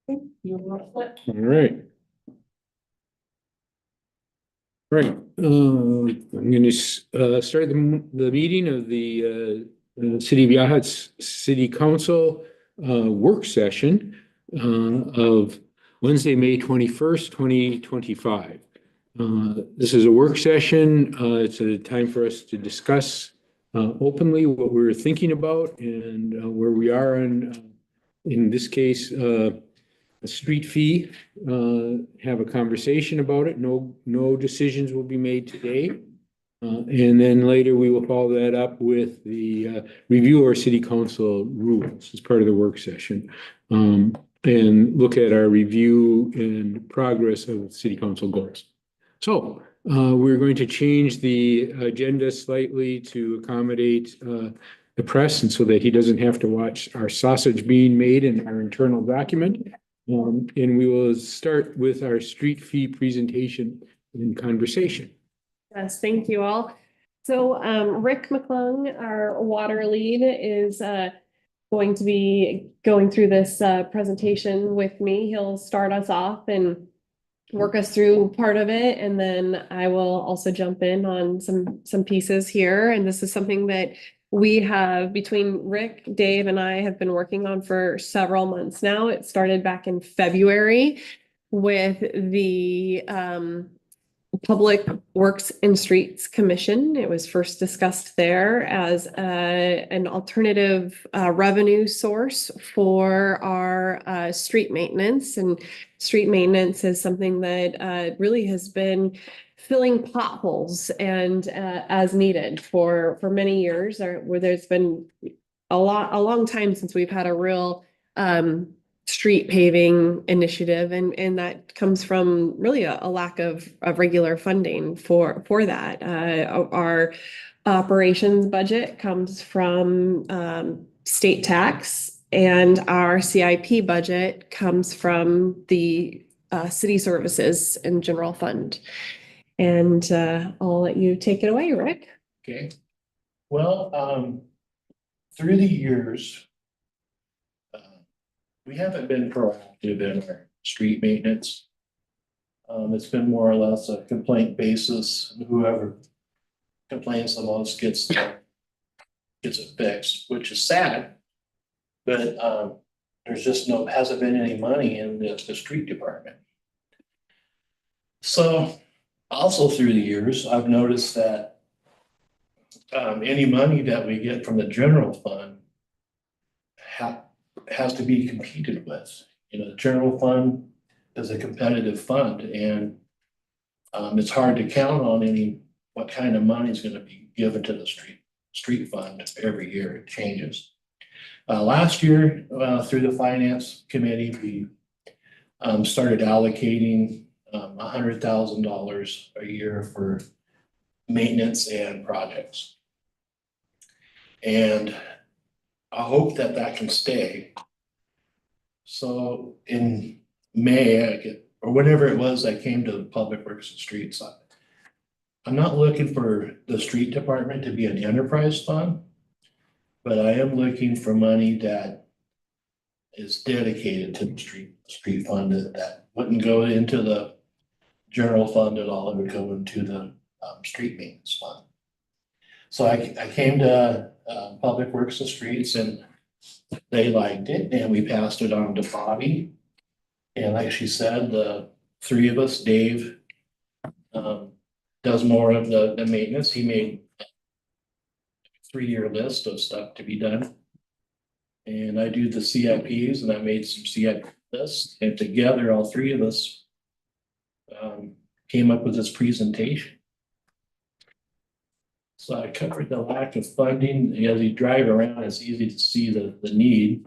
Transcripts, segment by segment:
All right. Right, I'm gonna start the meeting of the City of Yahat's City Council work session of Wednesday, May 21st, 2025. This is a work session. It's a time for us to discuss openly what we're thinking about and where we are in this case, a street fee, have a conversation about it. No decisions will be made today. And then later we will follow that up with the review our city council rules as part of the work session. And look at our review and progress of city council goals. So we're going to change the agenda slightly to accommodate the press and so that he doesn't have to watch our sausage being made in our internal document. And we will start with our street fee presentation and conversation. Yes, thank you all. So Rick McClung, our water lead, is going to be going through this presentation with me. He'll start us off and work us through part of it, and then I will also jump in on some pieces here. And this is something that we have, between Rick, Dave, and I, have been working on for several months now. It started back in February with the Public Works and Streets Commission. It was first discussed there as an alternative revenue source for our street maintenance. And street maintenance is something that really has been filling potholes and as needed for many years, where there's been a long time since we've had a real street paving initiative, and that comes from really a lack of regular funding for that. Our operations budget comes from state tax, and our CIP budget comes from the city services and general fund. And I'll let you take it away, Rick. Okay. Well, through the years, we haven't been proactive in our street maintenance. It's been more or less a complaint basis. Whoever complains the most gets it fixed, which is sad. But there's just hasn't been any money in the street department. So also through the years, I've noticed that any money that we get from the general fund has to be competed with. You know, the general fund is a competitive fund, and it's hard to count on what kind of money is going to be given to the street fund every year. It changes. Last year, through the finance committee, we started allocating $100,000 a year for maintenance and projects. And I hope that can stay. So in May, or whenever it was, I came to the Public Works and Streets. I'm not looking for the street department to be an enterprise fund, but I am looking for money that is dedicated to the street fund that wouldn't go into the general fund at all. It would go into the street maintenance fund. So I came to Public Works and Streets, and they liked it, and we passed it on to Bobby. And like she said, the three of us, Dave does more of the maintenance. He made a 3-year list of stuff to be done. And I do the CIPs, and I made some CIP lists, and together all three of us came up with this presentation. So I covered the lack of funding. As you drive around, it's easy to see the need.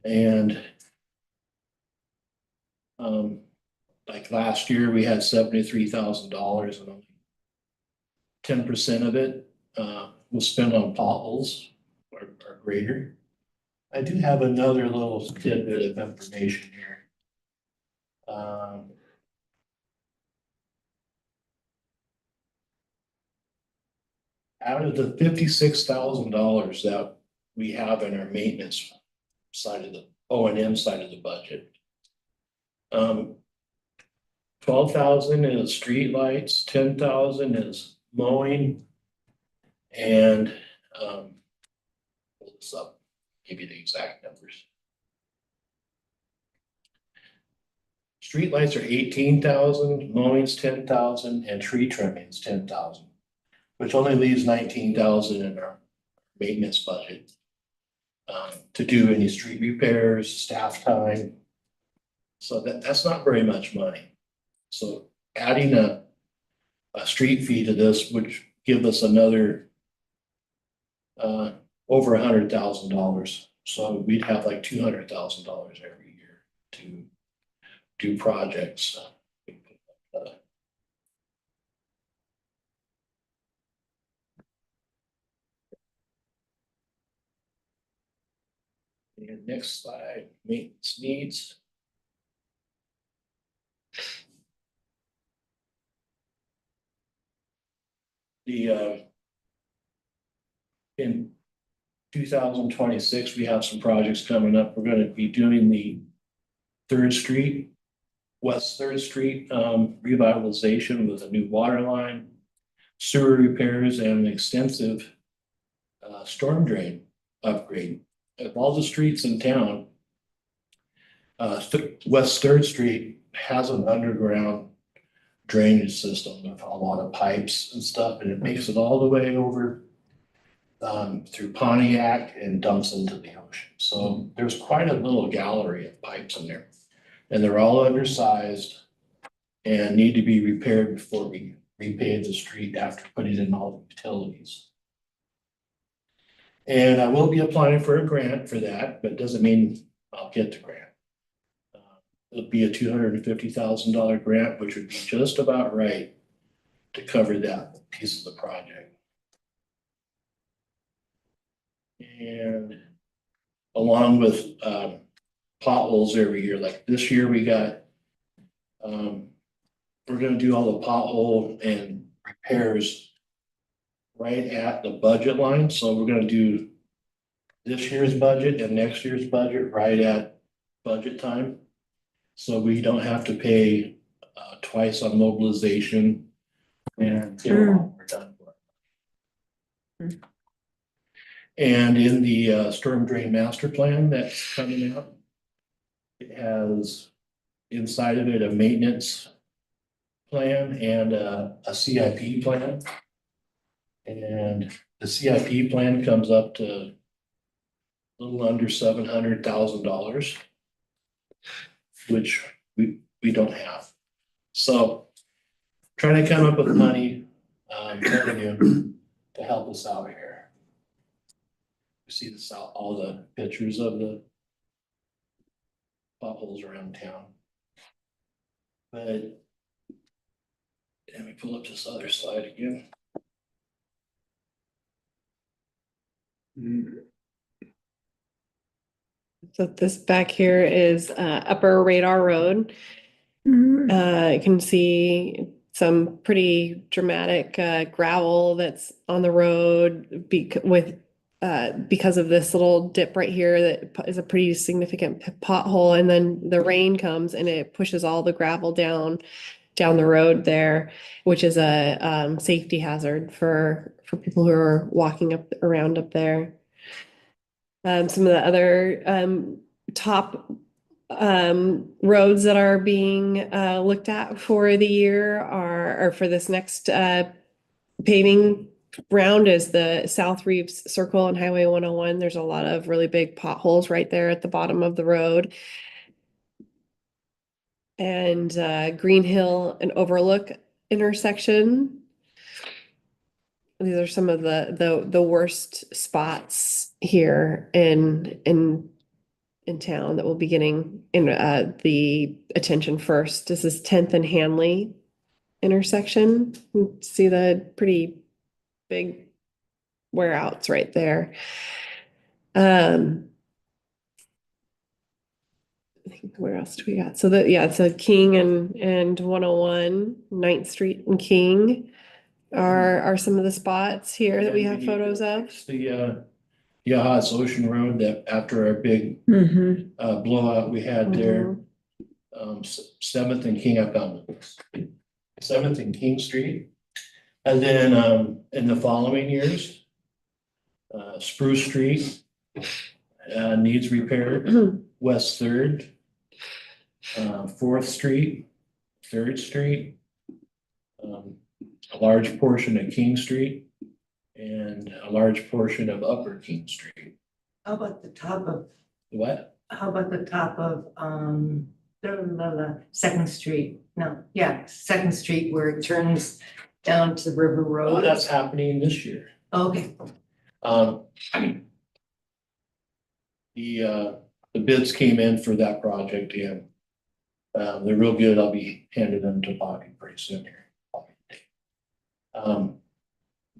And like last year, we had $73,000, and only 10% of it was spent on potholes or greater. I do have another little tidbit of information here. Out of the $56,000 that we have in our maintenance side of the O&M side of the budget. 12,000 is streetlights, 10,000 is mowing. And, pull this up, give you the exact numbers. Streetlights are 18,000, mowing's 10,000, and tree trimming's 10,000, which only leaves 19,000 in our maintenance budget. To do any street repairs, staff time. So that's not very much money. So adding a street fee to this would give us another over $100,000. So we'd have like $200,000 every year to do projects. And next slide, maintenance needs. In 2026, we have some projects coming up. We're gonna be doing the West Third Street revitalization with a new water line, sewer repairs, and an extensive storm drain upgrade. Of all the streets in town, West Third Street has an underground drainage system with a lot of pipes and stuff, and it makes it all the way over through Pontiac and dumps into the ocean. So there's quite a little gallery of pipes in there. And they're all undersized and need to be repaired before we repave the street after putting in all the utilities. And I will be applying for a grant for that, but doesn't mean I'll get the grant. It'll be a $250,000 grant, which would be just about right to cover that piece of the project. And along with potholes every year, like this year we got, we're gonna do all the pothole and repairs right at the budget line. So we're gonna do this year's budget and next year's budget right at budget time. So we don't have to pay twice on mobilization and we're done. And in the storm drain master plan that's coming out, it has inside of it a maintenance plan and a CIP plan. And the CIP plan comes up to a little under $700,000, which we don't have. So trying to come up with money, revenue to help us out here. You see this out, all the pictures of the potholes around town. But let me pull up this other slide again. So this back here is Upper Radar Road. You can see some pretty dramatic gravel that's on the road because of this little dip right here that is a pretty significant pothole, and then the rain comes and it pushes all the gravel down the road there, which is a safety hazard for people who are walking around up there. Some of the other top roads that are being looked at for the year or for this next paving round is the South Reeves Circle and Highway 101. There's a lot of really big potholes right there at the bottom of the road. And Green Hill and Overlook intersection. These are some of the worst spots here in town that will be getting in the attention first. This is 10th and Hanley intersection. You see the pretty big wear outs right there. I think where else do we got? So it's a King and 101, 9th Street and King are some of the spots here that we have photos of. The Yahats Ocean Road that after our big Mhm. blowout we had there. Seventh and King, I found it. Seventh and King Street. And then in the following years, Spruce Street needs repair, West Third, Fourth Street, Third Street, a large portion of King Street, and a large portion of Upper King Street. How about the top of, What? how about the top of, Second Street? No, yeah, Second Street where it turns down to River Oh, Road. that's happening this year. Okay, The bids came in for that project and they're real good. I'll be handing them to Bobby pretty soon here.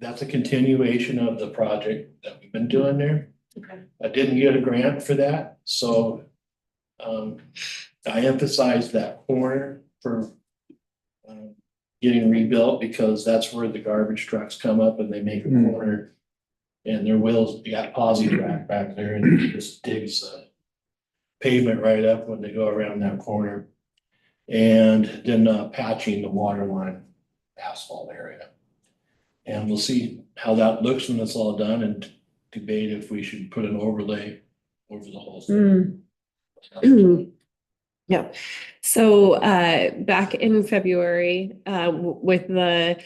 That's a continuation of the project that we've been doing there. okay. I didn't get a grant for that, so I emphasized that corner for getting rebuilt because that's where the garbage trucks come up and they make a corner. And their wheels, you got posi track back there and it just digs pavement right up when they go around that corner. And then patching the water line asphalt area. And we'll see how that looks when it's all done and debate if we should put an overlay over the whole thing. Yep. So back in February, with the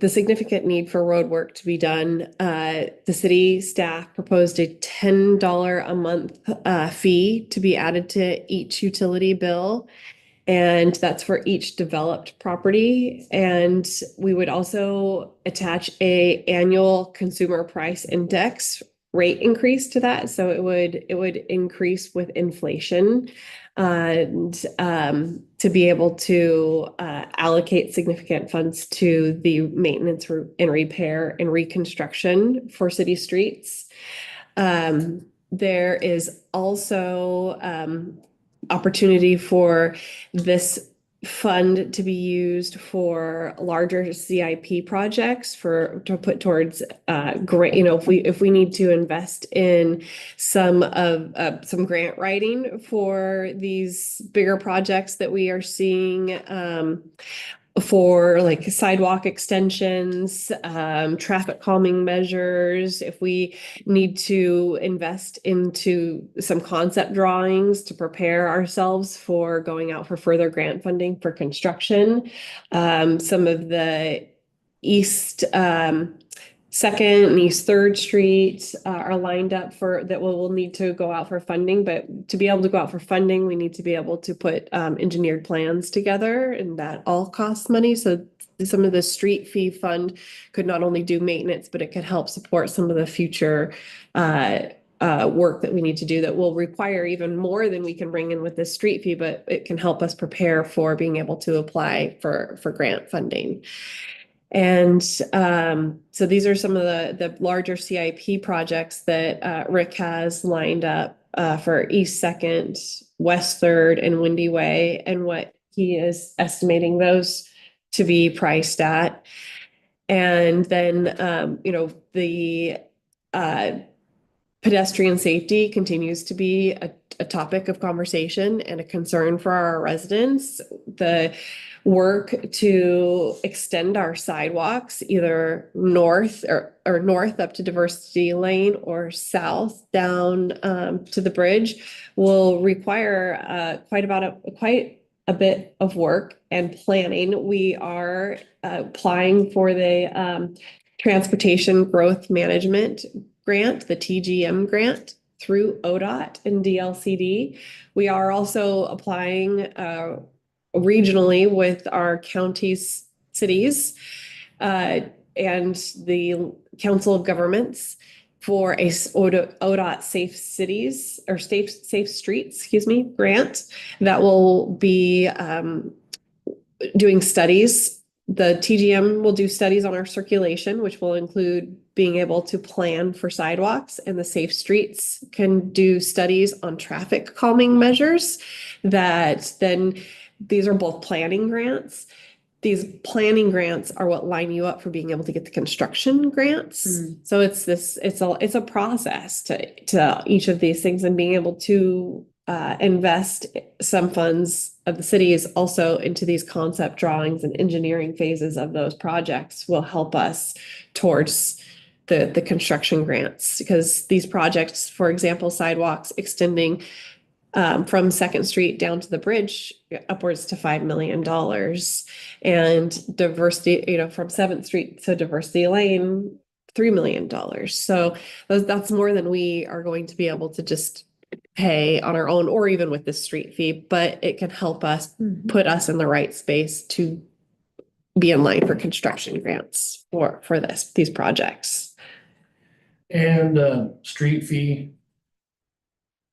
significant need for road work to be done, the city staff proposed a $10 a month fee to be added to each utility bill. And that's for each developed property. And we would also attach a annual consumer price index rate increase to that. So it would increase with inflation. And to be able to allocate significant funds to the maintenance and repair and reconstruction for city streets. There is also opportunity for this fund to be used for larger CIP projects to put towards grant, if we need to invest in some grant writing for these bigger projects that we are seeing, for like sidewalk extensions, traffic calming measures, if we need to invest into some concept drawings to prepare ourselves for going out for further grant funding for construction. Some of the East Second and East Third Street are lined up for that we'll need to go out for funding, but to be able to go out for funding, we need to be able to put engineered plans together, and that all costs money. So some of the street fee fund could not only do maintenance, but it could help support some of the future work that we need to do that will require even more than we can bring in with this street fee, but it can help us prepare for being able to apply for grant funding. And so these are some of the larger CIP projects that Rick has lined up for East Second, West Third, and Windy Way, and what he is estimating those to be priced at. And then, the pedestrian safety continues to be a topic of conversation and a concern for our residents. The work to extend our sidewalks either north or north up to Diversity Lane or south down to the bridge will require quite a bit of work and planning. We are applying for the Transportation Growth Management Grant, the TGM grant, through ODOT and DLCD. We are also applying regionally with our counties, cities, and the Council of Governments for a ODOT Safe Cities or Safe Streets, grant that will be doing studies. The TGM will do studies on our circulation, which will include being able to plan for sidewalks, and the Safe Streets can do studies on traffic calming measures that then these are both planning grants. these planning grants are what line you up for being able to get the construction grants. So it's a process to each of these things, and being able to invest some funds of the cities also into these concept drawings and engineering phases of those projects will help us towards the construction grants. Because these projects, for example, sidewalks extending from Second Street down to the bridge, upwards to $5 million. And diversity, from 7th Street to Diversity Lane, $3 million. So that's more than we are going to be able to just pay on our own, or even with the street fee, but it can help us put us in the right space to be in line for construction grants for these projects. And street fee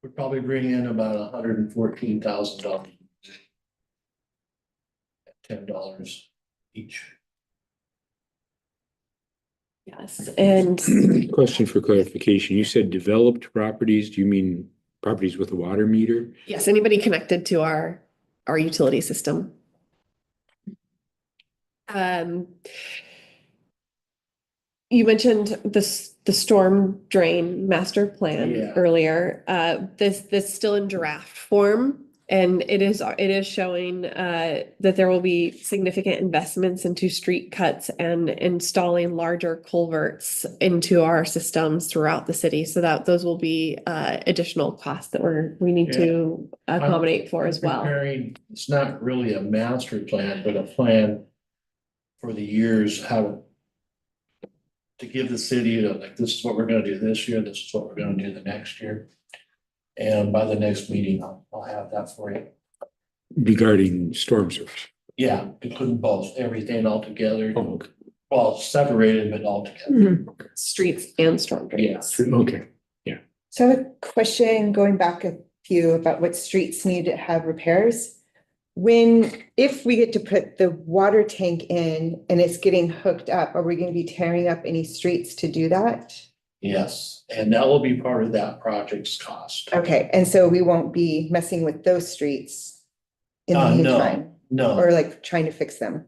would probably bring in about $114,000. $10 each. Yes, and Question for clarification. You said developed properties. Do you mean properties with a water meter? yes, anybody connected to our utility system. You mentioned the storm drain master plan Yeah. earlier. This still in draft form, and it is showing that there will be significant investments into street cuts and installing larger culverts into our systems throughout the city. So that those will be additional costs that we need to accommodate for as well. It's not really a master plan, but a plan for the years, how to give the city like, this is what we're gonna do this year, this is what we're gonna do the next year. And by the next meeting, I'll have that for you. Regarding storm surge. Yeah, including both, everything all together. Oh, okay. Well, separated, but all together. Streets and storm drains. Okay. So I have a question going back a few about what streets need to have repairs. If we get to put the water tank in and it's getting hooked up, are we going to be tearing up any streets to do that? Yes, and that will be part of that project's cost. Okay, and so we won't be messing with those streets in the No, meantime, no, or like trying to fix them?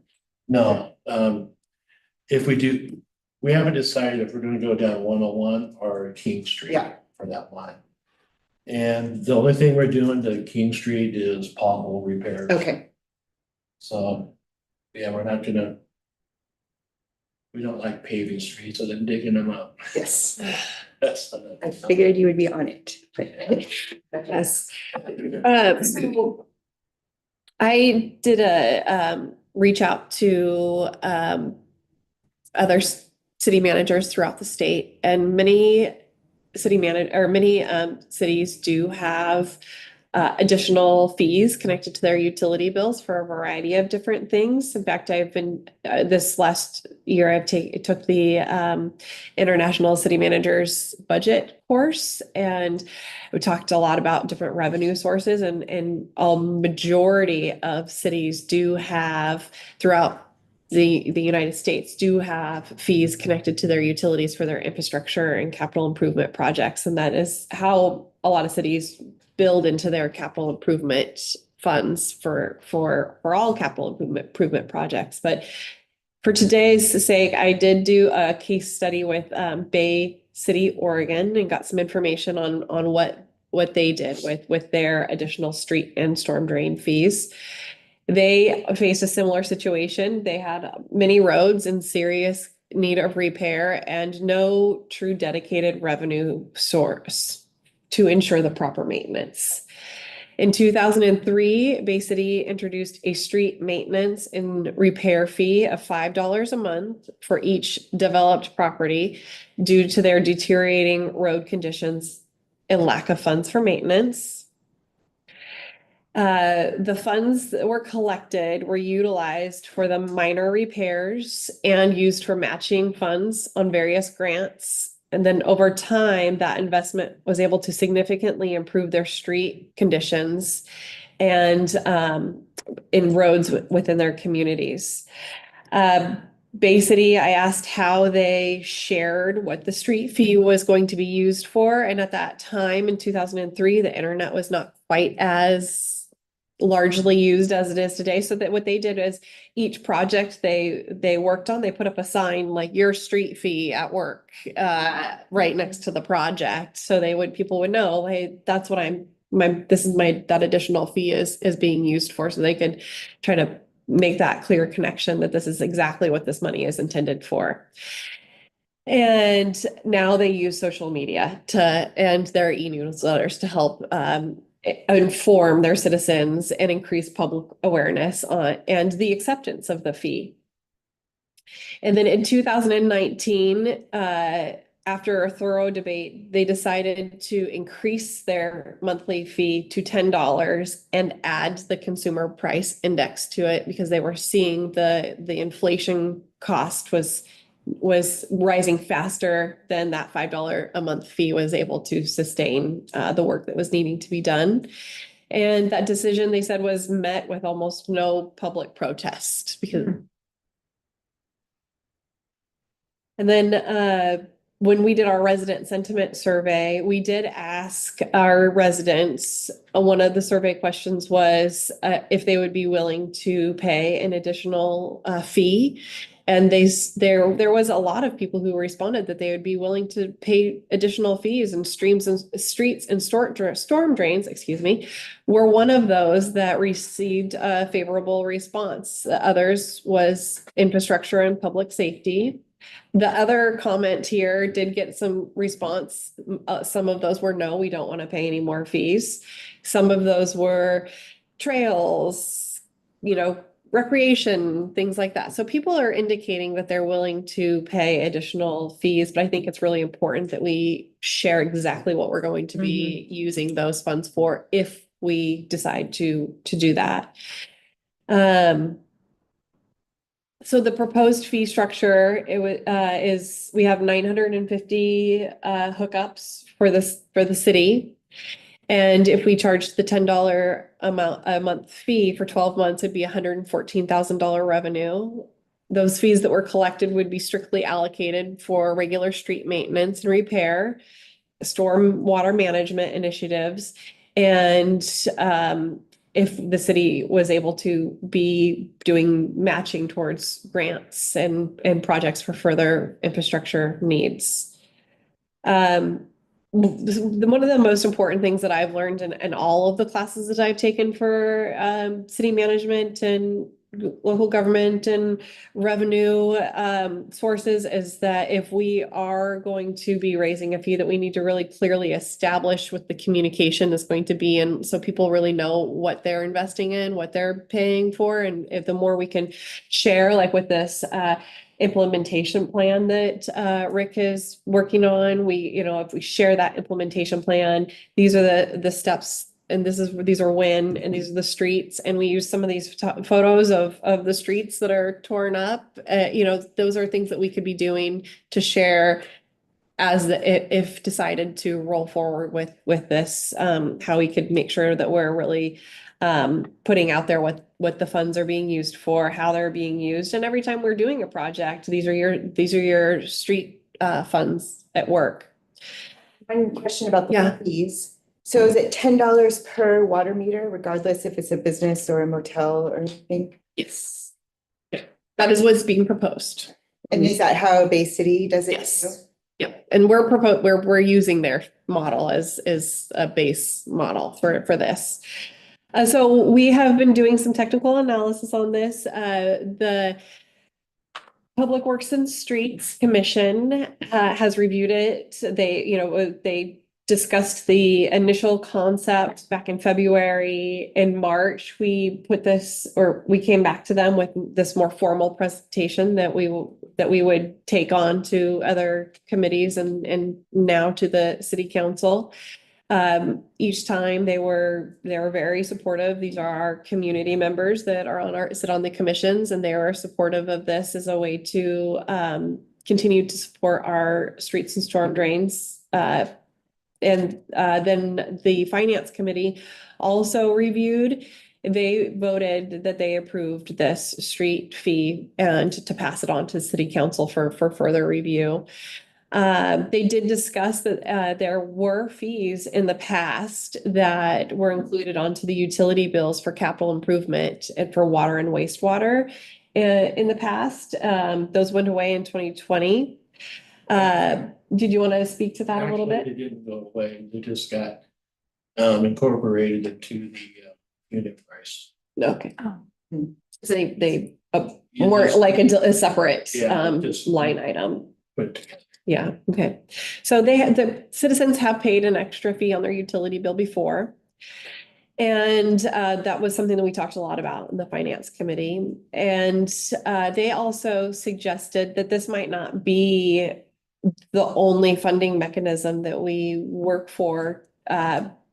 no. If we do, we haven't decided if we're gonna go down 101 or King Street. Yeah. For that line. And the only thing we're doing to King Street is pothole repairs. Okay, So, yeah, we're not gonna. We don't like paving streets and then digging them up. yes, That's. I figured you would be on it, but. Yes. So I did a reach out to other city managers throughout the state, and many cities do have additional fees connected to their utility bills for a variety of different things. In fact, I've been this last year I took the International City Managers Budget course, and we talked a lot about different revenue sources, and a majority of cities do have throughout the United States do have fees connected to their utilities for their infrastructure and capital improvement projects. And that is how a lot of cities build into their capital improvement funds for all capital improvement projects. But for today's sake, I did do a case study with Bay City, Oregon, and got some information on what they did with their additional street and storm drain fees. They faced a similar situation. They had many roads in serious need of repair and no true dedicated revenue source to ensure the proper maintenance. In 2003, Bay City introduced a street maintenance and repair fee of $5 a month for each developed property due to their deteriorating road conditions and lack of funds for maintenance. The funds that were collected were utilized for the minor repairs and used for matching funds on various grants. And then over time, that investment was able to significantly improve their street conditions and in roads within their communities. Bay City, I asked how they shared what the street fee was going to be used for. And at that time in 2003, the internet was not quite as largely used as it is today. So that what they did is each project they worked on, they put up a sign like your street fee at work, right next to the project. So people would know, hey, that's what that additional fee is being used for. So they could try to make that clear connection that this is exactly what this money is intended for. And now they use social media and their e-newsletters to help inform their citizens and increase public awareness on and the acceptance of the fee. And then in 2019, after a thorough debate, they decided to increase their monthly fee to $10 and add the consumer price index to it because they were seeing the inflation cost was rising faster than that $5 a month fee was able to sustain the work that was needing to be done. And that decision, they said, was met with almost no public protest because. And then when we did our resident sentiment survey, we did ask our residents, one of the survey questions was if they would be willing to pay an additional fee. And there was a lot of people who responded that they would be willing to pay additional fees, and streets and storm drains, were one of those that received a favorable response. The others was infrastructure and public safety. The other comment here did get some response. Some of those were, no, we don't want to pay any more fees. Some of those were trails, recreation, things like that. So people are indicating that they're willing to pay additional fees, but I think it's really important that we share exactly what we're going to be using those funds for if we decide to do that. So the proposed fee structure, we have 950 hookups for the city. And if we charge the $10 a month fee for 12 months, it'd be $114,000 revenue. Those fees that were collected would be strictly allocated for regular street maintenance and repair, storm water management initiatives, and if the city was able to be doing matching towards grants and projects for further infrastructure needs. One of the most important things that I've learned in all of the classes that I've taken for city management and local government and revenue sources is that if we are going to be raising a fee, that we need to really clearly establish what the communication is going to be, and so people really know what they're investing in, what they're paying for. And if the more we can share, like with this implementation plan that Rick is working on, if we share that implementation plan, these are the steps, and these are when, and these are the streets, and we use some of these photos of the streets that are torn up. Those are things that we could be doing to share if decided to roll forward with this, how we could make sure that we're really putting out there what the funds are being used for, how they're being used. And every time we're doing a project, these are your street funds at work. One question about Yeah. the fees. So is it $10 per water meter, regardless if it's a business or a motel or anything? Yes. Yeah. That is what's being proposed. And is that how Bay City does it? Yes. too? Yep. And we're using their model as a base model for this. So we have been doing some technical analysis on this. The Public Works and Streets Commission has reviewed it. They discussed the initial concept back in February. In March, we came back to them with this more formal presentation that we would take on to other committees and now to the city council. Each time they were very supportive. These are our community members that sit on the commissions, and they are supportive of this as a way to continue to support our streets and storm drains. And then the finance committee also reviewed. They voted that they approved this street fee and to pass it on to city council for further review. They did discuss that there were fees in the past that were included onto the utility bills for capital improvement and for water and wastewater. In the past, those went away in 2020. Did you want to speak to that a little Actually, bit? they didn't go away, they just got incorporated into the unit price. Okay. Oh. So they You more just- like a separate Yeah, just- line item. Put together. Yeah, okay. So the citizens have paid an extra fee on their utility bill before. And that was something that we talked a lot about in the finance committee. And they also suggested that this might not be the only funding mechanism that we work for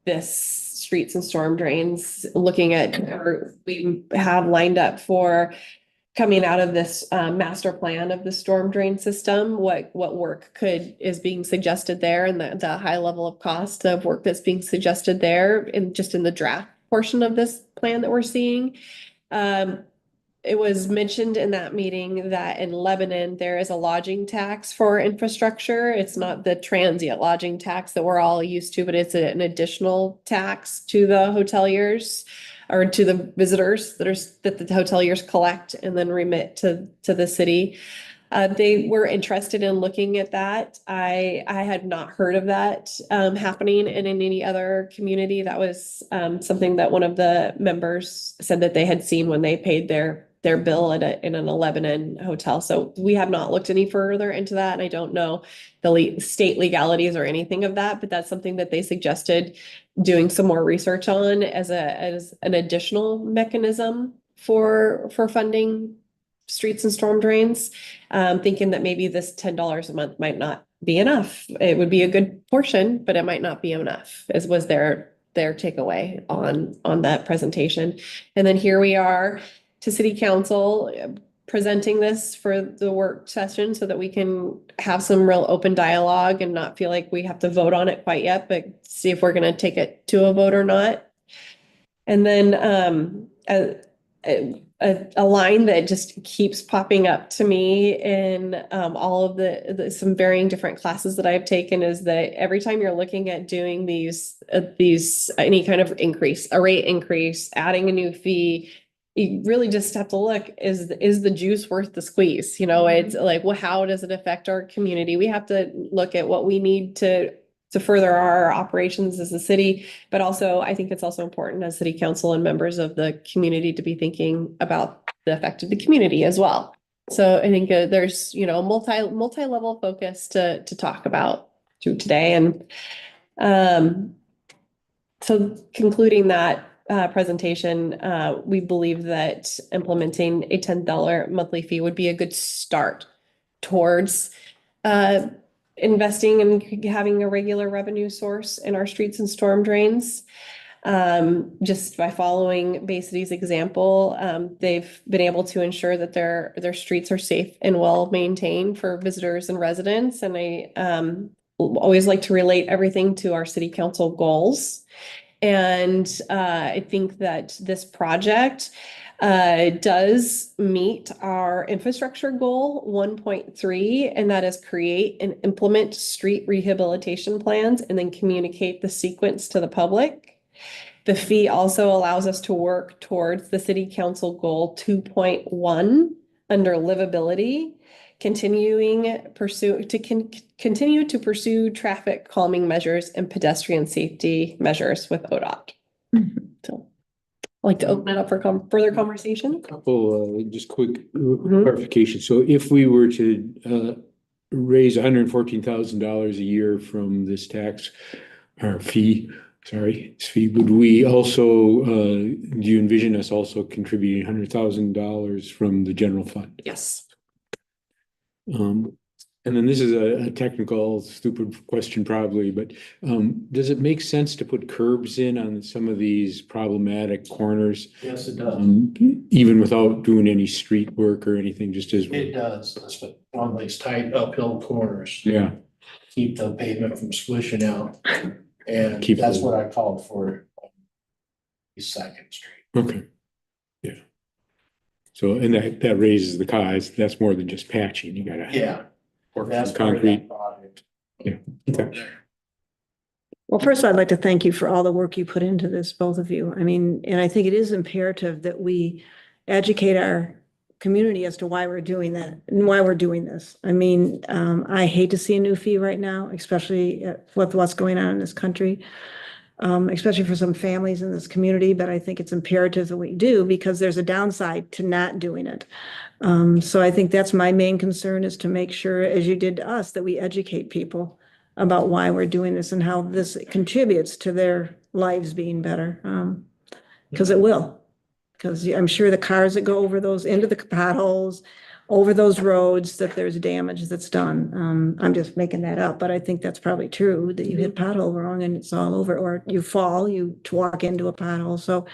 this streets and storm drains, looking at, or we have lined up for coming out of this master plan of the storm drain system, what work is being suggested there, and the high level of cost of work that's being suggested there, in just in the draft portion of this plan that we're seeing. It was mentioned in that meeting that in Lebanon, there is a lodging tax for infrastructure. It's not the transient lodging tax that we're all used to, but it's an additional tax to the hoteliers or to the visitors that the hoteliers collect and then remit to the city. They were interested in looking at that. I had not heard of that happening in any other community. That was something that one of the members said that they had seen when they paid their bill in an Lebanon hotel. So we have not looked any further into that. And I don't know the state legalities or anything of that, but that's something that they suggested doing some more research on as an additional mechanism for funding streets and storm drains. Thinking that maybe this $10 a month might not be enough. It would be a good portion, but it might not be enough, as was their takeaway on that presentation. And then here we are to city council presenting this for the work session so that we can have some real open dialogue and not feel like we have to vote on it quite yet, but see if we're going to take it to a vote or not. And then a line that just keeps popping up to me in all of the some varying different classes that I've taken is that every time you're looking at doing these any kind of increase, a rate increase, adding a new fee, you really just have to look, is the juice worth the squeeze? You know, it's like, well, how does it affect our community? We have to look at what we need to further our operations as a city, but also I think it's also important as city council and members of the community to be thinking about the effect of the community as well. So I think there's, you know, multi-level focus to talk about through today. And so concluding that presentation, we believe that implementing a $10 monthly fee would be a good start towards investing and having a regular revenue source in our streets and storm drains. Just by following Bay City's example, they've been able to ensure that their streets are safe and well maintained for visitors and residents. And I always like to relate everything to our city council goals. And I think that this project does meet our infrastructure goal 1.3, and that is create and implement street rehabilitation plans and then communicate the sequence to the public. The fee also allows us to work towards the city council goal 2.1 under livability, continue to pursue traffic calming measures and pedestrian safety measures with ODOT. So I'd like to open it up for further conversation. Couple, just quick clarification. So if we were to raise $114,000 a year from this tax or fee, would we also, do you envision us also contributing $100,000 from the general fund? Yes. And then this is a technical, stupid question probably, but does it make sense to put curbs in on some of these problematic corners? Yes, it does. Even without doing any street work or anything, just as. It does, that's what, on these tight uphill corners. Yeah, Keep the pavement from squishing out. And Keep that's the- what I called for East Second Street. okay. Yeah. So, and that raises the cost. That's more than just patching. You gotta. Yeah, Work that's some part of that concrete. project. Okay. Well, first of all, I'd like to thank you for all the work you put into this, both of you. I mean, and I think it is imperative that we educate our community as to why we're doing that and why we're doing this. I mean, I hate to see a new fee right now, especially with what's going on in this country, especially for some families in this community, but I think it's imperative that we do because there's a downside to not doing it. So I think that's my main concern is to make sure, as you did to us, that we educate people about why we're doing this and how this contributes to their lives being better. Because it will. Because I'm sure the cars that go over those, into the potholes, over those roads, that there's damage that's done. I'm just making that up, but I think that's probably true, that you hit pothole wrong and it's all over, or you fall, you walk into a pothole. So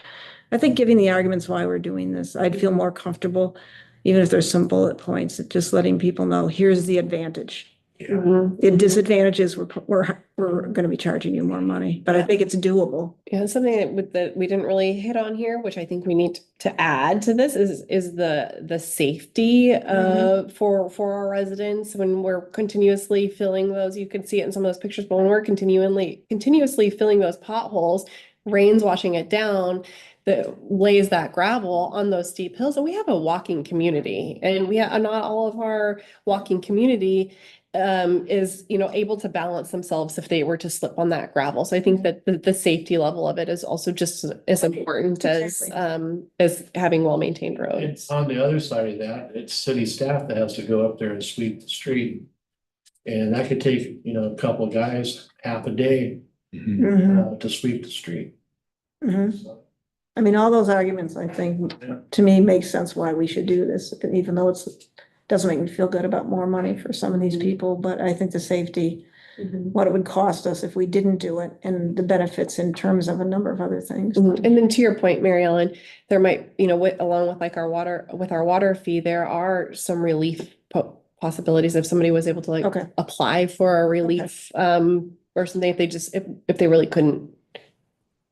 I think giving the arguments why we're doing this, I'd feel more comfortable, even if there's some bullet points, just letting people know, here's the advantage. The disadvantages, we're gonna be charging you more money, but I think it's doable. Yeah, something that we didn't really hit on here, which I think we need to add to this is the safety for our residents when we're continuously filling those. You can see it in some of those pictures, but when we're continuously filling those potholes, rain's washing it down, that lays that gravel on those steep hills, and we have a walking community, and we have not all of our walking community is, you know, able to balance themselves if they were to slip on that gravel. So I think that the safety level of it is also just as important as having well-maintained roads. It's on the other side of that, it's city staff that has to go up there and sweep the street. And that could take, you know, a couple of guys half a day to sweep the street. So, I mean, all those arguments, I think, to me, make sense why we should do this, even though it's doesn't make me feel good about more money for some of these people, but I think the safety, what it would cost us if we didn't do it, and the benefits in terms of a number of other things. And then to your point, Mary Ellen, there might, you know, along with like our water fee, there are some relief possibilities if somebody was able to like Okay. apply for a relief or something, if they really couldn't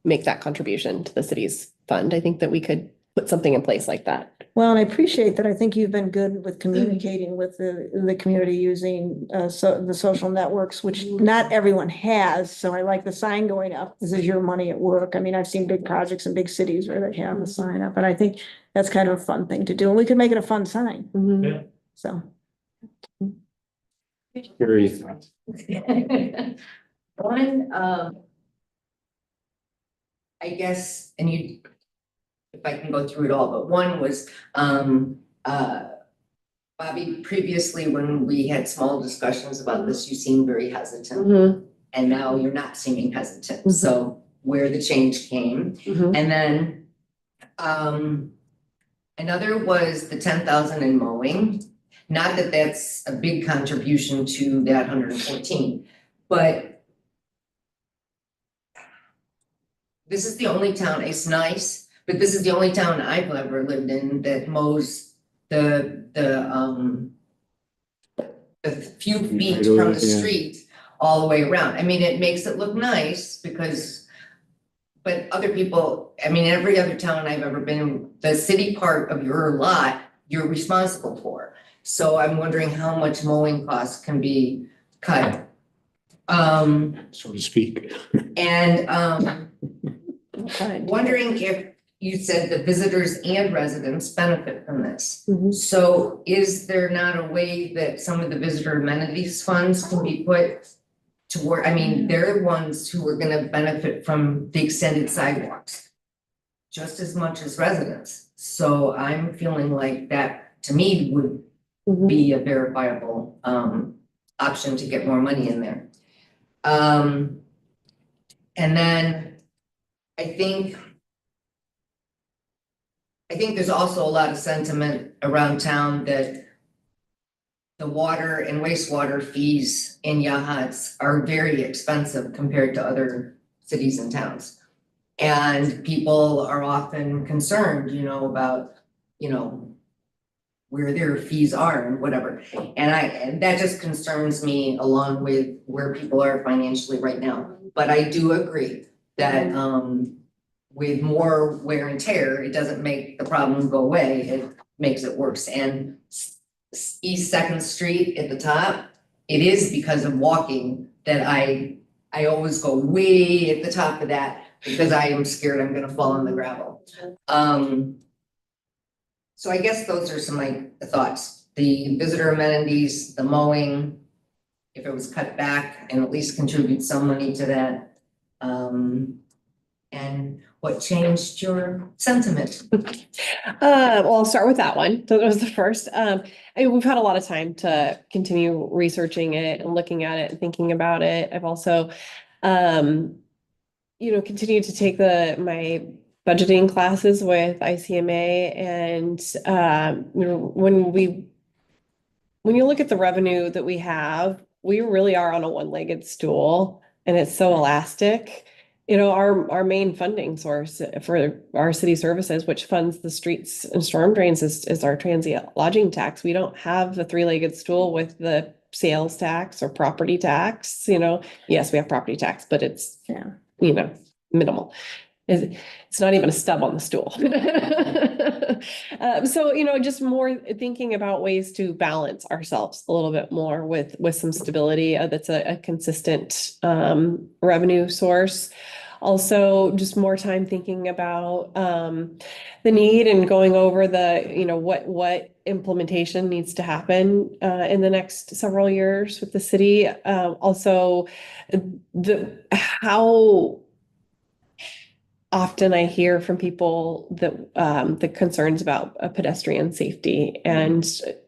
make that contribution to the city's fund. I think that we could put something in place like that. Well, and I appreciate that. I think you've been good with communicating with the community using the social networks, which not everyone has. So I like the sign going up. This is your money at work. I mean, I've seen big projects in big cities where they have the sign up, and I think that's kind of a fun thing to do. And we could make it a fun sign. Yeah. So. Very thoughts. One, I guess, and you, if I can go through it all, but one was, Bobby, previously when we had small discussions about this, you seemed very hesitant. And now you're not seeming hesitant, so where the change came. And then, another was the 10,000 in mowing. Not that that's a big contribution to that 114, but this is the only town, it's nice, but this is the only town I've ever lived in that mows the few feet from the street all the way around. I mean, it makes it look nice because, but other people, I mean, every other town I've ever been, the city part of your lot, you're responsible for. So I'm wondering how much mowing costs can be cut. So to speak. And wondering if you said the visitors and residents benefit from this. So is there not a way that some of the visitor amenities funds can be put toward, I mean, they're the ones who are gonna benefit from the extended sidewalks just as much as residents. So I'm feeling like that, to me, would be a verifiable option to get more money in there. And then I think there's also a lot of sentiment around town that the water and wastewater fees in Yachats are very expensive compared to other cities and towns. And people are often concerned, you know, about, you know, where their fees are and whatever. And that just concerns me along with where people are financially right now. But I do agree that with more wear and tear, it doesn't make the problem go away, it makes it worse. And East Second Street at the top, it is because of walking that I always go way at the top of that because I am scared I'm gonna fall in the gravel. So I guess those are some of my thoughts. The visitor amenities, the mowing, if it was cut back and at least contribute some money to that. And what changed your sentiment? Well, I'll start with that one. That was the first. We've had a lot of time to continue researching it and looking at it and thinking about it. I've also, continued to take my budgeting classes with ICMA, and when you look at the revenue that we have, we really are on a one-legged stool, and it's so elastic. Our main funding source for our city services, which funds the streets and storm drains, is our transient lodging tax. We don't have the three-legged stool with the sales tax or property tax, Yes, we have property tax, but it's, minimal. It's not even a stub on the stool. So, just more thinking about ways to balance ourselves a little bit more with some stability that's a consistent revenue source. Also, just more time thinking about the need and going over what implementation needs to happen in the next several years with the city. Also, how often I hear from people that the concerns about pedestrian safety and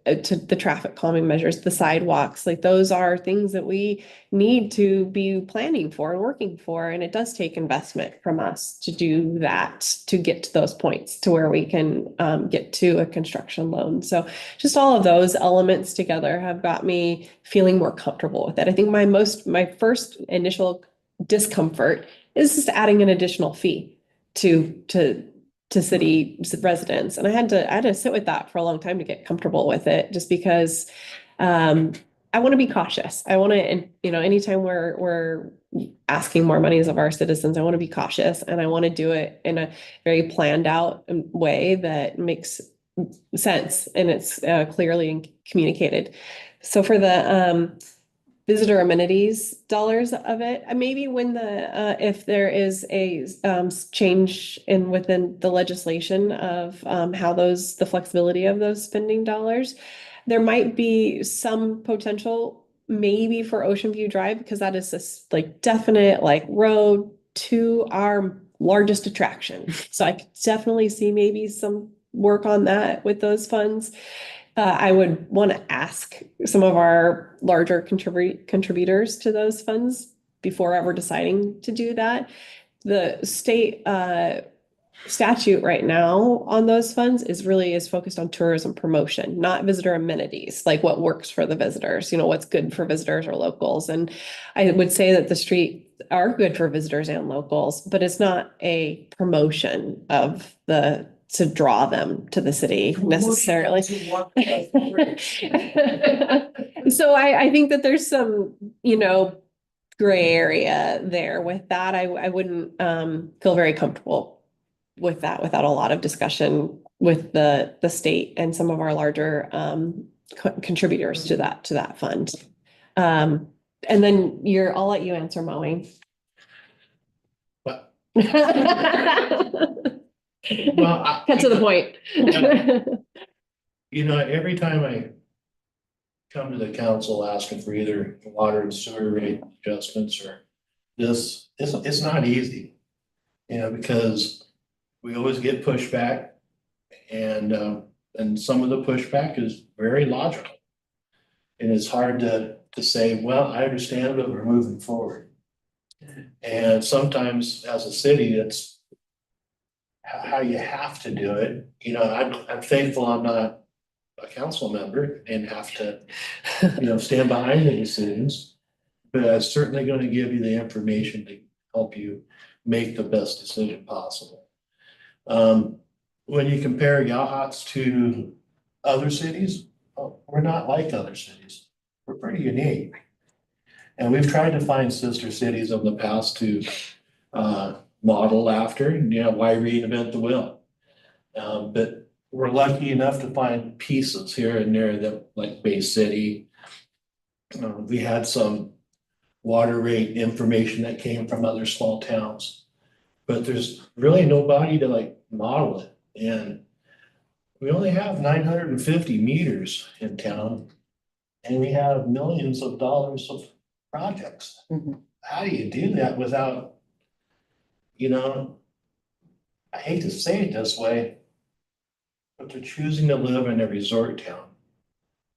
to the traffic calming measures, the sidewalks, like those are things that we need to be planning for and working for. And it does take investment from us to do that, to get to those points to where we can get to a construction loan. So just all of those elements together have got me feeling more comfortable with it. I think my first initial discomfort is just adding an additional fee to city residents. And I had to sit with that for a long time to get comfortable with it, just because I want to be cautious. I want to, anytime we're asking more monies of our citizens, I want to be cautious, and I want to do it in a very planned out way that makes sense and it's clearly communicated. So for the visitor amenities dollars of it, maybe when if there is a change within the legislation of how the flexibility of those spending dollars, there might be some potential maybe for Ocean View Drive, because that is this definite road to our largest attraction. So I could definitely see maybe some work on that with those funds. I would want to ask some of our larger contributors to those funds before ever deciding to do that. The state statute right now on those funds is focused on tourism promotion, not visitor amenities, like what works for the visitors, what's good for visitors or locals. And I would say that the streets are good for visitors and locals, but it's not a promotion of to draw them to the city necessarily. So I think that there's some, gray area there with that. I wouldn't feel very comfortable with that without a lot of discussion with the state and some of our larger contributors to that fund. And then I'll let you answer mowing. But Cut to the point. Every time I come to the council asking for either water and sewer rate adjustments or this, it's not easy. Because we always get pushback, and some of the pushback is very logical. And it's hard to say, well, I understand, but we're moving forward. And sometimes as a city, that's how you have to do it. I'm thankful I'm not a council member and have to, stand behind the decisions. But I'm certainly going to give you the information to help you make the best decision possible. When you compare Yachats to other cities, we're not like other cities. We're pretty unique. And we've tried to find sister cities in the past to model after, why reinvent the wheel? But we're lucky enough to find pieces here and there that, like Bay City, We had some water rate information that came from other small towns. But there's really nobody to like model it, and we only have 950 meters in town. And we have millions of dollars of projects. Mhm. How do you do that without, you know, I hate to say it this way, but they're choosing to live in a resort town.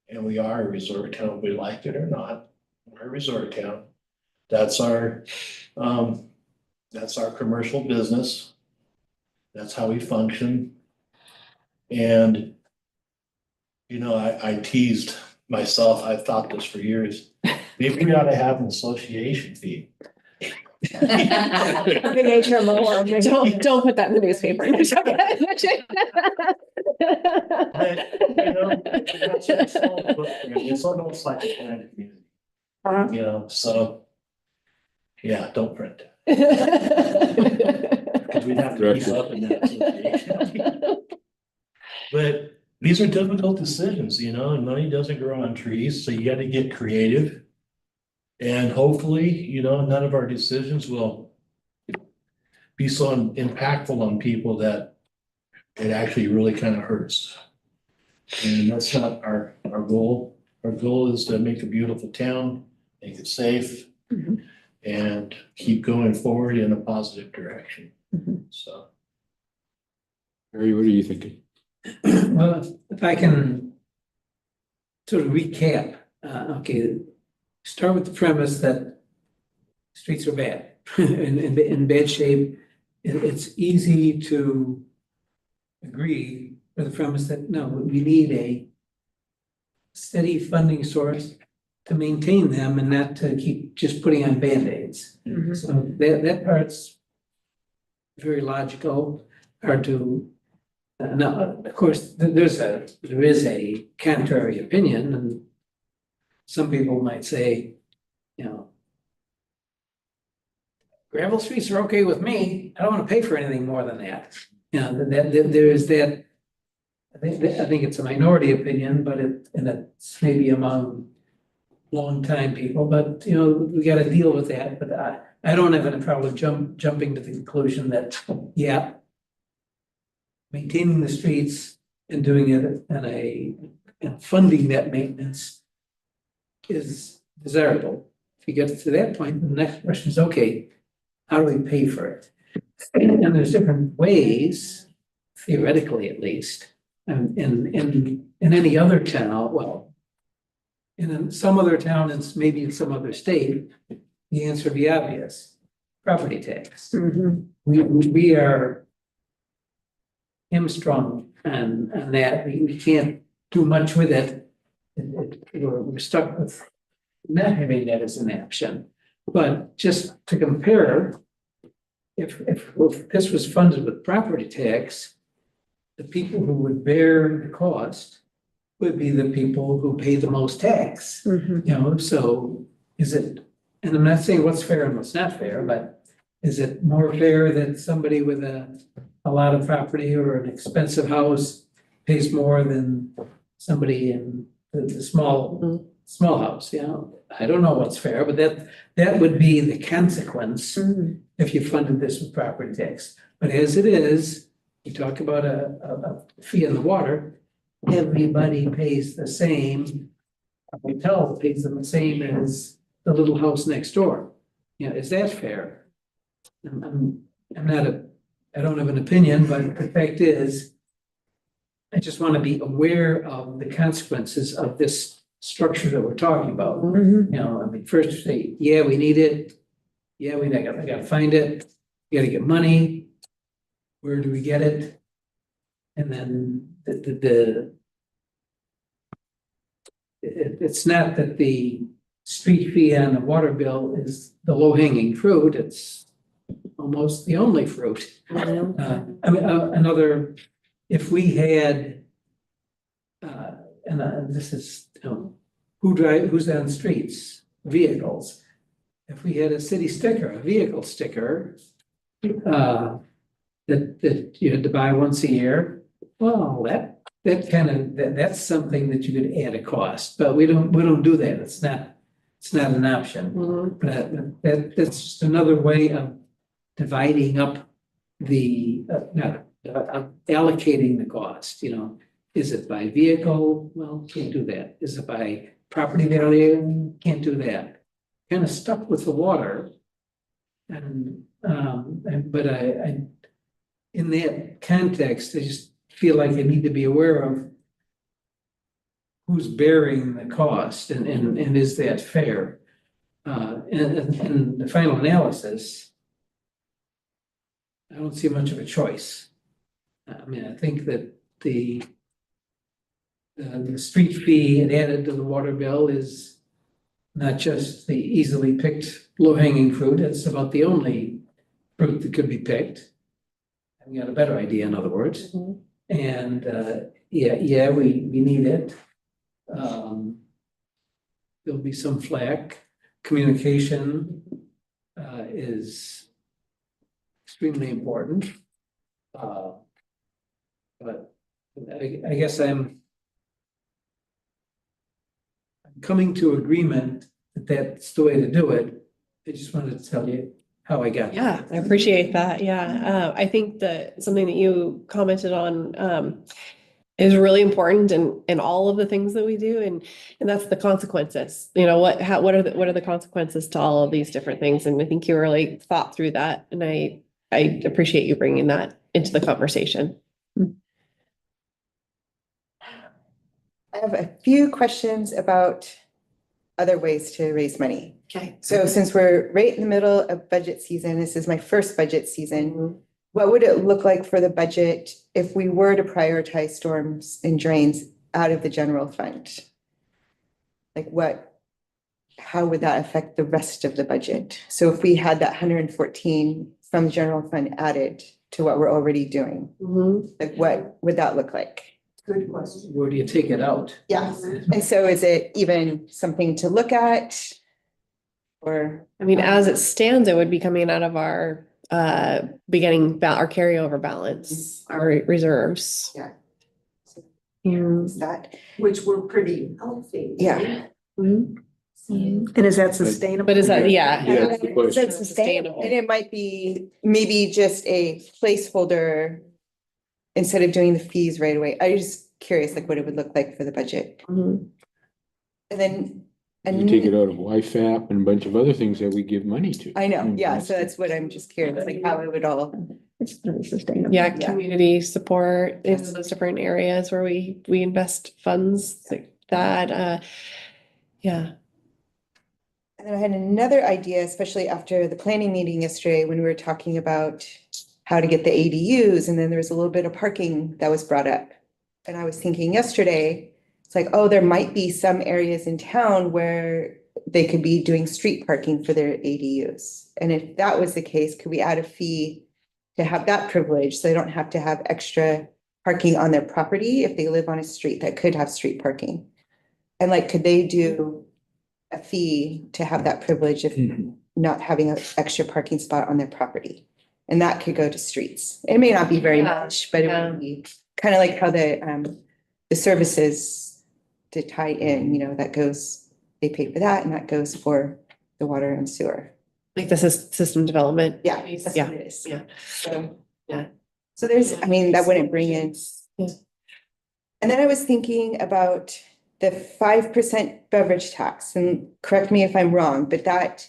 And we are a resort town, we like it or not, we're a resort town. That's our commercial business. That's how we function. And, you know, I teased myself, I've thought this for years. Maybe we ought to have an association fee. Don't put that in the newspaper. But, you know, that's a small footprint. It's almost like a planned community, you know, so. Yeah, don't print it. Because we'd have to keep up in that association. But these are difficult decisions, you know, and money doesn't grow on trees, so you gotta get creative. And hopefully, you know, none of our decisions will be so impactful on people that it actually really kind of hurts. And that's not our goal. Our goal is to make a beautiful town, make it safe, Mhm. and keep going forward in a positive direction. Mhm. So. Barry, what are you thinking? Well, if I can sort of recap, okay, start with the premise that streets are bad, in bad shape. It's easy to agree with the premise that, no, we need a steady funding source to maintain them and not to keep just putting on Band-Aids. Mhm. So that part's very logical, hard to. Now, of course, there is a contrary opinion, and some people might say, you know, gravel streets are okay with me. I don't want to pay for anything more than that. You know, that there is that. I think it's a minority opinion, but it's maybe among longtime people. But you know, we got to deal with that. But I don't have any problem jumping to the conclusion that maintaining the streets and doing it and funding that maintenance is desirable. If you get to that point, the next question is, okay, how do we pay for it? And there's different ways, theoretically at least, and in any other town, well, in some other town, it's maybe in some other state, the answer would be obvious, property tax. Mhm. We are hamstrung on that. We can't do much with it. We're stuck with not having that as an option. But just to compare, if this was funded with property tax, the people who would bear the cost would be the people who pay the most tax. Mhm. You know, so is it, and I'm not saying what's fair and what's not fair, but is it more fair that somebody with a lot of property or an expensive house pays more than somebody in the small house, you know? I don't know what's fair, but that would be the consequence Mhm. if you funded this with property tax. But as it is, you talk about a fee in the water, everybody pays the same. A hotel pays them the same as the little house next door. You know, is that fair? I'm not I don't have an opinion, but the fact is, I just want to be aware of the consequences of this structure that we're talking about. Mhm. You know, I mean, first you say, yeah, we need it. Yeah, I gotta find it. We gotta get money. Where do we get it? And then it's not that the street fee on the water bill is the low hanging fruit. It's almost the only fruit. I mean, another, if we had, and this is, you know, who's on streets, vehicles. If we had a city sticker, a vehicle sticker, that you had to buy once a year, well, that's something that you could add a cost, but we don't do that. It's not it's not an option. Mhm. But that's just another way of dividing up the, allocating the cost, you know. Is it by vehicle? Well, can't do that. Is it by property value? Can't do that. Kind of stuck with the water. But in that context, I just feel like I need to be aware of who's bearing the cost and is that fair? And the final analysis, I don't see much of a choice. I mean, I think that the street fee and added to the water bill is not just the easily picked low-hanging fruit, it's about the only fruit that could be picked. I've got a better idea, in other words. Mhm. And yeah, we need it. There'll be some flack. Communication is extremely important. But I guess I'm coming to agreement that that's the way to do it. I just wanted to tell you how I got there. Yeah, I appreciate that. Yeah, I think that something that you commented on is really important in all of the things that we do, and that's the consequences. You know, what are the consequences to all of these different things? And I think you really thought through that, and I appreciate you bringing that into the conversation. I have a few questions about other ways to raise money. Okay. So since we're right in the middle of budget season, this is my first budget season. What would it look like for the budget if we were to prioritize storms and drains out of the general fund? Like how would that affect the rest of the budget? So if we had that 114 from the general fund added to what we're already doing, like what would that look like? Good question. Where do you take it out? Yes. And so is it even something to look at? Or, I mean, as it stands, it would be coming out of our our carryover balance, our reserves. Yeah. Yeah. is that, Which were pretty healthy. yeah. Mhm. And is that sustainable? But is that, yeah. Yeah, that's the question. That's sustainable. And it might be maybe just a placeholder instead of doing the fees right away. I'm just curious, like what it would look like for the budget. Mhm. And then. You take it out of YFAP and a bunch of other things that we give money to. I know, yeah, so that's what I'm just curious, like how it would all, It's pretty sustainable. Yeah, Yeah. community support in Yes. those different areas where we invest funds like that. Yeah. and then I had another idea, especially after the planning meeting yesterday, when we were talking about how to get the ADUs, and then there was a little bit of parking that was brought up. And I was thinking yesterday, it's like, oh, there might be some areas in town where they could be doing street parking for their ADUs. And if that was the case, could we add a fee to have that privilege, so they don't have to have extra parking on their property if they live on a street that could have street parking? And like, could they do a fee to have that privilege of Mhm. not having an extra parking spot on their property? And that could go to streets. It may not be very Yeah, much, but it yeah. would be kind of like how the services to tie in, that goes, they pay for that, and that goes for the water and sewer. Like this is system development. Yeah, that's Yeah. what it is. Yeah. So, Yeah. So that wouldn't bring in. Yeah. And then I was thinking about the 5% beverage tax, and correct me if I'm wrong, but that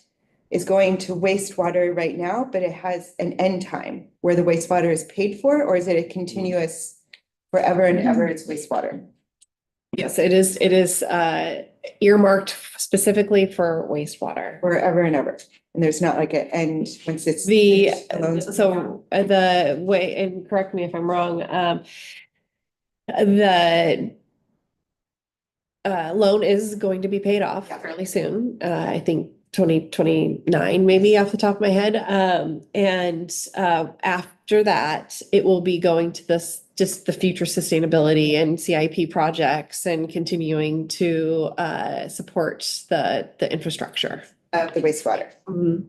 is going to wastewater right now, but it has an end time where the wastewater is paid for, or is it a continuous forever and ever it's wastewater? Yes, it is earmarked specifically for wastewater. Forever and ever, and there's not like an end once it's. The, it's- so the way, and correct me if I'm wrong, the loan is going to be paid off Yeah. fairly soon. I think 2029, maybe off the top of my head. And after that, it will be going to just the future sustainability and CIP projects and continuing to support the infrastructure. The wastewater. Mhm.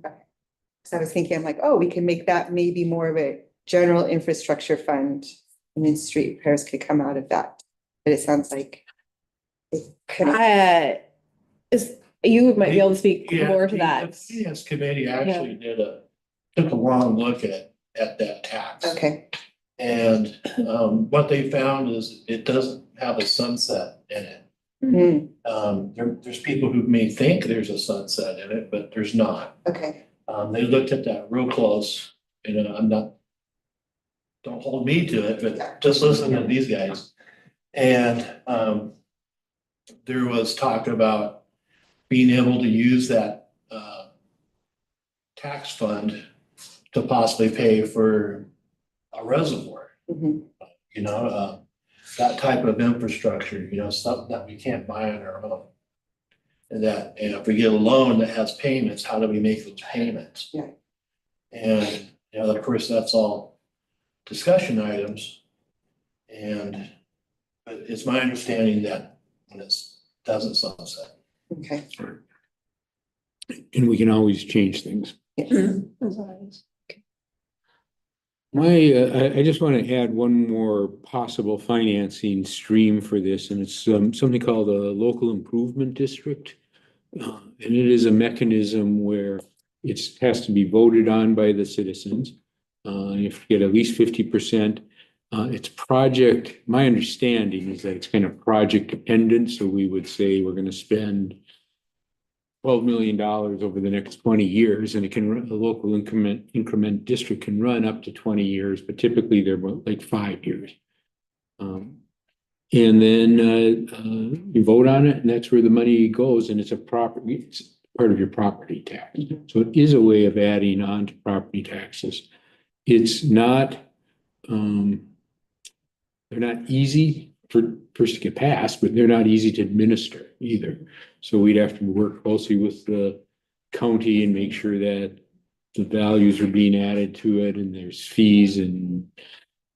So I was thinking, I'm like, oh, we can make that maybe more of a general infrastructure fund, and then street repairs could come out of that. But it sounds like it couldn't. You might be able to speak Yeah, more to the that. Finance committee actually took a long look at that tax. Okay, And, what they found is it doesn't have a sunset in it. There's people who may think there's a sunset in it, but there's not. okay. They looked at that real close, and I'm not, don't hold me to it, but just listen to these guys. And, there was talk about being able to use that, tax fund to possibly pay for a reservoir, Mhm. you know, that type of infrastructure, you know, something that we can't buy on our own. And if we get a loan that has payments, how do we make those payments? Yeah. And, you know, of course, that's all discussion items. And, but it's my understanding that when it doesn't sunset. Okay. And we can always change things. Yes. I just want to add one more possible financing stream for this, and it's something called a local improvement district. And it is a mechanism where it has to be voted on by the citizens. If you get at least 50%, it's project, my understanding is that it's kind of project dependent. So we would say we're going to spend $12 million over the next 20 years, and it can run, a local increment district can run up to 20 years, but typically they're like 5 years. And then you vote on it, and that's where the money goes, and it's it's part of your property tax. So it is a way of adding on to property taxes. It's not, they're not easy for first to get passed, but they're not easy to administer either. So we'd have to work closely with the county and make sure that the values are being added to it, and there's fees and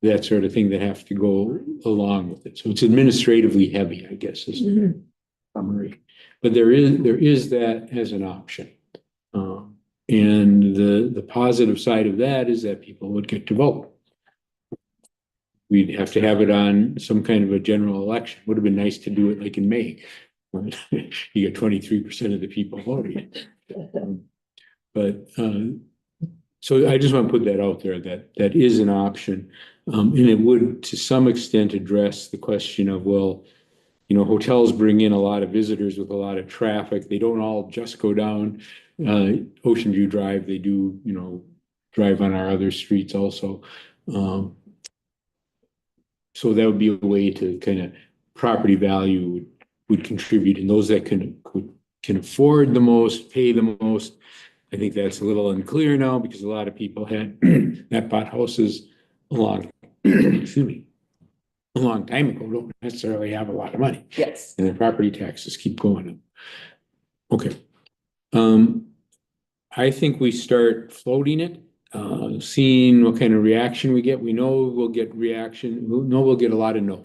that sort of thing that have to go along with it. So it's administratively heavy, I guess, is the summary. But there is that as an option. And the positive side of that is that people would get to vote. We'd have to have it on some kind of a general election. Would have been nice to do it like in May. You get 23% of the people voting. So I just want to put that out there, that is an option. And it would, to some extent, address the question of, well, you know, hotels bring in a lot of visitors with a lot of traffic. They don't all just go down Ocean View Drive. They do, you know, drive on our other streets also. So that would be a way to kind of property value would contribute, and those that can afford the most, pay the most. I think that's a little unclear now because a lot of people that bought houses excuse me, a long time ago, don't necessarily have a lot of money, Yes. and their property taxes keep going up. Okay. I think we start floating it, seeing what kind of reaction we get. We know we'll get reaction. We know we'll get a lot of no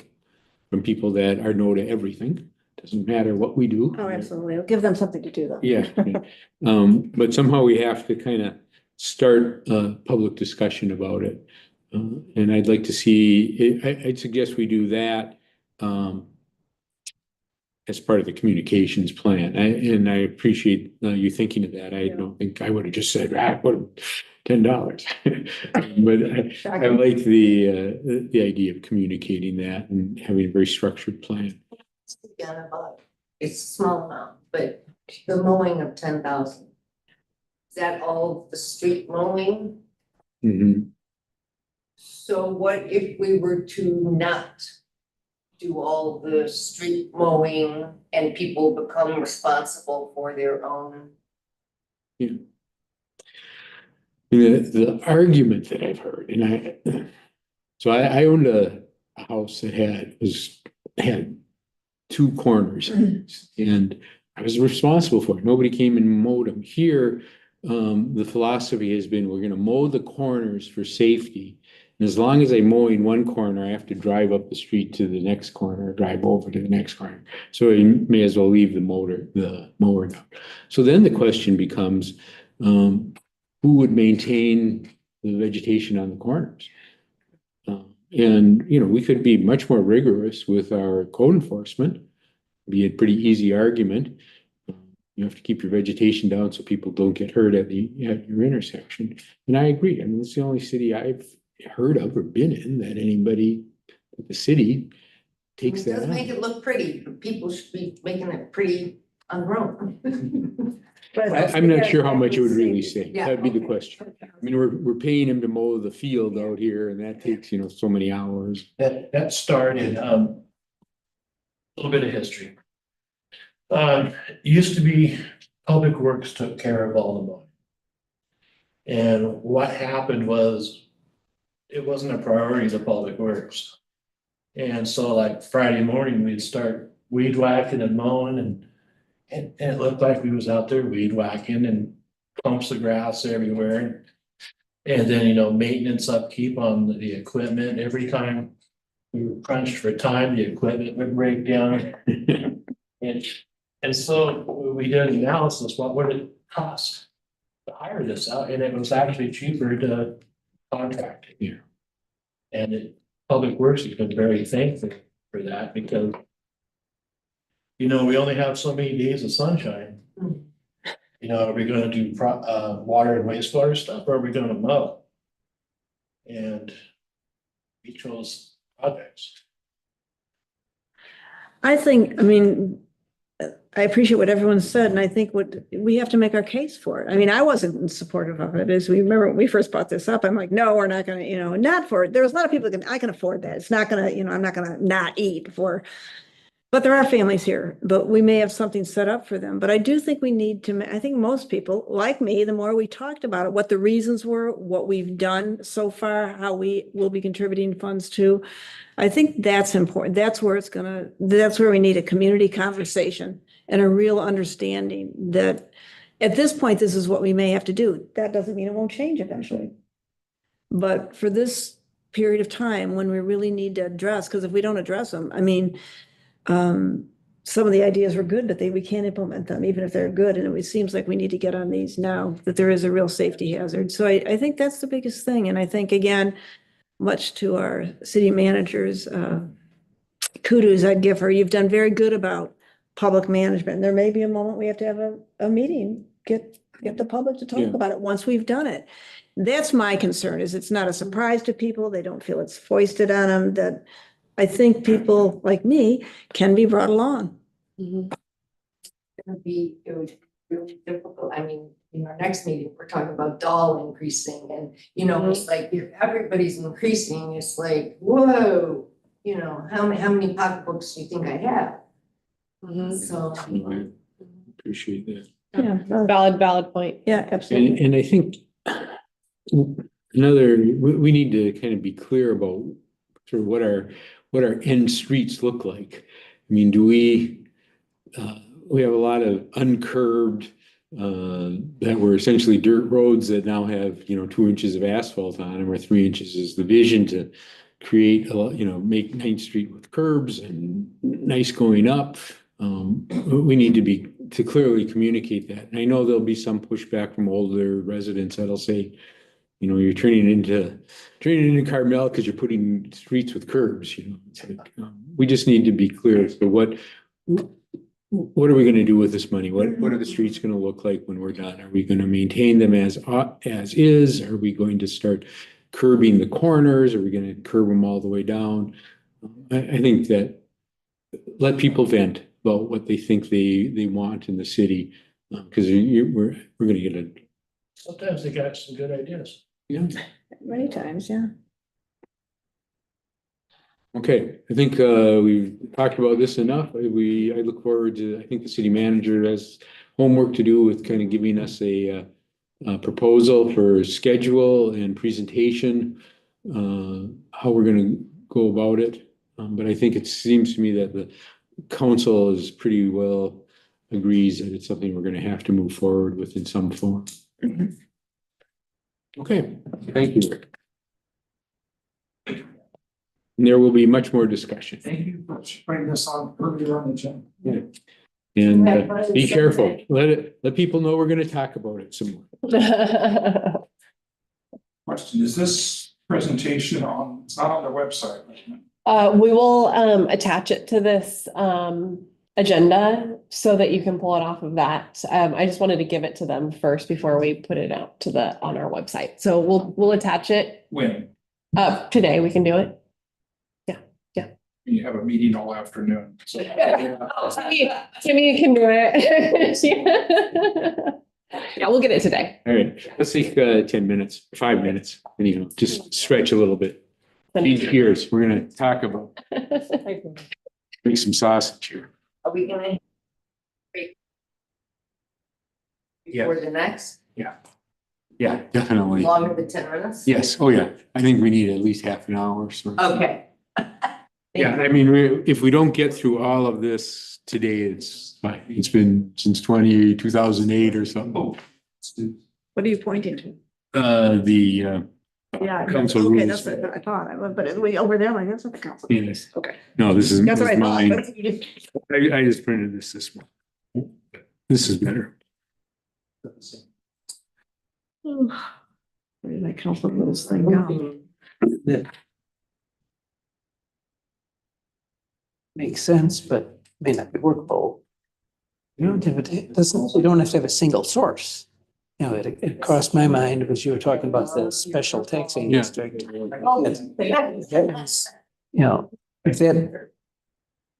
from people that are no to everything. Doesn't matter what we do. Oh, absolutely. It'll give them something to do though. Yeah. But somehow we have to kind of start a public discussion about it. And I'd like to see, I'd suggest we do that as part of the communications plan. And I appreciate you thinking of that. I don't think I would have just said, put $10. But I like the idea of communicating that and having a very structured plan. Again, about, it's a small amount, but the mowing of 10,000. Is that all the street mowing? Mhm. So what if we were to not do all the street mowing and people become responsible for their own? The argument that I've heard, and I owned a house that had 2 corners, and I was responsible for it. Nobody came and mowed them. Here, the philosophy has been, we're gonna mow the corners for safety. And as long as I'm mowing one corner, I have to drive up the street to the next corner, drive over to the next corner. So you may as well leave the mower down. So then the question becomes, who would maintain the vegetation on the corners? And, you know, we could be much more rigorous with our code enforcement, be a pretty easy argument. You have to keep your vegetation down so people don't get hurt at your intersection. And I agree. I mean, it's the only city I've heard of or been in that anybody, the city takes It that does make on. it look pretty, but people should be making it pretty ungrown. I'm not sure how much it would really say. Yeah, That'd be the okay. question. I mean, we're paying him to mow the field out here and that takes, so many hours. That started, a little bit of history. It used to be Public Works took care of all the mowing. And what happened was, it wasn't a priority to Public Works. And so like Friday morning, we'd start weed whacking and mowing and it looked like we was out there weed whacking and clumps of grass everywhere. And then, maintenance upkeep on the equipment, every time we were crunched for time, the equipment would break down. And so we did an analysis, what would it cost to hire this out? And it was actually cheaper to contract it here. And Public Works has been very thankful for that because we only have so many days of sunshine. Are we gonna do water and wastewater stuff or are we gonna mow? And we chose projects. I think, I mean, I appreciate what everyone said, and I think we have to make our case for it. I mean, I wasn't supportive of it, as we remember when we first brought this up, I'm like, no, we're not gonna, not for it. There was a lot of people I can afford that. It's not gonna, I'm not gonna not eat for. But there are families here, but we may have something set up for them. But I do think we need to, I think most people, like me, the more we talked about it, what the reasons were, what we've done so far, how we will be contributing funds to. I think that's important. That's where that's where we need a community conversation and a real understanding that at this point, this is what we may have to do. That doesn't mean it won't change eventually. But for this period of time when we really need to address, because if we don't address them, I mean, some of the ideas were good, but we can't implement them, even if they're good. And it seems like we need to get on these now, that there is a real safety hazard. So I think that's the biggest thing. And I think, again, much to our city managers, kudos I'd give her. You've done very good about public management. There may be a moment we have to have a meeting, get the public to talk Yeah. about it once we've done it. That's my concern, is it's not a surprise to people. They don't feel it's foisted on them, that I think people like me can be brought along. Mhm. It would be really difficult. I mean, in our next meeting, we're talking about doll increasing and, it's like if everybody's increasing, it's like, whoa, how many pocketbooks do you think I have? Mhm. So. I appreciate that. Yeah, Valid point. yeah, absolutely. And I think we need to kind of be clear about sort of what our end streets look like. I mean, do we have a lot of uncurbed that were essentially dirt roads that now have 2 inches of asphalt on them, or 3 inches is the vision to create make 9th Street with curbs and nice going up. We need to clearly communicate that. And I know there'll be some pushback from older residents that'll say, you're turning into Carmel because you're putting streets with curbs. It's like, we just need to be clear as to what are we going to do with this money? What are the streets going to look like when we're done? Are we going to maintain them as is? Are we going to start curbing the corners? Are we going to curb them all the way down? I think that let people vent about what they think they want in the city, because we're going to get a. Sometimes they got some good ideas. Yeah. Many times, yeah. Okay, I think we've talked about this enough. I look forward to, I think the city manager has homework to do with kind of giving us a proposal for schedule and presentation, how we're going to go about it. But I think it seems to me that the council is pretty well agrees that it's something we're going to have to move forward with in some form. Okay, thank you. And there will be much more discussion. Thank you for putting this on earlier on the agenda. And be careful. Let people know we're going to talk about it some more. Question, is this presentation it's not on their website, right? We will attach it to this agenda so that you can pull it off of that. I just wanted to give it to them first before we put it out to on our website. So we'll attach it. When Today we can do it. you have a meeting all afternoon. So Kimmy can do it. Yeah, we'll get it today. All right, let's take 10 minutes, 5 minutes, anyhow, just stretch a little bit. Change gears, we're gonna talk about, make some sausage here. Are we gonna? Yeah. For the next, Yeah, definitely. longer than 10 minutes? Yes, oh yeah, I think we need at least half an hour, so. Okay. Yeah, I mean, if we don't get through all of this today, it's been since 2008 or something. What are you pointing to? The, Yeah. Council Okay, rules. that's what I thought, but it's way over there, like, that's what the council. yes, Okay. no, this is That's what I mine. thought. but you- I just printed this one. This is better. Where did my council rules thing go? That makes sense, but may not be workable. You don't have it doesn't, you don't have to have a single source. You know, it crossed my mind as you were talking about the special taxing Yeah. district. That was, you know, if that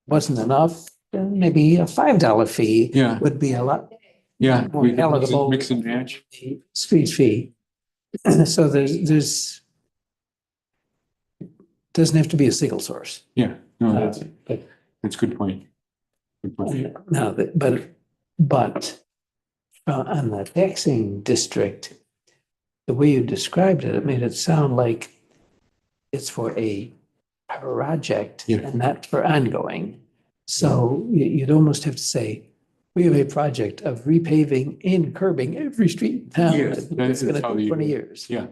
wasn't enough, then maybe a $5 fee Yeah, would be a lot yeah. more we can palatable. Mix and match. the street fee. So there's doesn't have to be a single source. Yeah, no, But that's a good point. Good point. now, but on the taxing district, the way you described it, it made it sound like it's for a project Yeah. and not for ongoing. So you'd almost have to say, we have a project of repaving and curbing every street in town. Yes, It's that's gonna how take you- 20 years. Yeah,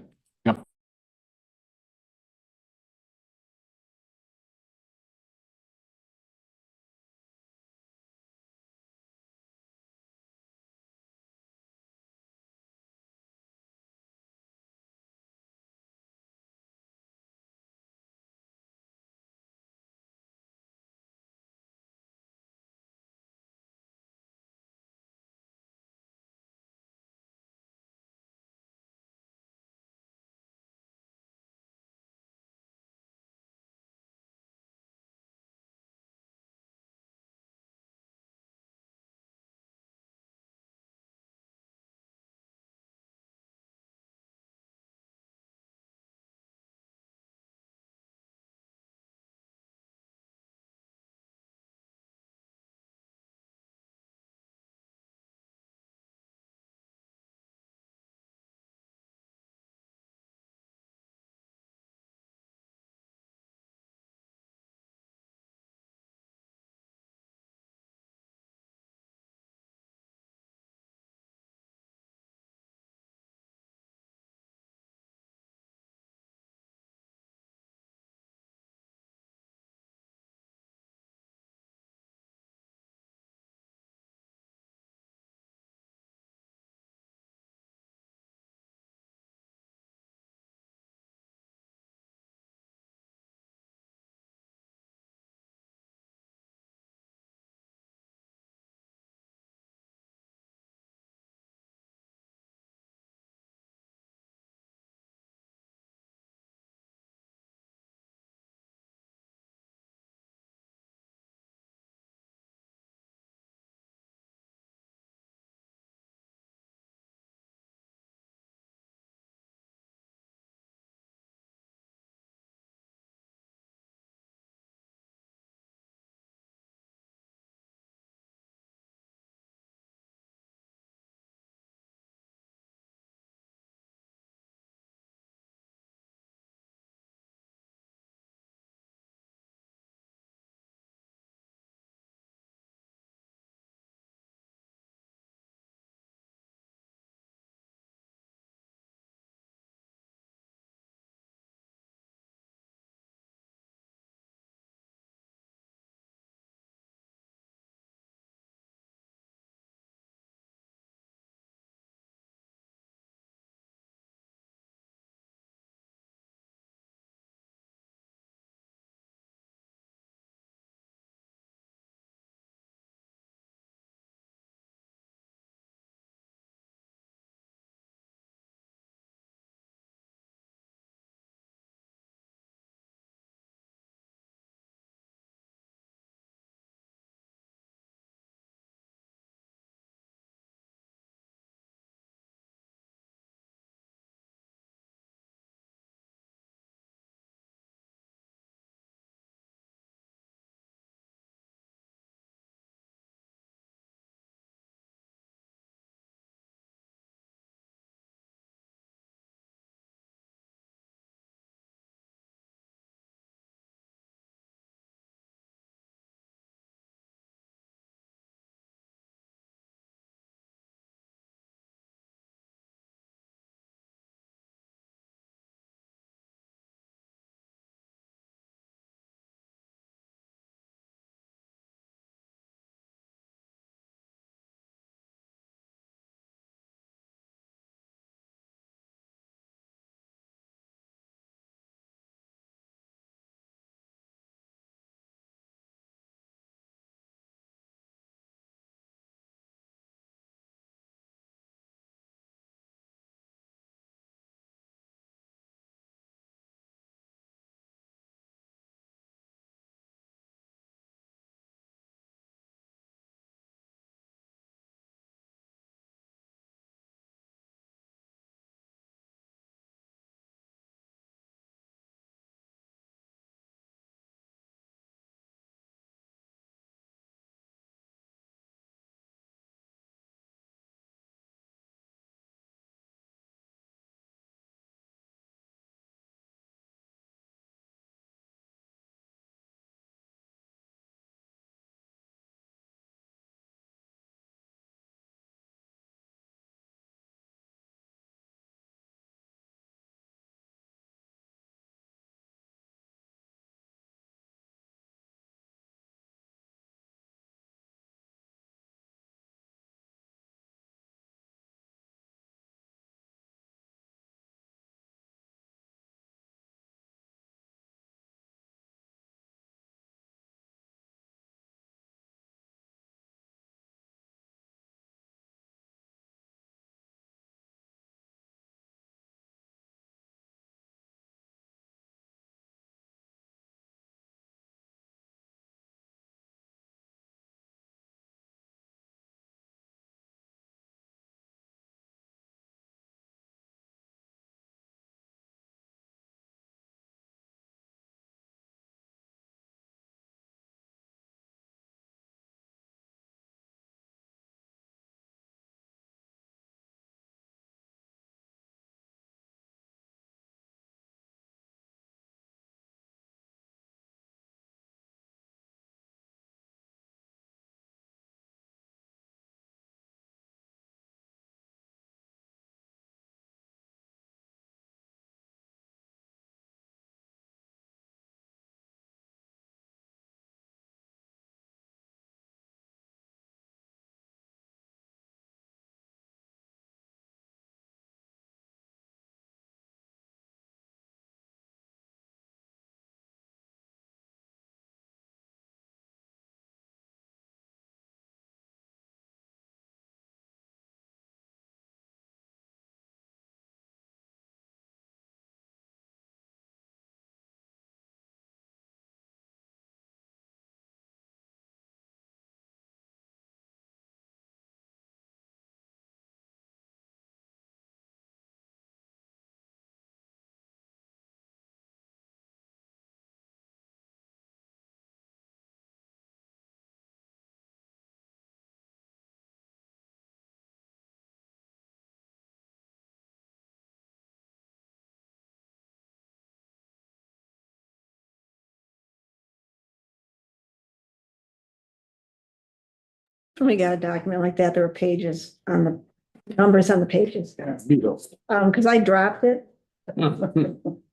When we got a document like that, there were pages on the, numbers on the pages. Because I dropped it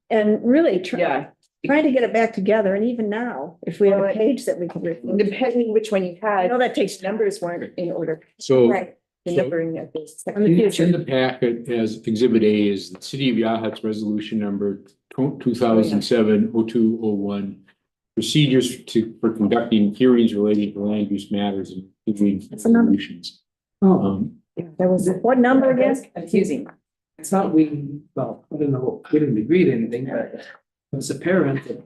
and really trying to get it back together. And even now, if we have a page that we can. Depending which one you I had, know that takes numbers weren't in order. So Right. The So- numbering of this. In the future. in the packet as Exhibit A is the City of Yahat's resolution number 2007-0201. Procedures for conducting hearings relating to land use matters and including That's a number. resolutions. Oh, Um, That was What number again? confusing. I thought well, I don't know, we didn't agree to anything, but it's apparent that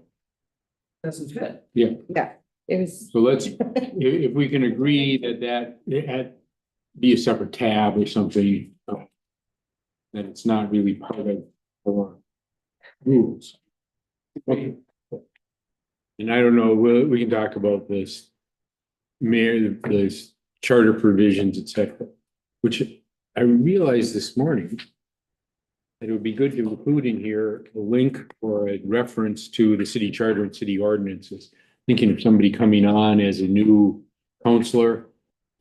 doesn't fit. It was. So let's, if we can agree that it had be a separate tab or something, that it's not really part of our rules. Okay. And I don't know, we can talk about this the charter provisions, et cetera, which I realized this morning that it would be good to include in here a link or a reference to the city charter and city ordinances. Thinking of somebody coming on as a new counselor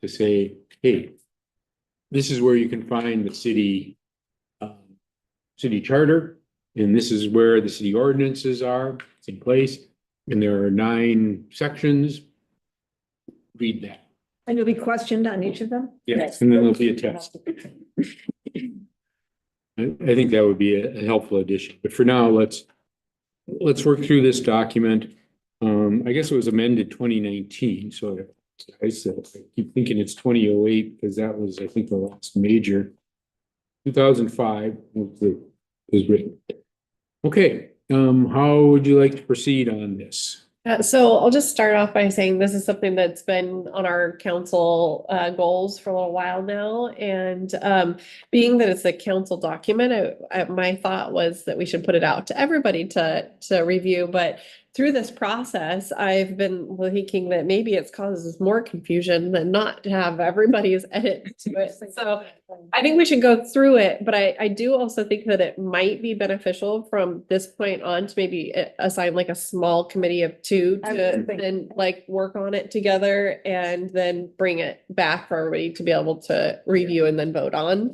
to say, hey, this is where you can find the city charter, and this is where the city ordinances are in place, and there are 9 sections. Read that. And you'll be questioned on each of them? Yes, and then there'll be a test. I think that would be a helpful addition, but for now, let's work through this document. I guess it was amended 2019, so I keep thinking it's 2008 because that was, I think, the last major. 2005 was written. Okay, how would you like to proceed on this? So I'll just start off by saying this is something that's been on our council goals for a little while now. And being that it's a council document, my thought was that we should put it out to everybody to review. But through this process, I've been thinking that maybe it's causes more confusion than not to have everybody's edit to it. So I think we should go through it, but I do also think that it might be beneficial from this point on to maybe assign like a small committee of 2 I was to thinking then like work on it together and then bring it back for everybody to be able to review and then vote on.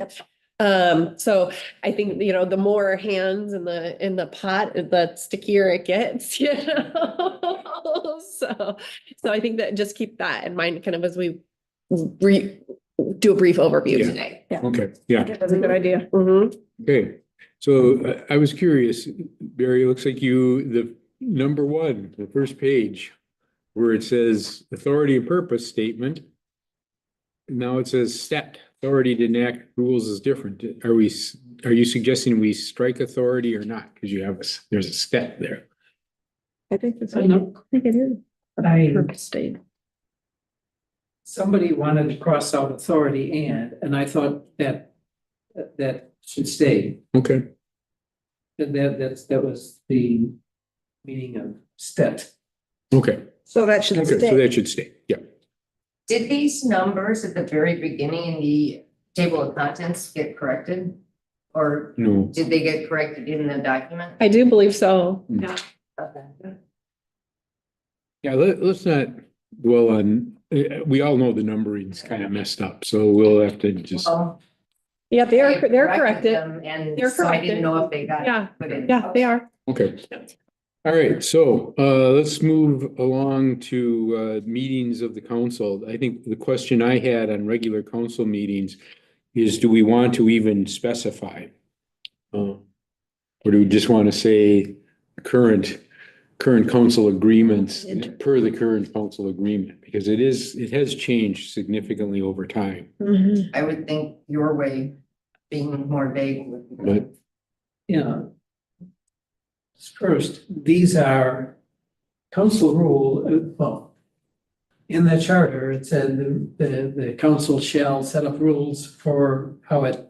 So I think, the more hands in the pot, the stickier it gets, So I think that just keep that in mind kind of as we do a brief overview Yeah. today. Okay, yeah, That's a good idea. Mhm. okay. So I was curious, Barry, it looks like the number 1, the first page, where it says authority and purpose statement. Now it says set, authority to enact rules is different. Are you suggesting we strike authority or not? Because there's a step there. I think that's. I know. I think it is. Purpose statement. Somebody wanted to cross out authority and I thought that should stay. Okay, That was the meaning of stet. okay, So that should okay, so stay. that should stay, yeah. Did these numbers at the very beginning in the table of contents get corrected? Or No, did they get corrected in the document? I do believe so. Mm. Yeah. Okay. yeah, let's not dwell on, we all know the numbering's kind of messed up, so we'll have to just, Well, Yeah, they're I corrected. them, And They're so I corrected. didn't know if they got Yeah, put in. yeah, they are. okay. All right, so let's move along to meetings of the council. I think the question I had on regular council meetings is, do we want to even specify? Or do we just want to say current council agreements per the current council agreement? Because it has changed significantly over time. Mhm. I would think your way being more vague would be But good. Yeah. First, these are council rule, well, in the charter, it said the council shall set up rules for how it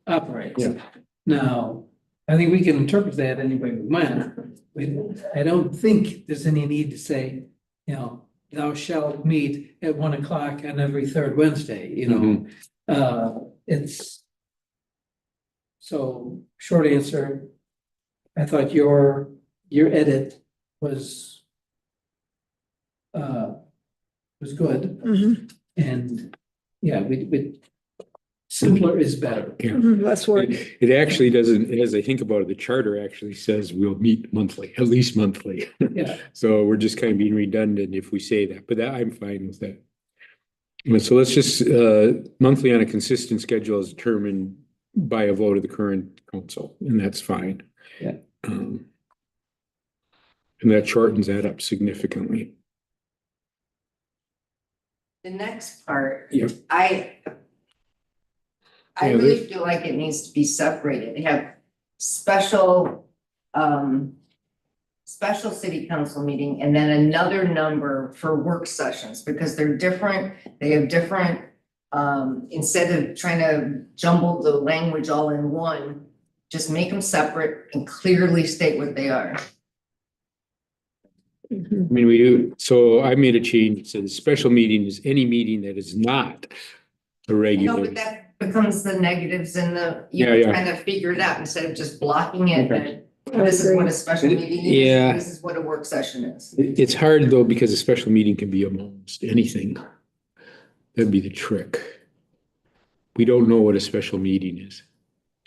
operates. Yeah. Now, I think we can interpret that any way we want. I don't think there's any need to say, thou shalt meet at 1 o'clock on every 3rd Wednesday, it's. So short answer, I thought your edit was was good. Mhm. And yeah, simpler is better. Yeah. Less work. It actually doesn't, as I think about it, the charter actually says we'll meet monthly, at least monthly. Yeah. So we're just kind of being redundant if we say that, but I'm fine with that. And so let's just, monthly on a consistent schedule is determined by a vote of the current council, and that's fine. Yeah. And that shortens that up significantly. The next part, Yeah. I Yeah, really feel like it needs to be separated. They have special, special city council meeting and then another number for work sessions because they're different. They have different, instead of trying to jumble the language all in one, just make them separate and clearly state what they are. Mhm. I mean, we do, so I made a change. It says special meeting is any meeting that is not a No, regular. but that becomes the negatives and the, you Yeah, know, yeah. trying to figure it out instead of just blocking it. Okay. And this is what a special meeting is. Yeah. This is what a work session is. It's hard though, because a special meeting can be almost anything. That'd be the trick. We don't know what a special meeting is.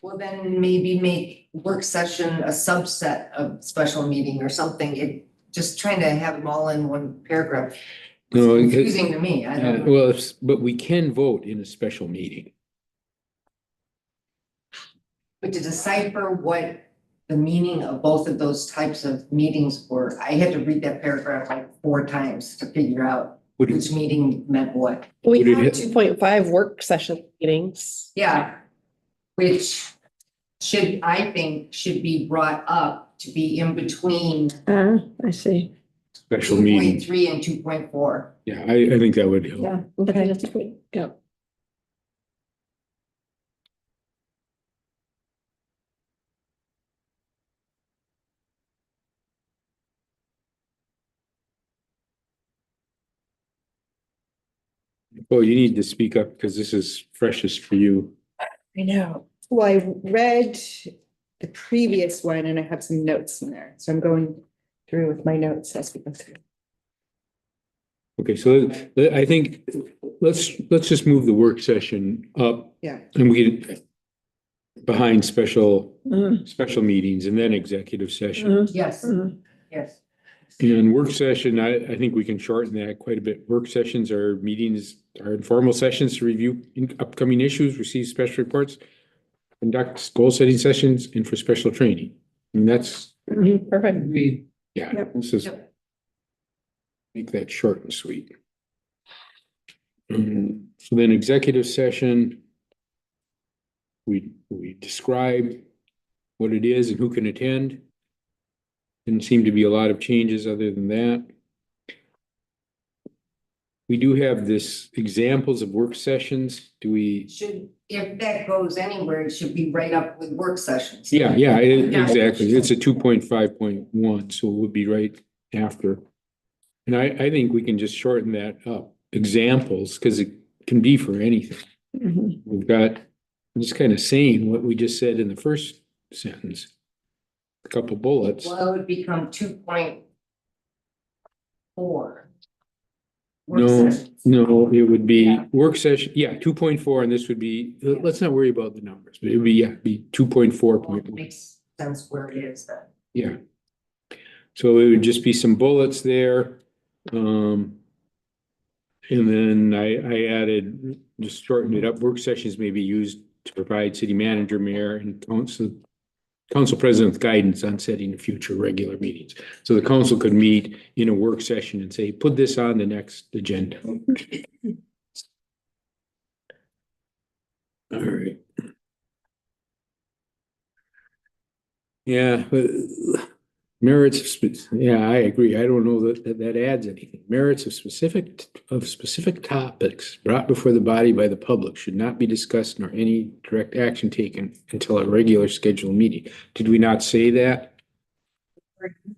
Well, then maybe make work session a subset of special meeting or something. It, just trying to have them all in one paragraph. It's No, confusing to me. I don't know. Well, but we can vote in a special meeting. But to decipher what the meaning of both of those types of meetings were, I had to read that paragraph like 4 times to figure out Would which meeting meant what. We Would it have hit- 2.5 work session meetings. Yeah, which should, I think, should be brought up to be in between I see. Special meeting. 2.3 and 2.4. Yeah, I think that would help. Yeah, okay, that's good. Yeah. Well, you need to speak up because this is freshest for you. I know. Well, I read the previous one and I have some notes in there, so I'm going through with my notes as we go through. Okay, so I think let's just move the work session up Yeah. and we get behind special Mhm. meetings and then executive session. Mhm. Yes, Mhm. yes. And work session, I think we can shorten that quite a bit. Work sessions are meetings, are informal sessions to review upcoming issues, receive special reports, conduct goal setting sessions, and for special training. And that's, Mhm. Perfect. We, yeah, Yep. this is, Yep. make that short and sweet. So then executive session, we describe what it is and who can attend. Didn't seem to be a lot of changes other than that. We do have this examples of work sessions. Do we? Should, if that goes anywhere, it should be right up with work sessions. Yeah, Yeah. exactly. It's a 2.5.1, so it would be right after. And I think we can just shorten that up, examples, because it can be for anything. Mhm. We've got, I'm just kind of saying what we just said in the first sentence. A couple bullets. Well, it would become 2.4. Work No, sessions. no, it would be Yeah. work session, yeah, 2.4, and this would be, let's not worry about the numbers, but it would be, yeah, be 2.4.1. Makes sense where it is then. Yeah. So it would just be some bullets there. And then I added, just shortened it up, work sessions may be used to provide city manager, mayor, and council president with guidance on setting the future regular meetings. So the council could meet in a work session and say, put this on the next agenda. All right. Yeah, but merits yeah, I agree. I don't know that adds anything. Merits of specific topics brought before the body by the public should not be discussed nor any direct action taken until a regular scheduled meeting. Did we not say that?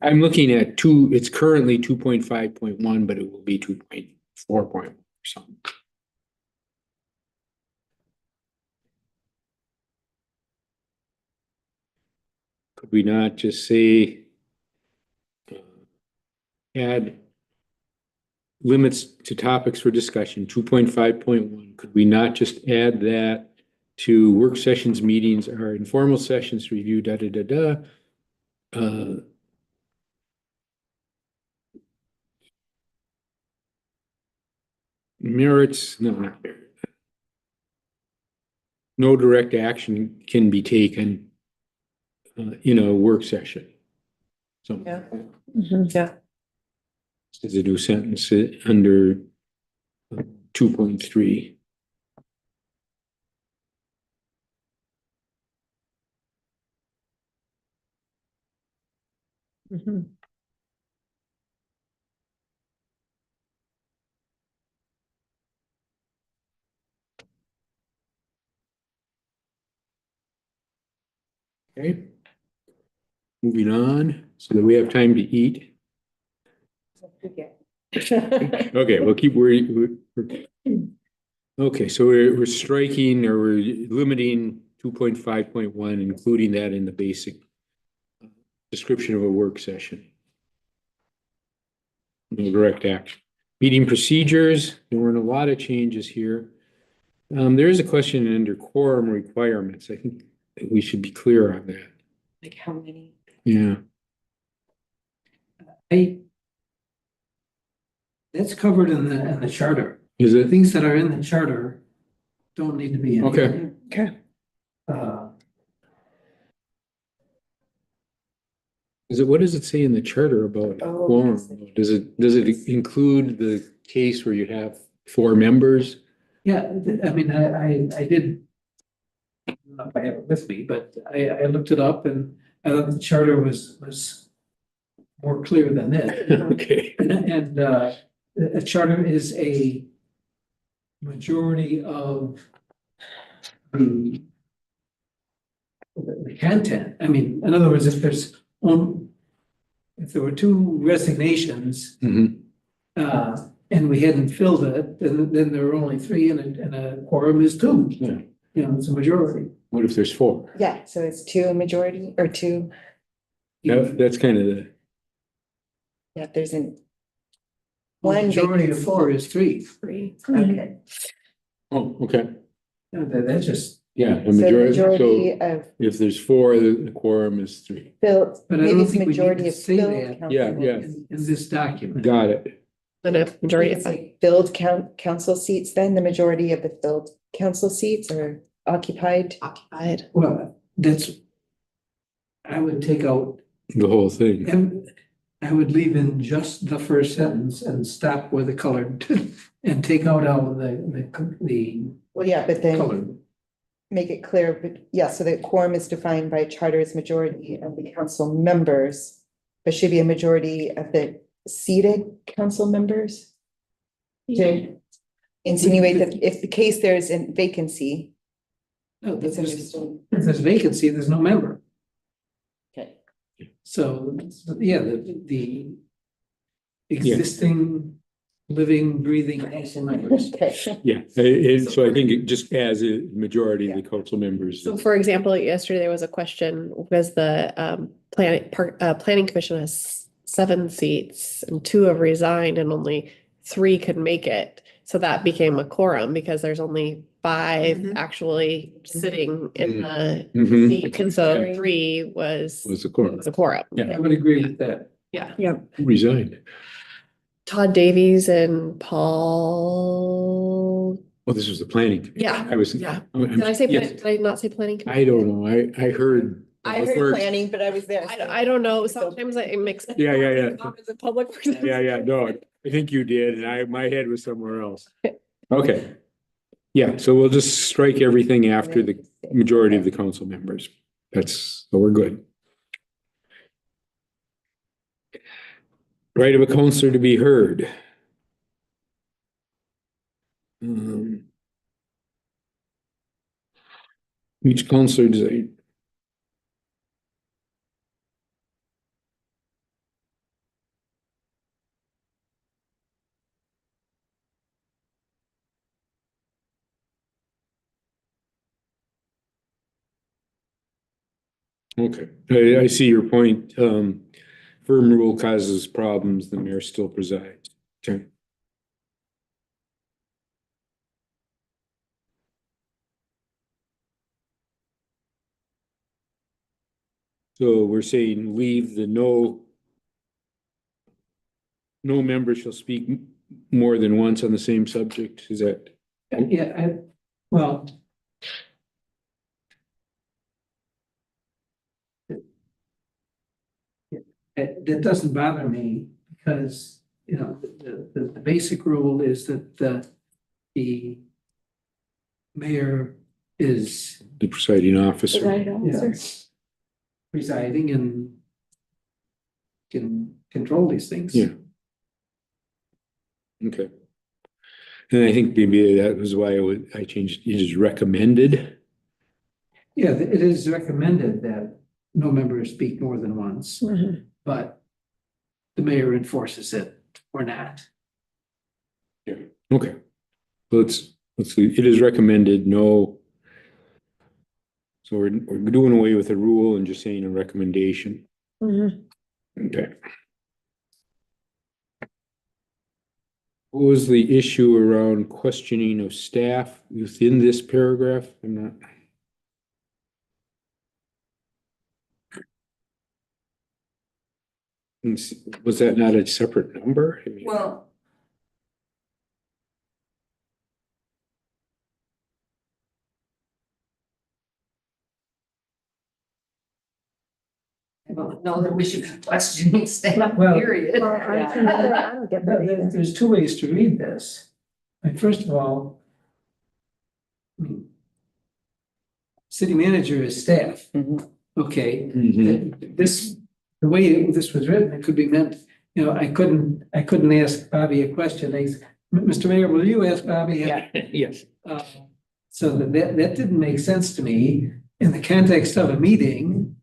I'm looking at it's currently 2.5.1, but it will be 2.4 or something. Could we not just say add limits to topics for discussion, 2.5.1, could we not just add that to work sessions, meetings, or informal sessions, review, da, da, da, da? Merits, no, not merit. No direct action can be taken in a work session. So. Yeah. Yeah. There's a new sentence under 2.3. Mhm. Okay. Moving on, so that we have time to eat. Okay, we'll keep worrying. Okay, so we're striking or we're limiting 2.5.1, including that in the basic description of a work session. No direct action. Meeting procedures, there weren't a lot of changes here. There is a question under quorum requirements. I think we should be clear on that. Like how many? Yeah. That's covered in the charter. Is The it? things that are in the charter don't need to be in. Okay. here. Okay. What does it say in the charter about Oh, quorum? yes. Does it include the case where you have 4 members? Yeah, I mean, I did. I don't know if I have it with me, but I looked it up and I thought the charter was more clear than this. Okay. And a charter is a majority of the content. I mean, in other words, if there were 2 resignations Mhm. and we hadn't filled it, then there were only 3 and a quorum is 2. Yeah. You know, it's a majority. What if there's 4? Yeah, so it's 2 majority or 2, That's kind of the, yeah, there's an. Well, One majority of 4 is 3. Three. Okay, oh, okay. That's just, Yeah, a so majority, majority so of if there's 4, the quorum is 3. filled, But I maybe don't it's think we need majority to of say filled that. council Yeah, yeah. members. in this document. Got it. Then a majority It's of like filled council seats, then the majority of the filled council seats are occupied. occupied. Well, I would take out, The whole thing. I would leave in just the first sentence and stop with the colored and take out all the Well, yeah, but then colored. make it clear, but yeah, so the quorum is defined by charter as majority of the council members. But should be a majority of the seated council members to insinuate that if the case there's a vacancy, No, it's there's, understood. if there's vacancy, there's no member. Okay. So, yeah, the existing, living, breathing council members. Okay. Yeah, so I think it just as a majority of the council members. So for example, yesterday there was a question because the planning commission has 7 seats and 2 have resigned and only 3 could make it. So that became a quorum because there's only 5 Mhm. actually sitting in the Mhm. seat. And so 3 was Was the quorum. a quorum. I would agree with that. Yeah. Who resigned? Todd Davies and Paul. Oh, this was the planning. commission. Yeah, I was. yeah. I'm- Did I say, yes. did I not say planning? I don't know. I heard. I heard Works. planning, but I was there. I don't know. Sometimes it makes. Yeah, yeah, yeah. Comments in public. Yeah, no, I think you did, and my head was somewhere else. Okay. Yeah, so we'll just strike everything after the majority of the council members. So we're good. Right of a counselor to be heard. Each counselor does. Okay, I see your point. Firm rule causes problems, the mayor still presides. Okay. So we're saying leave the no member shall speak more than once on the same subject, is that? Yeah, well. That doesn't bother me because, you know, the basic rule is that the mayor is The presiding officer. presiding and can control these things. Yeah. Okay. And I think maybe that was why I changed, it is recommended. Yeah, it is recommended that no members speak more than once, but the mayor enforces it or not. Okay. Let's leave, it is recommended, no. So we're doing away with the rule and just saying a recommendation. Okay. What was the issue around questioning of staff within this paragraph? I'm not. Was that not a separate number? I mean, Well. I don't know that we should be questioning staff, Well- period. I don't get that either. There's two ways to read this. Like, first of all, I mean, city manager is staff. Okay, mhm. this, the way this was written, it could be meant, you know, I couldn't ask Bobby a question. Mr. Mayor, will you ask Bobby? Yes. So that didn't make sense to me in the context of a meeting.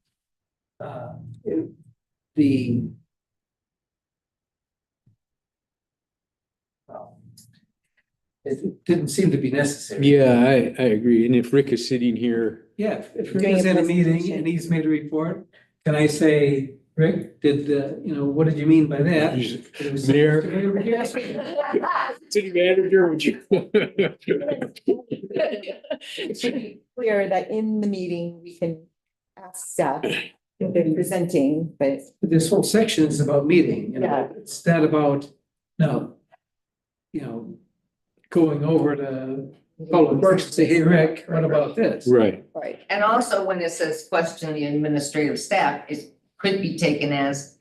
It didn't seem to be necessary. Yeah, I agree. And if Rick is sitting here, Yeah, if Rick Doing is a at a meeting presentation. and he's made a report, can I say, Rick, what did you mean by that? It was- Mayor. Yes. city manager, would you? It should be clear that in the meeting, we can ask staff if they're presenting, but This whole section is about meeting, you know, Yeah. it's not about, no, you know, going over to Public Works and say, hey, Rick, what about this? Right. right. And also when it says question the administrative staff, it could be taken as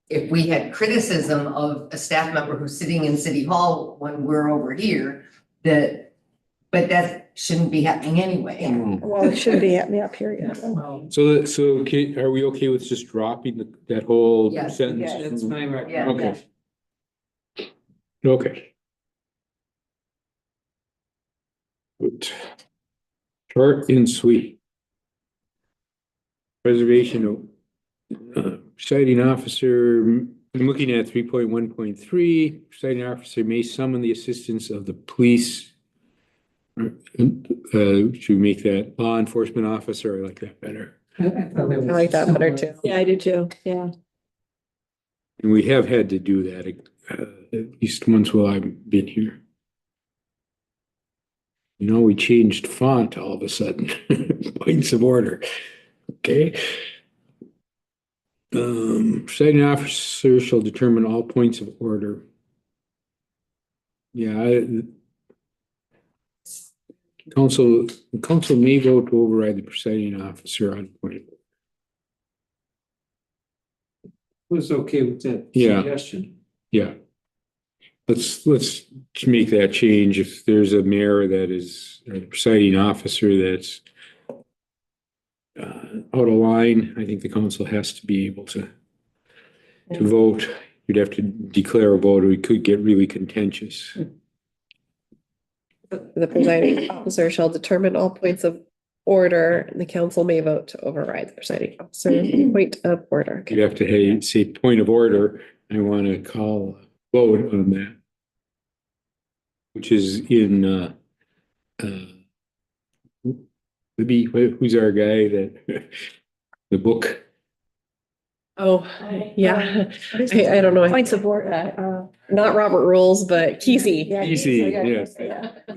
if we had criticism of a staff member who's sitting in City Hall when we're over here, but that shouldn't be happening anyway. Well, it should be, yeah, period. Well, Are we okay with just dropping that whole Yes. sentence? Yes. that's my Yeah. recommendation. Okay. Okay. Good. Short and sweet. Preservation of presiding officer, I'm looking at 3.1.3. Presiding officer may summon the assistance of the police. Should we make that law enforcement officer? I like that better. I thought that was I like that better similar. too. Yeah, I do too, yeah. And we have had to do that at least once while I've been here. You know, we changed font all of a sudden. Points of order. Okay. Presiding officer shall determine all points of order. Yeah, council may vote to override the presiding officer on point. Was okay with that Yeah. suggestion. Yeah. Let's make that change. If there's a mayor that is a presiding officer that's out of line, I think the council has to be able to vote. You'd have to declare a vote, or it could get really contentious. The presiding officer shall determine all points of order, and the council may vote to override the presiding officer. Point of order. You'd have to say point of order. I want to call a vote on that. Which is in Libby, who's our guy that the book? Oh, yeah. I don't know. Points of order. Not Robert Rules, but Kesey. Yeah, Kesey,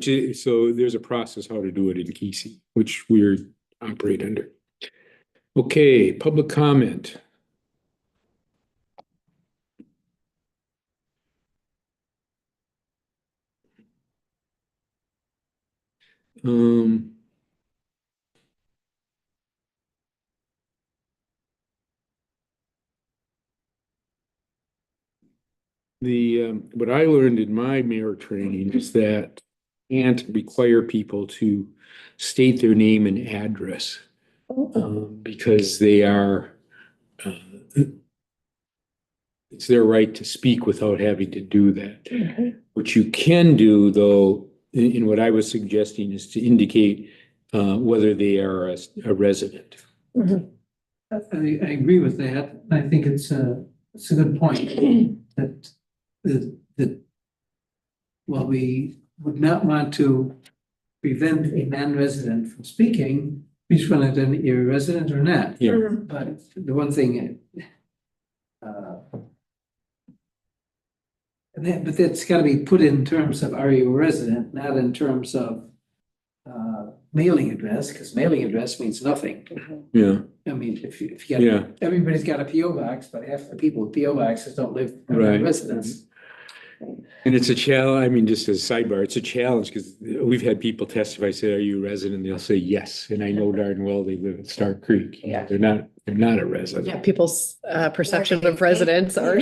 yeah. So there's a process how to do it in Kesey, which we're operate under. Okay, public comment. Um, what I learned in my mayor training is that can't require people to state their name and address. Because they are, uh, it's their right to speak without having to do that. What you can do, though, in what I was suggesting, is to indicate whether they are a resident. I agree with that. I think it's a good point that while we would not want to prevent a non-resident from speaking, we just want to, you're a resident or not. Yeah. But the one thing, but that's got to be put in terms of are you a resident, not in terms of mailing address, because mailing address means nothing. Yeah, I mean, if you got, yeah, everybody's got a PO box, but half the people with PO boxes don't live in Right. residence. and it's a challenge. I mean, just as a sidebar, it's a challenge because we've had people testify, say, "Are you a resident?" They'll say yes, and I know darn well they live at Star Creek. Yeah. They're not a resident. Yeah, people's perception of residents are.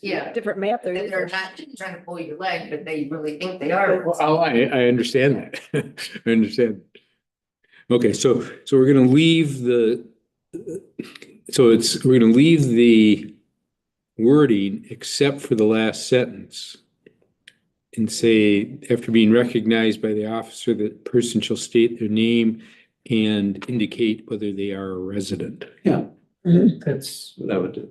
Yeah, Different map that there. they're not trying to pull your leg, but they really think they are. Oh, I understand that. I understand. Okay, so we're gonna leave we're gonna leave the wording except for the last sentence and say, after being recognized by the officer, the person shall state their name and indicate whether they are a resident. Yeah, that's what I would do.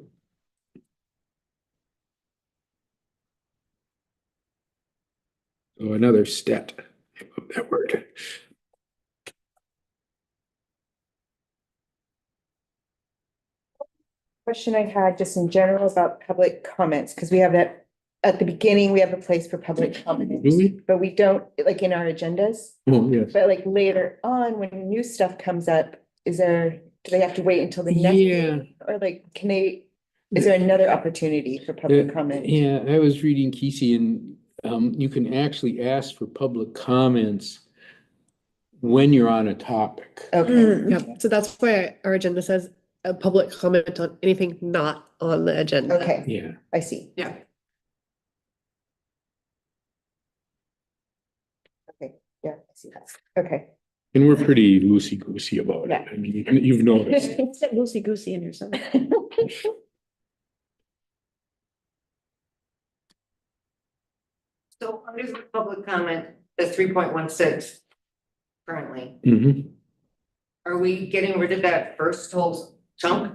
So another stat, I love that word. Question I had just in general about public comments, because we have that, at the beginning, we have a place for public comments. Do we? But we don't, like in our agendas, Oh, yes. but like later on, when new stuff comes up, do they have to wait until the next? Yeah. meeting? Or like, is there another opportunity for public comment? Yeah, I was reading Kesey and you can actually ask for public comments when you're on a topic. Okay, Yeah, so that's why our agenda says a public comment on anything not on the agenda. okay, Yeah. I see. Yeah. Okay, yeah, I see that. Okay. And we're pretty loosey-goosey about it. Yeah. I mean, you've noticed. It's that loosey goosey in here somewhere. So under the public comment, the 3.16 currently, Mhm. are we getting rid of that first whole chunk?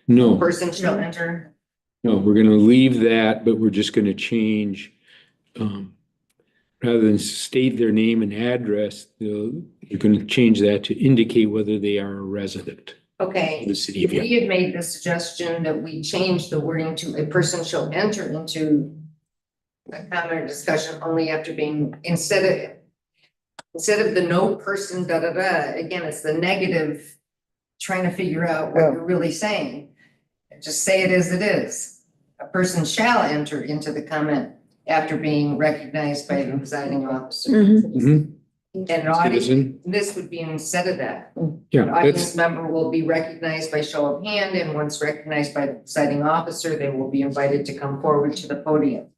No, Person shall enter. no, we're gonna leave that, but we're just gonna change, rather than state their name and address, you're gonna change that to indicate whether they are a resident of Okay, the city of we Young. had made the suggestion that we change the wording to a person shall enter into a comment or discussion only after being, instead of the no person, again, it's the negative, trying to figure out what you're really saying. Just say it as it is. A person shall enter into the comment after being recognized by the presiding officer. Mhm. And an audience, Citizen, this would be instead of that. yeah, An audience that's, member will be recognized by show of hand, and once recognized by the presiding officer, they will be invited to come forward to the podium.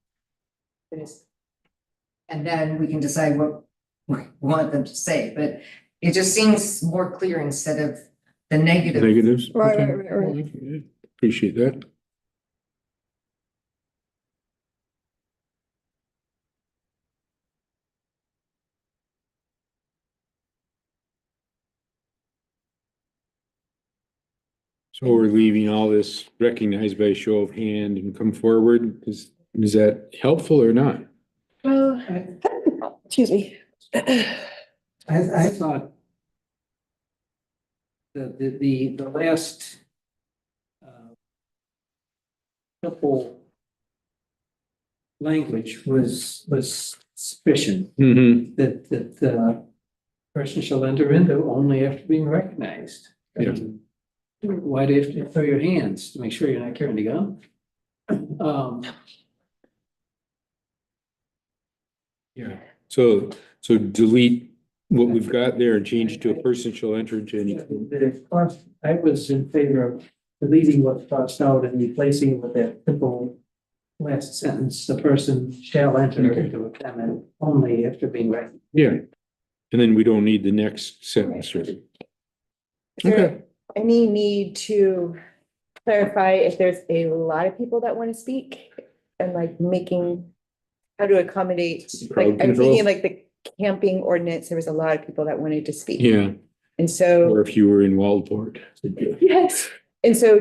And then we can decide what we want them to say, but it just seems more clear instead of the negative. negatives. Right, Okay. right, right, right. Yeah, appreciate that. So we're leaving all this recognized by a show of hand and come forward. Is that helpful or not? Excuse me. I thought the last couple language was sufficient, Mm-hmm. that person shall enter into only after being recognized. Yeah. Why do you have to throw your hands to make sure you're not carrying a gun? Yeah. So delete what we've got there and change it to a person shall enter into any. I was in favor of deleting what's crossed out and replacing it with that simple last sentence, the person shall enter into a comment only after being recognized. Yeah. And then we don't need the next sentence. Right? Is there any need to clarify if there's a lot of people that want to speak and like making, how to accommodate, Crowd like, I'm control? thinking like the camping ordinance, there was a lot of people that wanted to speak. Yeah. And so, Or if you were in Waldport. yes, and so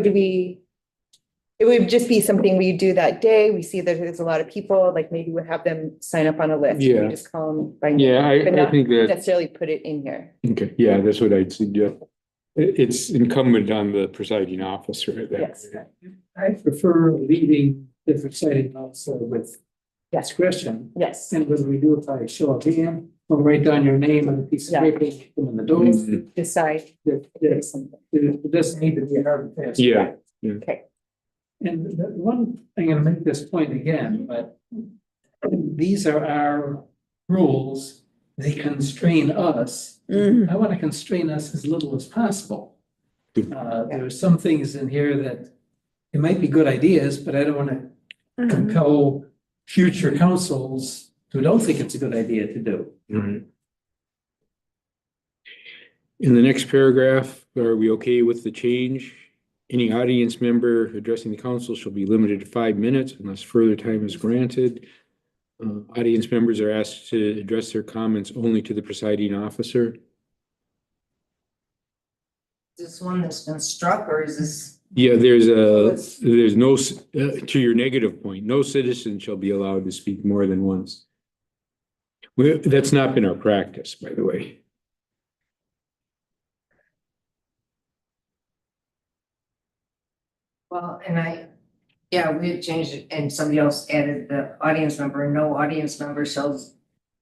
it would just be something we do that day, we see that there's a lot of people, like maybe we'll have them sign up on a list. Yeah. We just call them by name, Yeah, but I not think that, necessarily put it in here. okay, yeah, that's what I'd suggest. It's incumbent on the presiding officer at that. Yes. I prefer leaving the presiding officer with Yes. discretion. Yes, And whether we do it by show of hand, or write down your name on a piece of Yeah. paper, put them in the door. Mhm. decide. It doesn't need to be a hard and fast. Yeah. Okay. And the one, I'm gonna make this point again, but these are our rules. They constrain us. Mhm. I want to constrain us as little as possible. There are some things in here that it might be good ideas, but I don't want to compel future councils who don't think it's a good idea to do. Right. In the next paragraph, are we okay with the change? Any audience member addressing the council shall be limited to 5 minutes unless further time is granted. Audience members are asked to address their comments only to the presiding officer. This one that's been struck, or is this? Yeah, there's no, to your negative point, no citizen shall be allowed to speak more than once. That's not been our practice, by the way. Well, we had changed it and somebody else added the audience member, no audience member shall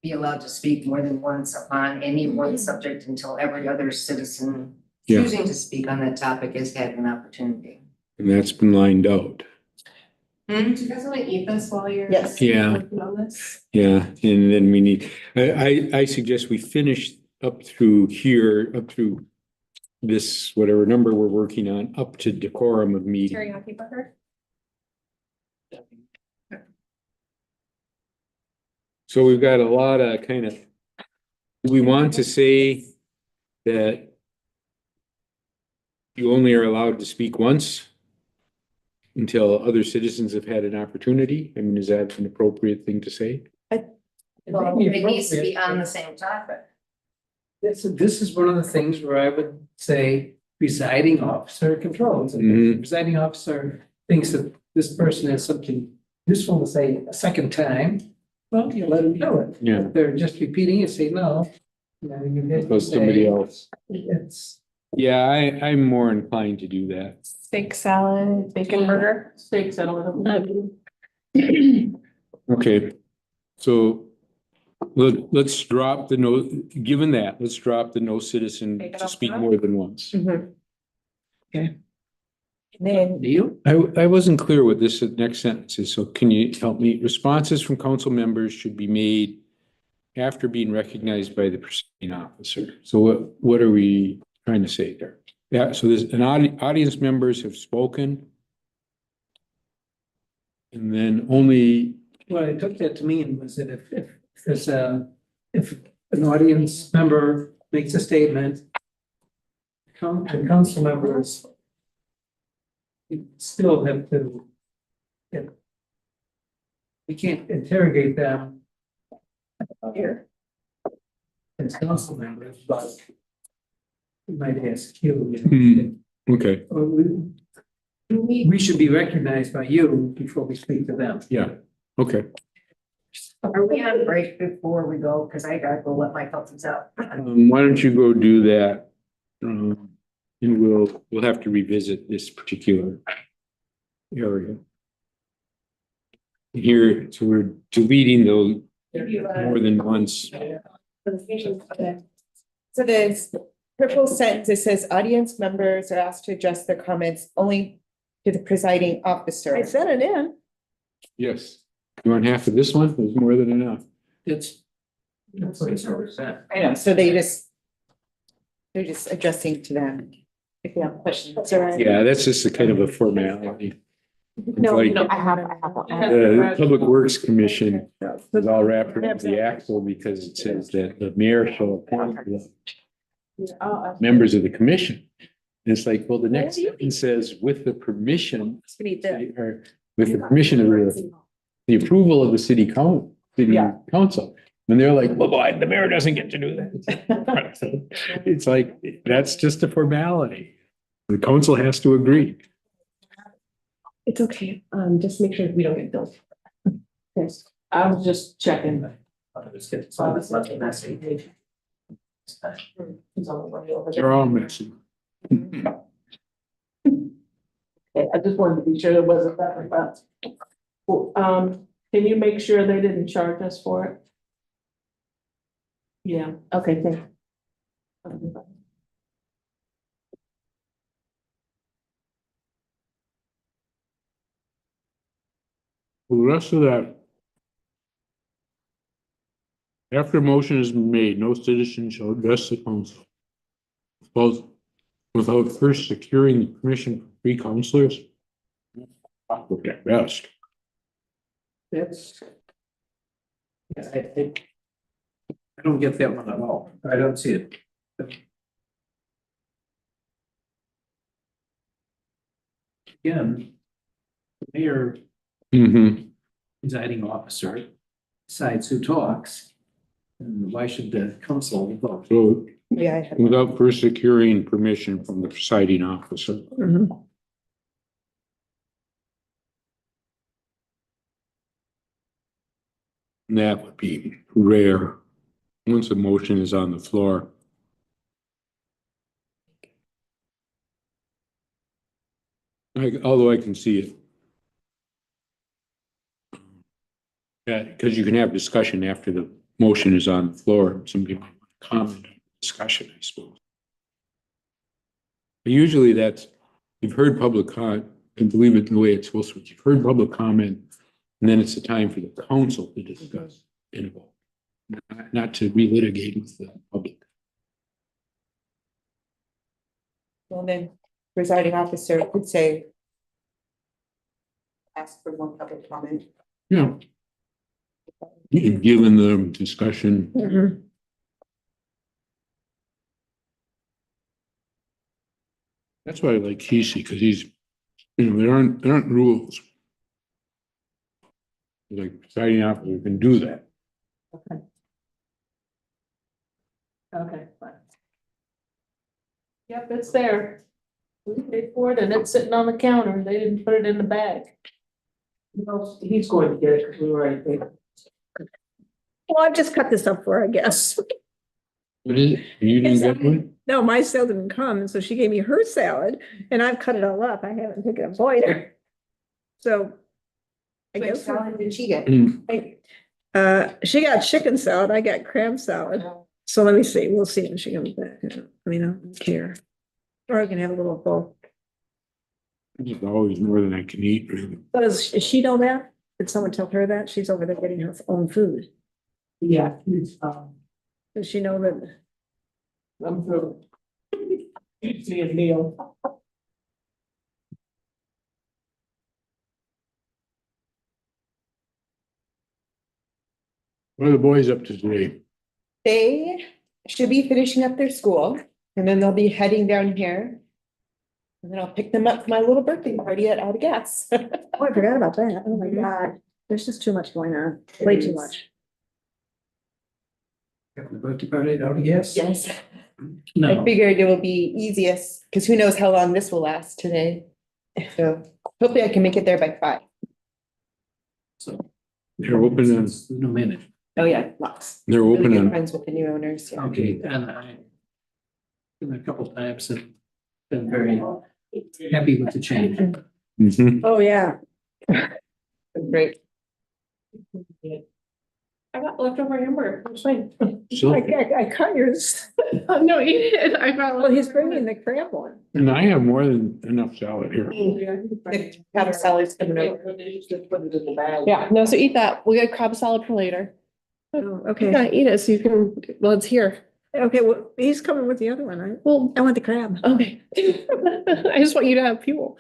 be allowed to speak more than once upon any one subject until every other citizen Yeah. choosing to speak on that topic has had an opportunity. And that's been lined out. Do you guys want to eat this while you're? Yes. Yeah. working on this? Yeah, and then we need, I suggest we finish up through here, up through this, whatever number we're working on, up to decorum of meeting. Teriyaki burger? So we've got a lot of kind of, we want to say that you only are allowed to speak once until other citizens have had an opportunity. I mean, is that an appropriate thing to say? Well, it needs to be on the same topic. This is one of the things where I would say presiding officer controls. If the Mhm. presiding officer thinks that this person has something useful to say a second time, well, you let him do it. Yeah. If they're just repeating it, say no. You know, you get to Goes somebody say, else. It's, Yeah, I'm more inclined to do that. Steak salad, bacon burger? Steak salad. Okay, so let's drop the no, given that, let's drop the no citizen Take it to off speak the- more than once. Mhm. Okay. Then, Neil? I wasn't clear what this next sentence is, so can you help me? Responses from council members should be made after being recognized by the presiding officer. So what are we trying to say there? Yeah, so there's an audience members have spoken. And then only, What I took that to mean was that if there's if an audience member makes a statement, the council members you still have to, we can't interrogate them here as council members, but we might ask you, okay, or we should be recognized by you before we speak to them. yeah, okay. Are we on break before we go? Cause I gotta go let my cousins out. Why don't you go do that? And we'll have to revisit this particular area. Here, so we're deleting those more than once. Presentation, okay. So there's purple sentence, it says audience members are asked to address their comments only to the presiding officer. I sent it in. Yes. You want half of this one? There's more than enough. It's. That's what it's always said. I know, so they're just addressing to them. If you have questions. That's all right. Yeah, that's just a kind of a formality. No, Like- no, I have it. The Public Works Commission is all wrapped around the axle because it says that the mayor shall appoint the members of the commission. And it's like, well, the next sentence says with the permission, or with the permission of the approval of the city council. And they're like, well, boy, the mayor doesn't get to do that. It's like, that's just a formality. The council has to agree. It's okay. Just make sure we don't get billed. Yes. I was just checking. They're all messy. Okay, I just wanted to be sure there wasn't that about. Can you make sure they didn't charge us for it? Yeah, okay, thank you. The rest of that. After a motion is made, no citizen shall address the council. Without first securing the permission from three councilors. Look at best. That's. Yeah, I don't get that one at all. I don't see it. Again, the mayor, Mm-hmm. presiding officer, decides who talks. And why should the council vote? So Yeah, I have. without first securing permission from the presiding officer. Mhm. And that would be rare. Once a motion is on the floor. Although I can see it. Yeah, because you can have discussion after the motion is on the floor. Some people comment on discussion, I suppose. But usually that's, you've heard public comment, and believe it the way it's supposed to be. You've heard public comment, and then it's the time for the council to discuss and vote. Not to relitigate with the public. Well, then presiding officer could say. Ask for more public comment. Yeah. Given the discussion, Mhm. that's why I like Kesey, because he's, there aren't rules. Like presiding officer can do that. Okay, fine. Yep, it's there. We paid for it and it's sitting on the counter. They didn't put it in the bag. No, he's going to get it because we already paid. Well, I've just cut this up for her, I guess. What is it? You didn't get one? No, my salad didn't come, and so she gave me her salad, and I've cut it all up. I haven't taken a bite. So. I Which guess, salad did she get? she got chicken salad, I got crab salad. So let me see, we'll see when she comes back. I mean, I don't care. Or I can have a little of both. There's always more than I can eat, really. Does she know that? Did someone tell her that? She's over there getting her own food. Yeah, Does she know that? I'm through. See a meal. What are the boys up to today? They should be finishing up their school and then they'll be heading down here. And then I'll pick them up for my little birthday party at Out of Gas. Oh, I forgot about that. Oh my God. There's just too much going on. Way too much. Having the birthday party out, yes? Yes, I No, figured it will be easiest, because who knows how long this will last today. So hopefully I can make it there by 5. so. They're open on, No minute. Oh, yeah, lots. they're Really open good on, friends with the new owners, yeah. Okay, and I. Been a couple times and been very happy with the change. Mhm. Oh, yeah. Great. I got leftover hamburger, it's fine. So, I cut yours. No, eat it, I got. Well, he's bringing the crab one. and I have more than enough salad here. The crab salad's coming over. Yeah, no, so eat that, we'll get crab salad for later. Oh, Yeah, okay, eat it, so you can, well, it's here. okay, well, he's coming with the other one, right? Well, I want the crab. okay. I just want you to have fuel.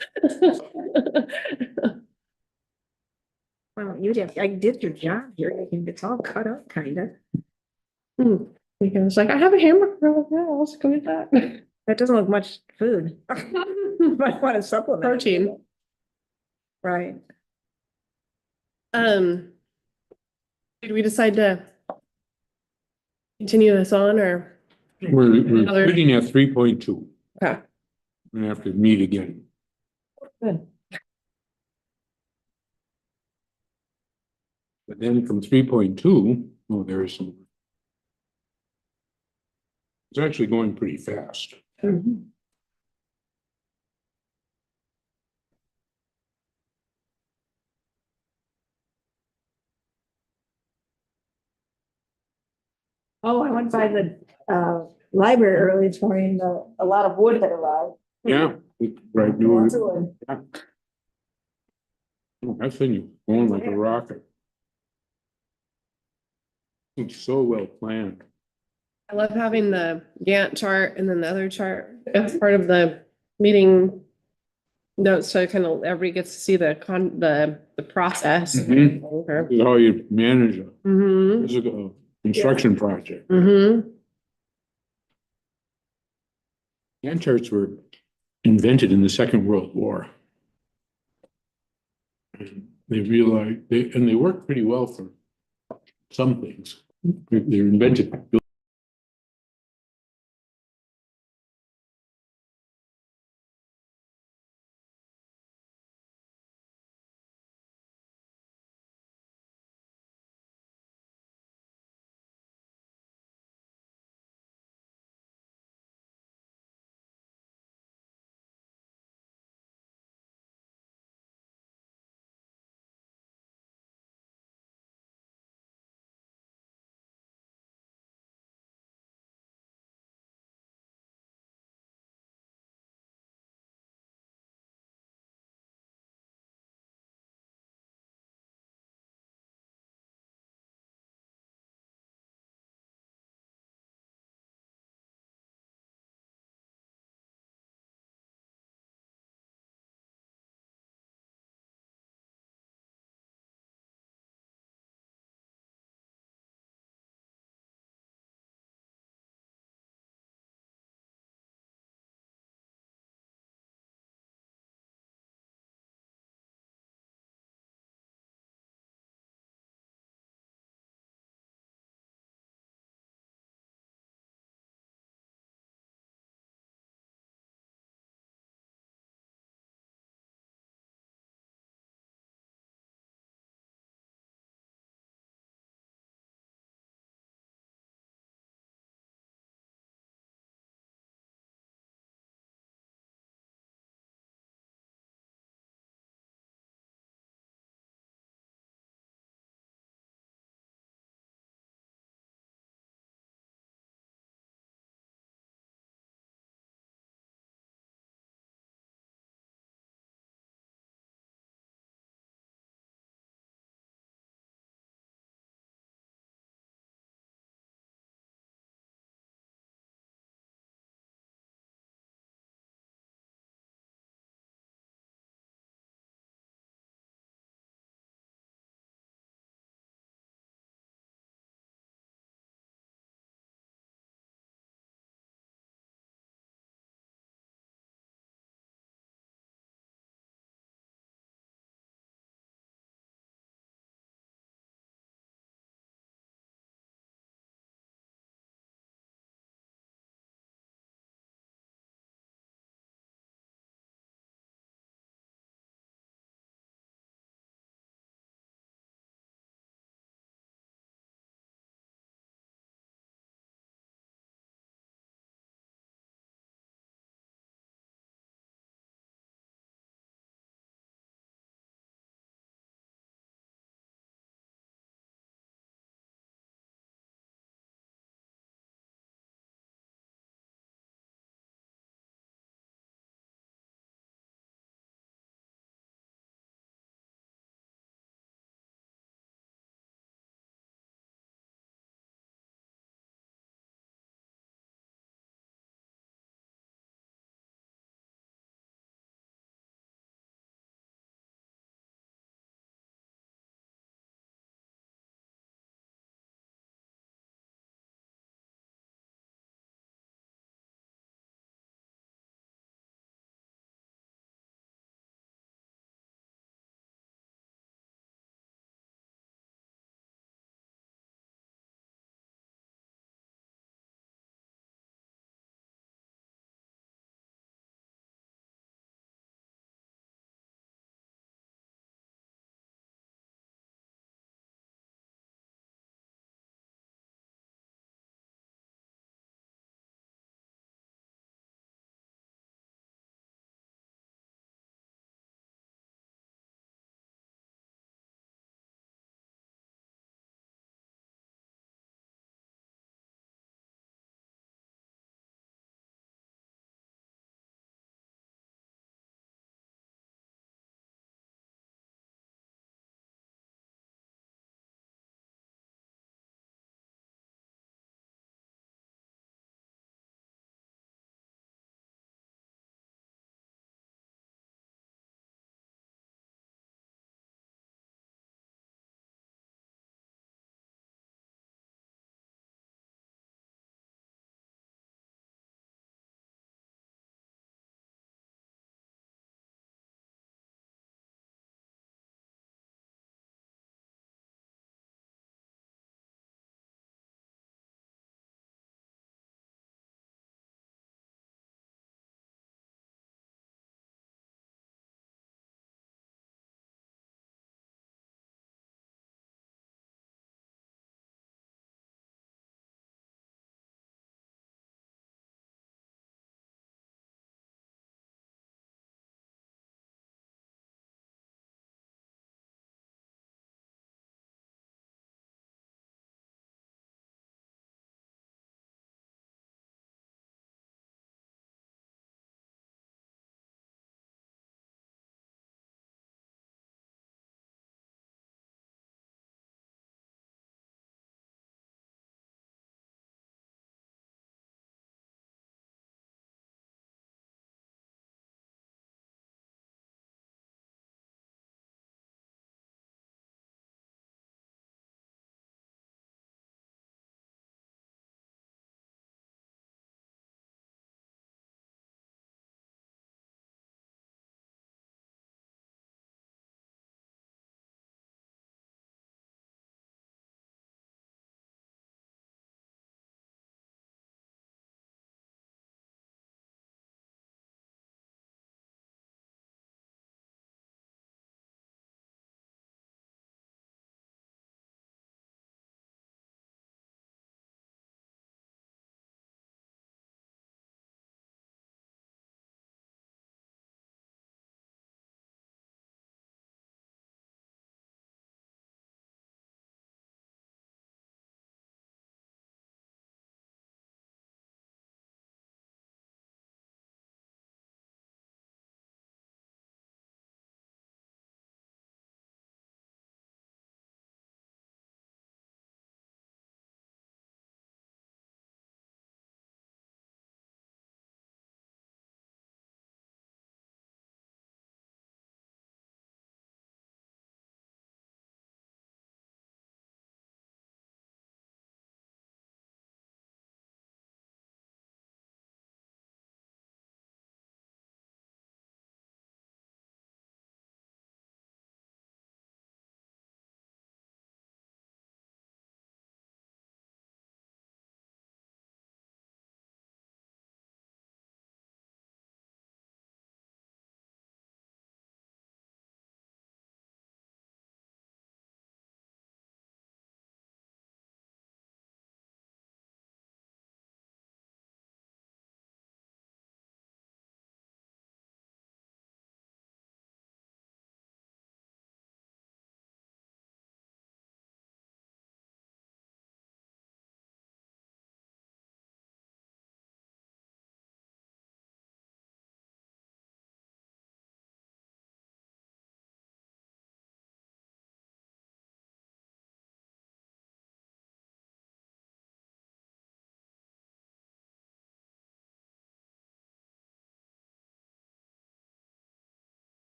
Well, you did, I did your job here, it's all cut up, kind of. Because like, I have a hamburger, over there, I'll just go get that. That doesn't look much food. Might want to supplement. Protein. Right. Did we decide to continue this on or? We're Another- sitting at 3.2. Okay. We're gonna have to meet again. Good. But then from 3.2, oh, there is some. It's actually going pretty fast. Oh, I went by the library early this morning, a lot of wood had arrived. Yeah, right, Lots of wood. that thing is going like a rocket. It's so well planned. I love having the Gantt chart and then the other chart as part of the meeting notes, so kind of everybody gets to see the process. Mhm. Okay. This is how you manage a Mm-hmm, physical construction project. mm-hmm. Gantt charts were invented in the Second World War. And they realized, they work pretty well for some things. They're invented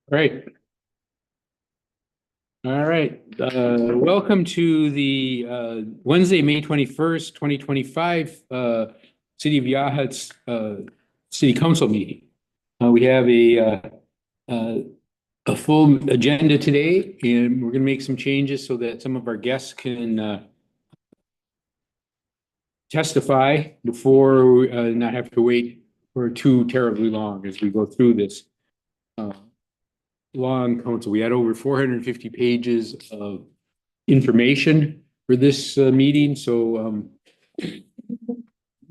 Right. All right, welcome to the Wednesday, May 21st, 2025 City of Yachats City Council meeting. We have a full agenda today, and we're going to make some changes so that some of our guests can testify before not have to wait for too terribly long as we go through this long council. We had over 450 pages of information for this meeting, so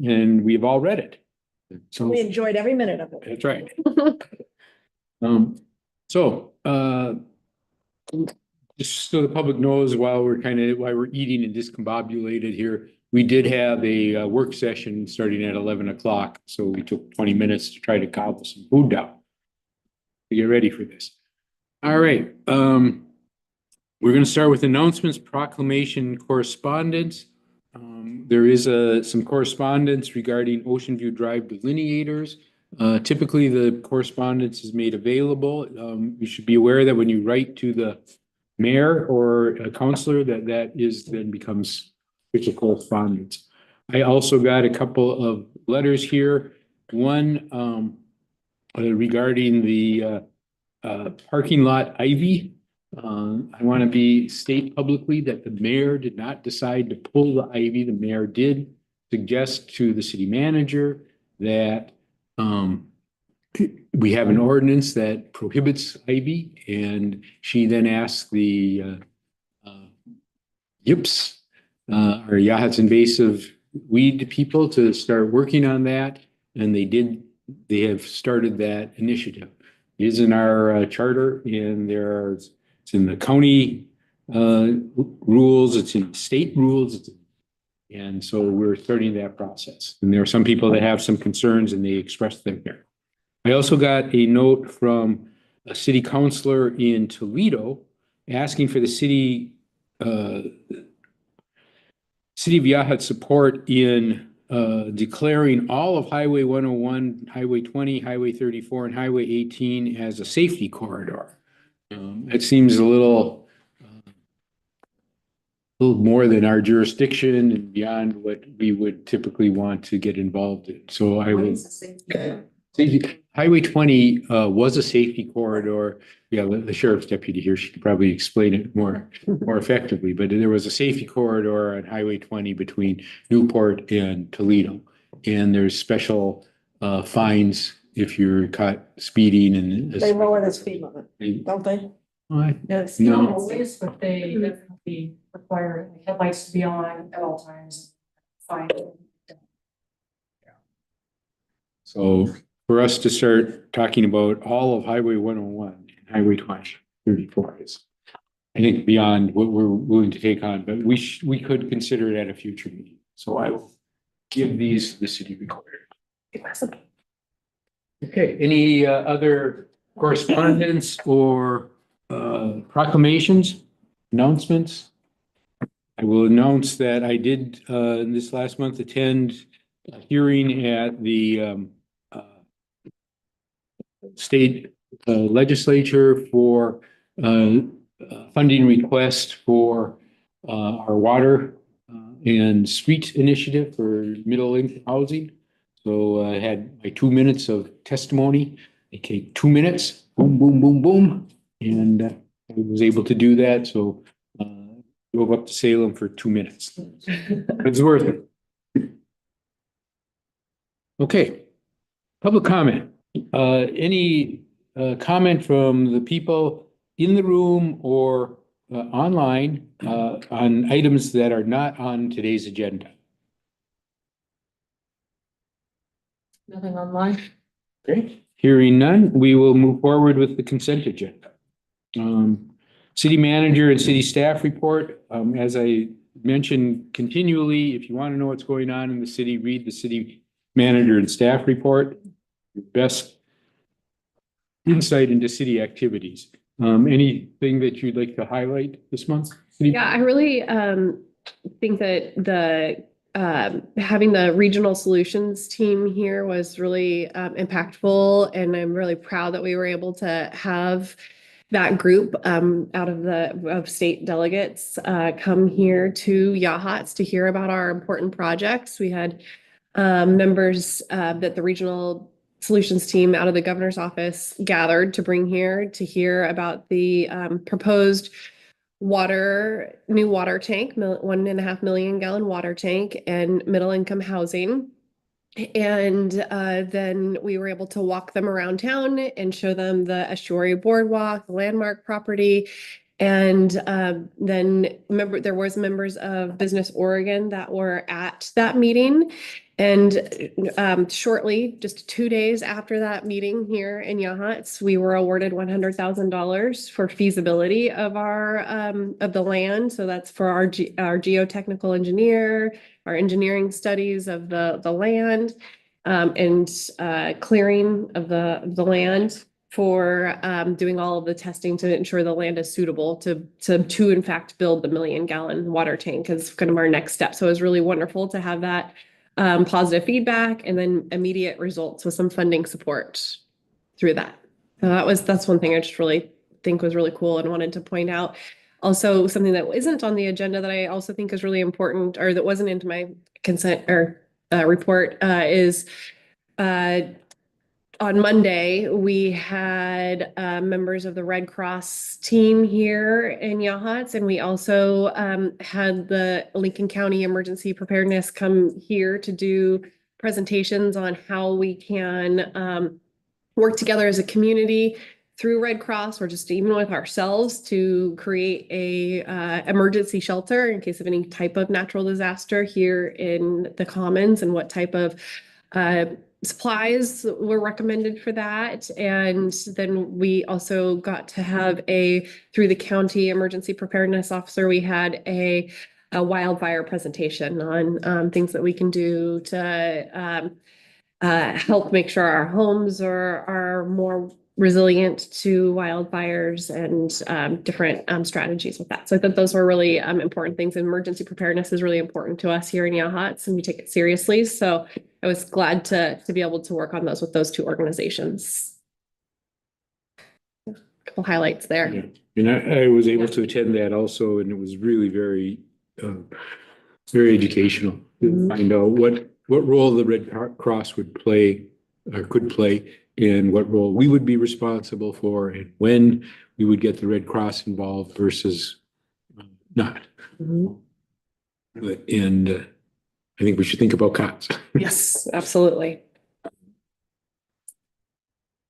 and we've all read it. So We enjoyed every minute of it. that's right. So just so the public knows, while we're eating and discombobulated here, we did have a work session starting at 11 o'clock. So we took 20 minutes to try to gobble some food down to get ready for this. All right. We're going to start with announcements, proclamation, correspondence. There is some correspondence regarding Ocean View Drive delineators. Typically, the correspondence is made available. You should be aware that when you write to the mayor or a councilor, that then becomes official correspondence. I also got a couple of letters here. One regarding the parking lot ivy. I want to state publicly that the mayor did not decide to pull the ivy. The mayor did suggest to the city manager that we have an ordinance that prohibits ivy, and she then asked the YIPS, or Yachats Invasive Weed people, to start working on that, and they have started that initiative. It is in our charter, and it's in the county rules, it's in state rules, and so we're starting that process. And there are some people that have some concerns, and they expressed them here. I also got a note from a city councilor in Toledo asking for the city of Yachats support in declaring all of Highway 101, Highway 20, Highway 34, and Highway 18 as a safety corridor. It seems a little more than our jurisdiction and beyond what we would typically want to get involved in. So I would. Highway 20 was a safety corridor. Yeah, the sheriff's deputy here, she could probably explain it more effectively, but there was a safety corridor on Highway 20 between Newport and Toledo. And there's special fines if you're caught speeding and. They lower the speed limit, don't they? What? Yes. No. Always, but they definitely require headlights to be on at all times. Fine. So for us to start talking about all of Highway 101 and Highway 20, 34 is, I think, beyond what we're willing to take on, but we could consider it at a future meeting. So I will give these to the city recorder. Okay, any other correspondence or proclamations, announcements? I will announce that I did this last month attend a hearing at the state legislature for funding request for our water and street initiative for middle income housing. So I had my 2 minutes of testimony. It came 2 minutes, boom, boom, boom, boom. And I was able to do that. So drove up to Salem for 2 minutes. It's worth it. Okay. Public comment. Any comment from the people in the room or online on items that are not on today's agenda? Nothing online. Great. Hearing none, we will move forward with the consent agenda. City manager and city staff report. As I mentioned continually, if you want to know what's going on in the city, read the city manager and staff report. Your best insight into city activities. Anything that you'd like to highlight this month? Yeah, I really think that the having the regional solutions team here was really impactful, and I'm really proud that we were able to have that group out of state delegates come here to Yachats to hear about our important projects. We had members that the regional solutions team out of the governor's office gathered to bring here to hear about the proposed new water tank, 1.5 million gallon water tank, and middle income housing. And then we were able to walk them around town and show them the estuary boardwalk, the landmark property. And then there was members of Business Oregon that were at that meeting. And shortly, just 2 days after that meeting here in Yachats, we were awarded $100,000 for feasibility of of the land. So that's for our geotechnical engineer, our engineering studies of the land, and clearing of the land for doing all of the testing to ensure the land is suitable to in fact build the 1 million gallon water tank is kind of our next step. So it was really wonderful to have that positive feedback and then immediate results with some funding support through that. So that's one thing I just really think was really cool and wanted to point out. Also, something that isn't on the agenda that I also think is really important, or that wasn't into my consent or report, is on Monday, we had members of the Red Cross team here in Yachats, and we also had the Lincoln County Emergency Preparedness come here to do presentations on how we can work together as a community through Red Cross, or just even with ourselves, to create a emergency shelter in case of any type of natural disaster here in the Commons, and what type of supplies were recommended for that. And then we also got to have through the county emergency preparedness officer, we had a wildfire presentation on things that we can do to help make sure our homes are more resilient to wildfires, and different strategies with that. So I thought those were really important things. Emergency preparedness is really important to us here in Yachats, and we take it seriously. So I was glad to be able to work on those with those two organizations. A couple highlights there. Yeah. And I was able to attend that also, and it was really very, very educational to find out what role the Red Cross would play or could play, and what role we would be responsible for, and when we would get the Red Cross involved versus not. And I think we should think about cots. Yes, absolutely.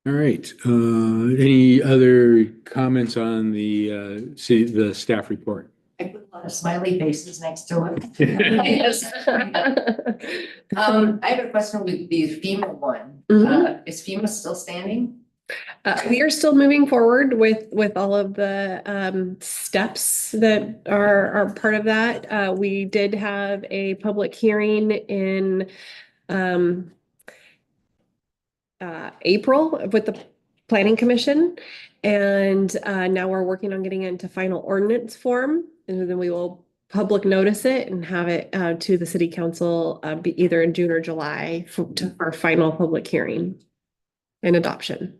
All right. Any other comments on the staff report? I put a lot of smiley faces next to it. Yes. I have a question with the FEMA one. Mhm. Is FEMA still standing? We are still moving forward with all of the steps that are part of that. We did have a public hearing in April with the Planning Commission, and now we're working on getting it into final ordinance form, and then we will public notice it and have it to the city council be either in June or July for our final public hearing and adoption.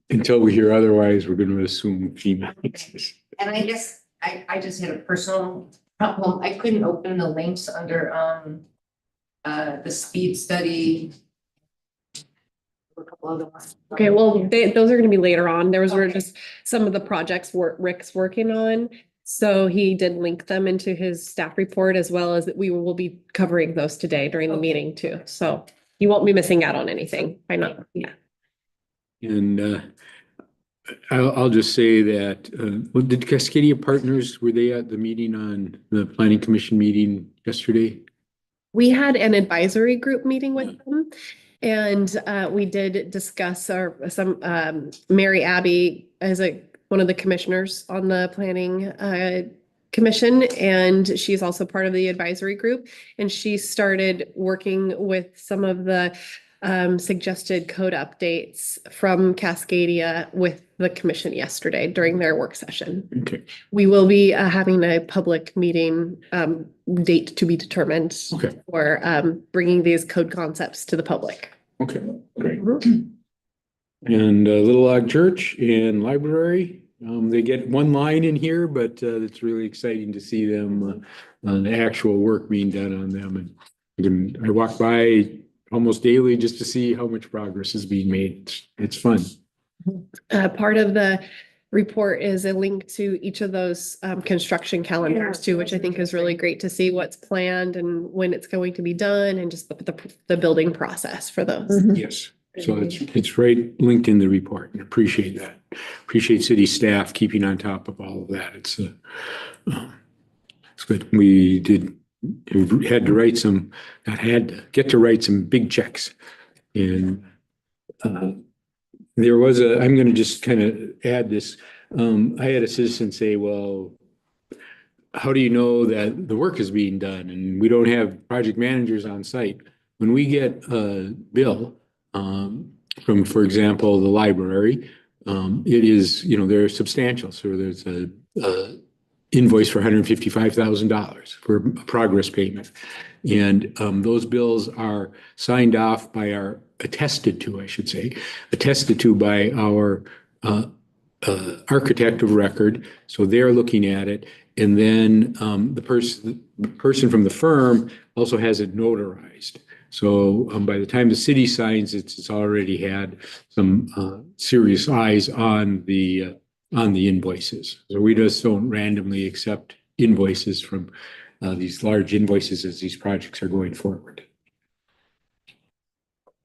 Until we hear otherwise, we're going to assume FEMA exists. And I guess I just had a personal problem. I couldn't open the links under the speed study. A couple other ones. Okay, well, those are going to be later on. Were Okay. just some of the projects Rick's working on. So he did link them into his staff report, as well as that we will be covering those today during the meeting too. So you won't be missing out on anything. I know, yeah. And I'll just say that, did Cascadia Partners, were they at the meeting on the Planning Commission meeting yesterday? We had an advisory group meeting with them, and we did discuss Mary Abby as one of the commissioners on the planning commission, and she's also part of the advisory group, and she started working with some of the suggested code updates from Cascadia with the commission yesterday during their work session. Okay, We will be having a public meeting date to be determined okay, for bringing these code concepts to the public. okay, great. And Little Log Church and Library, they get one line in here, but it's really exciting to see them, the actual work being done on them. And I walk by almost daily just to see how much progress is being made. It's fun. Part of the report is a link to each of those construction calendars too, which I think is really great to see what's planned and when it's going to be done and just the building process for those. Yes, so it's right linked in the report, and appreciate that. Appreciate city staff keeping on top of all of that. It's good. We had to write some, get to write some big checks. And there was I'm gonna just kind of add this. I had a citizen say, well, how do you know that the work is being done? And we don't have project managers on site. When we get a bill from, for example, the library, it is, they're substantial. So there's a invoice for $155,000 for a progress payment. And those bills are signed off by attested to by our architect of record. So they're looking at it. And then the person from the firm also has it notarized. So by the time the city signs it, it's already had some serious eyes on the invoices. So we just don't randomly accept invoices from these large invoices as these projects are going forward.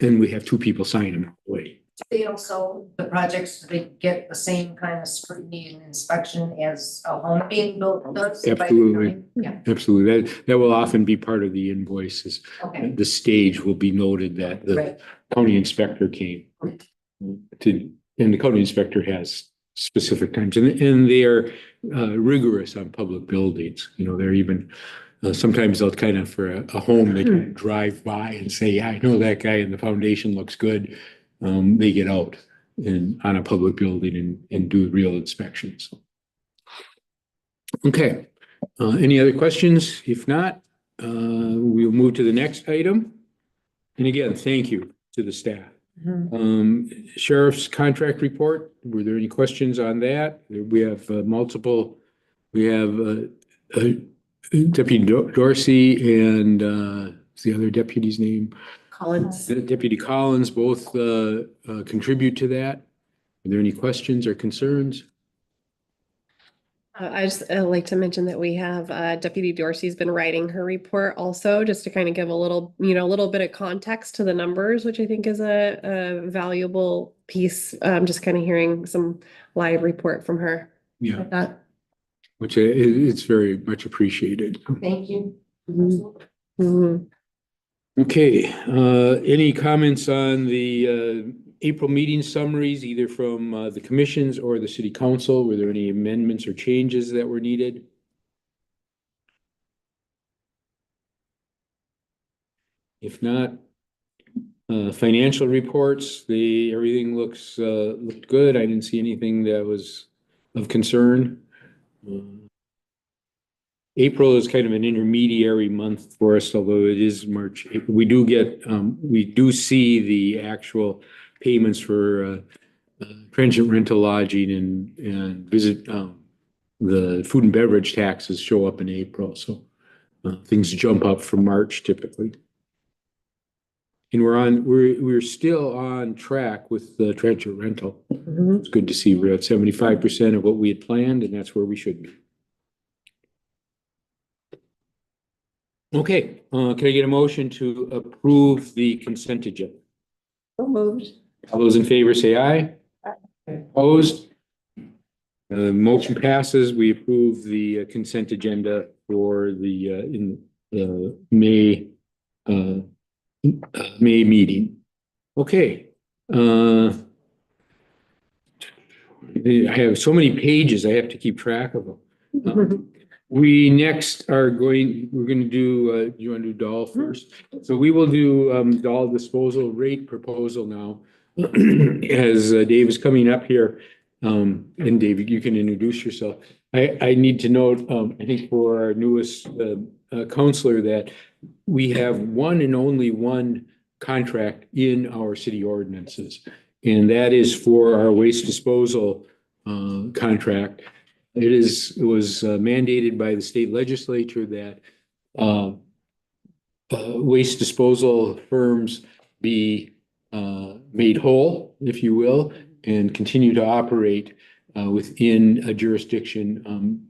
And we have two people sign them away. They also, the projects, they get the same kind of scrutiny and inspection as a home being built does? by the Absolutely. county? Yeah, Absolutely. That will often be part of the invoices. okay, The stage will be noted that the right. county inspector came to, and the county inspector has specific times, and they are rigorous on public buildings. They're even, sometimes they'll kind of, for a home, they can drive by and say, yeah, I know that guy and the foundation looks good. They get out on a public building and do real inspections. Okay, any other questions? If not, we'll move to the next item. And again, thank you to the staff. Sheriff's contract report, were there any questions on that? We have multiple, we have Deputy Dorsey and what's the other deputy's name? Collins. Deputy Collins both contribute to that. Are there any questions or concerns? I just like to mention that we have Deputy Dorsey's been writing her report also, just to kind of give a little bit of context to the numbers, which I think is a valuable piece. Just kind of hearing some live report from her. Yeah, Like that. which it's very much appreciated. Thank you. Mhm. Okay, any comments on the April meeting summaries, either from the commissions or the city council? Were there any amendments or changes that were needed? If not, financial reports, everything looked good. I didn't see anything that was of concern. April is kind of an intermediary month for us, although it is March. We do see the actual payments for transient rental lodging and visit, the food and beverage taxes show up in April. So things jump up from March typically. And we're still on track with the transient rental. It's good to see we're at 75% of what we had planned, and that's where we should be. Okay, can I get a motion to approve the consent agenda? So moved. All those in favor say aye. Opposed? Motion passes. We approve the consent agenda for the May meeting. Okay. I have so many pages, I have to keep track of them. We next we're going to do, you want to do Dahl first? So we will do Dahl disposal rate proposal now. As Dave is coming up here, And David, you can introduce yourself. I need to note, I think for our newest counselor that we have one and only one contract in our city ordinances. And that is for our waste disposal contract. It was mandated by the state legislature that waste disposal firms be made whole, if you will, and continue to operate within a jurisdiction.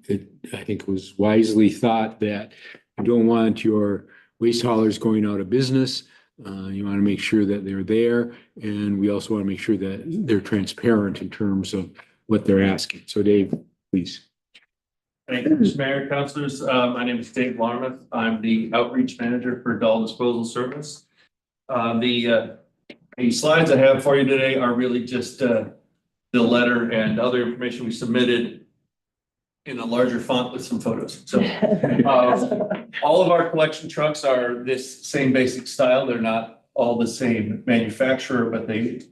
I think it was wisely thought that you don't want your waste haulers going out of business. You want to make sure that they're there, and we also want to make sure that they're transparent in terms of what they're asking. So Dave, please. Thank you, Mr. Mayor, councilors. My name is Dave Larmuth. I'm the outreach manager for Dahl Disposal Service. The slides I have for you today are really just the letter and other information we submitted in a larger font with some photos. So all of our collection trucks are this same basic style. They're not all the same manufacturer, but they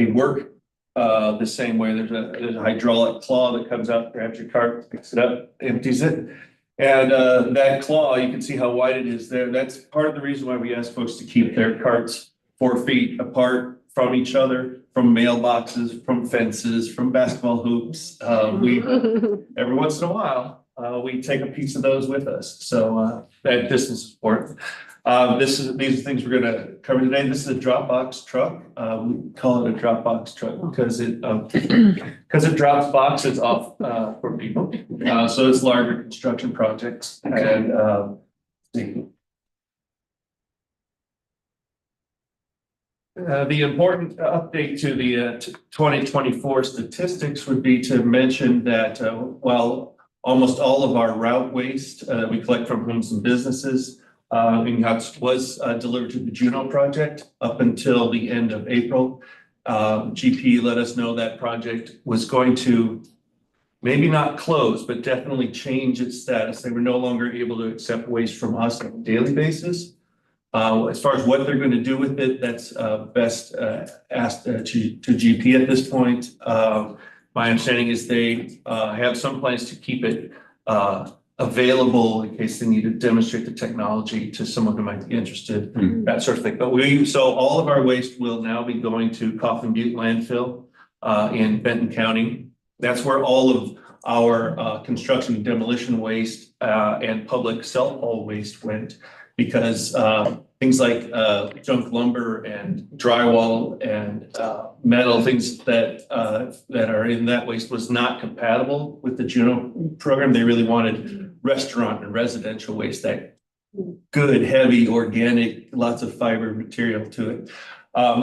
work the same way. There's a hydraulic claw that comes out, grabs your cart, picks it up, empties it. And that claw, you can see how wide it is there. That's part of the reason why we ask folks to keep their carts 4 feet apart from each other, from mailboxes, from fences, from basketball hoops. Every once in a while, we take a piece of those with us. So that distance is important. These are things we're going to cover today. This is a drop box truck. We call it a drop box truck because it drops boxes off for people. So it's larger construction projects. And the important update to the 2024 statistics would be to mention that while almost all of our route waste that we collect from homes and businesses was delivered to the Juno project up until the end of April. GP let us know that project was going to maybe not close, but definitely change its status. They were no longer able to accept waste from us on a daily basis. As far as what they're going to do with it, that's best asked to GP at this point. My understanding is they have some plans to keep it available in case they need to demonstrate the technology to someone who might be interested, that sort of thing. But so all of our waste will now be going to Coffin Butte landfill in Benton County. That's where all of our construction and demolition waste and public cell haul waste went, because things like junk lumber and drywall and metal, things that are in that waste was not compatible with the Juno program. They really wanted restaurant and residential waste, that good, heavy, organic, lots of fiber material to it.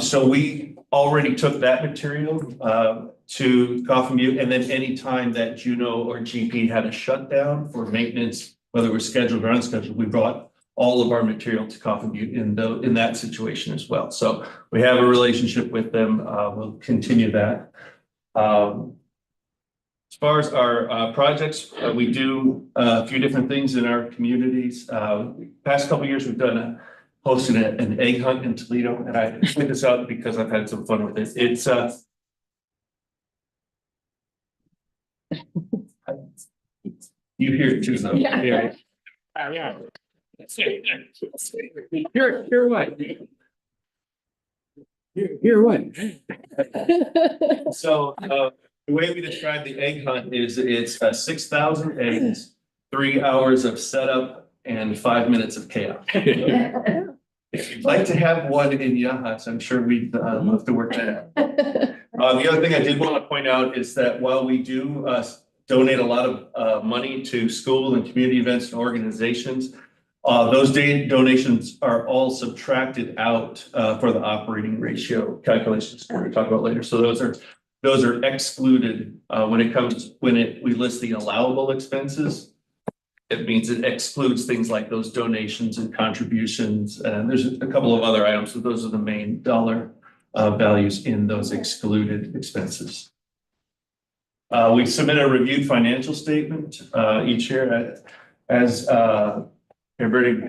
So we already took that material to Coffin Butte, and then any time that Juno or GP had a shutdown for maintenance, whether it was scheduled or unscheduled, we brought all of our material to Coffin Butte in that situation as well. So we have a relationship with them. We'll continue that. As far as our projects, we do a few different things in our communities. Past couple of years, we've hosted an egg hunt in Toledo, and I point this out because I've had some fun with it. It's you hear it too, though. Yeah. Yeah. You're what? You're what? So the way we describe the egg hunt is it's 6,000 eggs, 3 hours of setup, and 5 minutes of chaos. If you'd like to have one in Yachats, I'm sure we'd love to work that out. The other thing I did want to point out is that while we do donate a lot of money to school and community events and organizations, those donations are all subtracted out for the operating ratio calculations we're going to talk about later. So those are excluded when we list the allowable expenses. It means it excludes things like those donations and contributions. And there's a couple of other items, but those are the main dollar values in those excluded expenses. We submit a reviewed financial statement each year as everybody.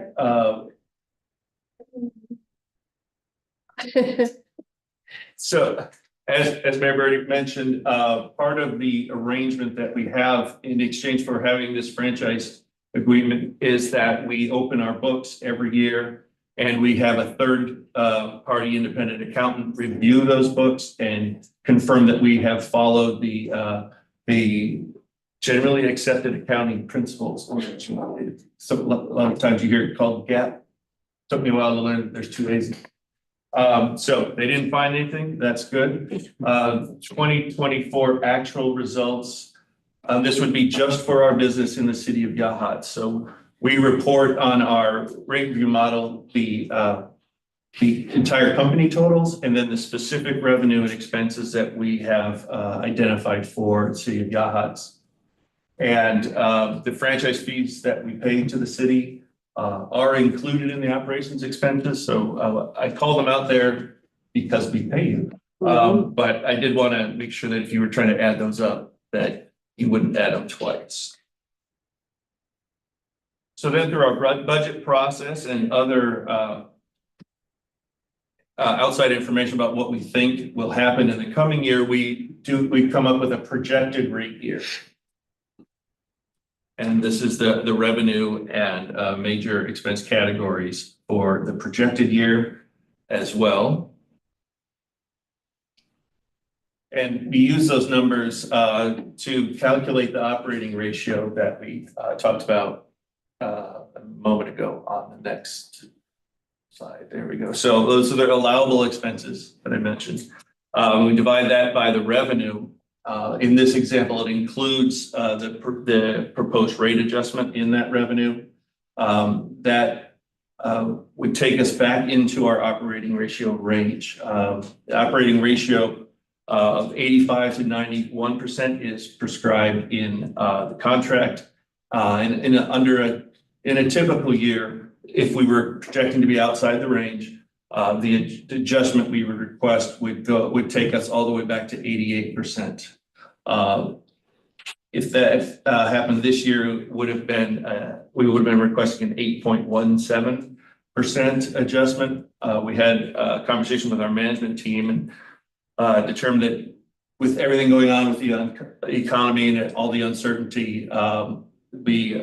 So As Mayor Birdie mentioned, part of the arrangement that we have in exchange for having this franchise agreement is that we open our books every year and we have a third party independent accountant review those books and confirm that we have followed the generally accepted accounting principles. So a lot of times you hear it called GAAP. Took me a while to learn that there's 2 A's. So they didn't find anything. That's good. 2024 actual results. This would be just for our business in the city of Yachats. So we report on our rate review model, the entire company totals, and then the specific revenue and expenses that we have identified for the city of Yachats. And the franchise fees that we pay to the city are included in the operations expenses. So I call them out there because we pay you. But I did want to make sure that if you were trying to add those up, that you wouldn't add them twice. So then through our budget process and other outside information about what we think will happen in the coming year, we come up with a projected rate year. And this is the revenue and major expense categories for the projected year as well. And we use those numbers to calculate the operating ratio that we talked about a moment ago on the next slide. There we go. So those are the allowable expenses that I mentioned. We divide that by the revenue. In this example, it includes the proposed rate adjustment in that revenue. That would take us back into our operating ratio range. The operating ratio of 85 to 91% is prescribed in the contract. In a typical year, if we were projecting to be outside the range, the adjustment we would request would take us all the way back to 88%. If that happened this year, we would have been requesting an 8.17% adjustment. We had a conversation with our management team and determined that with everything going on with the economy and all the uncertainty, we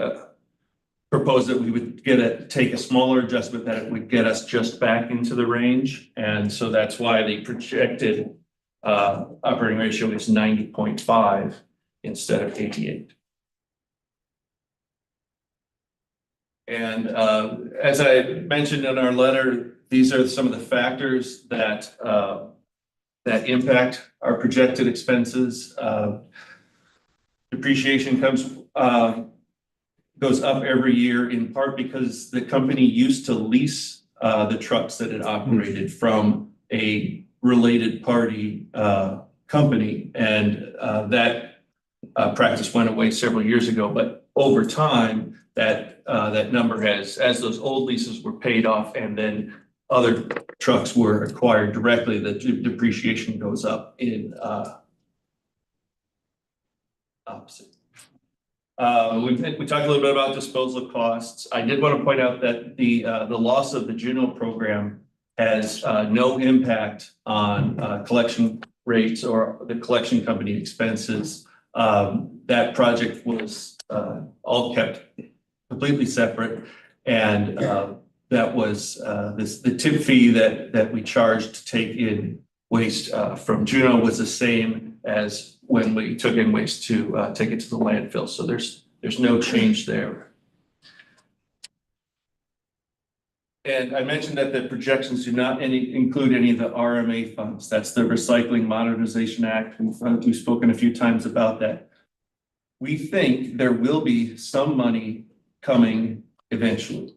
proposed that we would take a smaller adjustment that it would get us just back into the range. And so that's why the projected operating ratio is 90.5 instead of 88. And as I mentioned in our letter, these are some of the factors that impact our projected expenses. Depreciation goes up every year, in part because the company used to lease the trucks that it operated from a related party company, and that practice went away several years ago. But over time, that number has, as those old leases were paid off and then other trucks were acquired directly, the depreciation goes up in opposite. We talked a little bit about disposal costs. I did want to point out that the loss of the Juno program has no impact on collection rates or the collection company expenses. That project was all kept completely separate, and that was the tip fee that we charged to take in waste from Juno was the same as when we took in waste to take it to the landfill. So there's no change there. And I mentioned that the projections do not include any of the RMA funds. That's the Recycling Modernization Act. We've spoken a few times about that. We think there will be some money coming eventually.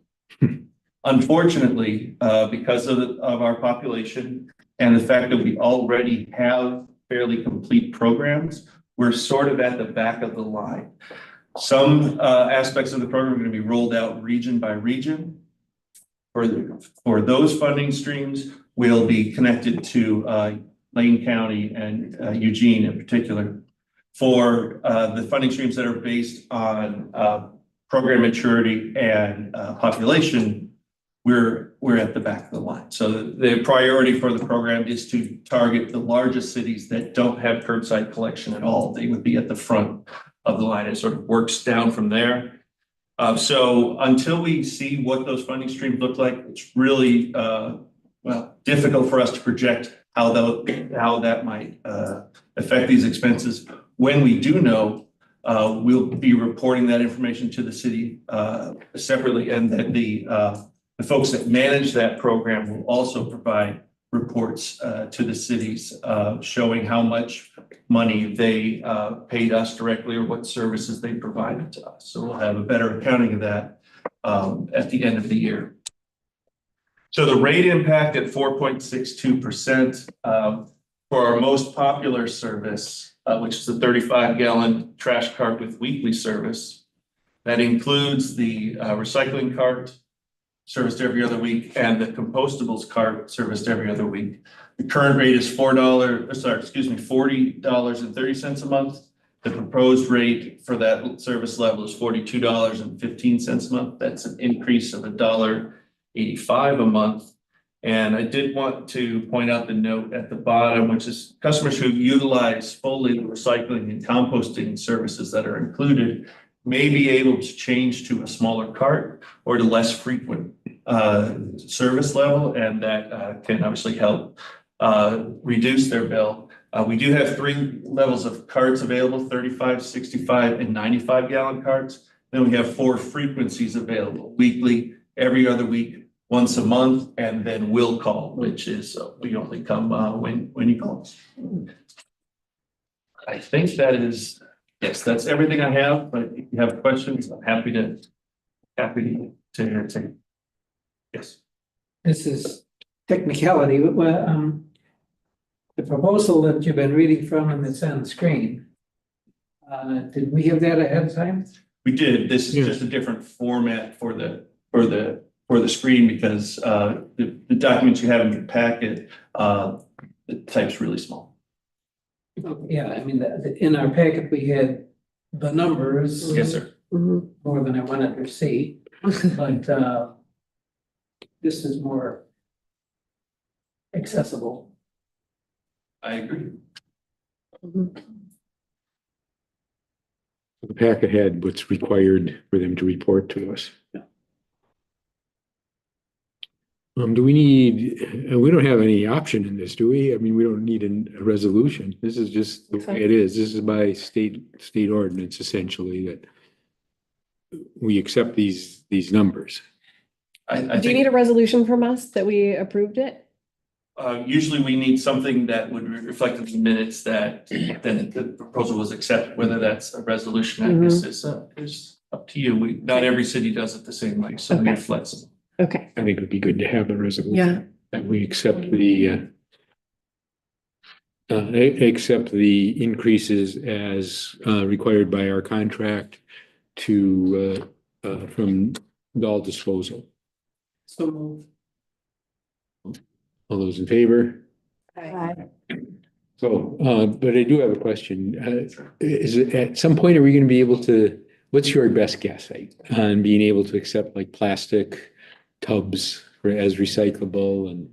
Unfortunately, because of our population and the fact that we already have fairly complete programs, we're sort of at the back of the line. Some aspects of the program are going to be rolled out region by region. For those funding streams, we'll be connected to Lane County and Eugene in particular. For the funding streams that are based on program maturity and population, we're we're at the back of the line. So the priority for the program is to target the largest cities that don't have curbside collection at all. They would be at the front of the line. It sort of works down from there. So until we see what those funding streams look like, it's really difficult for us to project how that might affect these expenses. When we do know, we'll be reporting that information to the city separately, and that the folks that manage that program will also provide reports to the cities showing how much money they paid us directly or what services they provided to us. So we'll have a better accounting of that at the end of the year. So the rate impact at 4.62% for our most popular service, which is the 35-gallon trash cart with weekly service. That includes the recycling cart serviced every other week and the compostables cart serviced every other week. The current rate is $40.30 a month. The proposed rate for that service level is $42.15 a month. That's an increase of $1.85 a month. And I did want to point out the note at the bottom, which is customers who utilize fully the recycling and composting services that are included may be able to change to a smaller cart or to less frequent service level, and that can obviously help reduce their bill. We do have 3 levels of carts available: 35, 65, and 95-gallon carts. Then we have 4 frequencies available: weekly, every other week, once a month, and then will call, which is we only come when you call us. I think that is, yes, that's everything I have, but if you have questions, I'm happy to entertain. Yes. This is technicality, but the proposal that you've been reading from and that's on the screen, did we have that ahead of time? We did. This is just a different format for the screen because the documents you have in your packet, the type's really small. Yeah, I mean, in our packet, we had the numbers. Yes, sir. More than I wanted to see, but this is more accessible. I agree. The packet had what's required for them to report to us. Do we need, we don't have any option in this, do we? I mean, we don't need a resolution. This is just the way it is. This is by state ordinance essentially that we accept these numbers. I Do you think need a resolution from us that we approved it? usually we need something that would reflect in the minutes that then the proposal was accepted, whether that's a resolution. I guess is up to you. Not every city does it the same way, so we're flexible. Okay. I think it'd be good to have a resolution. Yeah. That we accept the increases as required by our contract to from Dahl Disposal. So move. All those in favor? Aye. So, but I do have a question. Is it at some point, are we going to be able to, what's your best guess on being able to accept like plastic tubs as recyclable and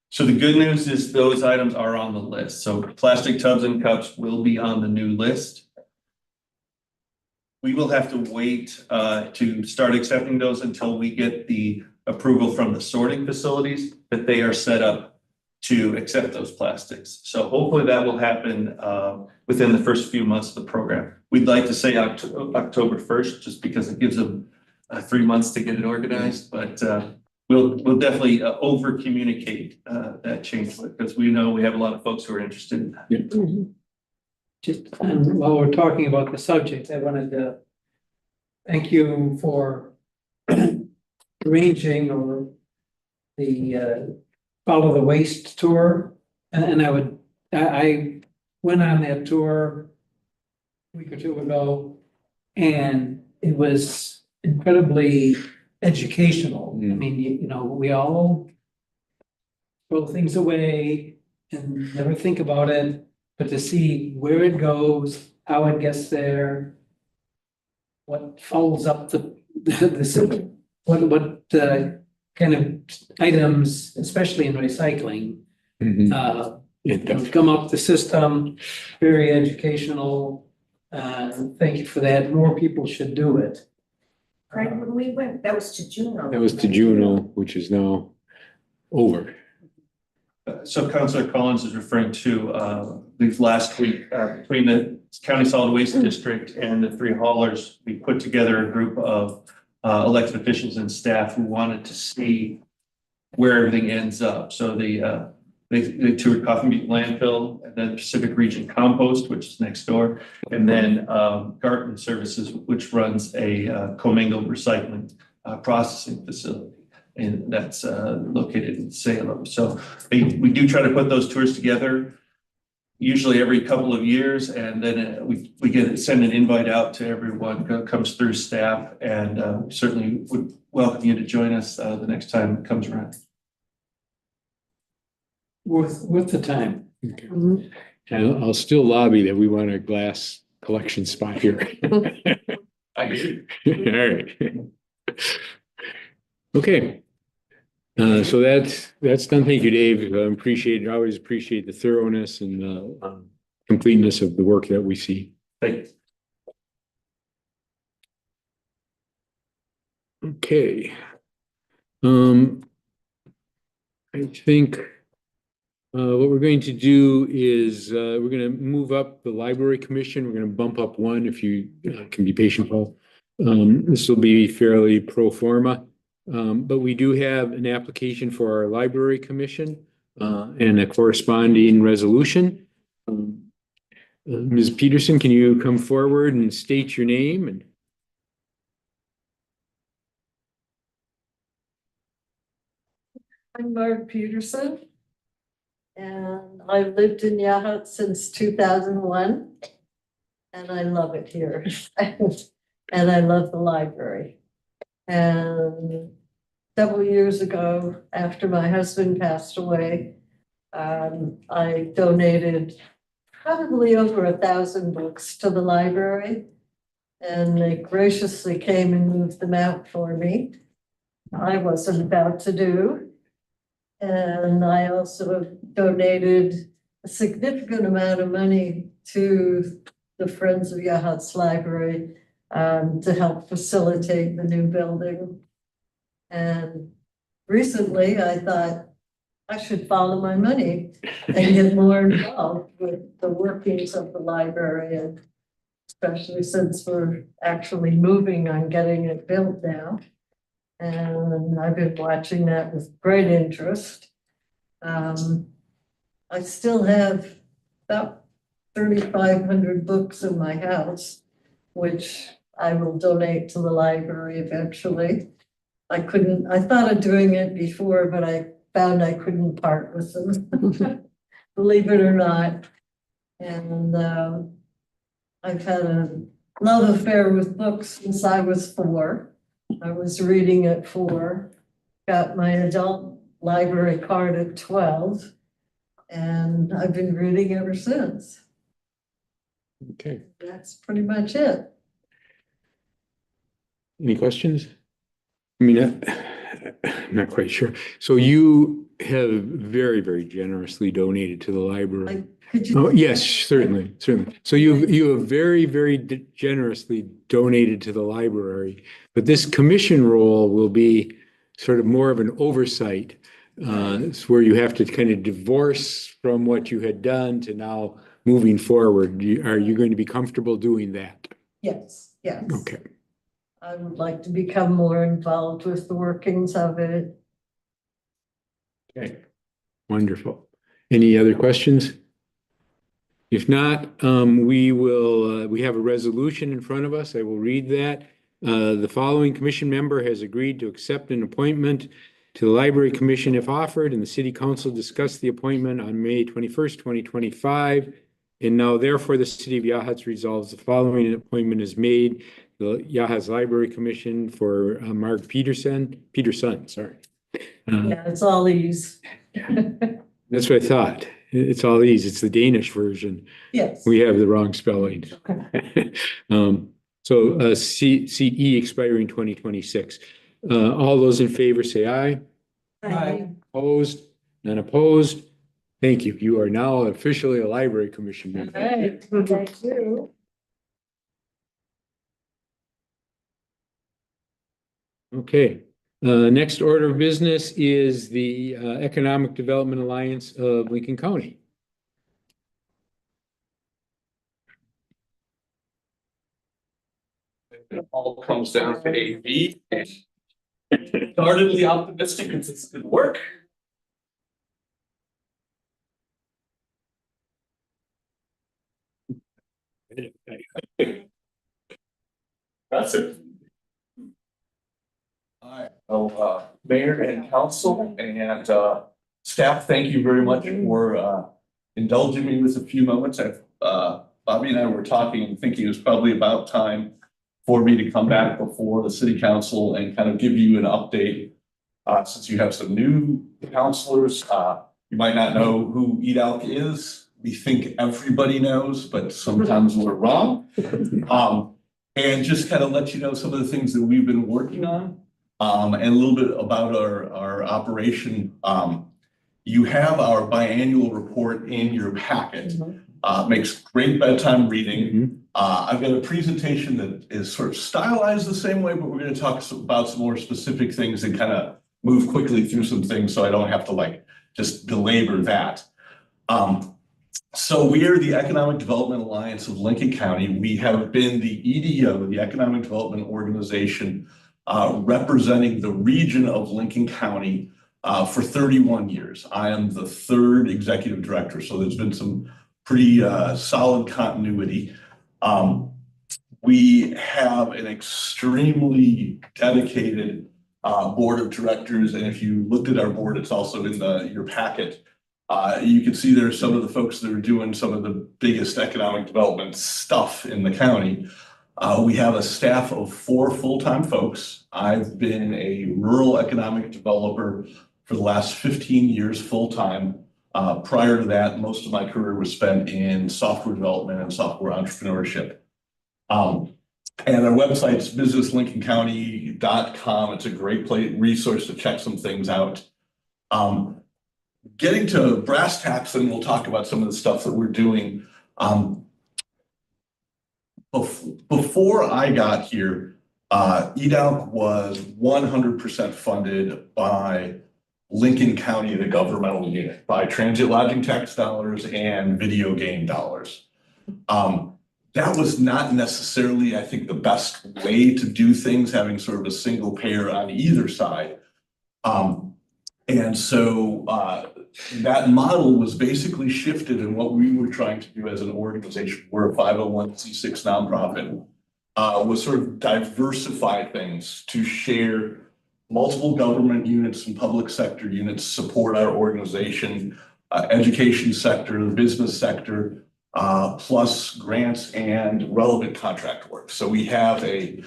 So the good news is those items are on the list. So plastic tubs and cups will be on the new list. We will have to wait to start accepting those until we get the approval from the sorting facilities that they are set up to accept those plastics. So hopefully that will happen within the first few months of the program. We'd like to say October 1st, just because it gives them 3 months to get it organized, but we'll definitely over communicate that change because we know we have a lot of folks who are interested in that. Just while we're talking about the subject, I wanted to thank you for arranging or the Follow the Waste tour. And I went on that tour a week or two ago, and it was incredibly educational. I mean, you know, we all throw things away and never think about it, but to see where it goes, how it gets there, what follows up the what kind of items, especially in recycling, Mhm. come up the system, very educational. Thank you for that. More people should do it. Right, when we went, that was to Juneau. That was to Juneau, which is now over. So Councillor Collins is referring to, these last week, between the County Solid Waste District and the three haulers, we put together a group of elected officials and staff who wanted to see where everything ends up. So they toured Coffee Beach landfill, and then Pacific Region Compost, which is next door, and then Garten Services, which runs a commingled recycling processing facility. And that's located in Salem. So we do try to put those tours together, usually every couple of years, and then we send an invite out to everyone, comes through staff, and certainly would welcome you to join us the next time it comes around. Worth the time. Okay. And I'll still lobby that we want a glass collection spot here. I agree. All right. Okay. So that's done. Thank you, Dave. I always appreciate the thoroughness and the completeness of the work that we see. Thanks. Okay. I think what we're going to do is we're going to move up the Library Commission. We're going to bump up one if you can be patient, Paul. This will be fairly pro forma. But we do have an application for our Library Commission and a corresponding resolution. Ms. Peterson, can you come forward and state your name? And I'm Marg Peterson, and I've lived in Yahut since 2001, and I love it here. And I love the library. And several years ago, after my husband passed away, I donated probably over 1,000 books to the library, and they graciously came and moved them out for me. I wasn't about to do. And I also donated a significant amount of money to the Friends of Yahut's Library to help facilitate the new building. And recently I thought I should follow my money and get more involved with the workings of the library, and especially since we're actually moving on getting it built now. And I've been watching that with great interest. I still have about 3,500 books in my house, which I will donate to the library eventually. I thought of doing it before, but I found I couldn't part with them, believe it or not. And I've had a love affair with books since I was 4. I was reading at 4, got my adult library card at 12, and I've been reading ever since. okay. That's pretty much it. Any questions? I mean, I'm not quite sure. So you have very, very generously donated to the library. Could you? Oh, yes, certainly. So you have very, very generously donated to the library, but this commission role will be sort of more of an oversight. It's where you have to kind of divorce from what you had done to now moving forward. Are you going to be comfortable doing that? Yes. Okay. I would like to become more involved with the workings of it. Okay. Wonderful. Any other questions? If not, we have a resolution in front of us. I will read that. The following commission member has agreed to accept an appointment to the Library Commission if offered, and the City Council discussed the appointment on May 21st, 2025. And now therefore the City of Yahut resolves the following appointment is made. The Yahut Library Commission for Marg Peterson, sorry. Yeah, it's all these. That's what I thought. It's all these. It's the Danish version. Yes. We have the wrong spelling. Okay. So seat E expiring 2026. All those in favor say aye. Aye. Opposed? None opposed? Thank you. You are now officially a library commission member. Right, thank you. Okay, next order of business is the Economic Development Alliance of Lincoln County. It all comes down to AV. Guardedly optimistic because it's good work. That's it. All right, well, Mayor and Council and staff, thank you very much for indulging me with a few moments. Bobby and I were talking and thinking it was probably about time for me to come back before the City Council and kind of give you an update. Since you have some new counselors, you might not know who EDALC is. We think everybody knows, but sometimes we're wrong. And just kind of let you know some of the things that we've been working on. And a little bit about our operation. You have our biannual report in your packet. Makes great bedtime reading. I've got a presentation that is sort of stylized the same way, but we're going to talk about some more specific things and kind of move quickly through some things so I don't have to like just belabor that. So we are the Economic Development Alliance of Lincoln County. We have been the EDO, the Economic Development Organization, representing the region of Lincoln County for 31 years. I am the third executive director, so there's been some pretty solid continuity. We have an extremely dedicated board of directors, and if you looked at our board, it's also in your packet. You can see there are some of the folks that are doing some of the biggest economic development stuff in the county. We have a staff of 4 full-time folks. I've been a rural economic developer for the last 15 years full-time. Prior to that, most of my career was spent in software development and software entrepreneurship. And our website's businesslincolncounty.com. It's a great resource to check some things out. Getting to brass tacks, and we'll talk about some of the stuff that we're doing. Before I got here, EDALC was 100% funded by Lincoln County, the governmental unit, by transit lodging tax dollars and video game dollars. That was not necessarily, I think, the best way to do things, having sort of a single payer on either side. And so that model was basically shifted, and what we were trying to do as an organization, we're a 501c6 nonprofit, was sort of diversify things to share multiple government units and public sector units support our organization, education sector, the business sector, plus grants and relevant contract work. So we have a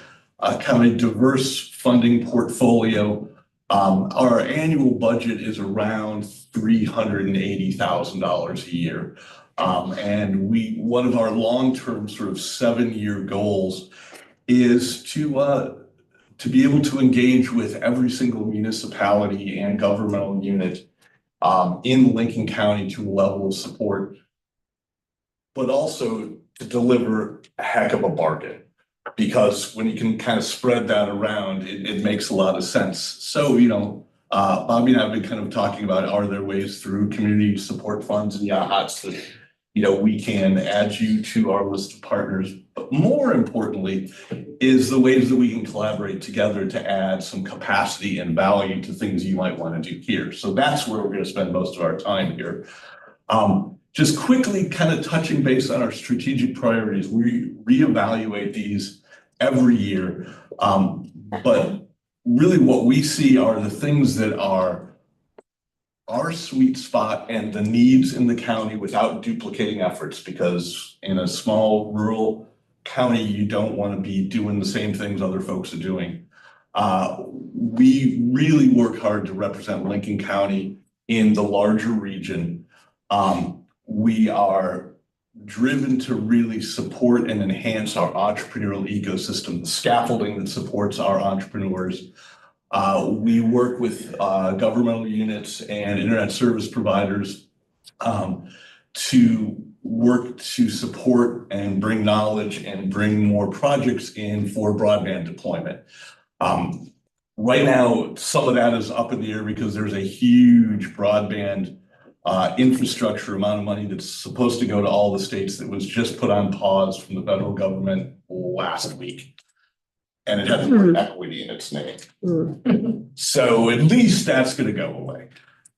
kind of diverse funding portfolio. Our annual budget is around $380,000 a year. And one of our long-term sort of 7-year goals is to be able to engage with every single municipality and governmental unit in Lincoln County to a level of support, but also to deliver a heck of a bargain. Because when you can kind of spread that around, it makes a lot of sense. So, Bobby and I have been kind of talking about, are there ways through community support funds and YAHATs that, we can add you to our list of partners. But more importantly, is the ways that we can collaborate together to add some capacity and value to things you might want to do here. So that's where we're going to spend most of our time here. Just quickly kind of touching base on our strategic priorities. We reevaluate these every year. But really what we see are the things that are our sweet spot and the needs in the county without duplicating efforts, because in a small rural county, you don't want to be doing the same things other folks are doing. We really work hard to represent Lincoln County in the larger region. We are driven to really support and enhance our entrepreneurial ecosystem, the scaffolding that supports our entrepreneurs. We work with governmental units and internet service providers to work to support and bring knowledge and bring more projects in for broadband deployment. Right now, some of that is up in the air because there's a huge broadband infrastructure amount of money that's supposed to go to all the states that was just put on pause from the federal government last week. And it has the word equity in its name. So at least that's going to go away.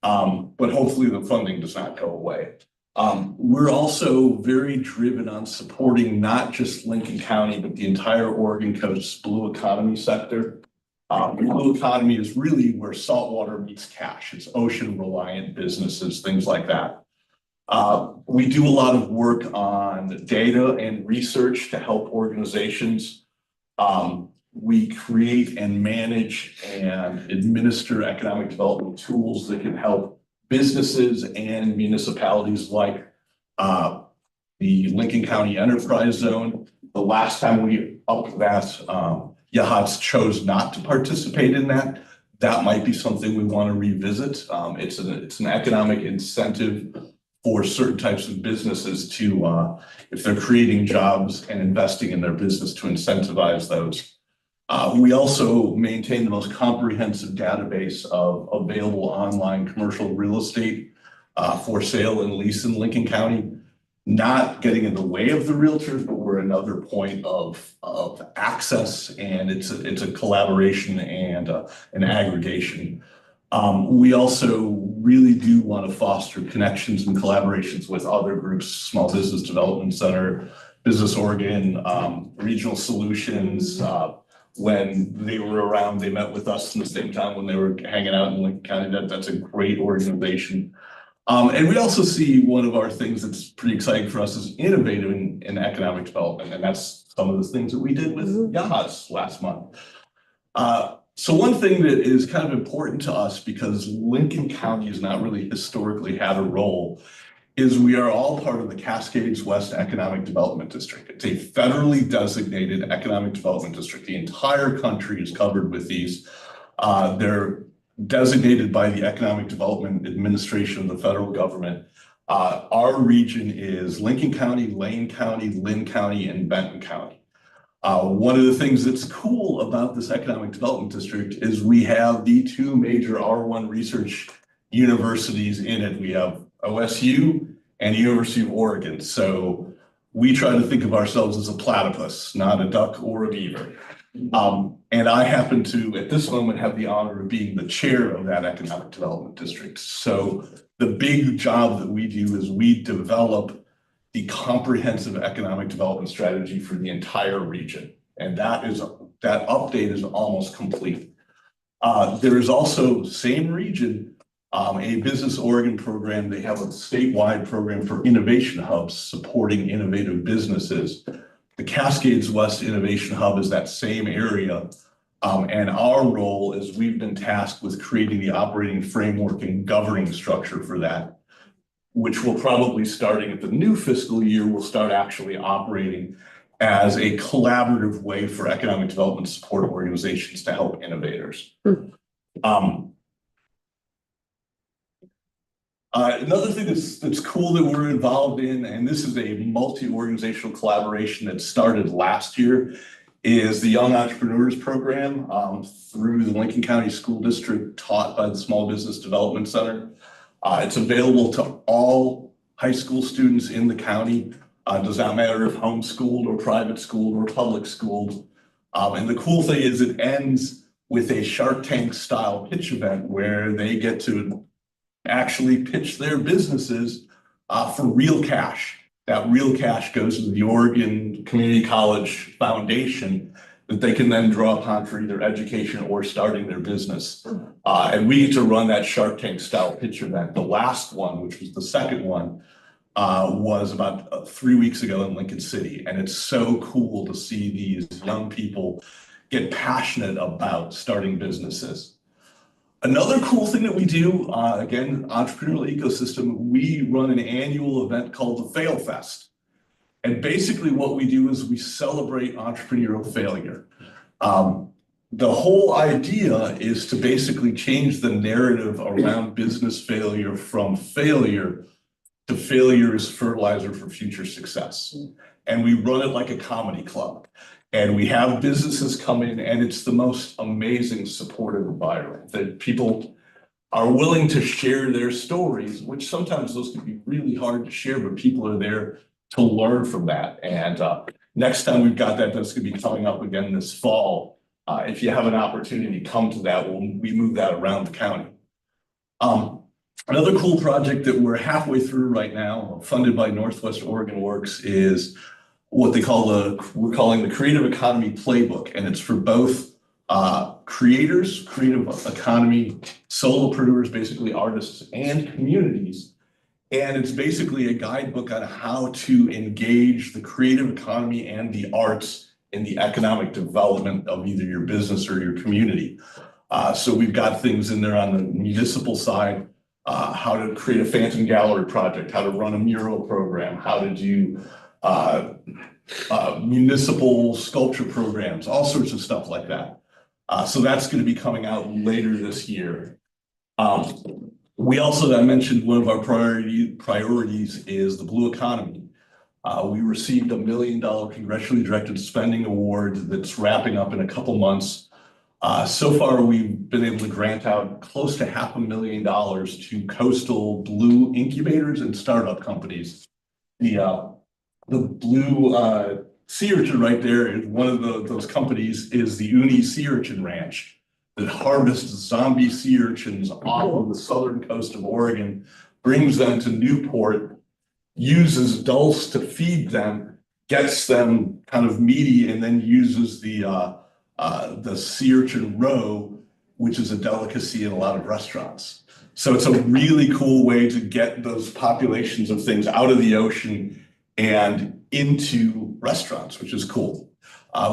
But hopefully the funding does not go away. We're also very driven on supporting not just Lincoln County, but the entire Oregon Coast blue economy sector. The blue economy is really where saltwater meets cash. It's ocean reliant businesses, things like that. We do a lot of work on data and research to help organizations. We create and manage and administer economic development tools that can help businesses and municipalities like the Lincoln County Enterprise Zone. The last time we upped that, Yachats chose not to participate in that. That might be something we want to revisit. It's an economic incentive for certain types of businesses to, if they're creating jobs and investing in their business, to incentivize those. We also maintain the most comprehensive database of available online commercial real estate for sale and lease in Lincoln County. Not getting in the way of the realtors, but we're another point of access, and it's a collaboration and an aggregation. We also really do want to foster connections and collaborations with other groups, Small Business Development Center, Business Oregon, Regional Solutions. When they were around, they met with us in the same time when they were hanging out in Lincoln County. That's a great organization. And we also see one of our things that's pretty exciting for us is innovating in economic development. And that's some of the things that we did with Yachats last month. So one thing that is kind of important to us, because Lincoln County has not really historically had a role, is we are all part of the Cascades West Economic Development District. It's a federally designated economic development district. The entire country is covered with these. They're designated by the Economic Development Administration of the federal government. Our region is Lincoln County, Lane County, Lynn County, and Benton County. One of the things that's cool about this economic development district is we have the two major R1 research universities in it. We have OSU and University of Oregon. So we try to think of ourselves as a platypus, not a duck or a beaver. And I happen to, at this moment, have the honor of being the chair of that economic development district. So the big job that we do is we develop the comprehensive economic development strategy for the entire region. And that update is almost complete. There is also, same region, a Business Oregon program. They have a statewide program for innovation hubs supporting innovative businesses. The Cascades West Innovation Hub is that same area. And our role is we've been tasked with creating the operating framework and governing structure for that, which will probably, starting at the new fiscal year, will start actually operating as a collaborative way for economic development support organizations to help innovators. Another thing that's cool that we're involved in, and this is a multi-organizational collaboration that started last year, is the Young Entrepreneurs Program through the Lincoln County School District, taught by the Small Business Development Center. It's available to all high school students in the county. Does not matter if homeschooled or private schooled or public schooled. And the cool thing is it ends with a Shark Tank style pitch event where they get to actually pitch their businesses for real cash. That real cash goes to the Oregon Community College Foundation that they can then draw upon for either education or starting their business. And we get to run that Shark Tank style pitch event. The last one, which was the second one, was about 3 weeks ago in Lincoln City. And it's so cool to see these young people get passionate about starting businesses. Another cool thing that we do, again, entrepreneurial ecosystem, we run an annual event called the Fail Fest. And basically what we do is we celebrate entrepreneurial failure. the whole idea is to basically change the narrative around business failure from failure to failure is fertilizer for future success. And we run it like a comedy club. And we have businesses come in, and it's the most amazing supportive environment that people are willing to share their stories, which sometimes those can be really hard to share, but people are there to learn from that. And next time we've got that, that's going to be coming up again this fall. If you have an opportunity, come to that. We move that around the county. Another cool project that we're halfway through right now, funded by Northwest Oregon Works, is what we're calling the Creative Economy Playbook. And it's for both creators, creative economy, solopreneurs, basically artists, and communities. And it's basically a guidebook on how to engage the creative economy and the arts in the economic development of either your business or your community. So we've got things in there on the municipal side, how to create a phantom gallery project, how to run a mural program, how to do municipal sculpture programs, all sorts of stuff like that. So that's going to be coming out later this year. We also, I mentioned one of our priorities is the blue economy. We received $1 million congressionally directed spending award that's wrapping up in a couple months. So far, we've been able to grant out close to $500,000 to coastal blue incubators and startup companies. The blue sea urchin right there is one of those companies is the Uni Sea Urchin Ranch that harvests zombie sea urchins off of the southern coast of Oregon, brings them to Newport, uses dulse to feed them, gets them kind of meaty, and then uses the sea urchin roe, which is a delicacy in a lot of restaurants. So it's a really cool way to get those populations of things out of the ocean and into restaurants, which is cool.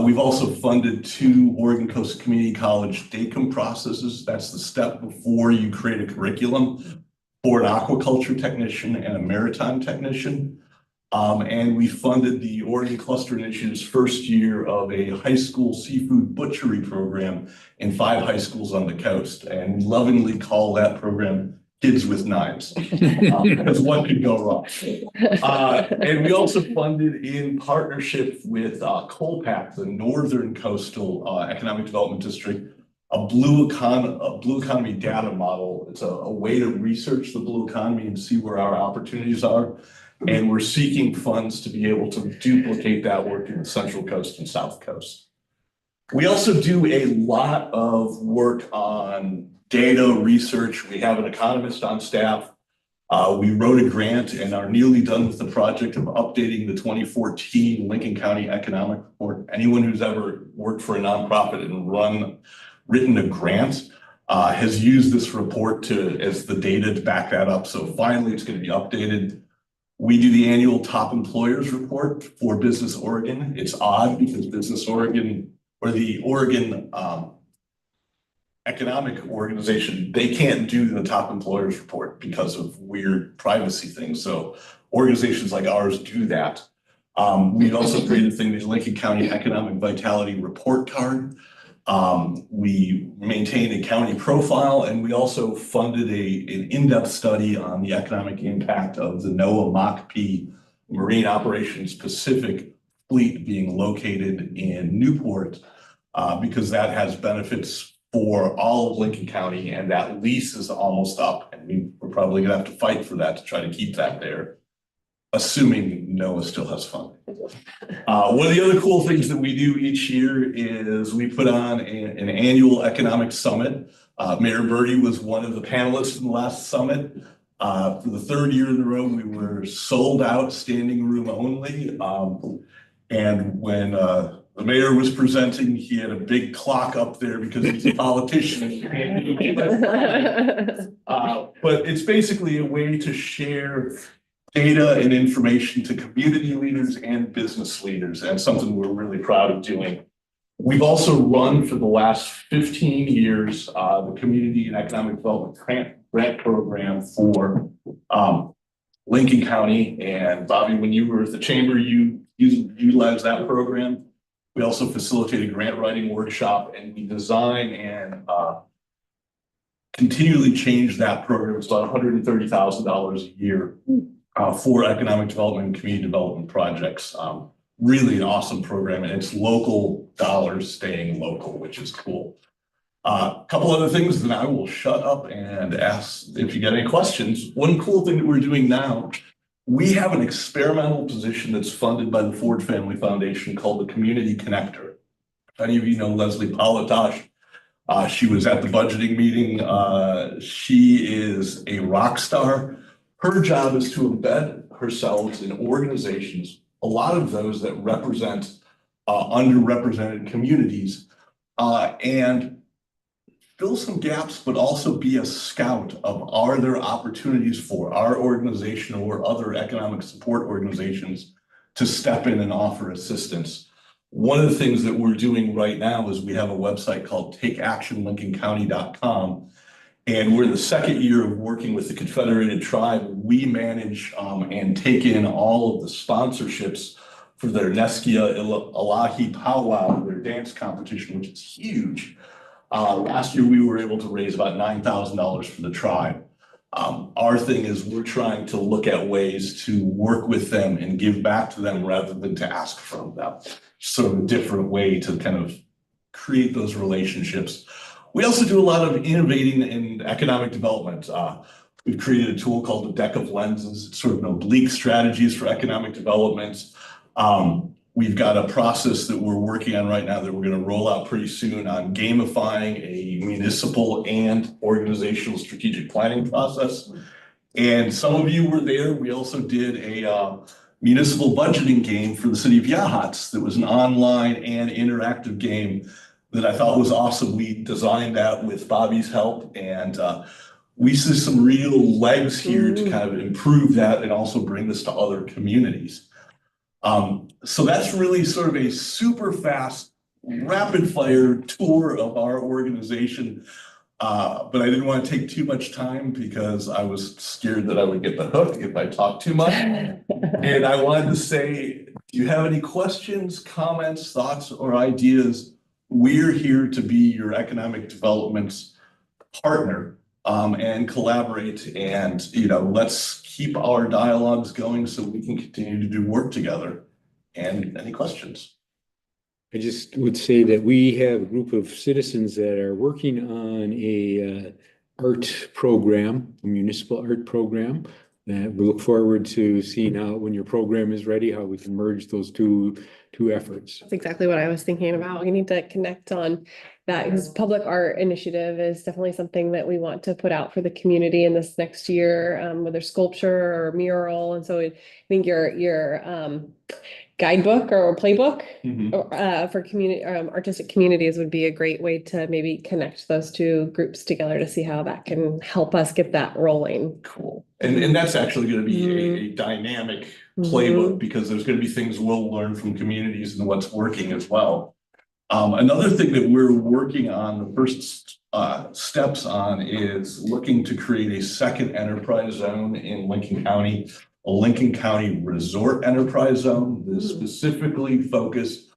We've also funded 2 Oregon Coastal Community College DACOM processes. That's the step before you create a curriculum for an aquaculture technician and a maritime technician. And we funded the Oregon Cluster Initiative's first year of a high school seafood butchery program in 5 high schools on the coast. And we lovingly call that program Kids with Knives, because what could go wrong? And we also funded in partnership with Colpac, the Northern Coastal Economic Development District, a blue economy data model. It's a way to research the blue economy and see where our opportunities are. And we're seeking funds to be able to duplicate that work in the Central Coast and South Coast. We also do a lot of work on data research. We have an economist on staff. We wrote a grant and are nearly done with the project of updating the 2014 Lincoln County Economic Report. Anyone who's ever worked for a nonprofit and written a grant has used this report as the data to back that up. So finally, it's going to be updated. We do the annual top employers report for Business Oregon. It's odd because Business Oregon, or the Oregon Economic Organization, they can't do the top employers report because of weird privacy things. So organizations like ours do that. We also created a thing, the Lincoln County Economic Vitality Report Card. We maintain a county profile, and we also funded an in-depth study on the economic impact of the NOAA MACP Marine Operations Pacific fleet being located in Newport, because that has benefits for all of Lincoln County, and that lease is almost up, and we're probably gonna have to fight for that to try to keep that there, assuming NOAA still has funding. One of the other cool things that we do each year is we put on an annual economic summit. Mayor Birdie was one of the panelists in the last summit. For the 3rd year in a row, we were sold out, standing room only. And when the mayor was presenting, he had a big clock up there because he's a politician. But it's basically a way to share data and information to community leaders and business leaders, and something we're really proud of doing. We've also run for the last 15 years the Community and Economic Development Grant Program for Lincoln County. And Bobby, when you were at the chamber, you utilized that program. We also facilitate a grant writing workshop, and we design and continually change that program. It's about $130,000 a year for economic development and community development projects. Really an awesome program, and it's local dollars staying local, which is cool. A couple other things, then I will shut up and ask if you got any questions. One cool thing that we're doing now, we have an experimental position that's funded by the Ford Family Foundation called the Community Connector. If any of you know Leslie Politosh, she was at the budgeting meeting. She is a rock star. Her job is to embed herself in organizations, a lot of those that represent underrepresented communities, and fill some gaps, but also be a scout of, are there opportunities for our organization or other economic support organizations to step in and offer assistance? One of the things that we're doing right now is we have a website called takeactionlincolncounty.com. And we're in the second year of working with the Confederated Tribe. We manage and take in all of the sponsorships for their Neskia Elahi Powwow, their dance competition, which is huge. Last year, we were able to raise about $9,000 for the tribe. Our thing is we're trying to look at ways to work with them and give back to them rather than to ask from them. Sort of a different way to kind of create those relationships. We also do a lot of innovating in economic development. We've created a tool called the Deck of Lenses. It's sort of an oblique strategies for economic development. We've got a process that we're working on right now that we're going to roll out pretty soon on gamifying a municipal and organizational strategic planning process. And some of you were there. We also did a municipal budgeting game for the city of Yachats that was an online and interactive game that I thought was awesome. We designed that with Bobby's help, and we see some real legs here to kind of improve that and also bring this to other communities. So that's really sort of a super fast, rapid fire tour of our organization. But I didn't want to take too much time because I was scared that I would get the hook if I talked too much. And I wanted to say, do you have any questions, comments, thoughts, or ideas? We're here to be your economic development partner and collaborate, and let's keep our dialogues going so we can continue to do work together. And any questions? I just would say that we have a group of citizens that are working on a art program, a municipal art program. And we look forward to seeing how, when your program is ready, how we can merge those two efforts. That's exactly what I was thinking about. We need to connect on that because public art initiative is definitely something that we want to put out for the community in this next year, whether sculpture or mural. And so I think your guidebook or playbook for community artistic communities would be a great way to maybe connect those two groups together to see how that can help us get that rolling. Cool. And that's actually going to be a dynamic playbook because there's going to be things we'll learn from communities and what's working as well. Another thing that we're working on, the first steps on, is looking to create a second enterprise zone in Lincoln County, a Lincoln County resort enterprise zone that is specifically focused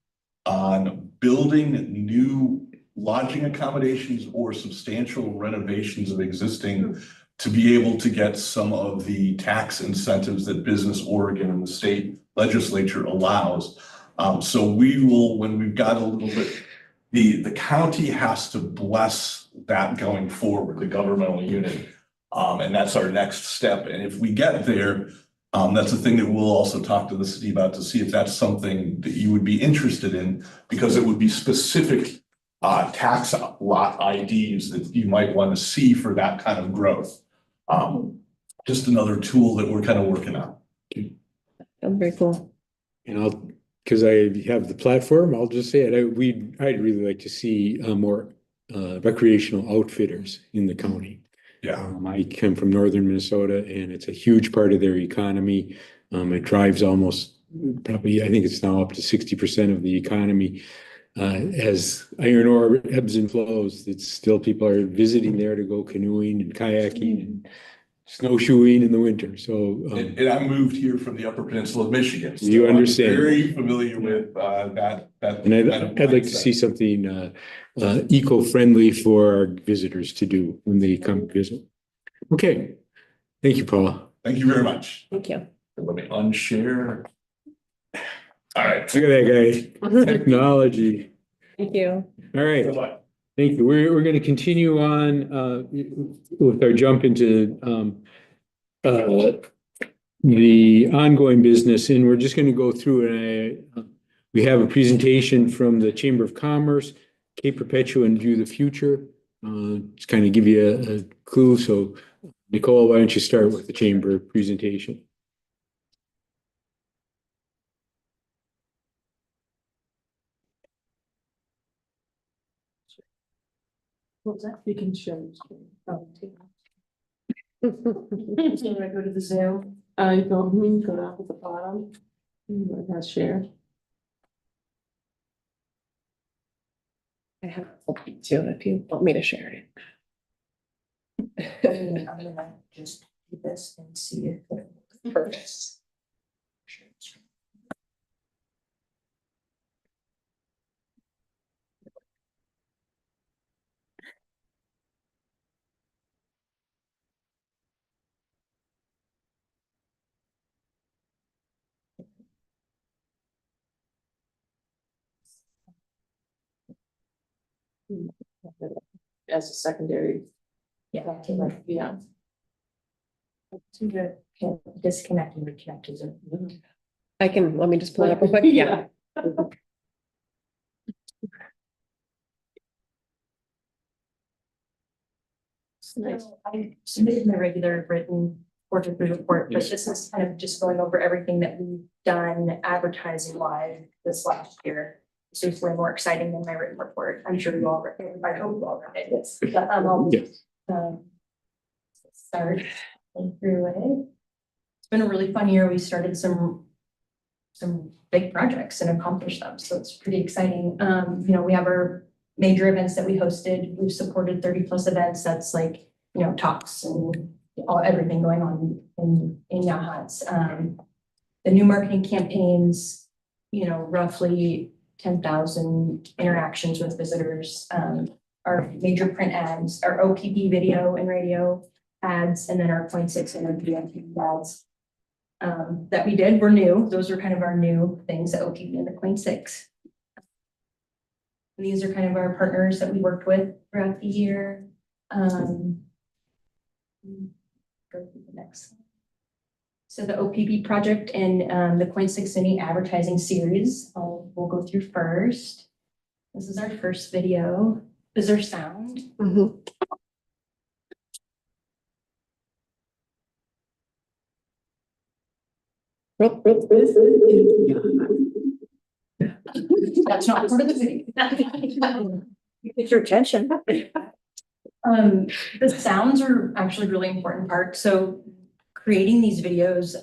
on building new lodging accommodations or substantial renovations of existing to be able to get some of the tax incentives that Business Oregon and the state legislature allows. So we will, when we've got a little bit, the county has to bless that going forward, the governmental unit. And that's our next step. And if we get there, that's the thing that we'll also talk to the city about to see if that's something that you would be interested in, because it would be specific tax lot IDs that you might want to see for that kind of growth. Just another tool that we're kind of working on. That's very cool. And because I have the platform, I'll just say it. I'd really like to see more recreational outfitters in the county. Yeah. I come from northern Minnesota, and it's a huge part of their economy. It drives almost probably, I think it's now up to 60% of the economy. As iron ore ebbs and flows, it's still people are visiting there to go canoeing and kayaking and snowshoeing in the winter, so. And I moved here from the Upper Peninsula of Michigan. so You I'm understand. Very familiar with that. And I'd like to see something eco-friendly for our visitors to do when they come visit. Okay, thank you, Paula. Thank you very much. Thank you. Let me unshare. All right. Look at that guy, technology. Thank you. All right, thank you. We're going to continue on with our jump into the ongoing business, and we're just going to go through and we have a presentation from the Chamber of Commerce, Cape Perpetua and View the Future. Just kind of give you a clue. So Nicole, why don't you start with the Chamber presentation? What's that? You can share. Your screen. Oh, too. So I go to the Zoom, go down to the bottom. That's share. I have too, if you want me to share it. I'm gonna just do this and see if it works. As a secondary. Yeah. Yeah. Disconnect and reconnect is a. Let me just pull it up real quick. Yeah. So I submitted my regular written quarterly report, but this is kind of just going over everything that we've done advertising wise this last year. So it's way more exciting than my written report. I'm sure you all read it. I hope you all read it. Yes. But Yes. Start going through it. It's been a really fun year. We started some big projects and accomplished them. So it's pretty exciting. We have our major events that we hosted. We've supported 30+ events. That's like, talks and everything going on in Yachats. The new marketing campaigns, roughly 10,000 interactions with visitors. Our major print ads, our OPP video and radio ads, and then our 0.6 and our BMP ads that we did were new. Those are kind of our new things, the OPP and the 0.6. These are kind of our partners that we worked with throughout the year. Go to the next slide. So the OPP project and the 0.6 City advertising series, we'll go through first. This is our first video. Is there sound? Mm-hmm. That's not part of the video. Get your attention. The sounds are actually a really important part. So creating these videos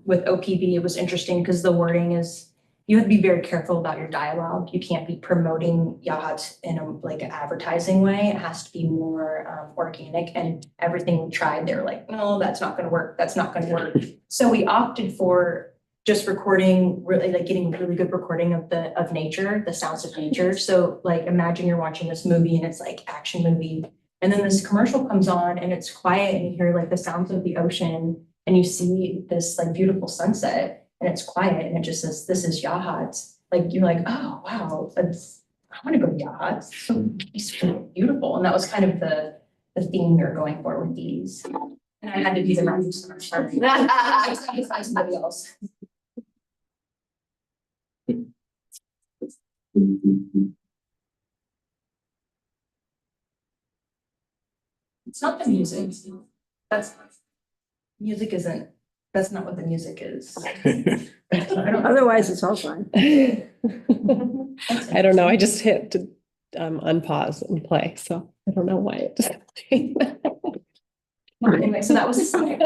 with OPB, it was interesting because the wording is, you have to be very careful about your dialogue. You can't be promoting Yachats in an advertising way. It has to be more organic, and everything we tried, they were like, no, that's not going to work. That's not going to work. So we opted for just recording, really getting really good recording of nature, the sounds of nature. So imagine you're watching this movie and it's like action movie. And then this commercial comes on and it's quiet and you hear the sounds of the ocean and you see this beautiful sunset and it's quiet and it just says, this is Yachats. You're like, oh, wow, I want to go to Yachats. It's so peaceful, beautiful. And that was kind of the theme we were going for with these. And I had to be the right person. Sorry. I tried to find somebody else. It's not the music. That's not what the music is. Otherwise, it's all fine. I don't know. I just hit to unpause and play. So I don't know why it just. Anyway, so that was a sign.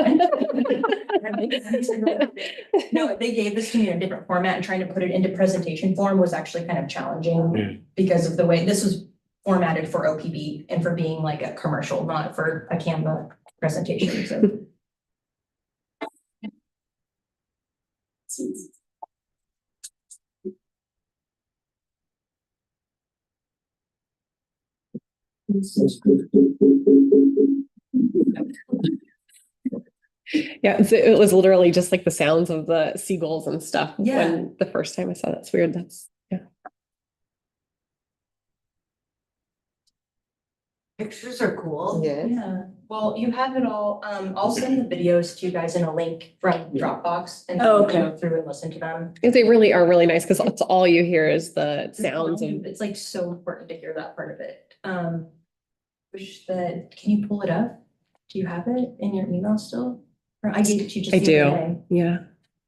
No, they gave this to me in a different format, and trying to put it into presentation form was actually kind of challenging because of the way this was formatted for OPB and for being a commercial, not for a Canva presentation. So Yeah, so it was literally just like the sounds of the seagulls and stuff. Yeah. When the first time I saw that's weird. That's yeah. Pictures are cool. Yes. Yeah, well, you have it all. I'll send the videos to you guys in a link from Dropbox and Oh, you can okay. go through and listen to them. They really are really nice because it's all you hear is the sounds of. It's like so important to hear that part of it. Wish that, can you pull it up? Do you have it in your email still? Or I gave it to you just I the other do. day. Yeah.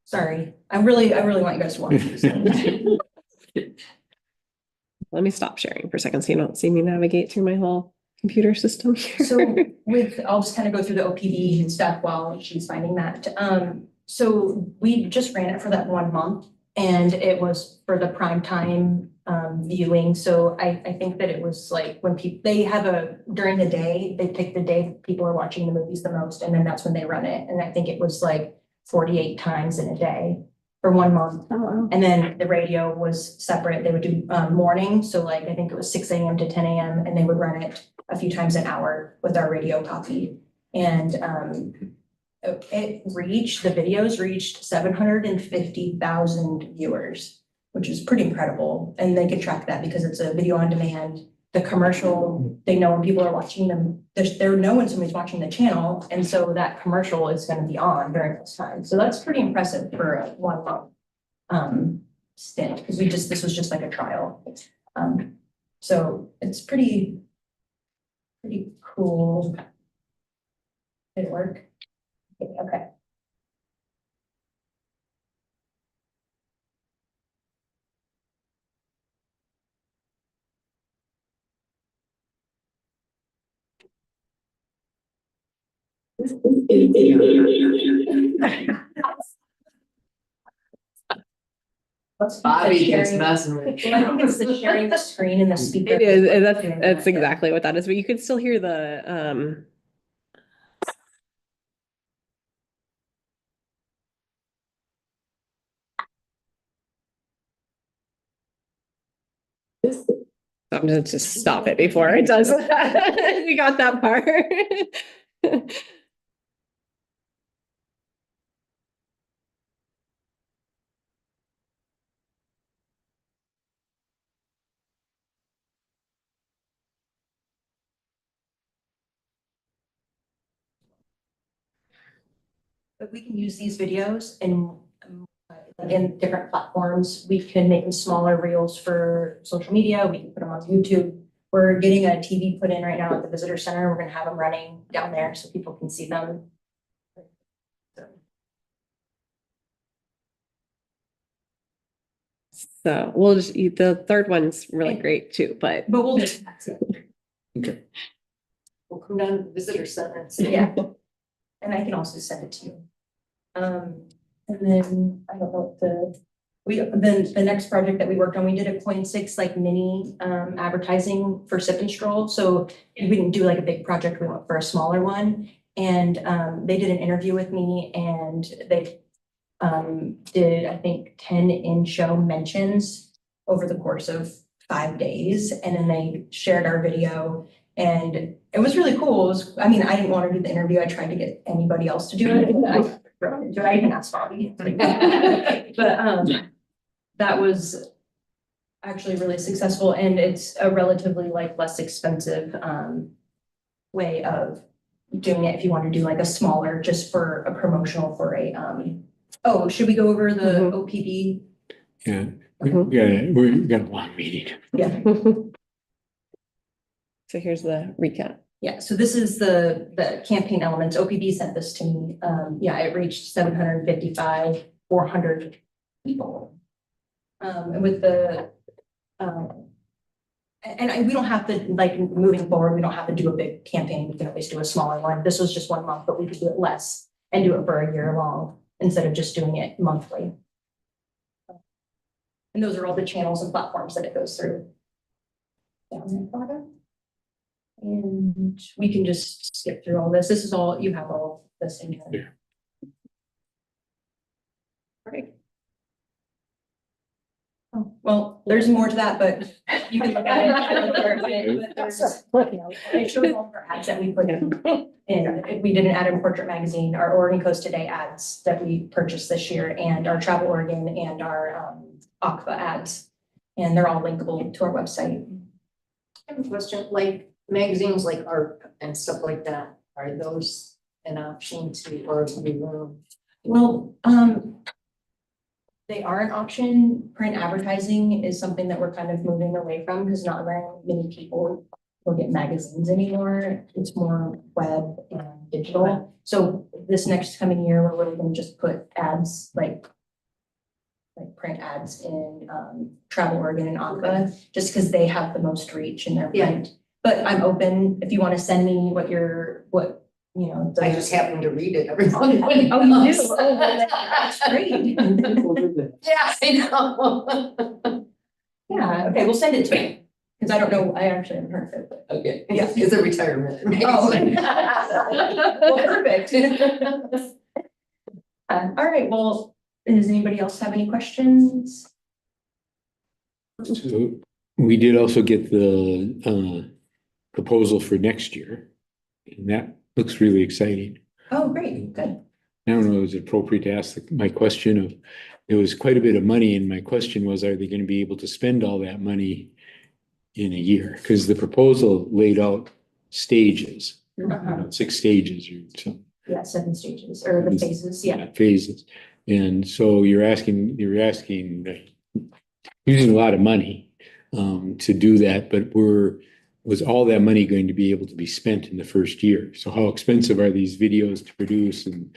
Sorry, I really want you guys to watch this. Let me stop sharing for a second so you don't see me navigate through my whole computer system here. So I'll just kind of go through the OPB and stuff while she's finding that. So we just ran it for that 1 month and it was for the prime time viewing. So I think that it was like when people, they have during the day, they pick the day people are watching the movies the most, and then that's when they run it. And I think it was like 48 times in a day for 1 month. Oh, wow. And then the radio was separate. They would do morning. So like, I think it was 6 a.m. to 10 a.m. and they would run it a few times an hour with our radio copy. And the videos reached 750,000 viewers, which is pretty incredible. And they can track that because it's a video on demand. The commercial, they know when people are watching them, they're knowing somebody's watching the channel. And so that commercial is going to be on during those times. So that's pretty impressive for a 1 month stint, because this was just like a trial. So it's pretty cool. Did it work? Okay. Bobby gets messing with. Well, I think it's the sharing the screen and the speaker. It is, and that's exactly what that is, but you can still hear the I'm gonna just stop it before it does that. We got that part. But we can use these videos in different platforms. We can make them smaller reels for social media. We can put them on YouTube. We're getting a TV put in right now at the visitor center. We're gonna have them running down there so people can see them. So we'll just, the third one's really great too, but we'll just. Okay. We'll come down to the visitor center and see. Yeah. And I can also send it to you. And then I don't know then the next project that we worked on, we did a 0.6 like mini advertising for Sip and Stroll. So we didn't do like a big project, we went for a smaller one. And they did an interview with me and they did, I think, 10 in-show mentions over the course of 5 days. And then they shared our video and it was really cool. I didn't want to do the interview. I tried to get anybody else to do it. I even asked Bobby. But that was actually really successful and it's a relatively like less expensive way of doing it if you want to do like a smaller, just for a promotional for a should we go over the OPB? Yeah, we got a long meeting. Yeah. so here's the recap. Yeah, so this is the campaign elements. OPB sent this to me. It reached 755, 400 people. And with the we don't have to, like, moving forward, we don't have to do a big campaign. We can always do a smaller one. This was just 1 month, but we could do it less and do it for a year long instead of just doing it monthly. And those are all the channels and platforms that it goes through. Down there, bottom. And we can just skip through all this. This is all, you have all this in here. Yeah. Right. Oh, well, there's more to that, but you can look at it. But there's, it shows all of our ads that we put in. And we did an ad in Portrait Magazine, our Oregon Coast Today ads that we purchased this year, and our Travel Oregon and our Aqua ads. And they're all linkable to our website. I have a question, like magazines like ARP and stuff like that, are those an option to, or to be known? Well, they are an option. Print advertising is something that we're kind of moving away from because not very many people look at magazines anymore. It's more web and digital. So this next coming year, we're really gonna just put ads like print ads in Travel Oregon and Aqua, just because they have the most reach in their print. But I'm open, if you want to send me what you know. I just happen to read it every morning. Oh, you do? Oh, well, that's great. Yeah, I know. Yeah, okay, we'll send it to me, because I don't know, I actually haven't heard of it, but. Okay, yeah, it's a retirement. Oh. Well, perfect. All right, well, does anybody else have any questions? So we did also get the proposal for next year, and that looks really exciting. Oh, great, good. I don't know, is it appropriate to ask my question of, there was quite a bit of money, and my question was, are they going to be able to spend all that money in a year? Because the proposal laid out stages, 6 stages or something. Yeah, 7 stages, or the phases, yeah. Phases. And so you're asking, using a lot of money to do that, but was all that money going to be able to be spent in the first year? So how expensive are these videos to produce and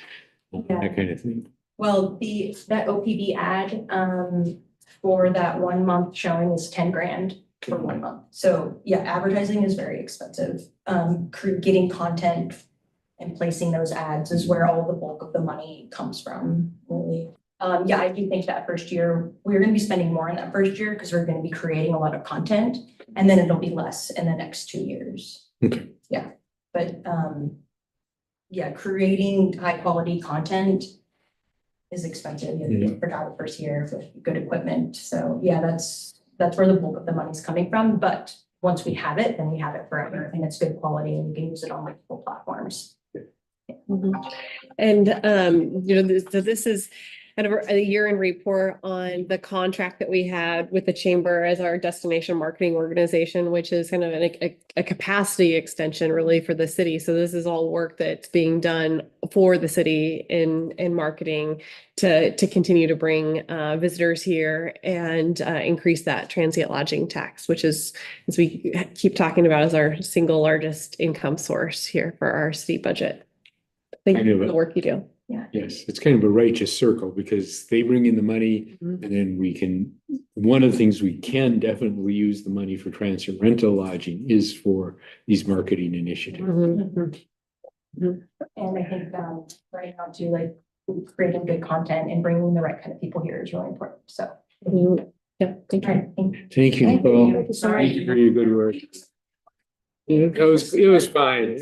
that kind of thing? Well, that OPB ad for that 1 month showing is 10 grand for 1 month. So yeah, advertising is very expensive. Getting content and placing those ads is where all the bulk of the money comes from, really. Yeah, I do think that first year, we're gonna be spending more in that first year because we're gonna be creating a lot of content, and then it'll be less in the next 2 years. Okay. Yeah, but yeah, creating high quality content is expensive. You have to put out the first year with good equipment. So yeah, that's where the bulk of the money's coming from. But once we have it, then we have it forever, and it's good quality, and we can use it on multiple platforms. And, so this is kind of a year-end report on the contract that we had with the chamber as our destination marketing organization, which is kind of a capacity extension really for the city. So this is all work that's being done for the city in marketing to continue to bring visitors here and increase that transient lodging tax, which is, as we keep talking about, is our single largest income source here for our city budget. Thank you for the work you do. Yeah. Yes, it's kind of a righteous circle because they bring in the money and then one of the things we can definitely use the money for transient rental lodging is for these marketing initiatives. And I think right now too, like creating good content and bringing the right kind of people here is really important. So. Yeah, thank you. Thank you, Nicole. Thank you for your good work. Yeah, it was fine.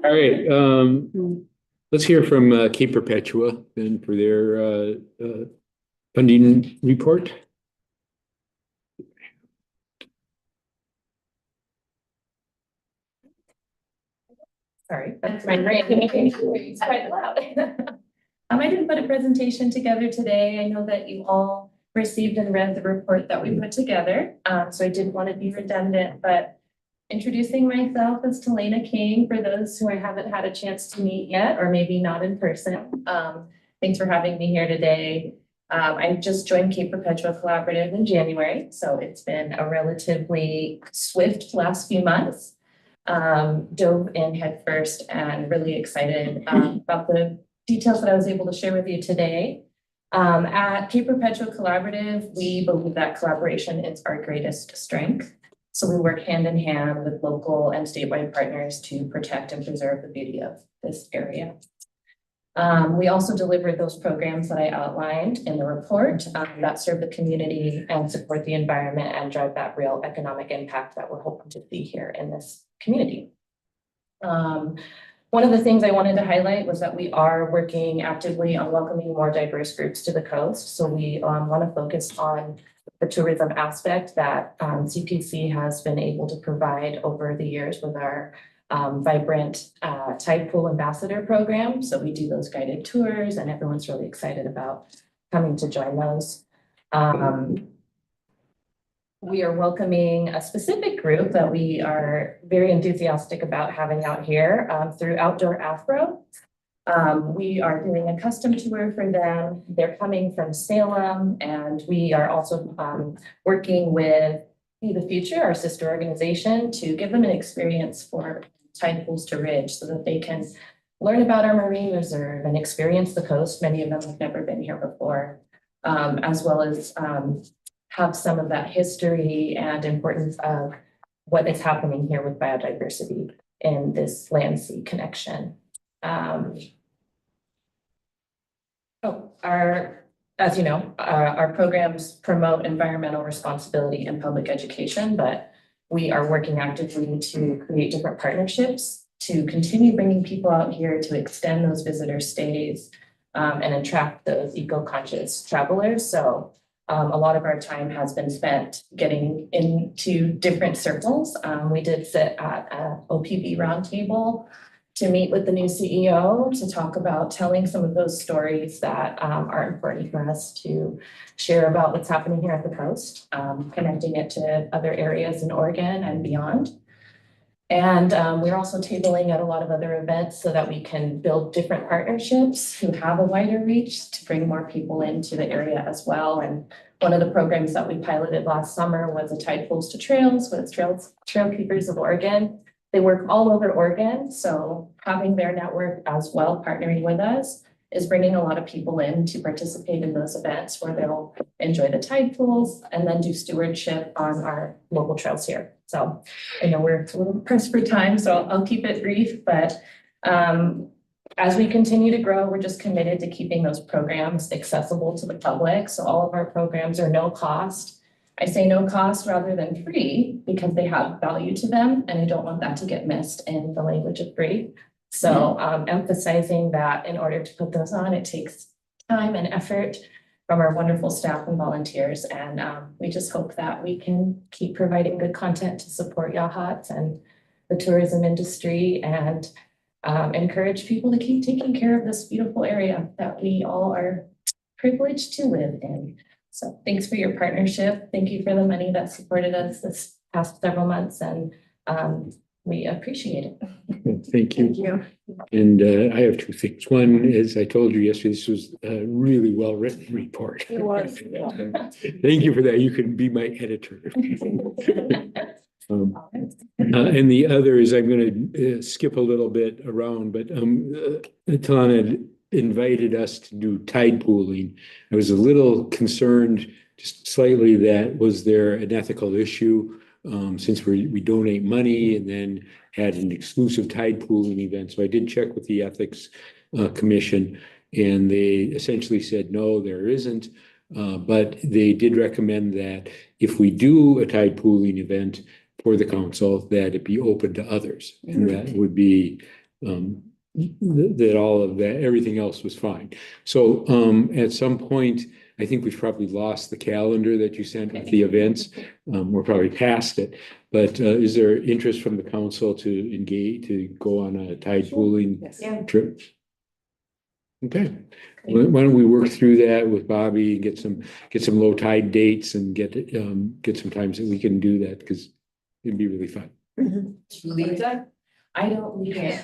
All right, let's hear from Cape Perpetua then for their funding report. Sorry, that's my brain. It's quite loud. I didn't put a presentation together today. I know that you all received and read the report that we put together. So I didn't want to be redundant, but introducing myself as Talena King for those who I haven't had a chance to meet yet, or maybe not in person. Thanks for having me here today. I just joined Cape Perpetua Collaborative in January, so it's been a relatively swift last few months. Dove in headfirst and really excited about the details that I was able to share with you today. At Cape Perpetua Collaborative, we believe that collaboration is our greatest strength. So we work hand in hand with local and statewide partners to protect and preserve the beauty of this area. We also deliver those programs that I outlined in the report that serve the community and support the environment and drive that real economic impact that we're hoping to see here in this community. One of the things I wanted to highlight was that we are working actively on welcoming more diverse groups to the coast. So we want to focus on the tourism aspect that CPC has been able to provide over the years with our vibrant tide pool ambassador program. So we do those guided tours and everyone's really excited about coming to join those. We are welcoming a specific group that we are very enthusiastic about having out here through Outdoor Afro. We are doing a custom tour for them. They're coming from Salem, and we are also working with Be the Future, our sister organization, to give them an experience for tide pools to Ridge so that they can learn about our marine reserve and experience the coast. Many of them have never been here before, as well as have some of that history and importance of what is happening here with biodiversity in this land-sea connection. As you know, our programs promote environmental responsibility and public education, but we are working actively to create different partnerships to continue bringing people out here to extend those visitor stays and attract those eco-conscious travelers. So a lot of our time has been spent getting into different circles. We did sit at a OPB roundtable to meet with the new CEO to talk about telling some of those stories that are important for us to share about what's happening here at the coast, connecting it to other areas in Oregon and beyond. And we're also tabling at a lot of other events so that we can build different partnerships who have a wider reach to bring more people into the area as well. And one of the programs that we piloted last summer was a Tide Pools to Trails with Trail Keepers of Oregon. They work all over Oregon, so having their network as well partnering with us is bringing a lot of people in to participate in those events where they'll enjoy the tide pools and then do stewardship on our local trails here. So I know we're a little pressed for time, so I'll keep it brief, but as we continue to grow, we're just committed to keeping those programs accessible to the public. So all of our programs are no cost. I say no cost rather than free because they have value to them, and I don't want that to get missed in the language of free. So emphasizing that in order to put those on, it takes time and effort from our wonderful staff and volunteers. And we just hope that we can keep providing good content to support Yachats and the tourism industry and encourage people to keep taking care of this beautiful area that we all are privileged to live in. So thanks for your partnership. Thank you for the money that supported us this past several months, and we appreciate it. Thank you. Thank you. And I have two things. One, as I told you yesterday, this was a really well-written report. It was. Thank you for that. You can be my editor. And the other is I'm going to skip a little bit around, but Talana had invited us to do tide pooling. I was a little concerned, just slightly, that was there an ethical issue since we donate money and then had an exclusive tide pooling event. So I did check with the Ethics Commission, and they essentially said, no, there isn't. But they did recommend that if we do a tide pooling event for the council, that it be open to others. And that would be that all of that, everything else was fine. So at some point, I think we've probably lost the calendar that you sent with the events. We're probably past it. But is there interest from the council to engage, to go on a tide pooling trip? Okay. Why don't we work through that with Bobby and get some low tide dates and get some times that we can do that, because it'd be really fun. Lisa? I don't lead it.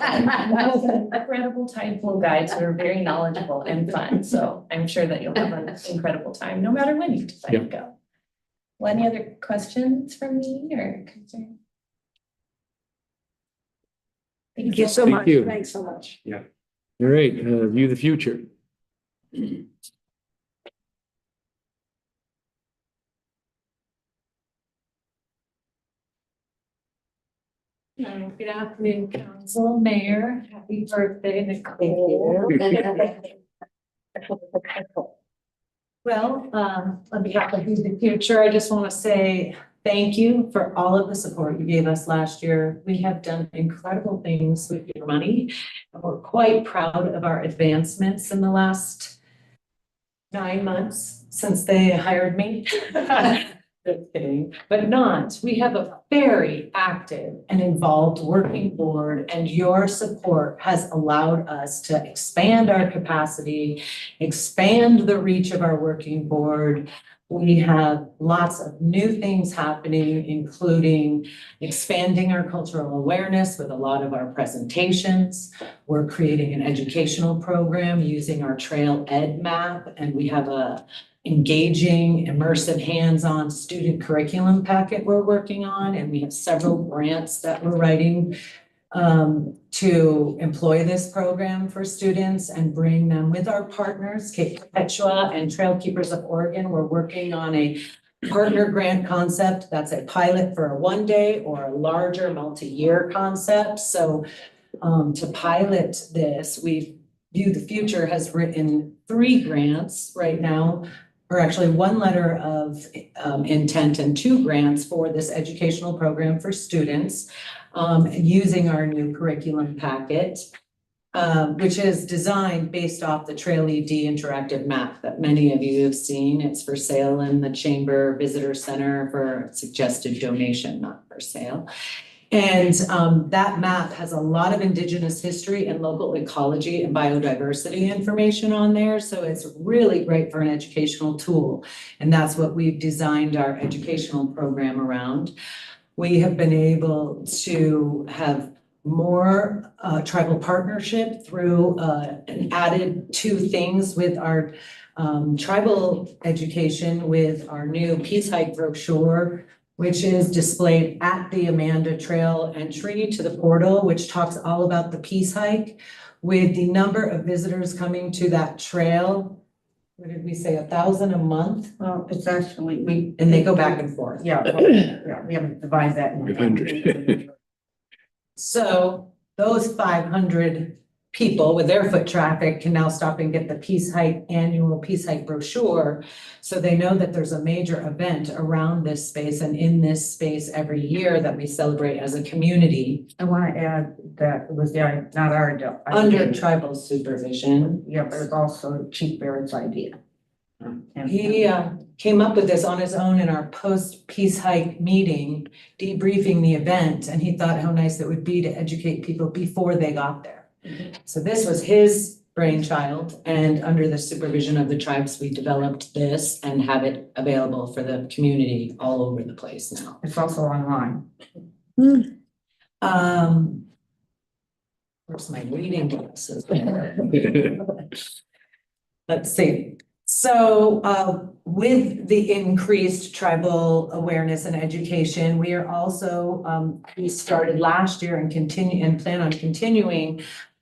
Incredible tide pool guides who are very knowledgeable and fun. So I'm sure that you'll have an incredible time, no matter when you decide to go. Well, any other questions from me or concerns? Thank you so much. Thanks so much. Yeah. All right. View the future. Good afternoon, council, mayor. Happy birthday, Nicole. Well, on behalf of View the Future, I just want to say thank you for all of the support you gave us last year. We have done incredible things with your money. And we're quite proud of our advancements in the last 9 months since they hired me. Just kidding, but not. We have a very active and involved working board, and your support has allowed us to expand our capacity, expand the reach of our working board. We have lots of new things happening, including expanding our cultural awareness with a lot of our presentations. We're creating an educational program using our Trail Ed map, and we have a engaging, immersive, hands-on student curriculum packet we're working on, and we have several grants that we're writing to employ this program for students and bring them with our partners, Cape Perpetua and Trail Keepers of Oregon. We're working on a partner grant concept that's a pilot for a 1 day or a larger multi-year concept. So to pilot this, View the Future has written 3 grants right now, or actually 1 letter of intent and 2 grants for this educational program for students using our new curriculum packet, which is designed based off the Trail ED interactive map that many of you have seen. It's for sale in the Chamber Visitor Center for suggested donation, not for sale. And that map has a lot of Indigenous history and local ecology and biodiversity information on there. So it's really great for an educational tool. And that's what we've designed our educational program around. We have been able to have more tribal partnership through and added 2 things with our tribal education with our new Peace Hike brochure, which is displayed at the Amanda Trail entry to the portal, which talks all about the Peace Hike. With the number of visitors coming to that trail, what did we say, 1,000 a month? Well, it's actually, And they go back and forth. yeah, we haven't divided that. in 500. So those 500 people with their foot traffic can now stop and get the Peace Hike annual Peace Hike brochure. So they know that there's a major event around this space and in this space every year that we celebrate as a community. I want to add that it was not our. Under tribal supervision. Yeah, but it's also Chief Barrett's idea. And He came up with this on his own in our post-Peace Hike meeting, debriefing the event, and he thought how nice it would be to educate people before they got there. So this was his brainchild, and under the supervision of the tribes, we developed this and have it available for the community all over the place now. It's also online. Where's my reading glasses? Let's see. So with the increased tribal awareness and education, we are also, we started last year and continue and plan on continuing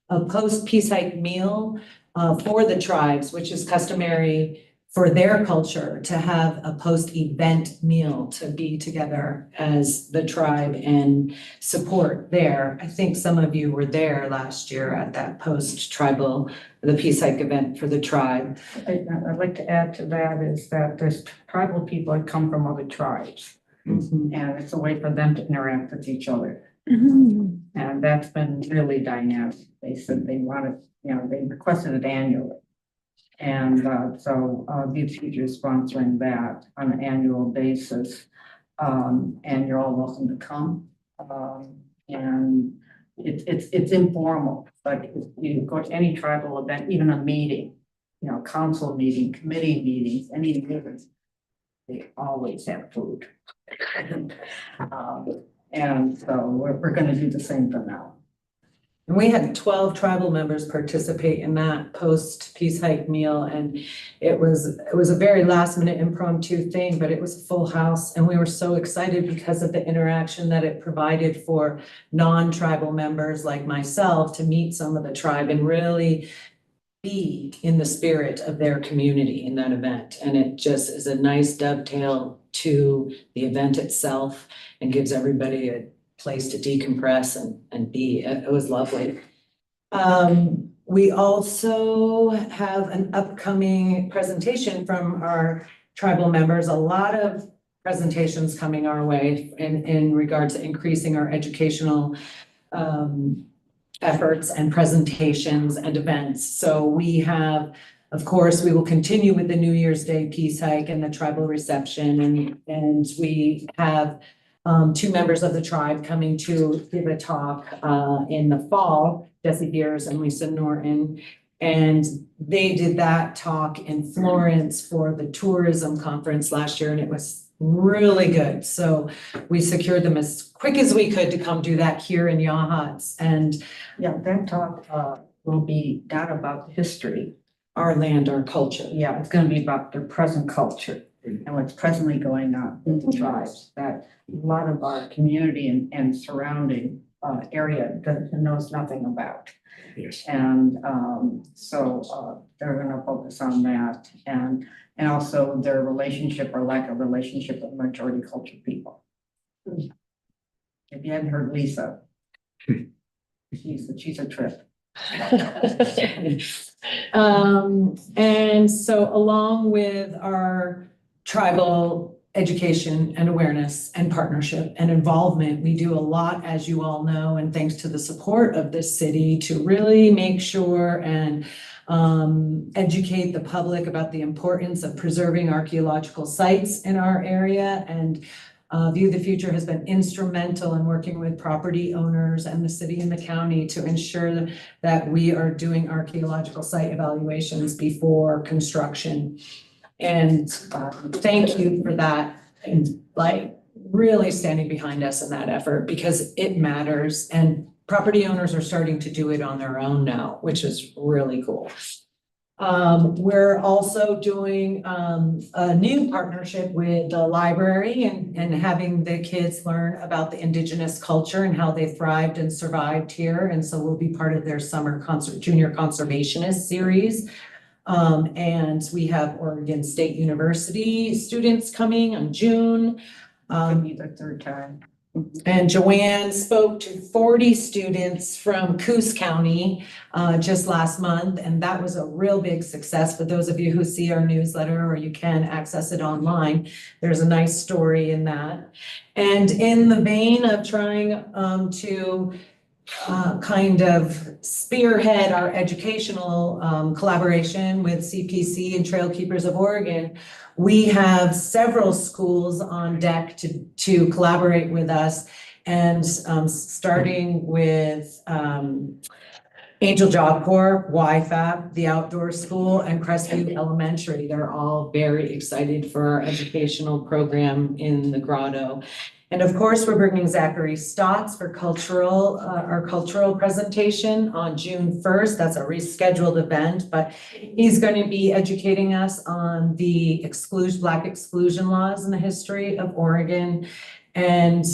a post-Peace Hike meal for the tribes, which is customary for their culture to have a post-event meal to be together as the tribe and support there. I think some of you were there last year at that post-tribal, the Peace Hike event for the tribe. I'd like to add to that is that there's tribal people that come from other tribes. And it's a way for them to interact with each other. And that's been really dynamic. They said they wanted, they requested it annually. And so View the Future is sponsoring that on an annual basis. And you're all welcome to come. And it's informal, but if you go to any tribal event, even a meeting, council meeting, committee meetings, any meetings, they always have food. And so we're going to do the same for now. And we had 12 tribal members participate in that post-Peace Hike meal, and it was a very last-minute impromptu thing, but it was a full house, and we were so excited because of the interaction that it provided for non-tribal members like myself to meet some of the tribe and really be in the spirit of their community in that event. And it just is a nice dovetail to the event itself and gives everybody a place to decompress and be. It was lovely. We also have an upcoming presentation from our tribal members. A lot of presentations coming our way in regard to increasing our educational efforts and presentations and events. So we have, of course, we will continue with the New Year's Day peace hike and the tribal reception, and we have two members of the tribe coming to give a talk in the fall, Jesse Beers and Lisa Norton. And they did that talk in Florence for the tourism conference last year, and it was really good. So we secured them as quick as we could to come do that here in Yachats. And Yeah, that talk will be not about history. our land, our culture. Yeah, it's gonna be about their present culture and what's presently going on in the tribes, that a lot of our community and surrounding area knows nothing about. Yes. And so they're gonna focus on that and also their relationship or lack of relationship with majority culture people. If you haven't heard Lisa, she's a trip. And so along with our tribal education and awareness and partnership and involvement, we do a lot, as you all know, and thanks to the support of this city, to really make sure and educate the public about the importance of preserving archaeological sites in our area. And View the Future has been instrumental in working with property owners and the city and the county to ensure that we are doing archaeological site evaluations before construction. And thank you for that, and like really standing behind us in that effort, because it matters, and property owners are starting to do it on their own now, which is really cool. We're also doing a new partnership with the library and having the kids learn about the indigenous culture and how they thrived and survived here. And so we'll be part of their summer junior conservationist series. And we have Oregon State University students coming in June. It'll be the third time. And Joanne spoke to 40 students from Coos County just last month, and that was a real big success. For those of you who see our newsletter, or you can access it online, there's a nice story in that. And in the vein of trying to kind of spearhead our educational collaboration with CPC and Trail Keepers of Oregon, we have several schools on deck to collaborate with us, and starting with Angel Job Corps, YFAP, the outdoor school, and Crestview Elementary. They're all very excited for our educational program in the grotto. And of course, we're bringing Zachary Stotts for our cultural presentation on June 1st. That's a rescheduled event, but he's going to be educating us on the Black exclusion laws and the history of Oregon, and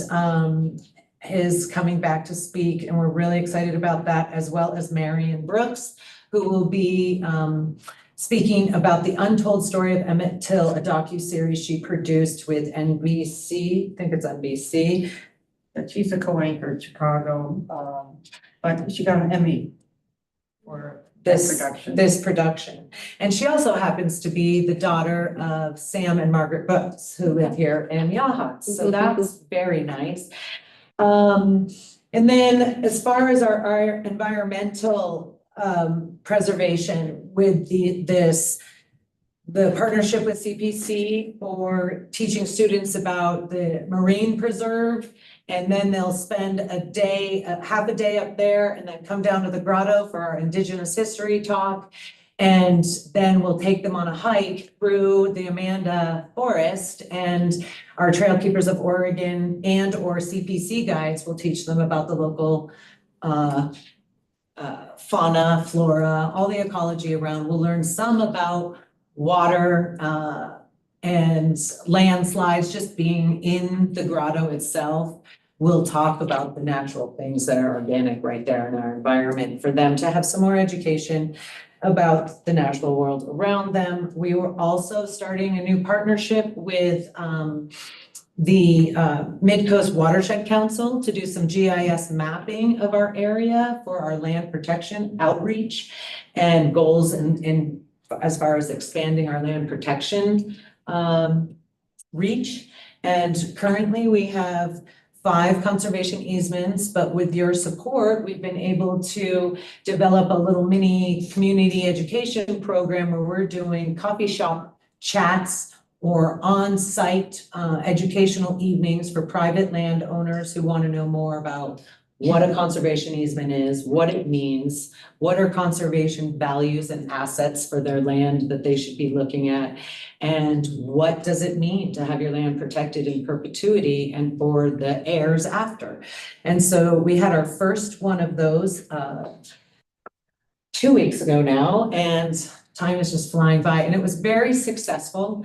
is coming back to speak. And we're really excited about that, as well as Marion Brooks, who will be speaking about the untold story of Emmett Till, a docuseries she produced with NBC. I think it's NBC. But she's a co-anchor in Chicago, but she got an Emmy for this production. And she also happens to be the daughter of Sam and Margaret Brooks, who live here in Yachats. So that's very nice. And then as far as our environmental preservation with the partnership with CPC for teaching students about the marine preserve, and then they'll spend half a day up there and then come down to the grotto for our Indigenous history talk. And then we'll take them on a hike through the Amanda Forest, and our Trail Keepers of Oregon or CPC guides will teach them about the local fauna, flora, all the ecology around. We'll learn some about water and landslides just being in the grotto itself. We'll talk about the natural things that are organic right there in our environment for them to have some more education about the natural world around them. We were also starting a new partnership with the Midcoast Watershed Council to do some GIS mapping of our area for our land protection outreach and goals in as far as expanding our land protection reach. And currently we have 5 conservation easements, but with your support, we've been able to develop a little mini community education program where we're doing coffee shop chats or on-site educational evenings for private landowners who want to know more about what a conservation easement is, what it means, what are conservation values and assets for their land that they should be looking at, and what does it mean to have your land protected in perpetuity and for the heirs after. And so we had our first one of those 2 weeks ago now, and time is just flying by, and it was very successful.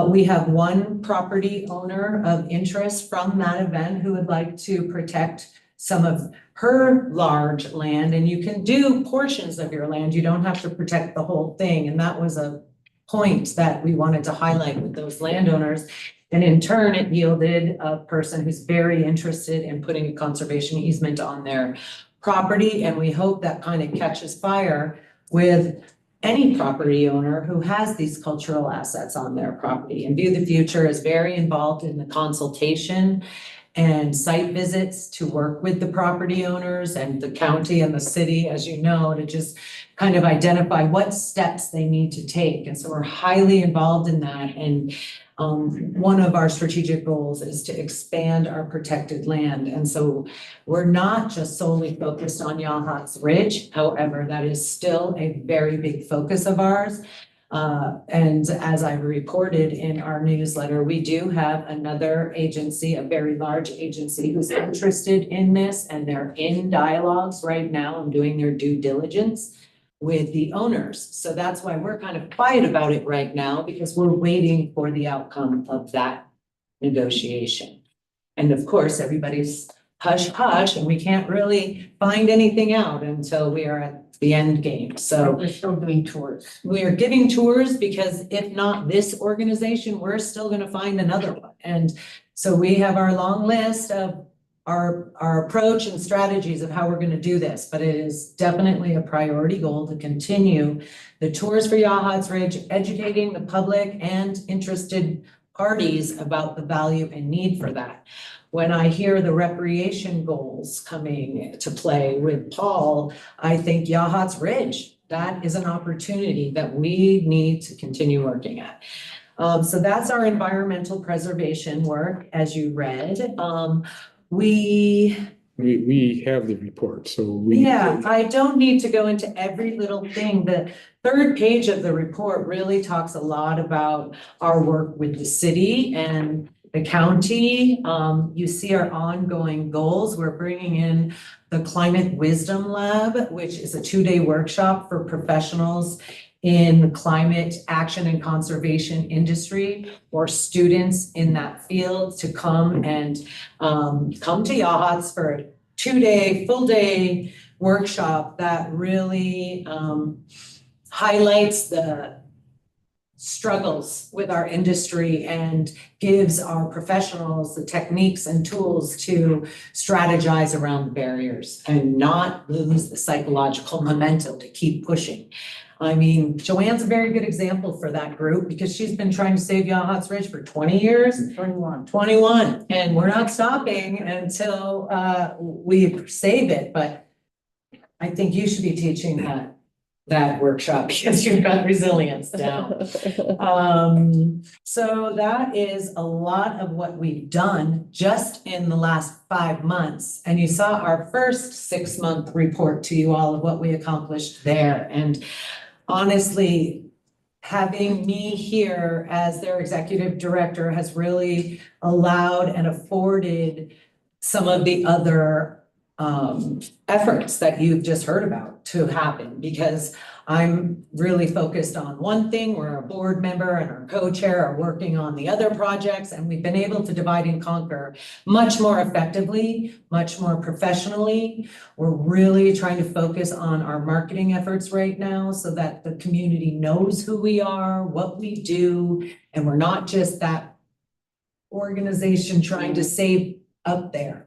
We have one property owner of interest from that event who would like to protect some of her large land, and you can do portions of your land. You don't have to protect the whole thing. And that was a point that we wanted to highlight with those landowners. And in turn, it yielded a person who's very interested in putting a conservation easement on their property. And we hope that kind of catches fire with any property owner who has these cultural assets on their property. And View the Future is very involved in the consultation and site visits to work with the property owners and the county and the city, as you know, to just kind of identify what steps they need to take. And so we're highly involved in that. And one of our strategic goals is to expand our protected land. And so we're not just solely focused on Yachats Ridge. However, that is still a very big focus of ours. And as I reported in our newsletter, we do have another agency, a very large agency who's interested in this, and they're in dialogues right now and doing their due diligence with the owners. So that's why we're kind of quiet about it right now, because we're waiting for the outcome of that negotiation. And of course, everybody's hush hush, and we can't really find anything out until we are at the end game. So We're still doing tours. we are giving tours because if not this organization, we're still gonna find another one. And so we have our long list of our approach and strategies of how we're gonna do this, but it is definitely a priority goal to continue the tours for Yachats Ridge, educating the public and interested parties about the value and need for that. When I hear the recreation goals coming to play with Paul, I think Yachats Ridge, that is an opportunity that we need to continue working at. So that's our environmental preservation work, as you read. We have the report, so Yeah, I don't need to go into every little thing. The third page of the report really talks a lot about our work with the city and the county. You see our ongoing goals. We're bringing in the Climate Wisdom Lab, which is a 2-day workshop for professionals in climate action and conservation industry, or students in that field to come and come to Yachats for a 2-day, full-day workshop that really highlights the struggles with our industry and gives our professionals the techniques and tools to strategize around barriers and not lose the psychological momentum to keep pushing. I mean, Joanne's a very good example for that group because she's been trying to save Yachats Ridge for 20 years. 21, and we're not stopping until we save it, but I think you should be teaching that workshop because you've got resilience down. So that is a lot of what we've done just in the last 5 months. And you saw our first 6-month report to you all of what we accomplished there. And honestly, having me here as their executive director has really allowed and afforded some of the other efforts that you've just heard about to happen, because I'm really focused on one thing, where our board member and our co-chair are working on the other projects, and we've been able to divide and conquer much more effectively, much more professionally. We're really trying to focus on our marketing efforts right now so that the community knows who we are, what we do, and we're not just that organization trying to save up there.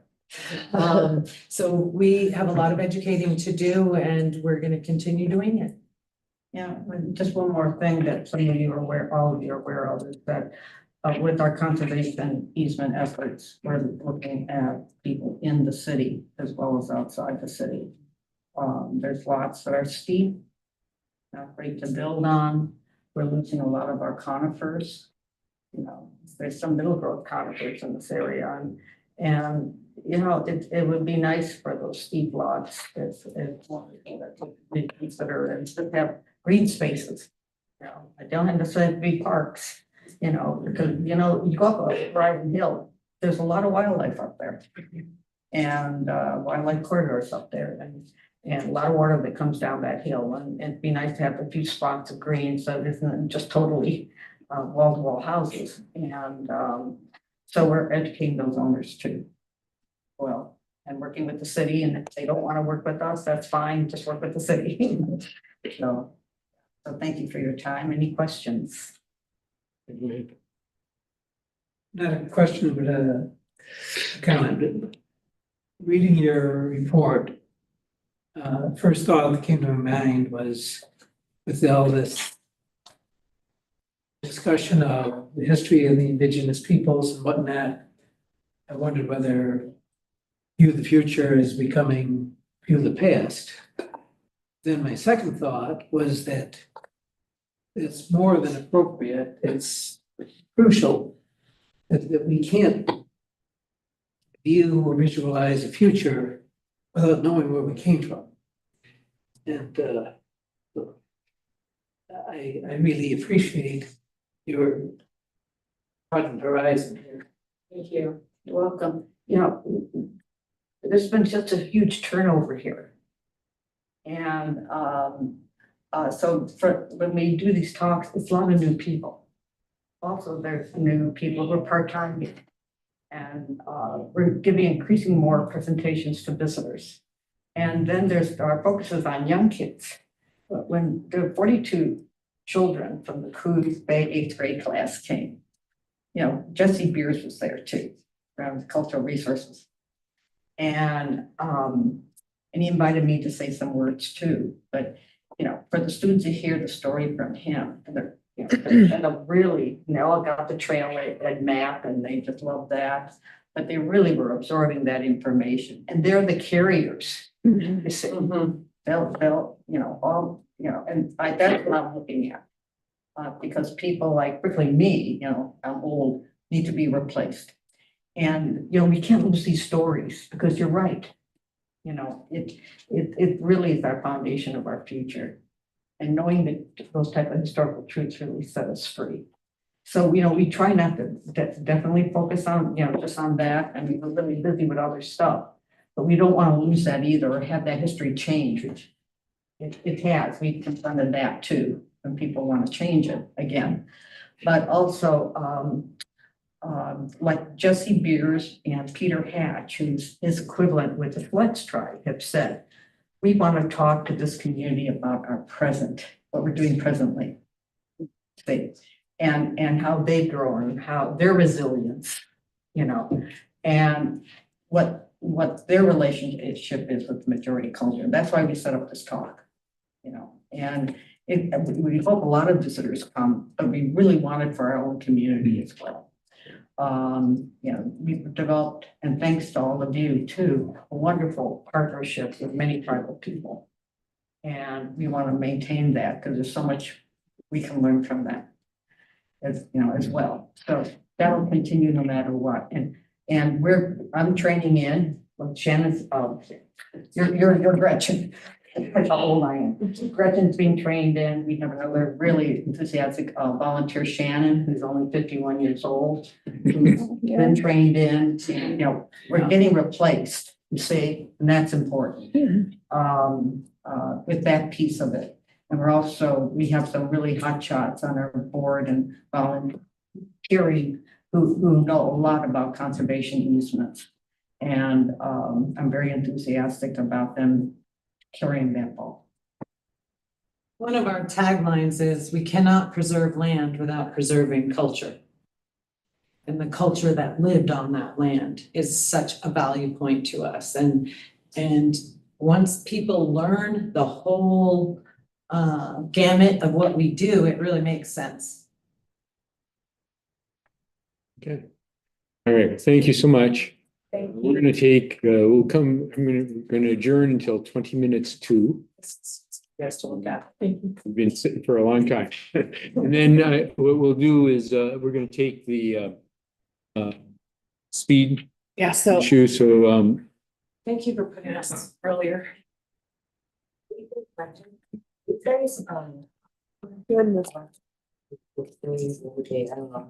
So we have a lot of educating to do, and we're going to continue doing it. Yeah, and just one more thing that some of you are aware, all of you are aware of, is that with our conservation easement efforts, we're looking at people in the city as well as outside the city. There's lots that are steep, not great to build on. We're losing a lot of our conifers. You know, there's some middle growth conifers in this area, and you know, it would be nice for those steep lots if we consider and to have green spaces. You know, I don't necessarily have to be parks, you know, because you know, you go up a Brighton Hill, there's a lot of wildlife up there. And wildlife corridors up there and a lot of water that comes down that hill, and it'd be nice to have a few spots of green so it isn't just totally wall-to-wall houses. And so we're educating those owners too. Well, and working with the city, and if they don't want to work with us, that's fine, just work with the city. So thank you for your time. Any questions? Not a question, but a comment. Reading your report, first thought that came to my mind was with all this discussion of the history of the indigenous peoples and whatnot, I wondered whether view the future is becoming view the past. Then my second thought was that it's more than appropriate, it's crucial that we can't view or visualize the future without knowing where we came from. And I really appreciate your broad horizon here. Thank you. You're welcome. You know, there's been such a huge turnover here. And so when we do these talks, it's a lot of new people. Also, there's new people who are part-time. And we're giving increasing more presentations to visitors. And then there's our focuses on young kids. When there were 42 children from the Coos Bay 8th grade class came, you know, Jesse Beers was there too, around cultural resources. And he invited me to say some words too. But, you know, for the students to hear the story from him, and they're, you know, and really, you know, I got the trailhead map and they just love that. But they really were absorbing that information. And they're the carriers. You see, they'll, you know, all, you know, and that's what I'm looking at. Because people like, particularly me, you know, I'm old, need to be replaced. And, you know, we can't lose these stories because you're right. You know, it really is our foundation of our future. And knowing that those type of historical truths really set us free. So, you know, we try not to definitely focus on, you know, just on that. I mean, we're really busy with other stuff, but we don't want to lose that either or have that history change, which it has. We've confronted that too, when people want to change it again. But also, like Jesse Beers and Peter Hatch, who's his equivalent with the Flex Tribe, have said, we want to talk to this community about our present, what we're doing presently. And how they've grown, how their resilience, you know, and what their relationship is with the majority culture. That's why we set up this talk, you know, and we hope a lot of visitors come, but we really want it for our own community as well. You know, we've developed, and thanks to all of you too, a wonderful partnership with many tribal people. And we want to maintain that because there's so much we can learn from that, as you know, as well. So that'll continue no matter what. And I'm training in, like Shannon's, you're Gretchen. That's how old I am. Gretchen's being trained in. We have another really enthusiastic volunteer, Shannon, who's only 51 years old, who's been trained in. You know, we're getting replaced, you see, and that's important with that piece of it. And we have some really hot shots on our board and volunteering who know a lot about conservation easements. And I'm very enthusiastic about them carrying that ball. One of our taglines is we cannot preserve land without preserving culture. And the culture that lived on that land is such a value point to us. And once people learn the whole gamut of what we do, it really makes sense. Okay. All right, thank you so much. Thank We're gonna take, we're gonna adjourn until 20 minutes to. Yes, to look at. Thank you. We've been sitting for a long time. And then what we'll do is we're gonna take the speed Yeah, so issue, so thank you for putting us earlier. There's, goodness. I don't know.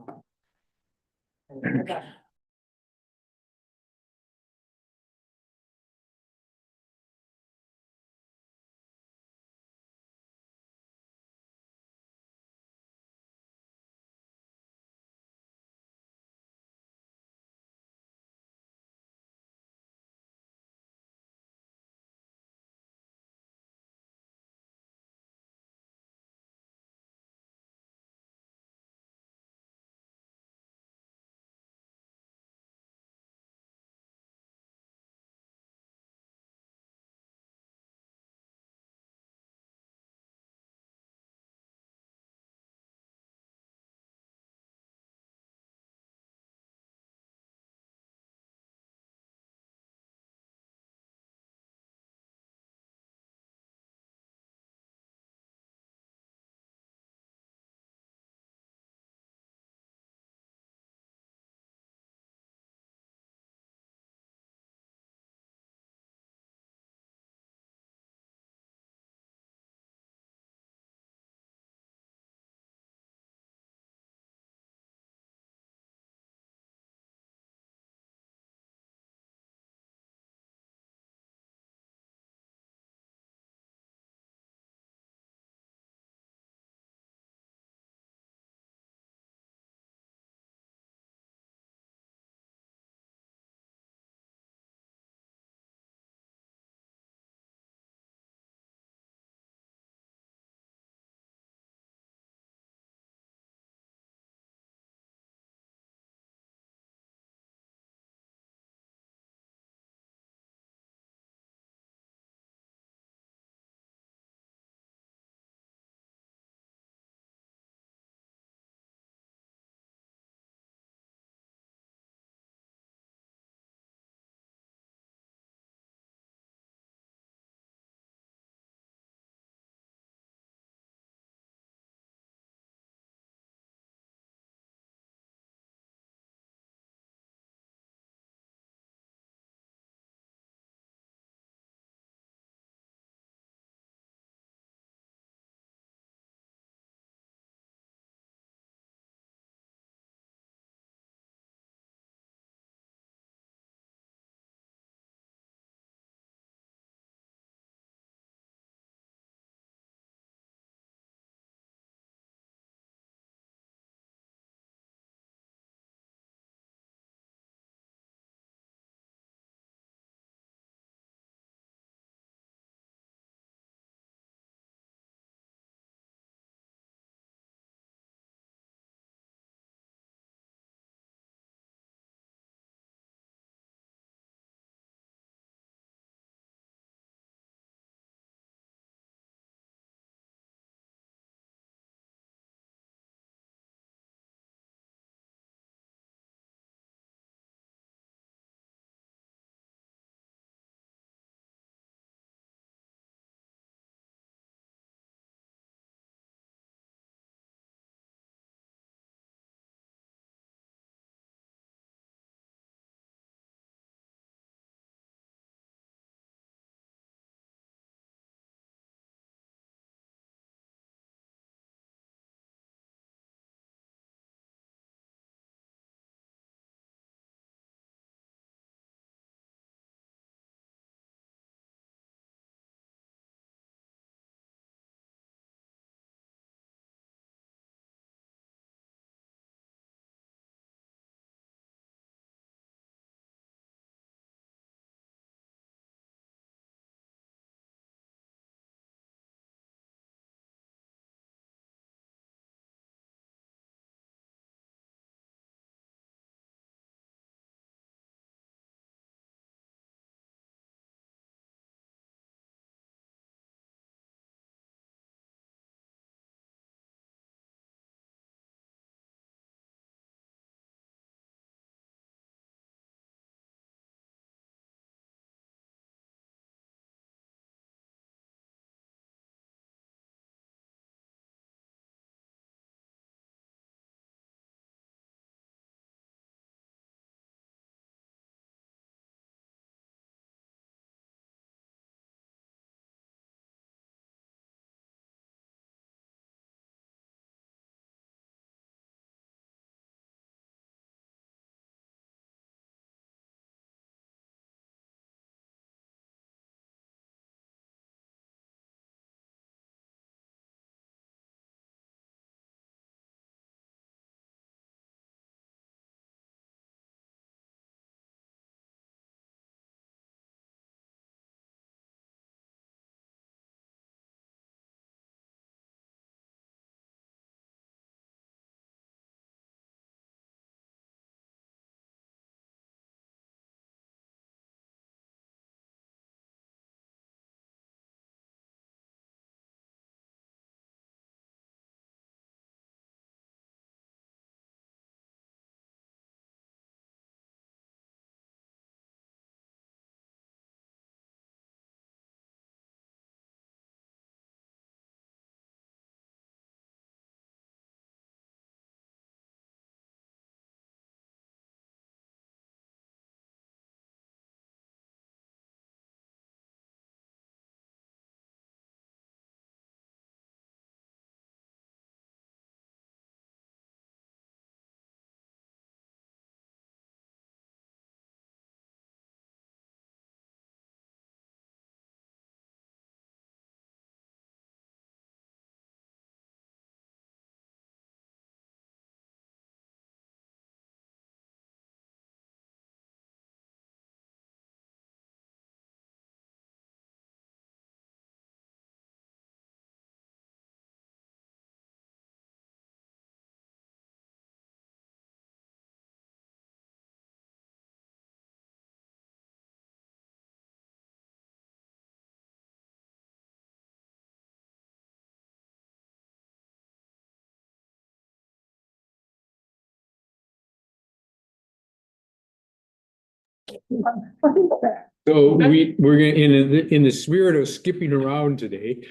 So we're gonna, in the spirit of skipping around today,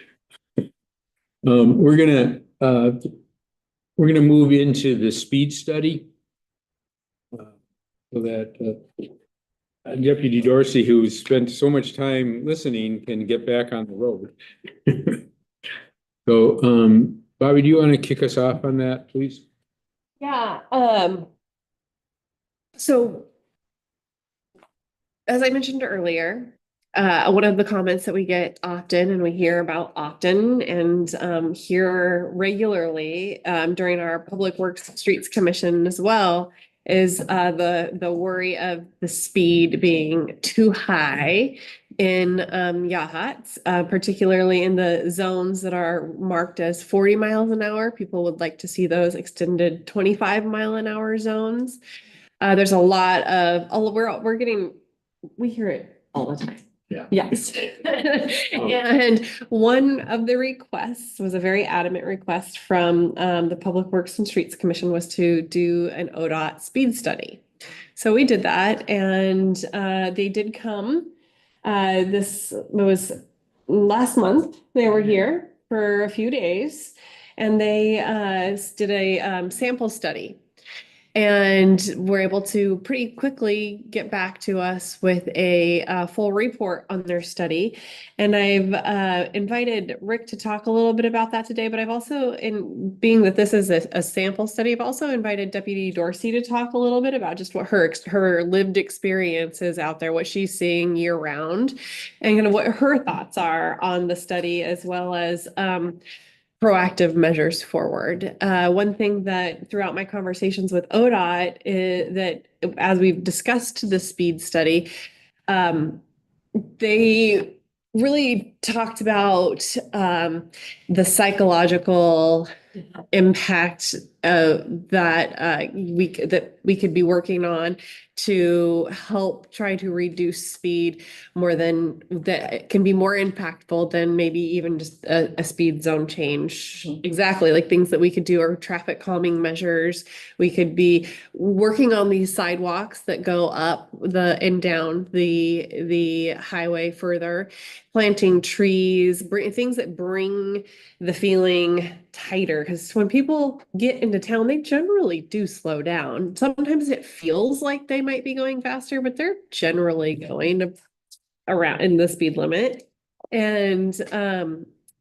we're gonna move into the speed study. So that Deputy Dorsey, who spent so much time listening, can get back on the road. So, Bobby, do you want to kick us off on that, please? Yeah, so as I mentioned earlier, one of the comments that we get often and we hear about often and hear regularly during our Public Works Streets Commission as well is the worry of the speed being too high in Yachats, particularly in the zones that are marked as 40 miles an hour. People would like to see those extended 25-mile-an-hour zones. There's a lot of, we hear it all the time. Yeah. Yes. And one of the requests was a very adamant request from the Public Works and Streets Commission was to do an ODOT speed study. So we did that and they did come. This was last month. They were here for a few days and they did a sample study. And were able to pretty quickly get back to us with a full report on their study. And I've invited Rick to talk a little bit about that today, but I've also, in being that this is a sample study, I've also invited Deputy Dorsey to talk a little bit about just what her lived experience is out there, what she's seeing year round, and kind of what her thoughts are on the study, as well as proactive measures forward. One thing that throughout my conversations with ODOT is that as we've discussed the speed study, they really talked about the psychological impact that we could be working on to help try to reduce speed more than that can be more impactful than maybe even just a speed zone change. Exactly, like things that we could do are traffic calming measures. We could be working on these sidewalks that go up and down the highway further, planting trees, things that bring the feeling tighter. Because when people get into town, they generally do slow down. Sometimes it feels like they might be going faster, but they're generally going around in the speed limit. And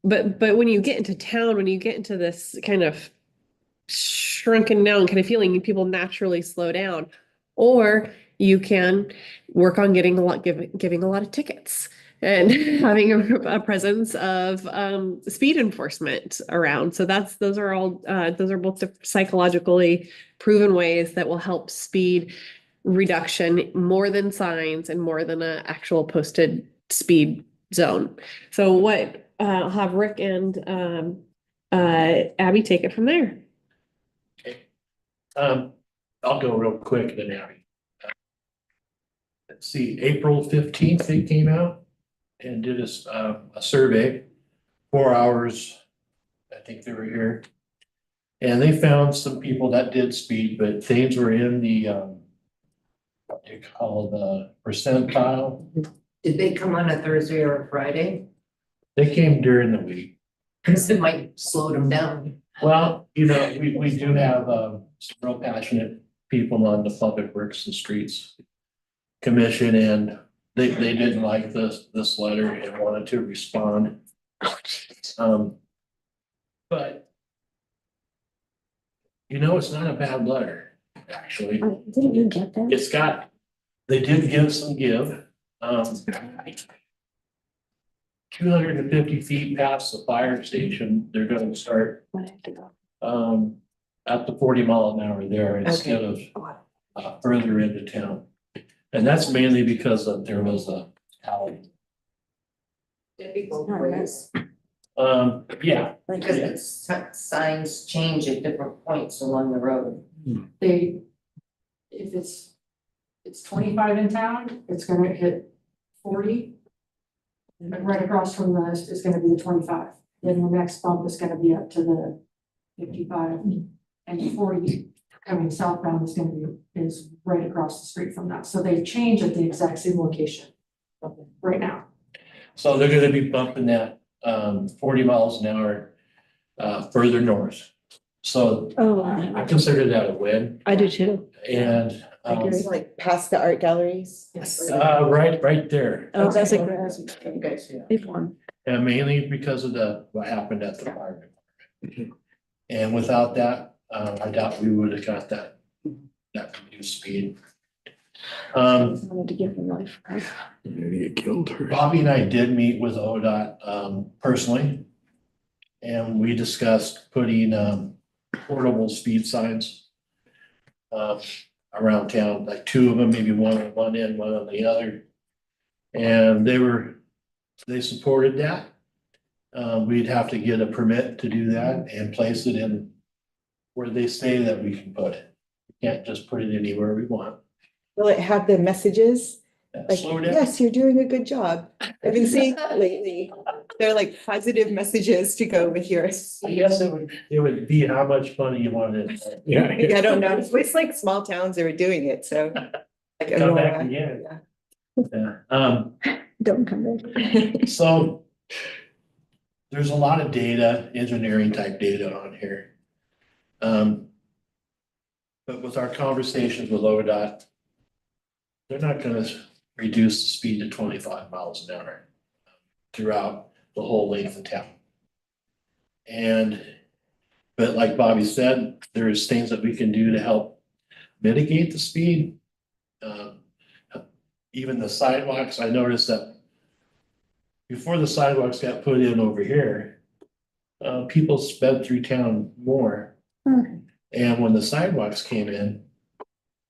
but when you get into town, when you get into this kind of shrunken down kind of feeling, people naturally slow down. Or you can work on giving a lot of tickets and having a presence of speed enforcement around. So those are both the psychologically proven ways that will help speed reduction more than signs and more than an actual posted speed zone. So I'll have Rick and Abby take it from there. I'll go real quick then, Abby. Let's see, April 15th, they came out and did a survey, 4 hours, I think they were here. And they found some people that did speed, but things were in the, what they call the percentile. Did they come on a Thursday or a Friday? They came during the week. Because it might slow them down. Well, we do have some real passionate people on the Public Works and Streets Commission, and they didn't like this letter and wanted to respond. But it's not a bad letter, actually. Didn't you get that? They did give some give. 250 feet past the fire station, they're going to start at the 40 mile an hour there instead of further into town. And that's mainly because there was a alley. Yeah. Because it's signs change at different points along the road. If it's 25 in town, it's gonna hit 40. And right across from this is gonna be the 25. Then the next bump is gonna be up to the 55 and 40. coming southbound is gonna be, is right across the street from that, so they change at the exact same location right now. So they're gonna be bumping that 40 miles an hour further north. So Oh, I consider that a win. I do too. And It's like past the art galleries. Yes. right there. Oh, that's a You guys, yeah. big one. And mainly because of what happened at the fire department. And without that, I doubt we would have got that reduced speed. Wanted to give them life. You killed her. Bobby and I did meet with ODOT personally. And we discussed putting portable speed signs around town, like 2 of them, maybe one on one end, one on the other. And they supported that. We'd have to get a permit to do that and place it in where they say that we can put it. We can't just put it anywhere we want. Will it have the messages? Like, Slow down. yes, you're doing a good job. I've been seeing that lately. They're like positive messages to go with yours. I guess it would be how much money you wanted. Yeah. I don't know. It's like small towns that are doing it, so. Like Come back Aurora. again. Yeah. Yeah. Don't come back. So there's a lot of data, engineering type data on here. But with our conversations with ODOT, they're not gonna reduce the speed to 25 miles an hour throughout the whole length of town. But like Bobby said, there's things that we can do to help mitigate the speed. Even the sidewalks, I noticed that before the sidewalks got put in over here, people sped through town more. And when the sidewalks came in,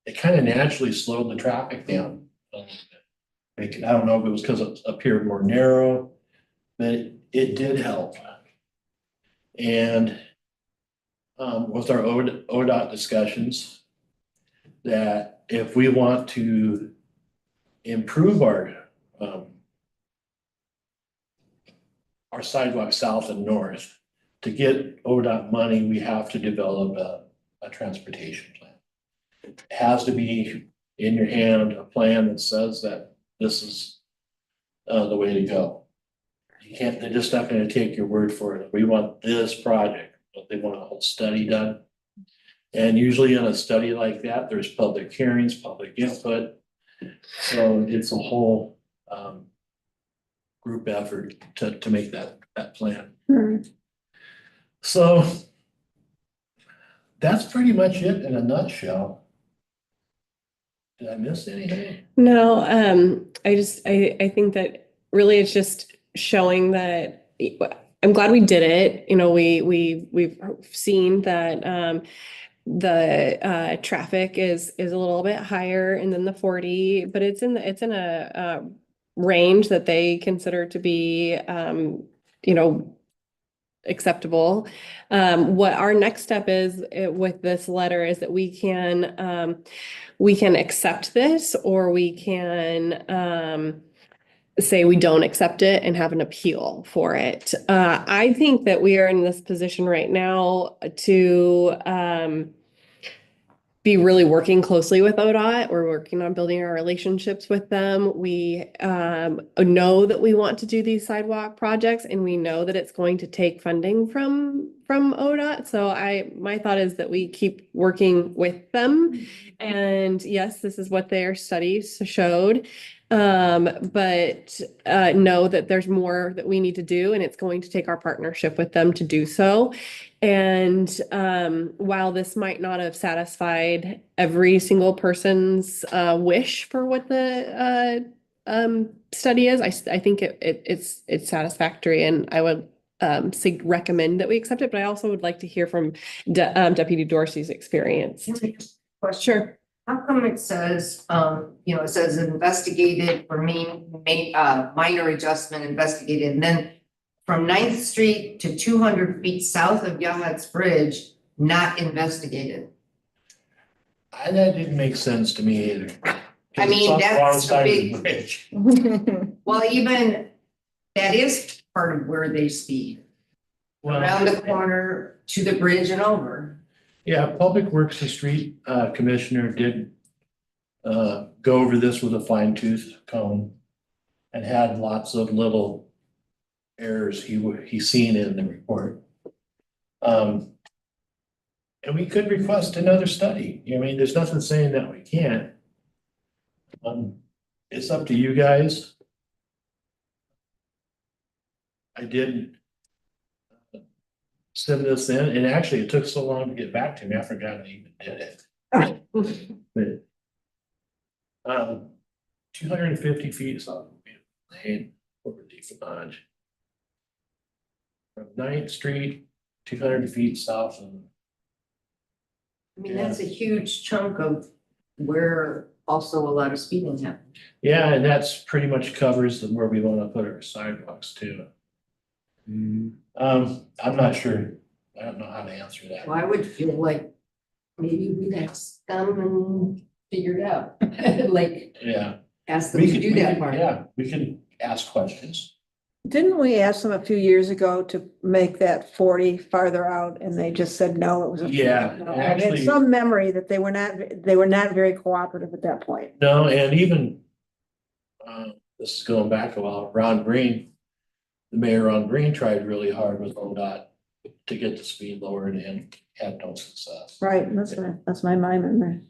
it kind of naturally slowed the traffic down. I don't know if it was because it appeared more narrow, but it did help. And with our ODOT discussions, that if we want to improve our sidewalk south and north, to get ODOT money, we have to develop a transportation plan. It has to be in your hand, a plan that says that this is the way to go. You can't, they're just not gonna take your word for it. We want this project, but they want a whole study done. And usually in a study like that, there's public hearings, public input. So it's a whole group effort to make that plan. So that's pretty much it in a nutshell. Did I miss anything? No, I think that really it's just showing that I'm glad we did it. You know, we've seen that the traffic is a little bit higher and then the 40, but it's in a range that they consider to be you know, acceptable. What our next step is with this letter is that we can accept this, or we can say we don't accept it and have an appeal for it. I think that we are in this position right now to be really working closely with ODOT. We're working on building our relationships with them. We know that we want to do these sidewalk projects, and we know that it's going to take funding from ODOT. So my thought is that we keep working with them. And yes, this is what their studies showed. But know that there's more that we need to do, and it's going to take our partnership with them to do so. And while this might not have satisfied every single person's wish for what the study is, I think it's satisfactory, and I would recommend that we accept it. But I also would like to hear from Deputy Dorsey's experience. Sure. How come it says, it says investigated or minor adjustment investigated, and then from 9th Street to 200 feet south of Yahat's Bridge, not investigated? That didn't make sense to me either. I mean, It's on the wrong that's a side of the big- bridge. Well, even that is part of where they speed. Well, Around the corner to the bridge and over. Yeah, Public Works and Street Commissioner did go over this with a fine tooth comb and had lots of little errors he seen in the report. And we could request another study. I mean, there's nothing saying that we can't. It's up to you guys. I did send this in, and actually it took so long to get back to me, I forgot I even did it. But 250 feet is off lane over the frontage. From 9th Street, 200 feet south of. I mean, that's a huge chunk of where also a lot of speeding happens. Yeah, and that's pretty much covers where we want to put our sidewalks too. I'm not sure. I don't know how to answer that. Well, I would feel like maybe we'd ask them and figure it out, like, Yeah. ask them to do that part. Yeah, we can ask questions. Didn't we ask them a few years ago to make that 40 farther out and they just said no, it was a. Yeah, No, I actually- had some memory that they were not very cooperative at that point. No, and even, this is going back a while, Ron Green, the mayor Ron Green tried really hard with ODOT to get the speed lowered and had no success. Right, that's my memory.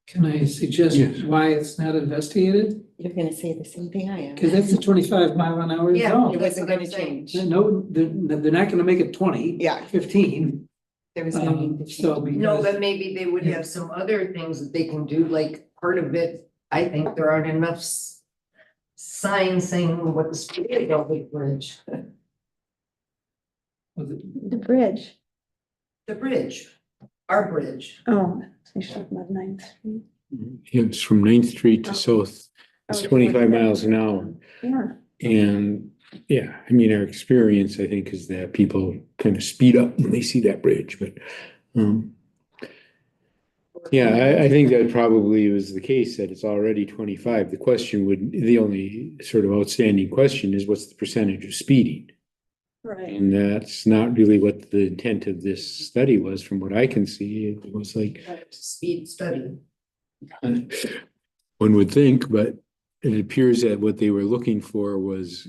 Can I suggest Yes. why it's not investigated? You're gonna say the same thing I am. Because that's the 25-mile-an-hour Yeah, zone. It that's wasn't what I'm gonna saying. change. No, they're not gonna make it 20. Yeah. 15. There was no need to So change. No, because, but maybe they would have some other things that they can do, like part of it, I think there aren't enough signs saying what the speed is of the bridge. The bridge. The bridge, our bridge. Oh, you're talking about 9th Street. It's from 9th Street to South, it's Oh, 25 miles an hour. Yeah. And yeah, I mean, our experience, I think, is that people kind of speed up when they see that bridge, but yeah, I think that probably was the case, that it's already 25. The only sort of outstanding question is what's the percentage of speeding? Right. And that's not really what the intent of this study was, from what I can see. It was like, Speed study. one would think, but it appears that what they were looking for was,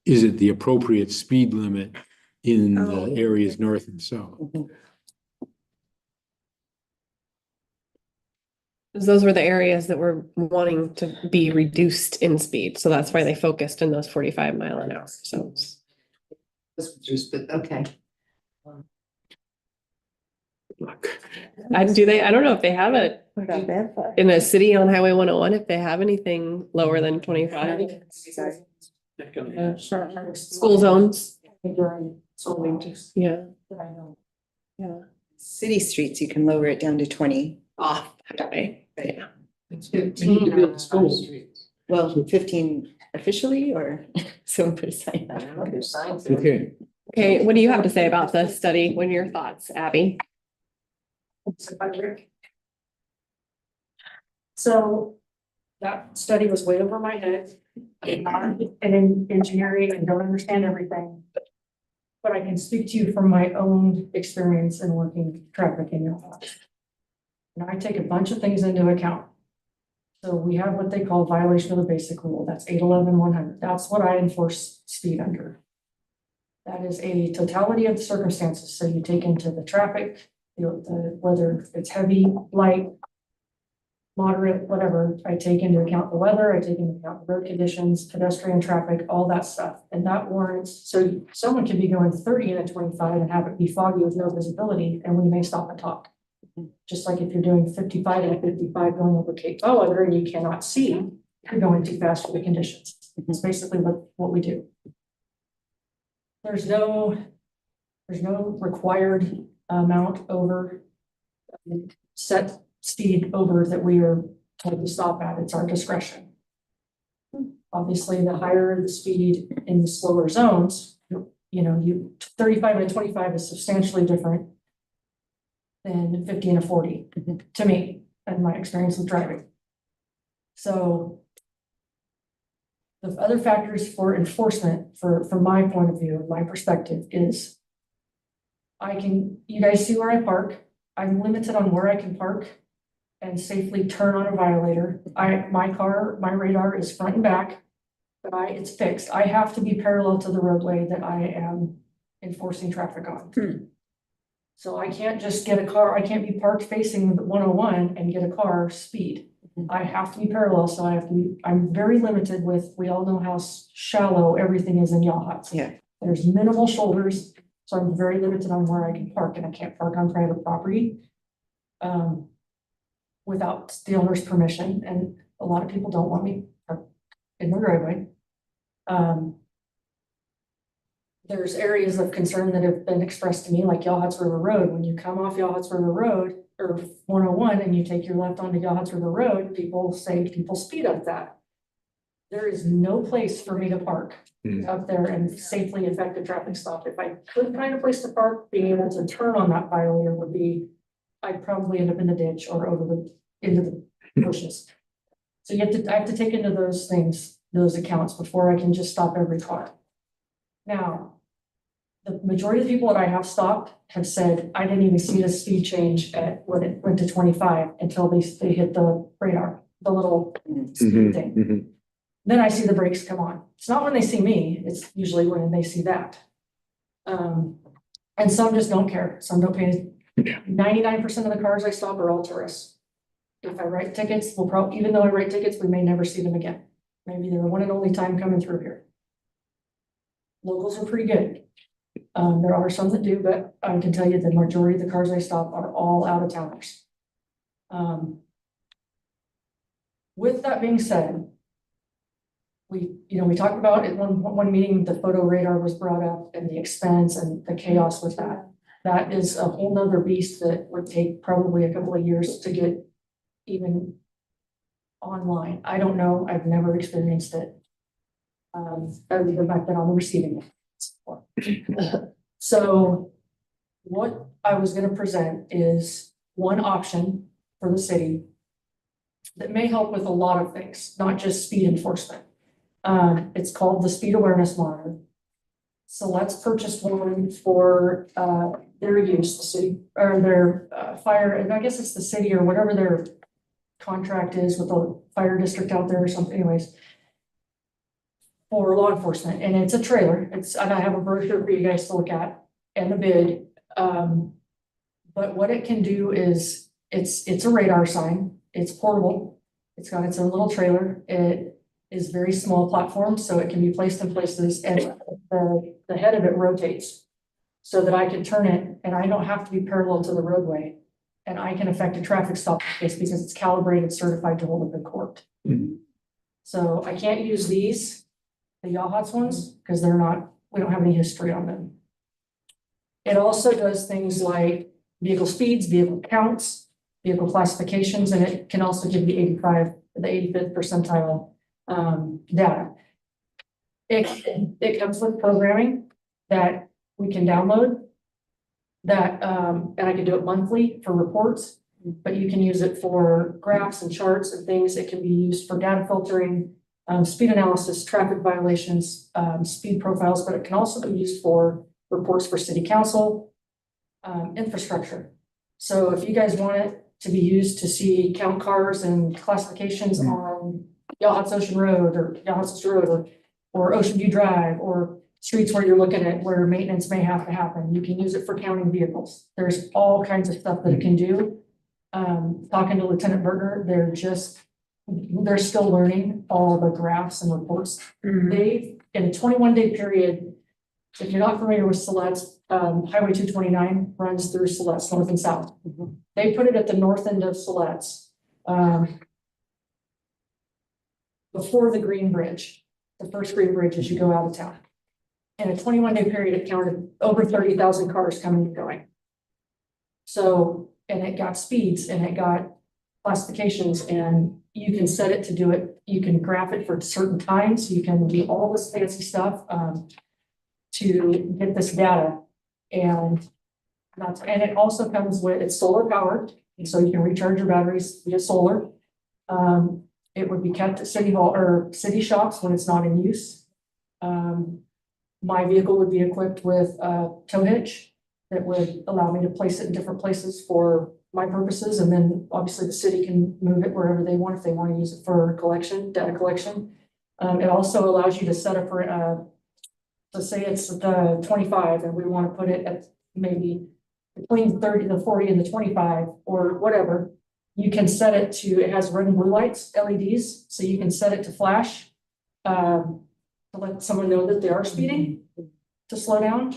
is it the appropriate speed limit in the areas north and south? Those were the areas that were wanting to be reduced in speed, so that's why they focused in those 45-mile-an-hour zones. But okay. I don't know if they have it in a city on Highway 101, if they have anything lower than 25. School zones. Yeah. Yeah. City streets, you can lower it down to 20. Off that way. Yeah. it's 15 to build schools. Well, 15 officially, or someone put a sign up. Okay, Okay, what do you have to say about this study? What are your thoughts, Abby? So that study was way over my head. I'm not in engineering and don't understand everything. But I can speak to you from my own experience in working traffic in your office. And I take a bunch of things into account. So we have what they call violation of the basic rule. That's 811-100. That's what I enforce speed under. That is a totality of circumstances. So you take into the traffic, whether it's heavy, light, moderate, whatever. I take into account the weather, I take into account the road conditions, pedestrian traffic, all that stuff. And that warrants, so someone can be going 30 in a 25 and have it be foggy with no visibility, and we may stop and talk. Just like if you're doing 55 and a 55 going over Cape Bellwether and you cannot see, you're going too fast for the conditions. It's basically what we do. There's no required amount over set speed over that we are told to stop at. It's our discretion. Obviously, the higher the speed in the slower zones, 35 and a 25 is substantially different than 50 and a 40 to me and my experience with driving. So the other factors for enforcement, from my point of view, my perspective is you guys see where I park. I'm limited on where I can park and safely turn on a violator. My radar is front and back, but it's fixed. I have to be parallel to the roadway that I am enforcing traffic on. So I can't just get a car, I can't be parked facing the 101 and get a car speed. I have to be parallel, so I'm very limited with, we all know how shallow everything is in Yachats. Yeah. There's minimal shoulders, so I'm very limited on where I can park, and I can't park on private property without the owner's permission, and a lot of people don't want me in the driveway. There's areas of concern that have been expressed to me, like Yachats River Road. When you come off Yachats River Road or 101 and you take your left onto Yachats River Road, people say people speed up that. There is no place for me to park up there and safely effect a traffic stop. If I could find a place to park, being able to turn on that violator would be, I'd probably end up in the ditch or into the bushes. So I have to take into those things, those accounts, before I can just stop every car. Now, the majority of the people that I have stopped have said, I didn't even see the speed change when it went to 25 until they hit the radar, the little speed thing. Then I see the brakes come on. It's not when they see me, it's usually when they see that. And some just don't care. Some don't pay. 99% of the cars I stop are all tourists. If I write tickets, even though I write tickets, we may never see them again. Maybe they're one and only time coming through here. Locals are pretty good. There are some that do, but I can tell you the majority of the cars I stop are all out of towners. With that being said, we talked about at one meeting, the photo radar was brought up and the expense and the chaos with that. That is a whole nother beast that would take probably a couple of years to get even online. I don't know. I've never experienced it. Other than I've been on the receiving end. So what I was going to present is one option for the city that may help with a lot of things, not just speed enforcement. It's called the Speed Awareness Monitor. So let's purchase one for their use, the city, or their fire, and I guess it's the city or whatever their contract is with the fire district out there or something, anyways, for law enforcement. And it's a trailer. And I have a brochure for you guys to look at and the bid. But what it can do is it's a radar sign. It's portable. It's got its own little trailer. It is very small platform, so it can be placed in places, and the head of it rotates so that I can turn it and I don't have to be parallel to the roadway, and I can effect a traffic stop case because it's calibrated, certified to hold up in court. So I can't use these, the Yachats ones, because we don't have any history on them. It also does things like vehicle speeds, vehicle counts, vehicle classifications, and it can also give the 85th percentile data. It comes with programming that we can download that, and I can do it monthly for reports, but you can use it for graphs and charts and things. It can be used for data filtering, speed analysis, traffic violations, speed profiles, but it can also be used for reports for city council, infrastructure. So if you guys want it to be used to see count cars and classifications on Yachats Ocean Road or Yachats Road or Ocean View Drive or streets where you're looking at where maintenance may have to happen, you can use it for counting vehicles. There's all kinds of stuff that it can do. Talking to Lieutenant Berger, they're still learning all the graphs and reports. They, in a 21-day period, if you're not familiar with Siletz, Highway 229 runs through Siletz, north and south. They put it at the north end of Siletz, before the Green Bridge, the first Green Bridge as you go out of town. In a 21-day period, it counted over 30,000 cars coming and going. So, and it got speeds and it got classifications, and you can set it to do it. You can graph it for certain times. You can do all this fancy stuff to get this data. And it also comes with, it's solar powered. And so you can recharge your batteries via solar. It would be kept at city hall or city shops when it's not in use. My vehicle would be equipped with a tow hitch that would allow me to place it in different places for my purposes, and then obviously the city can move it wherever they want, if they want to use it for collection, data collection. It also allows you to set up for, so say it's the 25 and we want to put it at maybe between 30, the 40 and the 25 or whatever. You can set it to, it has red and blue lights, LEDs, so you can set it to flash. To let someone know that they are speeding, to slow down.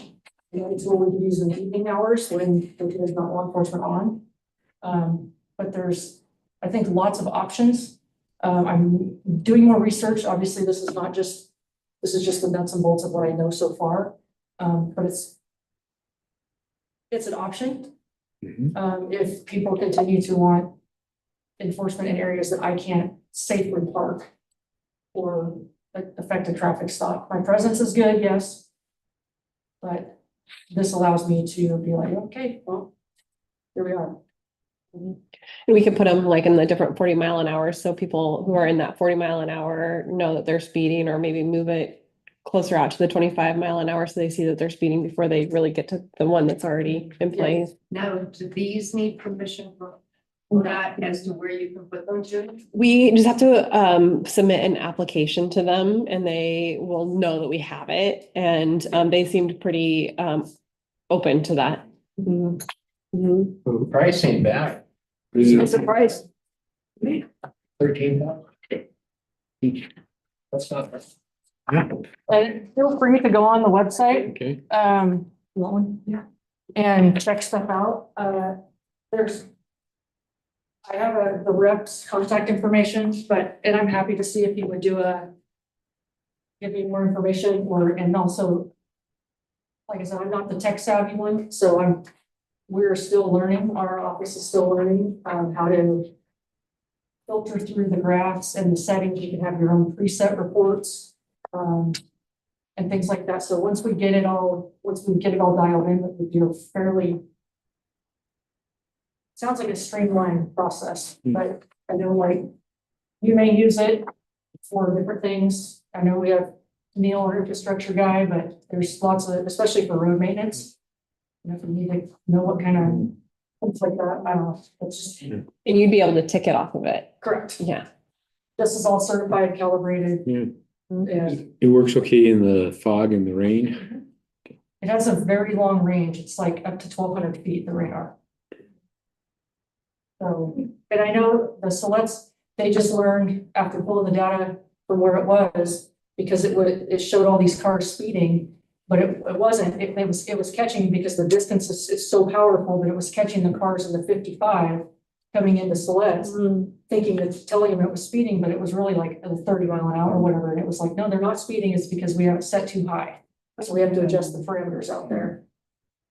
It's what we can use in the evening hours when there's not law enforcement on. But there's, I think, lots of options. I'm doing more research. Obviously, this is just the nuts and bolts of what I know so far. But it's an option. If people continue to want enforcement in areas that I can't safely park or affect a traffic stop. My presence is good, yes. But this allows me to be like, okay, well, here we are. And we could put them like in the different 40-mile-an-hour, so people who are in that 40-mile-an-hour know that they're speeding, or maybe move it closer out to the 25-mile-an-hour so they see that they're speeding before they really get to the one that's already in place. Now, do these need permission from that as to where you can put them to? We just have to submit an application to them, and they will know that we have it, and they seemed pretty open to that. Well, the price ain't bad. I'm surprised. 13. That's not bad. And feel free to go on the website. Okay. That one? Yeah. And check stuff out. I have the rep's contact information, and I'm happy to see if you would give me more information, and also, like I said, I'm not the tech savvy one, so we're still learning, our office is still learning, how to filter through the graphs and the settings. You can have your own preset reports, and things like that. So once we get it all dialed in, it would be a fairly, sounds like a streamlined process, but I know, like, you may use it for different things. I know we have Neil, our infrastructure guy, but there's lots of, especially for road maintenance. If we need to know what kind of things like that, I don't know, it's just. And you'd be able to tick it off of it. Correct. Yeah. This is all certified, calibrated. Yeah. And It works okay in the fog and the rain. it has a very long range. It's like up to 1,200 feet, the radar. So, and I know the Silettes, they just learned after pulling the data from where it was, because it showed all these cars speeding, but it wasn't, it was catching, because the distance is so powerful that it was catching the cars in the 55 coming into Silettes, thinking it's telling them it was speeding, but it was really like 30 mile an hour or whatever. And it was like, no, they're not speeding. It's because we have it set too high. So we have to adjust the parameters out there.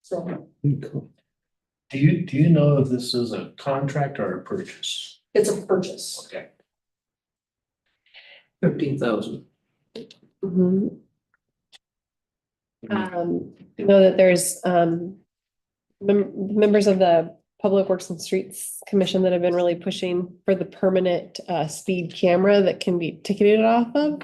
So Cool. Do you know if this is a contract or a purchase? it's a purchase. Okay. 15,000. I know that there's members of the Public Works and Streets Commission that have been really pushing for the permanent speed camera that can be ticketed off of.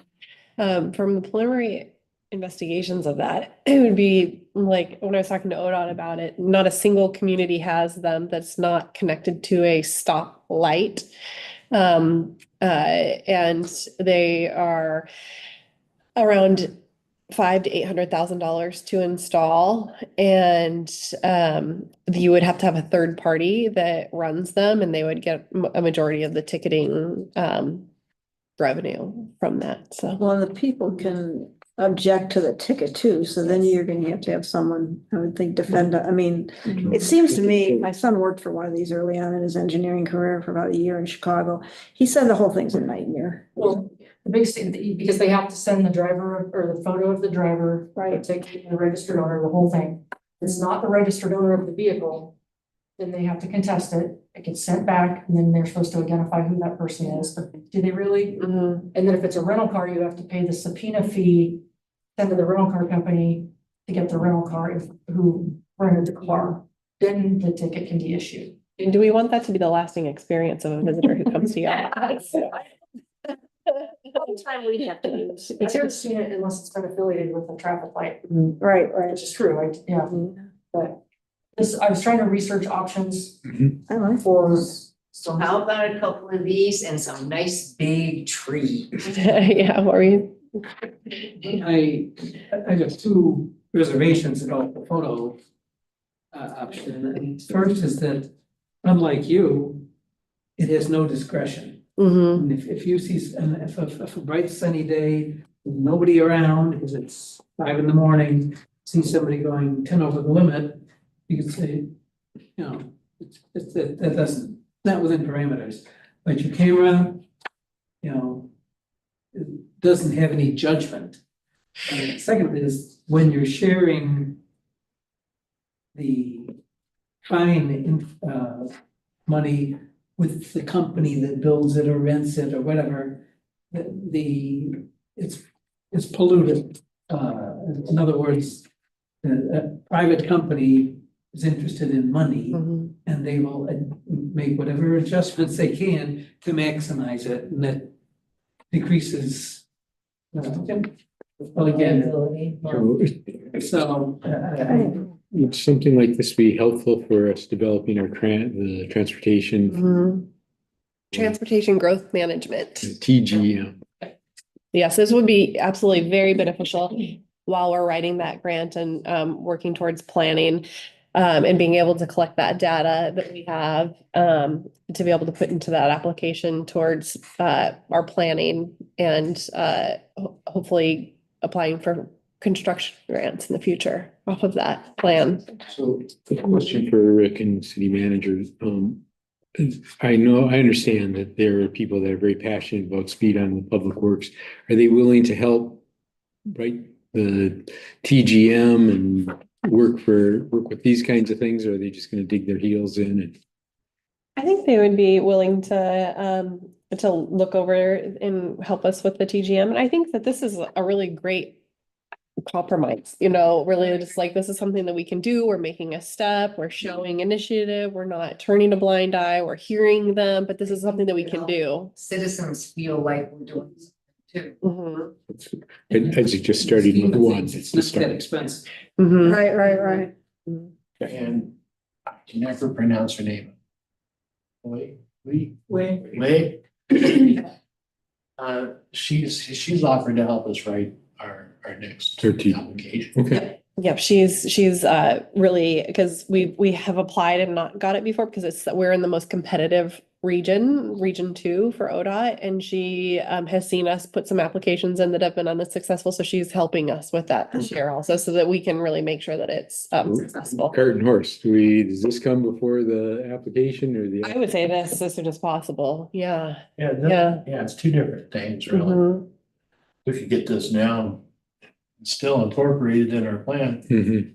From the preliminary investigations of that, it would be like, when I was talking to ODOT about it, not a single community has them that's not connected to a stop light. And they are around $500,000 to $800,000 to install, and you would have to have a third party that runs them, and they would get a majority of the ticketing revenue from that. So, Well, the people can object to the ticket too, so then you're gonna have to have someone, I would think, defend it. I mean, it seems to me, my son worked for one of these early on in his engineering career for about a year in Chicago. He said the whole thing's a nightmare. Well, the biggest thing, because they have to send the driver or the photo of the driver, right, ticket, the registered owner, the whole thing. If it's not the registered owner of the vehicle, then they have to contest it. It gets sent back, and then they're supposed to identify who that person is. But do they really? And then if it's a rental car, you have to pay the subpoena fee, send to the rental car company to get the rental car who rented the car. Then the ticket can be issued. and do we want that to be the lasting experience of a visitor who comes to Yachts? Time we'd have to use. I haven't seen it unless it's been affiliated with a traffic light. Right, right. Which is true, yeah, but I was trying to research options I like. for, So how about a couple of these and some nice big trees? Yeah, or you, I have two reservations about the photo option. And first is that, unlike you, it has no discretion. mhm. And if you see, and if a bright sunny day, nobody around, because it's 5 a.m, see somebody going 10 over the limit, you can say, you know, that doesn't, not within parameters. But your camera, you know, it doesn't have any judgment. And second is, when you're sharing the fine money with the company that builds it or rents it or whatever, it's polluted. In other words, a private company is interested in money, Mhm. and they will make whatever adjustments they can to maximize it, and that decreases. Well, again, so, Would something like this be helpful for us developing our the transportation Mhm. Transportation Growth Management. TGM? Yes, this would be absolutely very beneficial while we're writing that grant and working towards planning. And being able to collect that data that we have to be able to put into that application towards our planning and hopefully applying for construction grants in the future off of that plan. So a question for Rick and city managers. I understand that there are people that are very passionate about speed on the public works. Are they willing to help write the TGM and work with these kinds of things, or are they just gonna dig their heels in and? I think they would be willing to look over and help us with the TGM. And I think that this is a really great compromise, really just like, this is something that we can do. We're making a step, we're showing initiative, we're not turning a blind eye, we're hearing them, but this is something that we can do. Citizens feel like we're doing something too. Mhm. I suggest starting with one. It's not that expensive. Mhm. Right. And I can never pronounce her name. Wait. She's offered to help us write our next 13. application. Okay. Yep, she's really, because we have applied and not got it before because we're in the most competitive region 2 for ODOT, and she has seen us put some applications in that have been unsuccessful, so she's helping us with that this year also, so that we can really make sure that it's successful. Cart and horse, does this come before the application or the? I would say this as soon as possible, yeah. Yeah, it's two different things, really. Mhm. We could get this now, still incorporated in our plan. Mhm.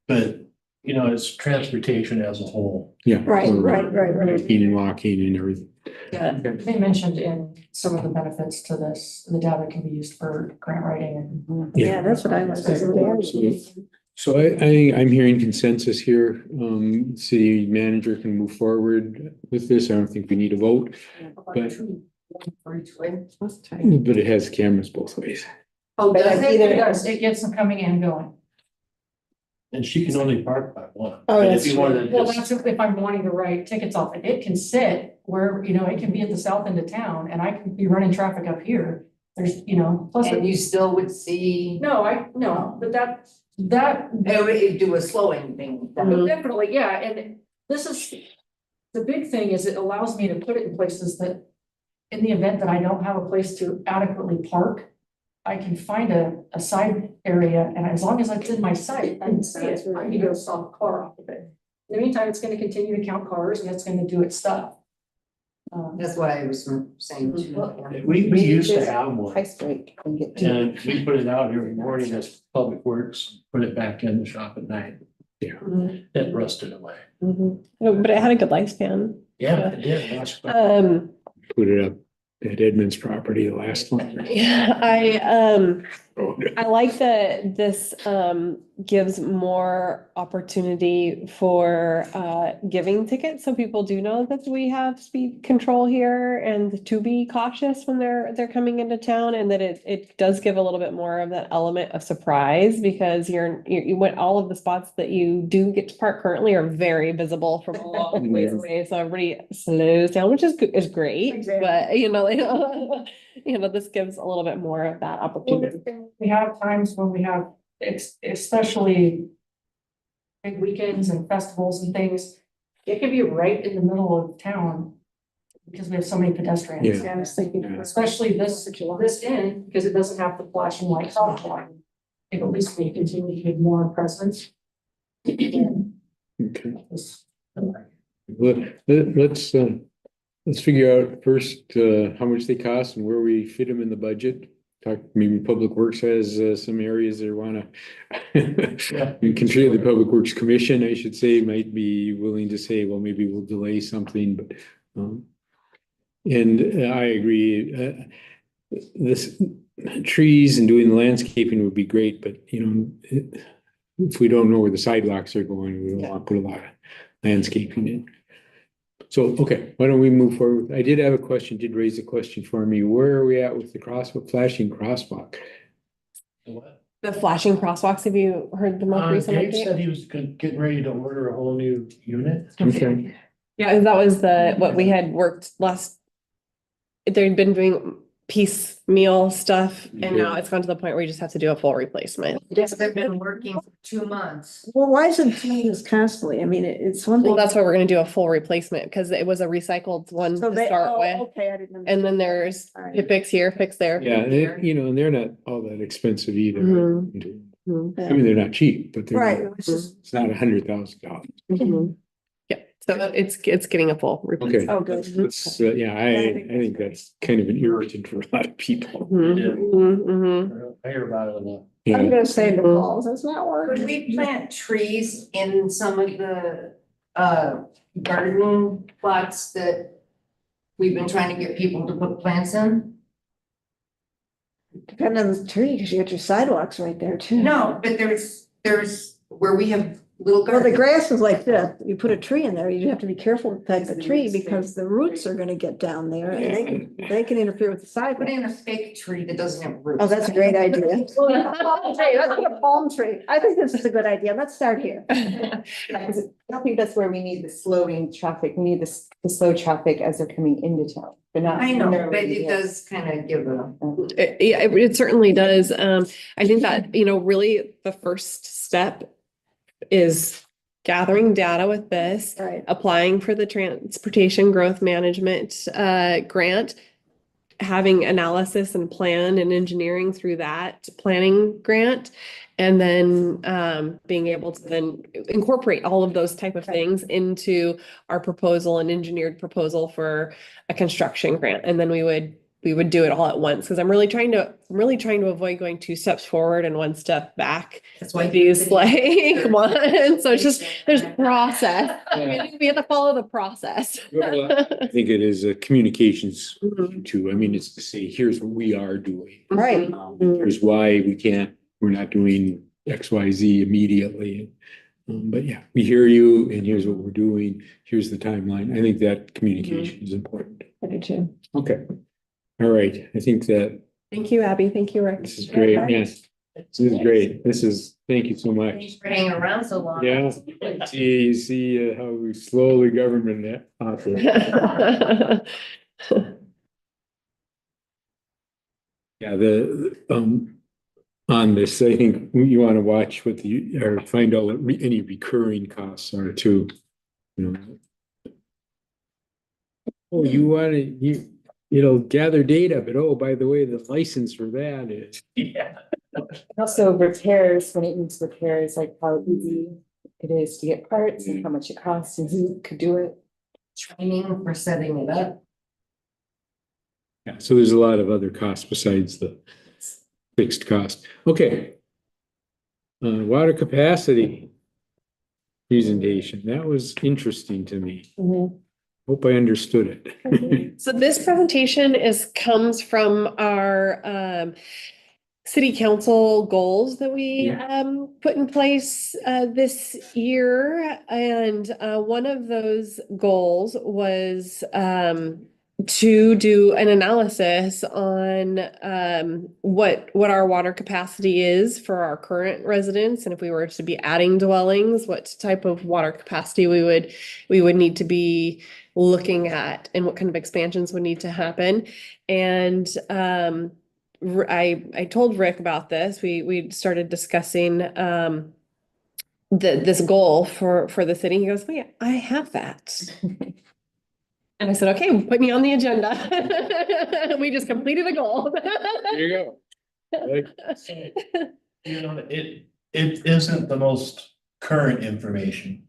But, it's transportation as a whole. Yeah. Right. Walking and walking and everything. Yeah. they mentioned in some of the benefits to this, the data can be used for grant writing and. Yeah, that's what I was. So I'm hearing consensus here. City manager can move forward with this. I don't think we need a vote, but it has cameras both ways. Oh, But does it? either- It does, it gets them coming and going. And she can only park by one. Oh, But that's if you wanted to Well, just, that's if I'm wanting to write tickets off, it can sit where, it can be at the south end of town and I can be running traffic up here. There's, plus. And you still would see, No, but that. they would do a slowing thing. Definitely, yeah, and this is, the big thing is it allows me to put it in places that, in the event that I don't have a place to adequately park, I can find a side area, and as long as it's in my sight, I can see it, I can go stop a car off of it. In the meantime, it's gonna continue to count cars and it's gonna do its stuff. That's what I was saying too. we used to have one. Ice break and get to. And we put it out every morning as Public Works, put it back in the shop at night. Yeah. It rusted away. Mhm. But it had a good lifespan. Yeah, it did. That's- Um, Put it up at Edmund's property, the last one. Yeah, road. I like that this gives more opportunity for giving tickets, so people do know that we have speed control here and to be cautious when they're coming into town, and that it does give a little bit more of that element of surprise, because you went, all of the spots that you do get to park currently are very visible from a long ways away, so everybody slows down, which is great, but this gives a little bit more of that opportunity. We have times when we have, especially big weekends and festivals and things, it can be right in the middle of town because we have so many pedestrians. Yeah. I was thinking, Especially this inn, because it doesn't have the flashing lights off line. It at least we continue to give more presence. Okay. Let's figure out first, how much they cost and where we fit them in the budget. Talk, maybe Public Works has, some areas they wanna contribute. The Public Works Commission, I should say, might be willing to say, well, maybe we'll delay something, but, and I agree, this trees and doing the landscaping would be great, but if we don't know where the sidewalks are going, we don't want to put a lot of landscaping in. So, okay, why don't we move forward? I did have a question, did raise a question for me. Where are we at with the flashing crosswalk? the flashing crosswalks, have you heard the most recent Dave update? said he was getting ready to order a whole new unit. Okay. Yeah, that was what we had worked last. They'd been doing piecemeal stuff, and now it's gone to the point where you just have to do a full replacement. Yes, they've been working for 2 months. Well, why isn't doing this constantly? I mean, it's one thing. Well, that's why we're gonna do a full replacement, because it was a recycled one So to they, start oh, with. okay, I didn't. And then there's Alright. fix here, fix there. Yeah, and they're not all that expensive either. Mhm. I mean, they're not cheap, but Right, they're, it was just, it's not $100,000. Mhm. Yeah, so it's getting a full Okay. replacement. oh, good. That's, yeah, I think that's kind of an irritant for a lot of people. I hear about it a lot. Yeah. I'm gonna say the balls, it's not working. Could we plant trees in some of the garden plots that we've been trying to get people to put plants in? Depending on the tree, because you got your sidewalks right there too. No, but there's where we have little Well, the gardens. grass is like this. You put a tree in there, you have to be careful with the type of tree because the roots are gonna get down there and they can interfere with the Put sidewalk. in a fake tree that doesn't have roots. Oh, that's a great idea. Let's get a palm tree. I think this is a good idea. Let's start here. I don't think that's where we need the slowing traffic. We need the slow traffic as they're coming into town, but not. I know, when they're but already it there. does kind of give a. Yeah, it certainly does. I think that, really the first step is gathering data with this, Right. applying for the transportation growth management grant, having analysis and plan and engineering through that planning grant, and then being able to then incorporate all of those type of things into our proposal and engineered proposal for a construction grant. And then we would do it all at once, because I'm really trying to avoid going 2 steps forward and 1 step back. That's why These like one, so it's just, there's process. We have to follow the process. Well, I think it is a communications Mhm. too. I mean, it's to say, here's what we are doing. Right. Here's why we're not doing X, Y, Z immediately. But yeah, we hear you and here's what we're doing. Here's the timeline. I think that communication is important. I do too. Okay. All right. I think that Thank you, Abby. Thank you, Rick. this is great. Yes. This is great. Thank you so much. Thanks for hanging around so long. Yeah. You see how slowly government operates. Yeah, on this, I think you want to watch or find out what any recurring costs are too. Oh, you want to, gather data, but oh, by the way, the license for that is. Yeah. Also repairs, when it needs repairs, like how easy it is to get parts and how much it costs and who could do it. Training for setting it up. Yeah, so there's a lot of other costs besides the fixed cost. Okay. Water capacity presentation. That was interesting to me. Hope I understood it. So this presentation comes from our city council goals that we Yeah. put in place this year. And one of those goals was to do an analysis on what our water capacity is for our current residents. And if we were to be adding dwellings, what type of water capacity we would need to be looking at and what kind of expansions would need to happen. And I told Rick about this. We started discussing this goal for the city. He goes, "Wait, I have that." And I said, "Okay, put me on the agenda." We just completed a goal. There you go. Like, You know, it isn't the most current information,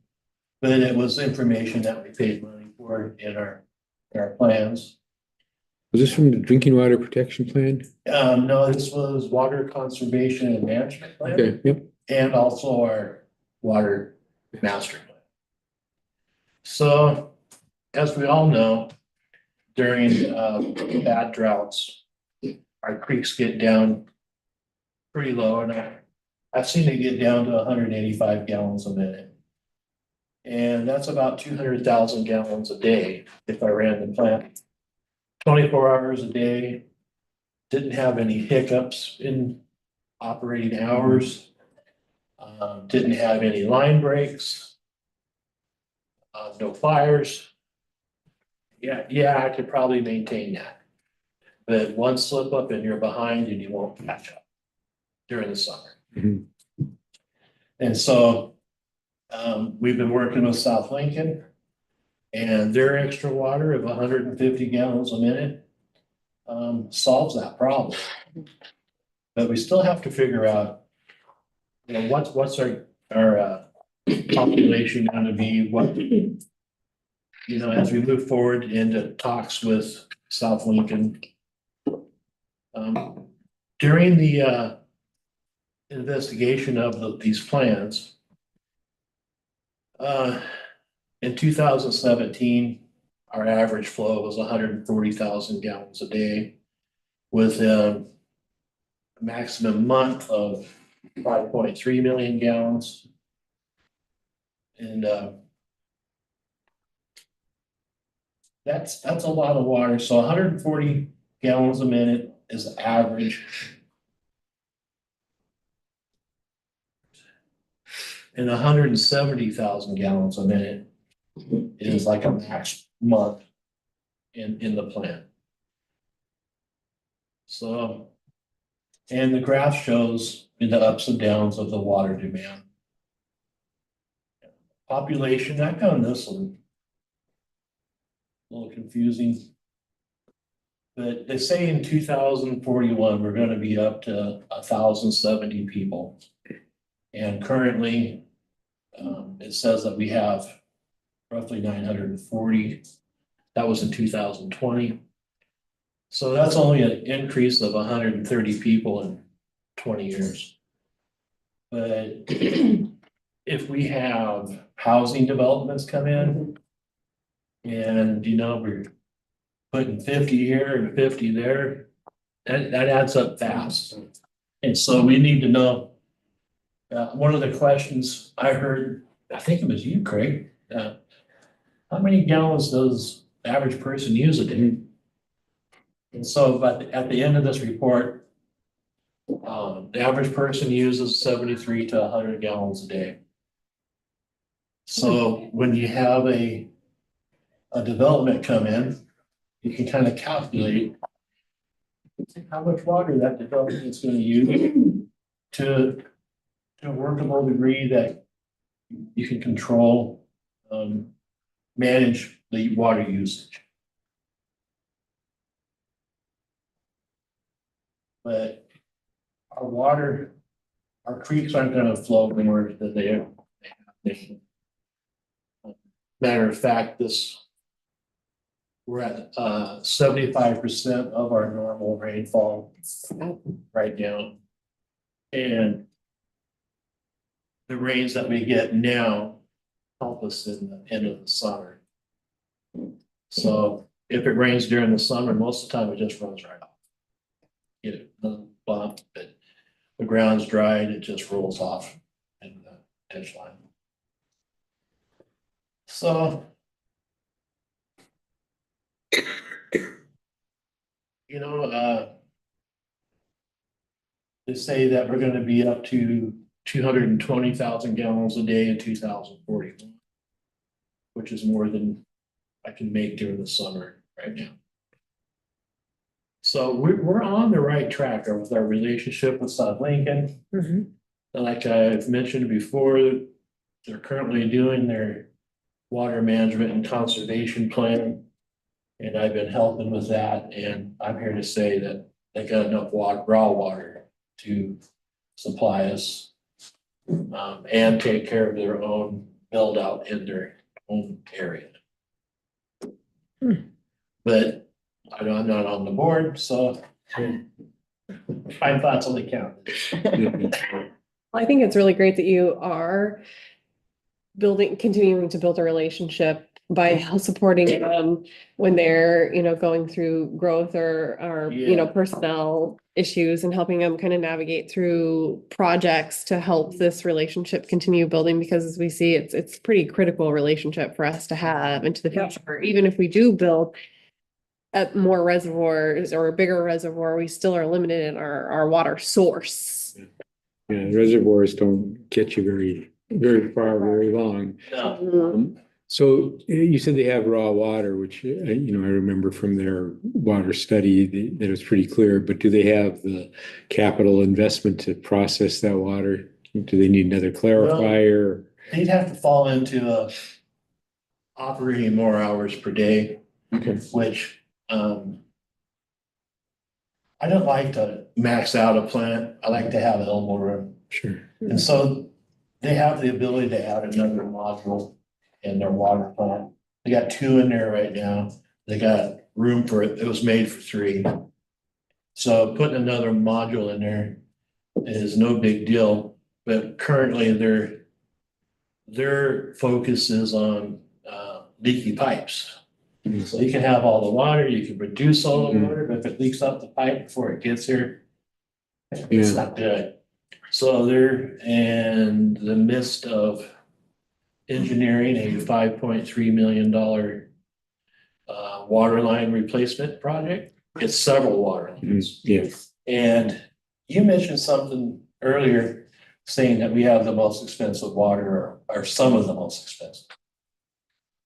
but it was information that we paid money for in our plans. was this from the Drinking Water Protection Plan? No, this was water conservation and management plan. Okay, yep. And also our water master plan. So, as we all know, during bad droughts, our creeks get down pretty low, and I've seen it get down to 185 gallons a minute. And that's about 200,000 gallons a day if I ran the plant 24 hours a day. Didn't have any hiccups in operating hours. Didn't have any line breaks. No fires. Yeah, I could probably maintain that. But one slip up and you're behind and you won't catch up during the summer. Mhm. And so we've been working with South Lincoln, and their extra water of 150 gallons a minute solves that problem. But we still have to figure out, you know, what's our population gonna be, what, you know, as we move forward into talks with South Lincoln. During the investigation of these plans, in 2017, our average flow was 140,000 gallons a day with a maximum month of 5.3 million gallons. And that's a lot of water. So 140 gallons a minute is the average. And 170,000 gallons a minute is like a max month in the plant. So, and the graph shows the ups and downs of the water demand. Population, I found this one a little confusing. But they say in 2041, we're gonna be up to 1,070 people. And currently, it says that we have roughly 940. That was in 2020. So that's only an increase of 130 people in 20 years. But if we have housing developments come in, and you know, we're putting 50 here and 50 there, that adds up fast. And so we need to know. One of the questions I heard, I think it was you, Craig, how many gallons does the average person use a day? And so, but at the end of this report, the average person uses 73 to 100 gallons a day. So when you have a development come in, you can kind of calculate how much water that development is going to use to a workable degree that you can control, manage the water usage. But our creeks aren't gonna flow more than they have. Matter of fact, we're at 75% of our normal rainfall right now. And the rains that we get now help us in the end of the summer. So if it rains during the summer, most of the time it just runs right off. You know, bump, but the ground's dried, it just rolls off in the ditch line. So. You know, they say that we're gonna be up to 220,000 gallons a day in 2041, which is more than I can make during the summer right now. So we're on the right track with our relationship with South Lincoln. Like I've mentioned before, they're currently doing their water management and conservation plan. And I've been helping with that, and I'm here to say that they got enough raw water to supply us. And take care of their own build out in their own area. But I'm not on the board, so my thoughts only count. I think it's really great that you are continuing to build a relationship by supporting them when they're, going through growth or, personnel issues, and helping them kind of navigate through projects to help this relationship continue building, because as we see, it's pretty critical relationship for us to have into the future. Even if we do build more reservoirs or a bigger reservoir, we still are limited in our water source. Yeah, reservoirs don't get you very far, very long. So you said they have raw water, which, I remember from their water study that it was pretty clear, but do they have the capital investment to process that water? Do they need another clarifier? They'd have to fall into operating more hours per day. Okay. Which, I don't like to max out a plant. I like to have a little more room. Sure. And so they have the ability to add another module in their water plant. They got 2 in there right now. They got room for it. It was made for 3. So putting another module in there is no big deal, but currently their focus is on leaky pipes. So you can have all the water, you can reduce all the water, but if it leaks up the pipe before it gets here, it's not good. So they're in the midst of engineering a $5.3 million water line replacement project. It's several water lines. Yes. And you mentioned something earlier saying that we have the most expensive water, or some of the most expensive.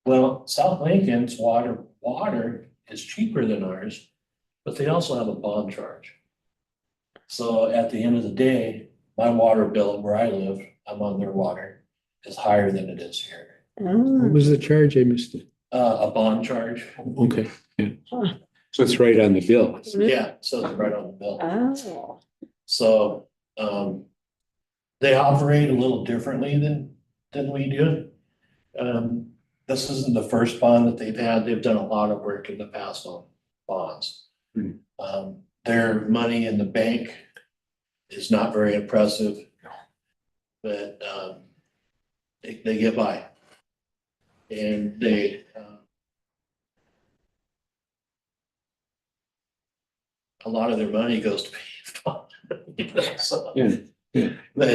Well, South Lincoln's water is cheaper than ours, but they also have a bond charge. So at the end of the day, my water bill where I live, I'm on their water, is higher than it is here. What was the charge? I missed it. A bond charge. Okay, yeah. So it's right on the bill. Yeah, so it's right on the bill. Oh. So, they operate a little differently than we do. This isn't the first bond that they've had. They've done a lot of work in the past on bonds. Their money in the bank is not very impressive, but, they get by. And they, a lot of their money goes to pay. So, but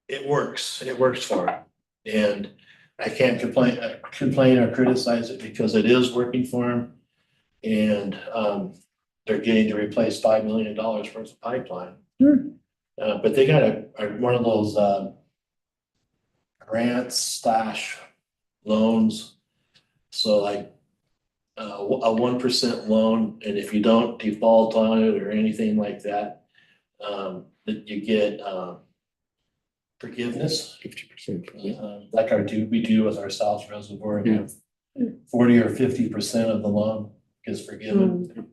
it works for them, and I can't complain or criticize it because it is working for them. And they're getting to replace $5 million worth of pipeline. But they got one of those grants / loans. So like a 1% loan, and if you don't default on it or anything like that, that you get forgiveness. 50%. Like we do with our South Reservoir. 40 or 50% of the loan is forgiven.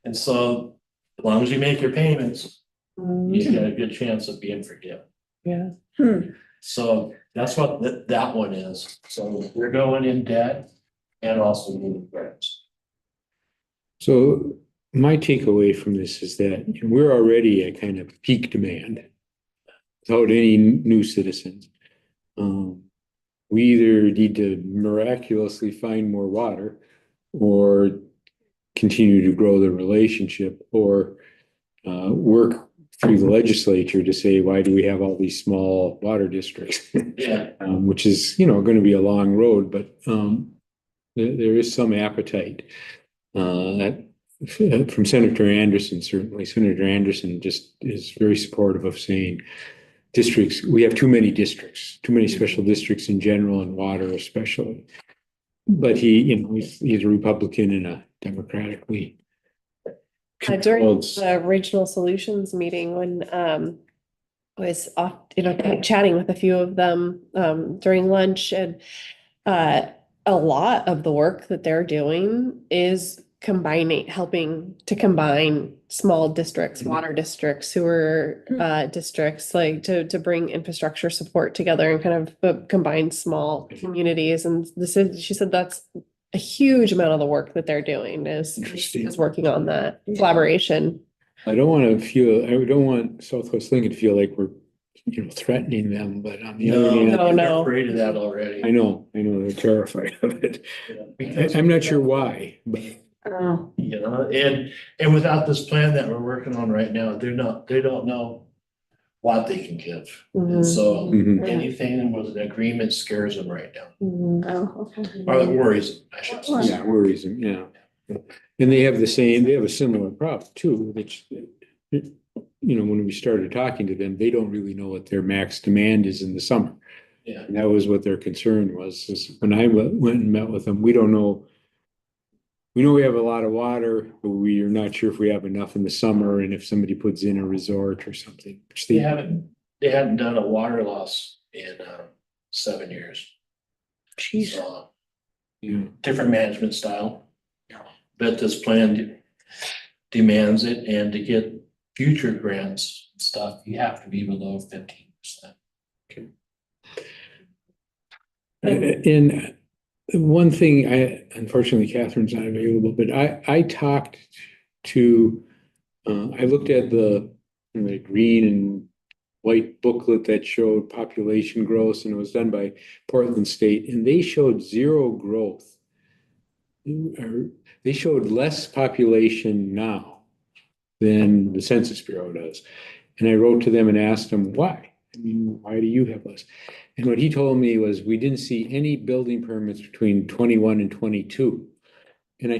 And so as long as you make your payments, you got a good chance of being forgiven. Yeah. So that's what that one is. So we're going in debt and also needing grants. So my takeaway from this is that we're already at kind of peak demand without any new citizens. We either need to miraculously find more water or continue to grow the relationship, or work through the legislature to say, why do we have all these small water districts? Yeah. Which is, you know, going to be a long road, but there is some appetite from Senator Anderson, certainly. Senator Anderson just is very supportive of saying districts, we have too many districts, too many special districts in general and water especially. But he, you know, he's a Republican in a democratically During controlled. the regional solutions meeting, when I was off, you know, chatting with a few of them during lunch, and a lot of the work that they're doing is helping to combine small districts, water districts, sewer districts, like to bring infrastructure support together and kind of combine small communities. And she said that's a huge amount of the work that they're doing is working on that collaboration. I don't want Southwest Lincoln to feel like we're, you know, threatening them, but on the other hand. They're No. afraid of that already. I know, they're terrified of it. Because I'm not sure why, but. you know, and without this plan that we're working on right now, they don't know what they can give. And so anything with an agreement scares them right now. Oh, okay. Or it worries them, I should say. Yeah, worries them, yeah. And they have a similar problem too, which, you know, when we started talking to them, they don't really know what their max demand is in the summer. Yeah. And that was what their concern was, is when I went and met with them, we don't know. We know we have a lot of water, but we are not sure if we have enough in the summer and if somebody puts in a resort or something. Which They hadn't done a water loss in 7 years. Jeez. So, Yeah. different management style. But this plan demands it, and to get future grants and stuff, you have to be below 15%. And one thing, unfortunately, Catherine's not available, but I talked to, I looked at the green and white booklet that showed population growth, and it was done by Portland State, and they showed zero growth. They showed less population now than the Census Bureau does. And I wrote to them and asked them why. I mean, why do you have less? And what he told me was we didn't see any building permits between 21 and 22. And I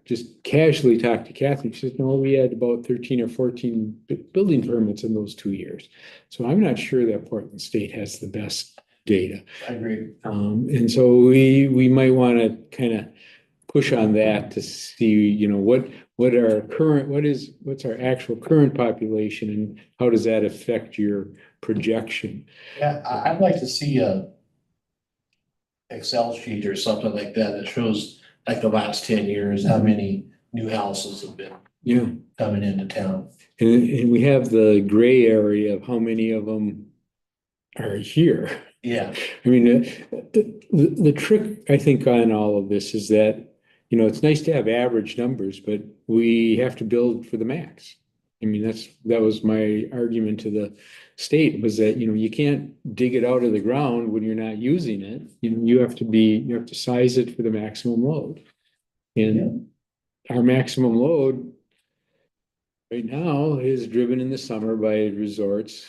just casually talked to Catherine. She said, no, we had about 13 or 14 building permits in those 2 years. So I'm not sure that Portland State has the best data. I agree. And so we might want to kind of push on that to see, you know, what's our actual current population and how does that affect your projection? Yeah, I'd like to see a Excel sheet or something like that shows like the last 10 years, how many new houses have been coming into town. And we have the gray area of how many of them are here. Yeah. I mean, the trick, I think, on all of this is that, you know, it's nice to have average numbers, but we have to build for the max. I mean, that was my argument to the state, was that, you know, you can't dig it out of the ground when you're not using it. You know, you have to size it for the maximum load. And our maximum load right now is driven in the summer by resorts.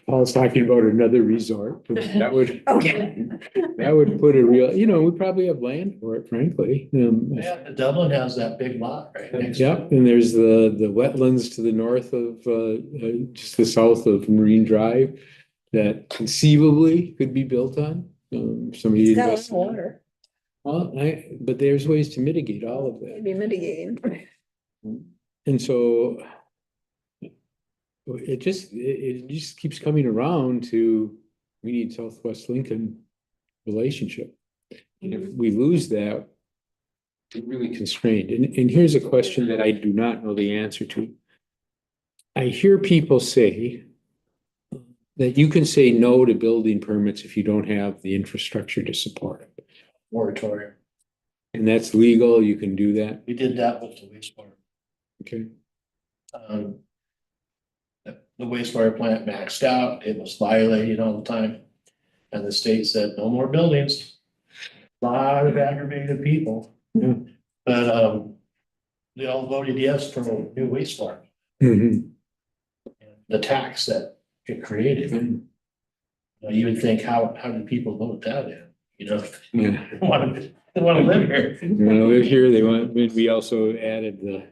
Paul's talking about another resort. That would put a real, you know, we probably have land for it, frankly. Yeah, Dublin has that big lot right next to Yep, and there's the wetlands to the north of, just the south of Marine Drive that conceivably could be built on. Somebody It's got a lot of invested. water. Well, but there's ways to mitigate all of that. Maybe mitigating. And so it just keeps coming around to, we need Southwest Lincoln relationship. And if we lose that, we're really constrained. And here's a question that I do not know the answer to. I hear people say that you can say no to building permits if you don't have the infrastructure to support it. moratorium. And that's legal, you can do that? We did that with the wastewater. Okay. The wastewater plant maxed out, it was violating all the time. And the state said, no more buildings. A lot of aggravated people. Yeah. But they all voted yes for new wastewater. Mhm. the tax that it created. You would think, how do people vote that in? You know, Yeah. they want to live here. They want to live here, they want, we also added the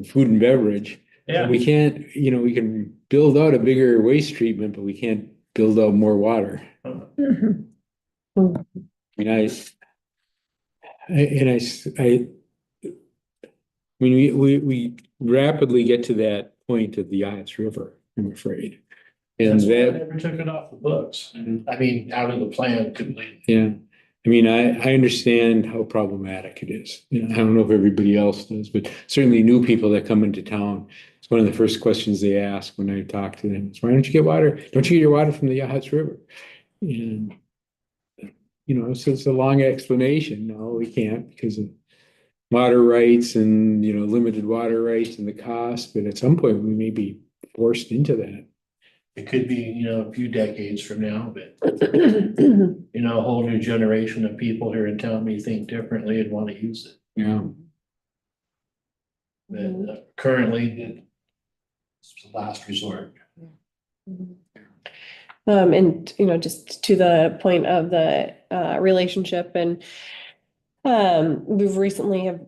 food and beverage. Yeah. We can't, we can build out a bigger waste treatment, but we can't build out more water. I mean, we rapidly get to that point of the Yachts River, I'm afraid. And That's why I that, never took it off the books. I mean, out of the plan completely. yeah, I mean, I understand how problematic it is. I don't know if everybody else does, but certainly new people that come into town, it's one of the first questions they ask when I talk to them. Is, why don't you get water? Don't you get your water from the Yachts River? And so it's a long explanation. No, we can't because of water rights and, limited water rights and the cost. But at some point, we may be forced into that. It could be, a few decades from now, but a whole new generation of people here in town may think differently and want to use it. Yeah. But currently, it's the last resort. And, just to the point of the relationship and we've recently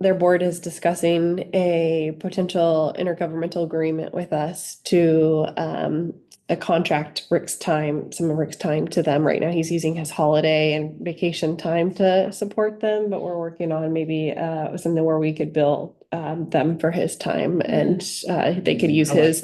their board is discussing a potential intergovernmental agreement with us to a contract Rick's time, some of Rick's time to them. Right now, he's using his holiday and vacation time to support them, but we're working on maybe something where we could bill them for his time and they could use his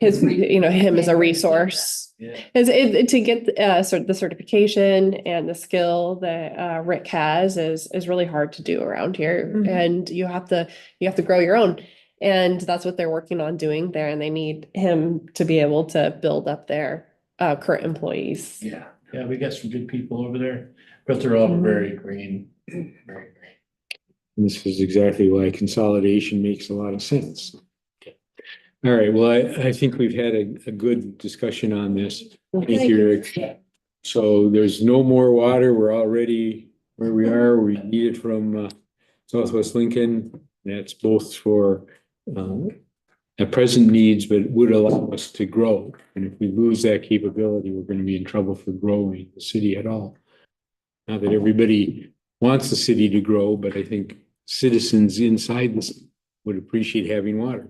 him as a resource. Yeah. To get the certification and the skill that Rick has is really hard to do around here. And you have to grow your own. And that's what they're working on doing there. And they need him to be able to build up their current employees. Yeah, we got some good people over there, but they're all very green, very green. And this is exactly why consolidation makes a lot of sense. All right, well, I think we've had a good discussion on this. Thank you, Rick. So there's no more water. We're already where we are. We need it from Southwest Lincoln. That's both for at present needs, but would allow us to grow. And if we lose that capability, we're going to be in trouble for growing the city at all. Not that everybody wants the city to grow, but I think citizens inside this would appreciate having water.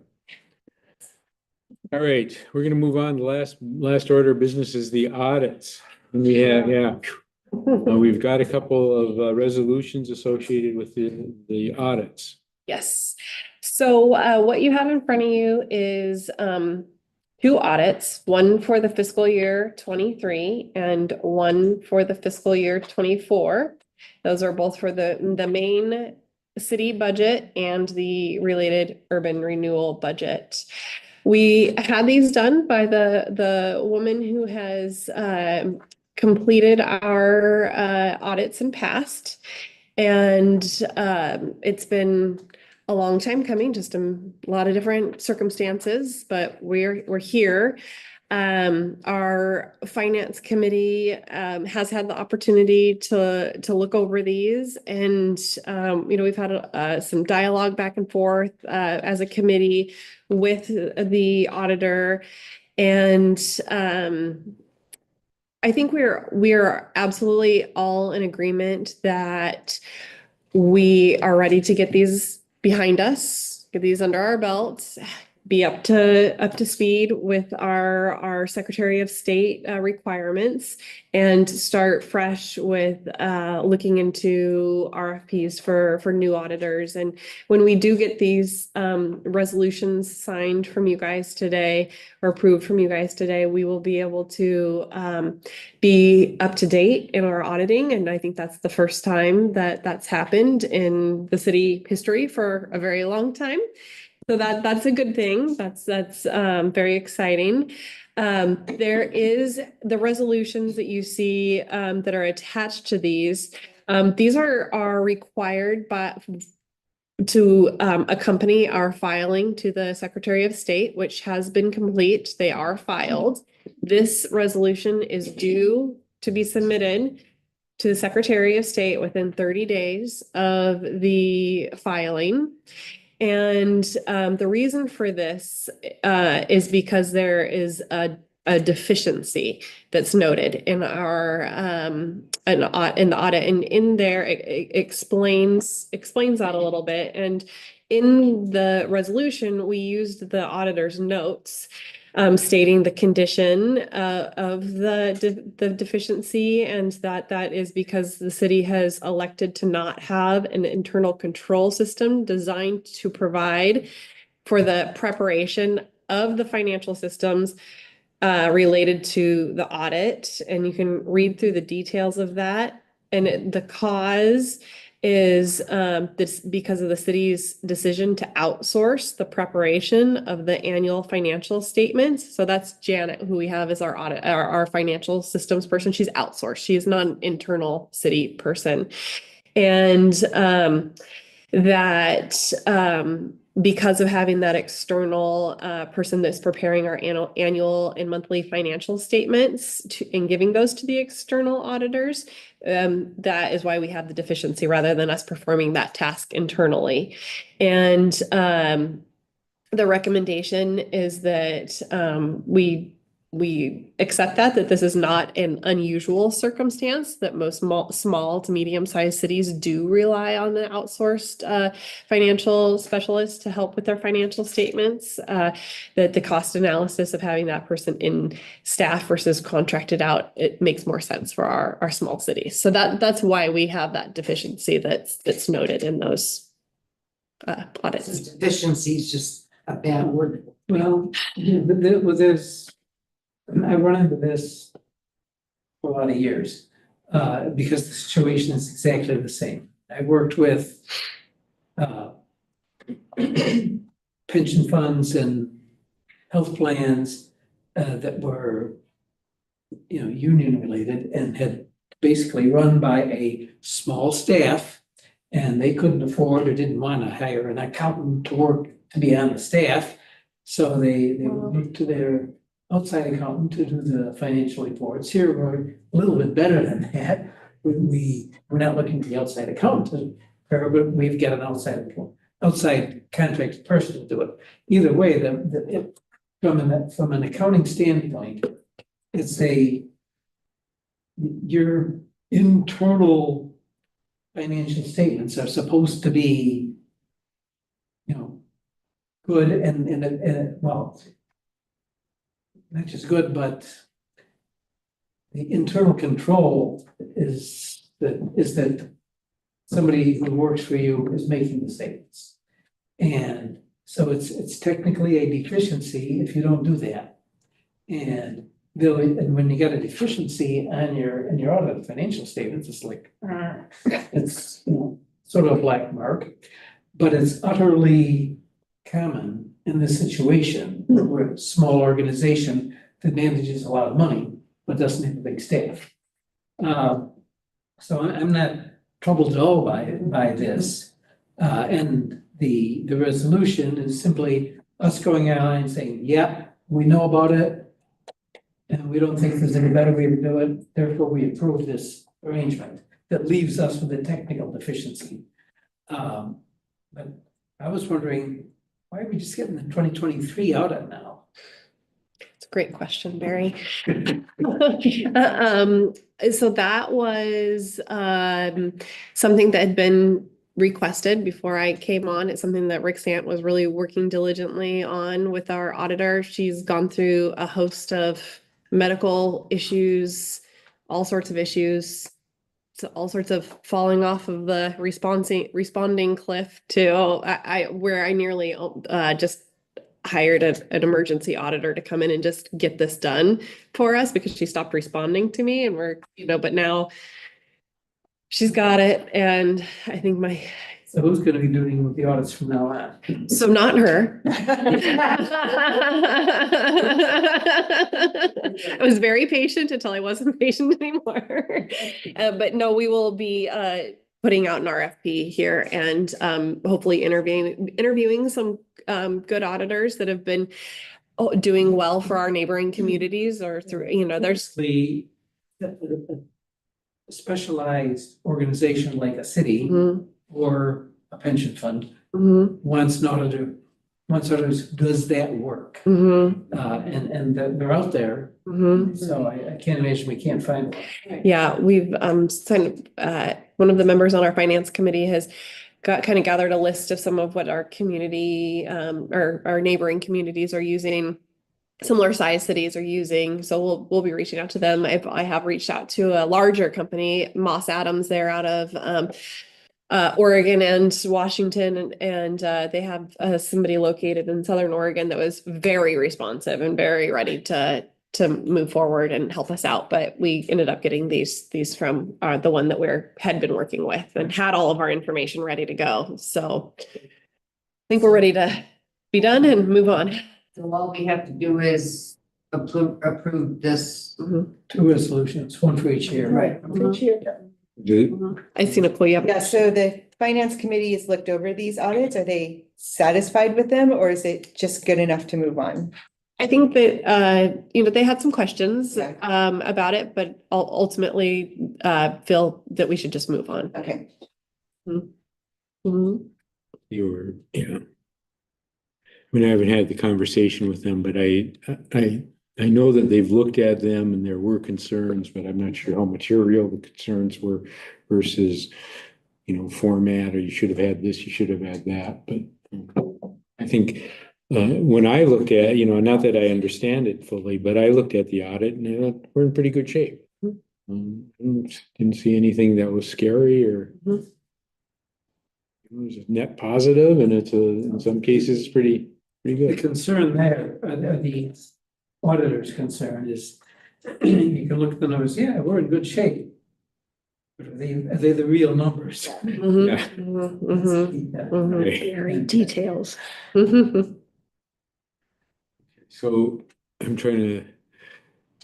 All right, we're gonna move on. The last order of business is the audits. And we have, we've got a couple of resolutions associated with the audits. Yes. So what you have in front of you is two audits, one for the fiscal year 23 and one for the fiscal year 24. Those are both for the main city budget and the related urban renewal budget. We had these done by the woman who has completed our audits and passed. And it's been a long time coming, just a lot of different circumstances, but we're here. Our finance committee has had the opportunity to look over these, and we've had some dialogue back and forth as a committee with the auditor, and I think we're absolutely all in agreement that we are ready to get these behind us, get these under our belts, be up to speed with our Secretary of State requirements, and start fresh with looking into RFPs for new auditors. And when we do get these resolutions signed from you guys today or approved from you guys today, we will be able to be up to date in our auditing. And I think that's the first time that that's happened in the city history for a very long time. So that's a good thing. That's very exciting. There is the resolutions that you see that are attached to these. These are required to accompany our filing to the Secretary of State, which has been complete. They are filed. This resolution is due to be submitted to the Secretary of State within 30 days of the filing. And the reason for this is because there is a deficiency that's noted in our in the audit, and in there it explains that a little bit. And in the resolution, we used the auditor's notes stating the condition of the deficiency, and that is because the city has elected to not have an internal control system designed to provide for the preparation of the financial systems related to the audit. And you can read through the details of that. And the cause is this because of the city's decision to outsource the preparation of the annual financial statements. So that's Janet, who we have as our audit, our financial systems person. She's outsourced. She is not an internal city person. And because of having that external person that's preparing our annual and monthly financial statements and giving those to the external auditors, that is why we have the deficiency rather than us performing that task internally. And the recommendation is that we accept that this is not an unusual circumstance, that most small to medium-sized cities do rely on the outsourced financial specialists to help with their financial statements, that the cost analysis of having that person in staff versus contracted out, it makes more sense for our small cities. So that's why we have that deficiency that's noted in those audits. Deficiency is just a bad word. Well, there's, I run into this for a lot of years, because the situation is exactly the same. I worked with pension funds and health plans that were, union related and had basically run by a small staff, and they couldn't afford or didn't want to hire an accountant to be on the staff. So they moved to their outside accountant to do the financial reports. Here, we're a little bit better than that. We're not looking for the outside accountant, but we've got an outside contract person to do it. Either way, from an accounting standpoint, it's your internal financial statements are supposed to be, good and well, not just good, but the internal control is that somebody who works for you is making the statements. And so it's technically a deficiency if you don't do that. And when you get a deficiency on your audit financial statements, it's like, it's sort of a black mark, but it's utterly common in this situation. We're a small organization that manages a lot of money, but doesn't have a big staff. So I'm not troubled at all by this. And the resolution is simply us going out and saying, yeah, we know about it, and we don't think there's any better way to do it. Therefore, we approve this arrangement that leaves us with a technical deficiency. But I was wondering, why are we just getting the 2023 audit now? It's a great question, Barry. So that was something that had been requested before I came on. It's something that Rick Sant was really working diligently on with our auditor. She's gone through a host of medical issues, all sorts of issues, all sorts of falling off of the responding cliff to where I nearly just hired an emergency auditor to come in and just get this done for us because she stopped responding to me, and we're, but now she's got it. And I think So who's going to be doing the audits from now on? So not her. I was very patient until I wasn't patient anymore. But no, we will be putting out an RFP here and hopefully interviewing some good auditors that have been doing well for our neighboring communities, or through, there's a specialized organization like a city or a pension fund wants an auditor, does that work? And they're out there, so I can't imagine we can't find one. Yeah, we've signed, one of the members on our finance committee has gathered a list of some of what our community, our neighboring communities are using. Similar size cities are using, so we'll be reaching out to them. I have reached out to a larger company, Moss Adams, they're out of Oregon and Washington, and they have somebody located in Southern Oregon that was very responsive and very ready to move forward and help us out. But we ended up getting these from the one that had been working with and had all of our information ready to go. So I think we're ready to be done and move on. So all we have to do is approve this. Two resolutions, one for each year. Right. I see Nicole, you have. Yeah, so the finance committee has looked over these audits. Are they satisfied with them, or is it just good enough to move on? I think that, they had some questions about it, but ultimately feel that we should just move on. Okay. Yeah. I mean, I haven't had the conversation with them, but I know that they've looked at them and there were concerns, but I'm not sure how material the concerns were versus, format, or you should have had this, you should have had that. But I think when I looked at, not that I understand it fully, but I looked at the audit and I thought we're in pretty good shape. Didn't see anything that was scary or it was a net positive, and it's in some cases pretty The good. concern there, the auditor's concern is, you can look at the numbers, yeah, we're in good shape. But are they the real numbers? Yeah. Very details. So I'm trying to,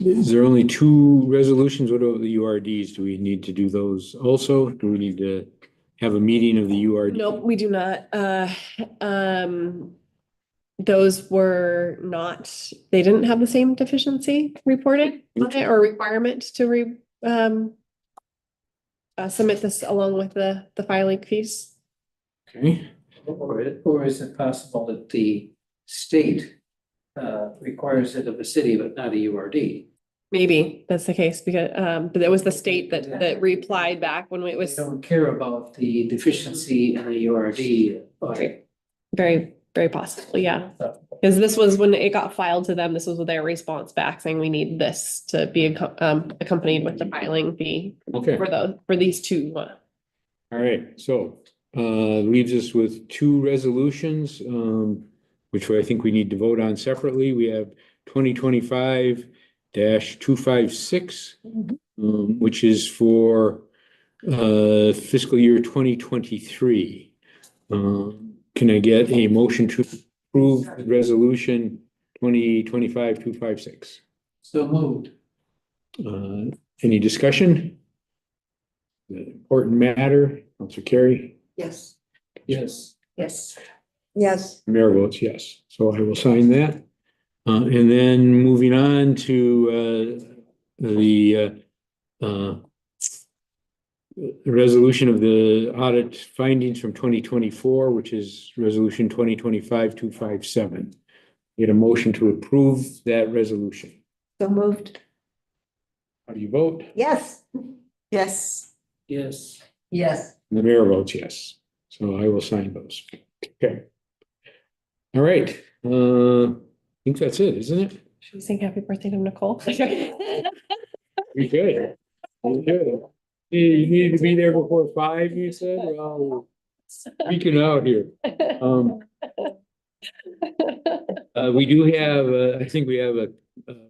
is there only two resolutions? What about the URDs? Do we need to do those also? Do we need to have a meeting of the URD? Nope, we do not. Those were not, they didn't have the same deficiency reported on it or requirement to submit this along with the filing fees. Okay. Or is it possible that the state requires it of the city, but not a URD? Maybe that's the case because, but it was the state that replied back when it was. They don't care about the deficiency in the URD. Right. Very, very possible, yeah. Because this was when it got filed to them, this was their response back saying we need this to be accompanied with the filing fee. Okay. For these two. All right, so leaves us with two resolutions, which I think we need to vote on separately. We have 2025-256, which is for fiscal year 2023. Can I get a motion to approve resolution 2025-256? So moved. Any discussion? Important matter, Counselor Carey? Yes. Yes. Yes. Yes. Mayor votes yes, so I will sign that. And then moving on to the resolution of the audit findings from 2024, which is resolution 2025-257. Get a motion to approve that resolution. So moved. How do you vote? Yes. Yes. Yes. Yes. The mayor votes yes, so I will sign those. Okay. All right, I think that's it, isn't it? Should we sing happy birthday to Nicole? We could. We could. You needed to be there before 5, you said? Well, speaking out here. We do have, I think we have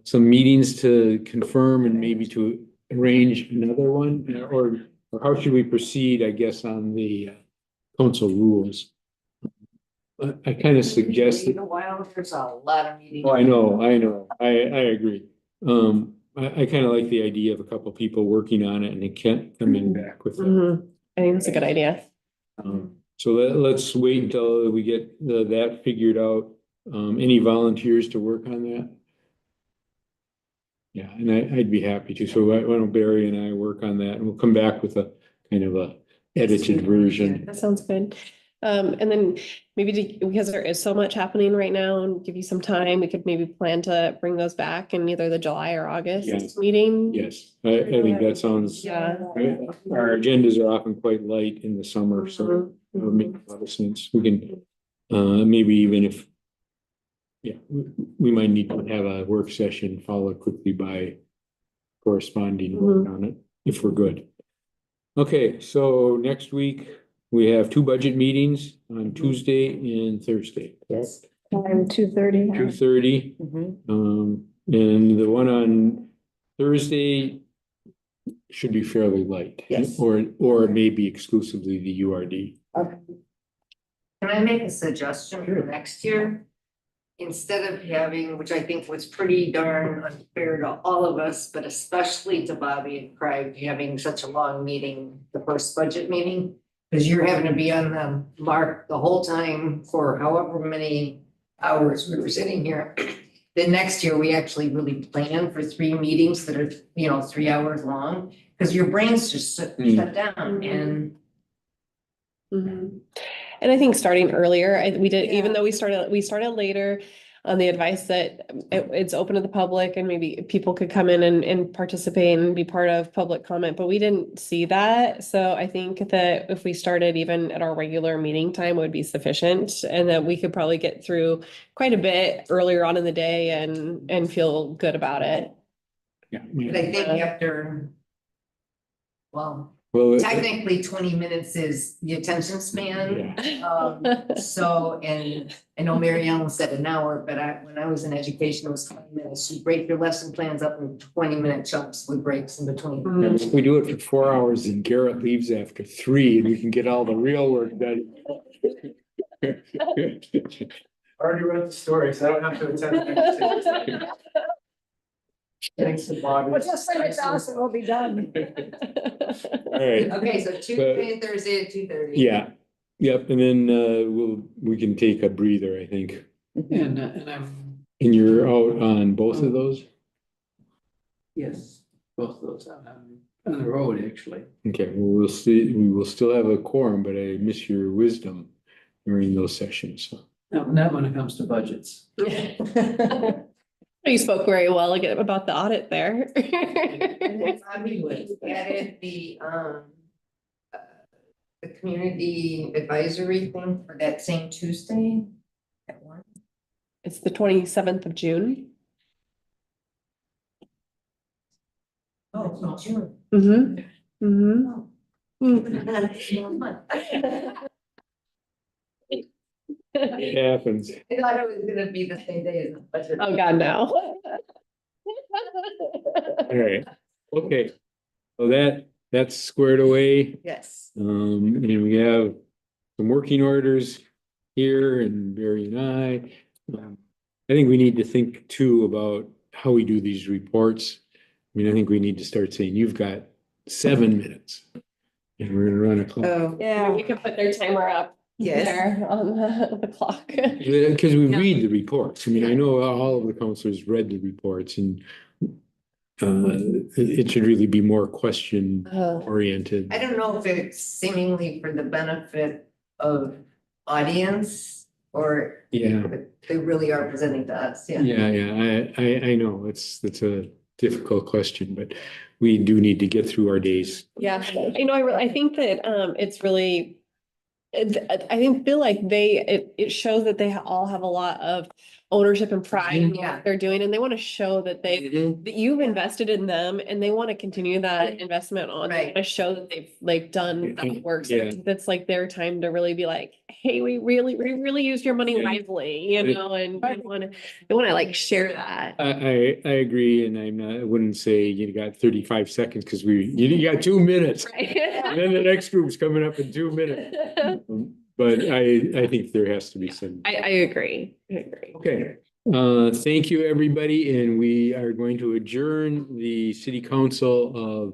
some meetings to confirm and maybe to arrange another one, or how should we proceed, I guess, on the council rules? I kind of suggest. In a while, there's a lot of meetings. Oh, I know, I agree. I kind of like the idea of a couple people working on it and they can't come in back with it. I think that's a good idea. So let's wait until we get that figured out. Any volunteers to work on that? Yeah, and I'd be happy to. So why don't Barry and I work on that and we'll come back with a kind of a edited version. That sounds good. And then maybe because there is so much happening right now and give you some time, we could maybe plan to bring those back in either the July or August Yes. meeting. Yes, I think that sounds, Yeah. our agendas are often quite light in the summer, so it would make a lot of sense. We can, maybe even if, yeah, we might need to have a work session followed quickly by corresponding work on it, if we're good. Okay, so next week, we have 2 budget meetings on Tuesday and Thursday, correct? 2:30. 2:30. Mhm. And the one on Thursday should be fairly light. Yes. Or maybe exclusively the URD. Can I make a suggestion for next year? Instead of having, which I think was pretty darn unfair to all of us, but especially to Bobby and Craig, having such a long meeting, the first budget meeting. Because you're having to be on the mark the whole time for however many hours we were sitting here. Then next year, we actually really plan for 3 meetings that are, 3 hours long, because your brains just shut down and. And I think starting earlier, we did, even though we started later on the advice that it's open to the public and maybe people could come in and participate and be part of public comment, but we didn't see that. So I think that if we started even at our regular meeting time would be sufficient, and that we could probably get through quite a bit earlier on in the day and feel good about it. Yeah. But I think after, well, Well, technically 20 minutes is the attention span. So, and I know Mary Ellen said an hour, but when I was in education, it was 20 minutes. You break your lesson plans up in 20-minute chunks with breaks in between. If we do it for 4 hours and Garrett leaves after 3 and we can get all the real work done. Already wrote the story, so I don't have to attend next. Thanks to Bobby. Well, just send it to us and we'll be done. All right. Okay, so Tuesday and Thursday at 2:30. Yeah, yep, and then we can take a breather, I think. And I'm, And you're out on both of those? yes, both of those on the road, actually. Okay, well, we'll see, we will still have a quorum, but I miss your wisdom during those sessions, so. No, not when it comes to budgets. You spoke very well again about the audit there. Bobby added the community advisory thing for that same Tuesday at 1. It's the 27th of June. Oh, it's not June. It happens. I thought it was gonna be the same day as the budget. Oh, God, no. All right, okay. Well, that's squared away. Yes. And we have some working orders here and Barry and I. I think we need to think too about how we do these reports. I mean, I think we need to start saying, you've got 7 minutes. And we're gonna run a clock. Oh, Yeah, we can put their timer up yes. there on the clock. Because we read the reports. I mean, I know all of the counselors read the reports and it should really be more question oriented. I don't know if it's seemingly for the benefit of audience or Yeah. they really are presenting to us, yeah. Yeah, I know it's a difficult question, but we do need to get through our days. Yeah, I think that it's really, I feel like it shows that they all have a lot of ownership and pride in what they're doing, and they want to show that that you've invested in them, and they want to continue that investment on. They want to show that they've done that work. So I think that's like their time to really be like, hey, we really used your money wisely, and they want to share that. I agree, and I wouldn't say you got 35 seconds because you got 2 minutes. Right. And then the next group's coming up in 2 minutes. But I think there has to be some. I agree. Okay, thank you, everybody, and we are going to adjourn the city council of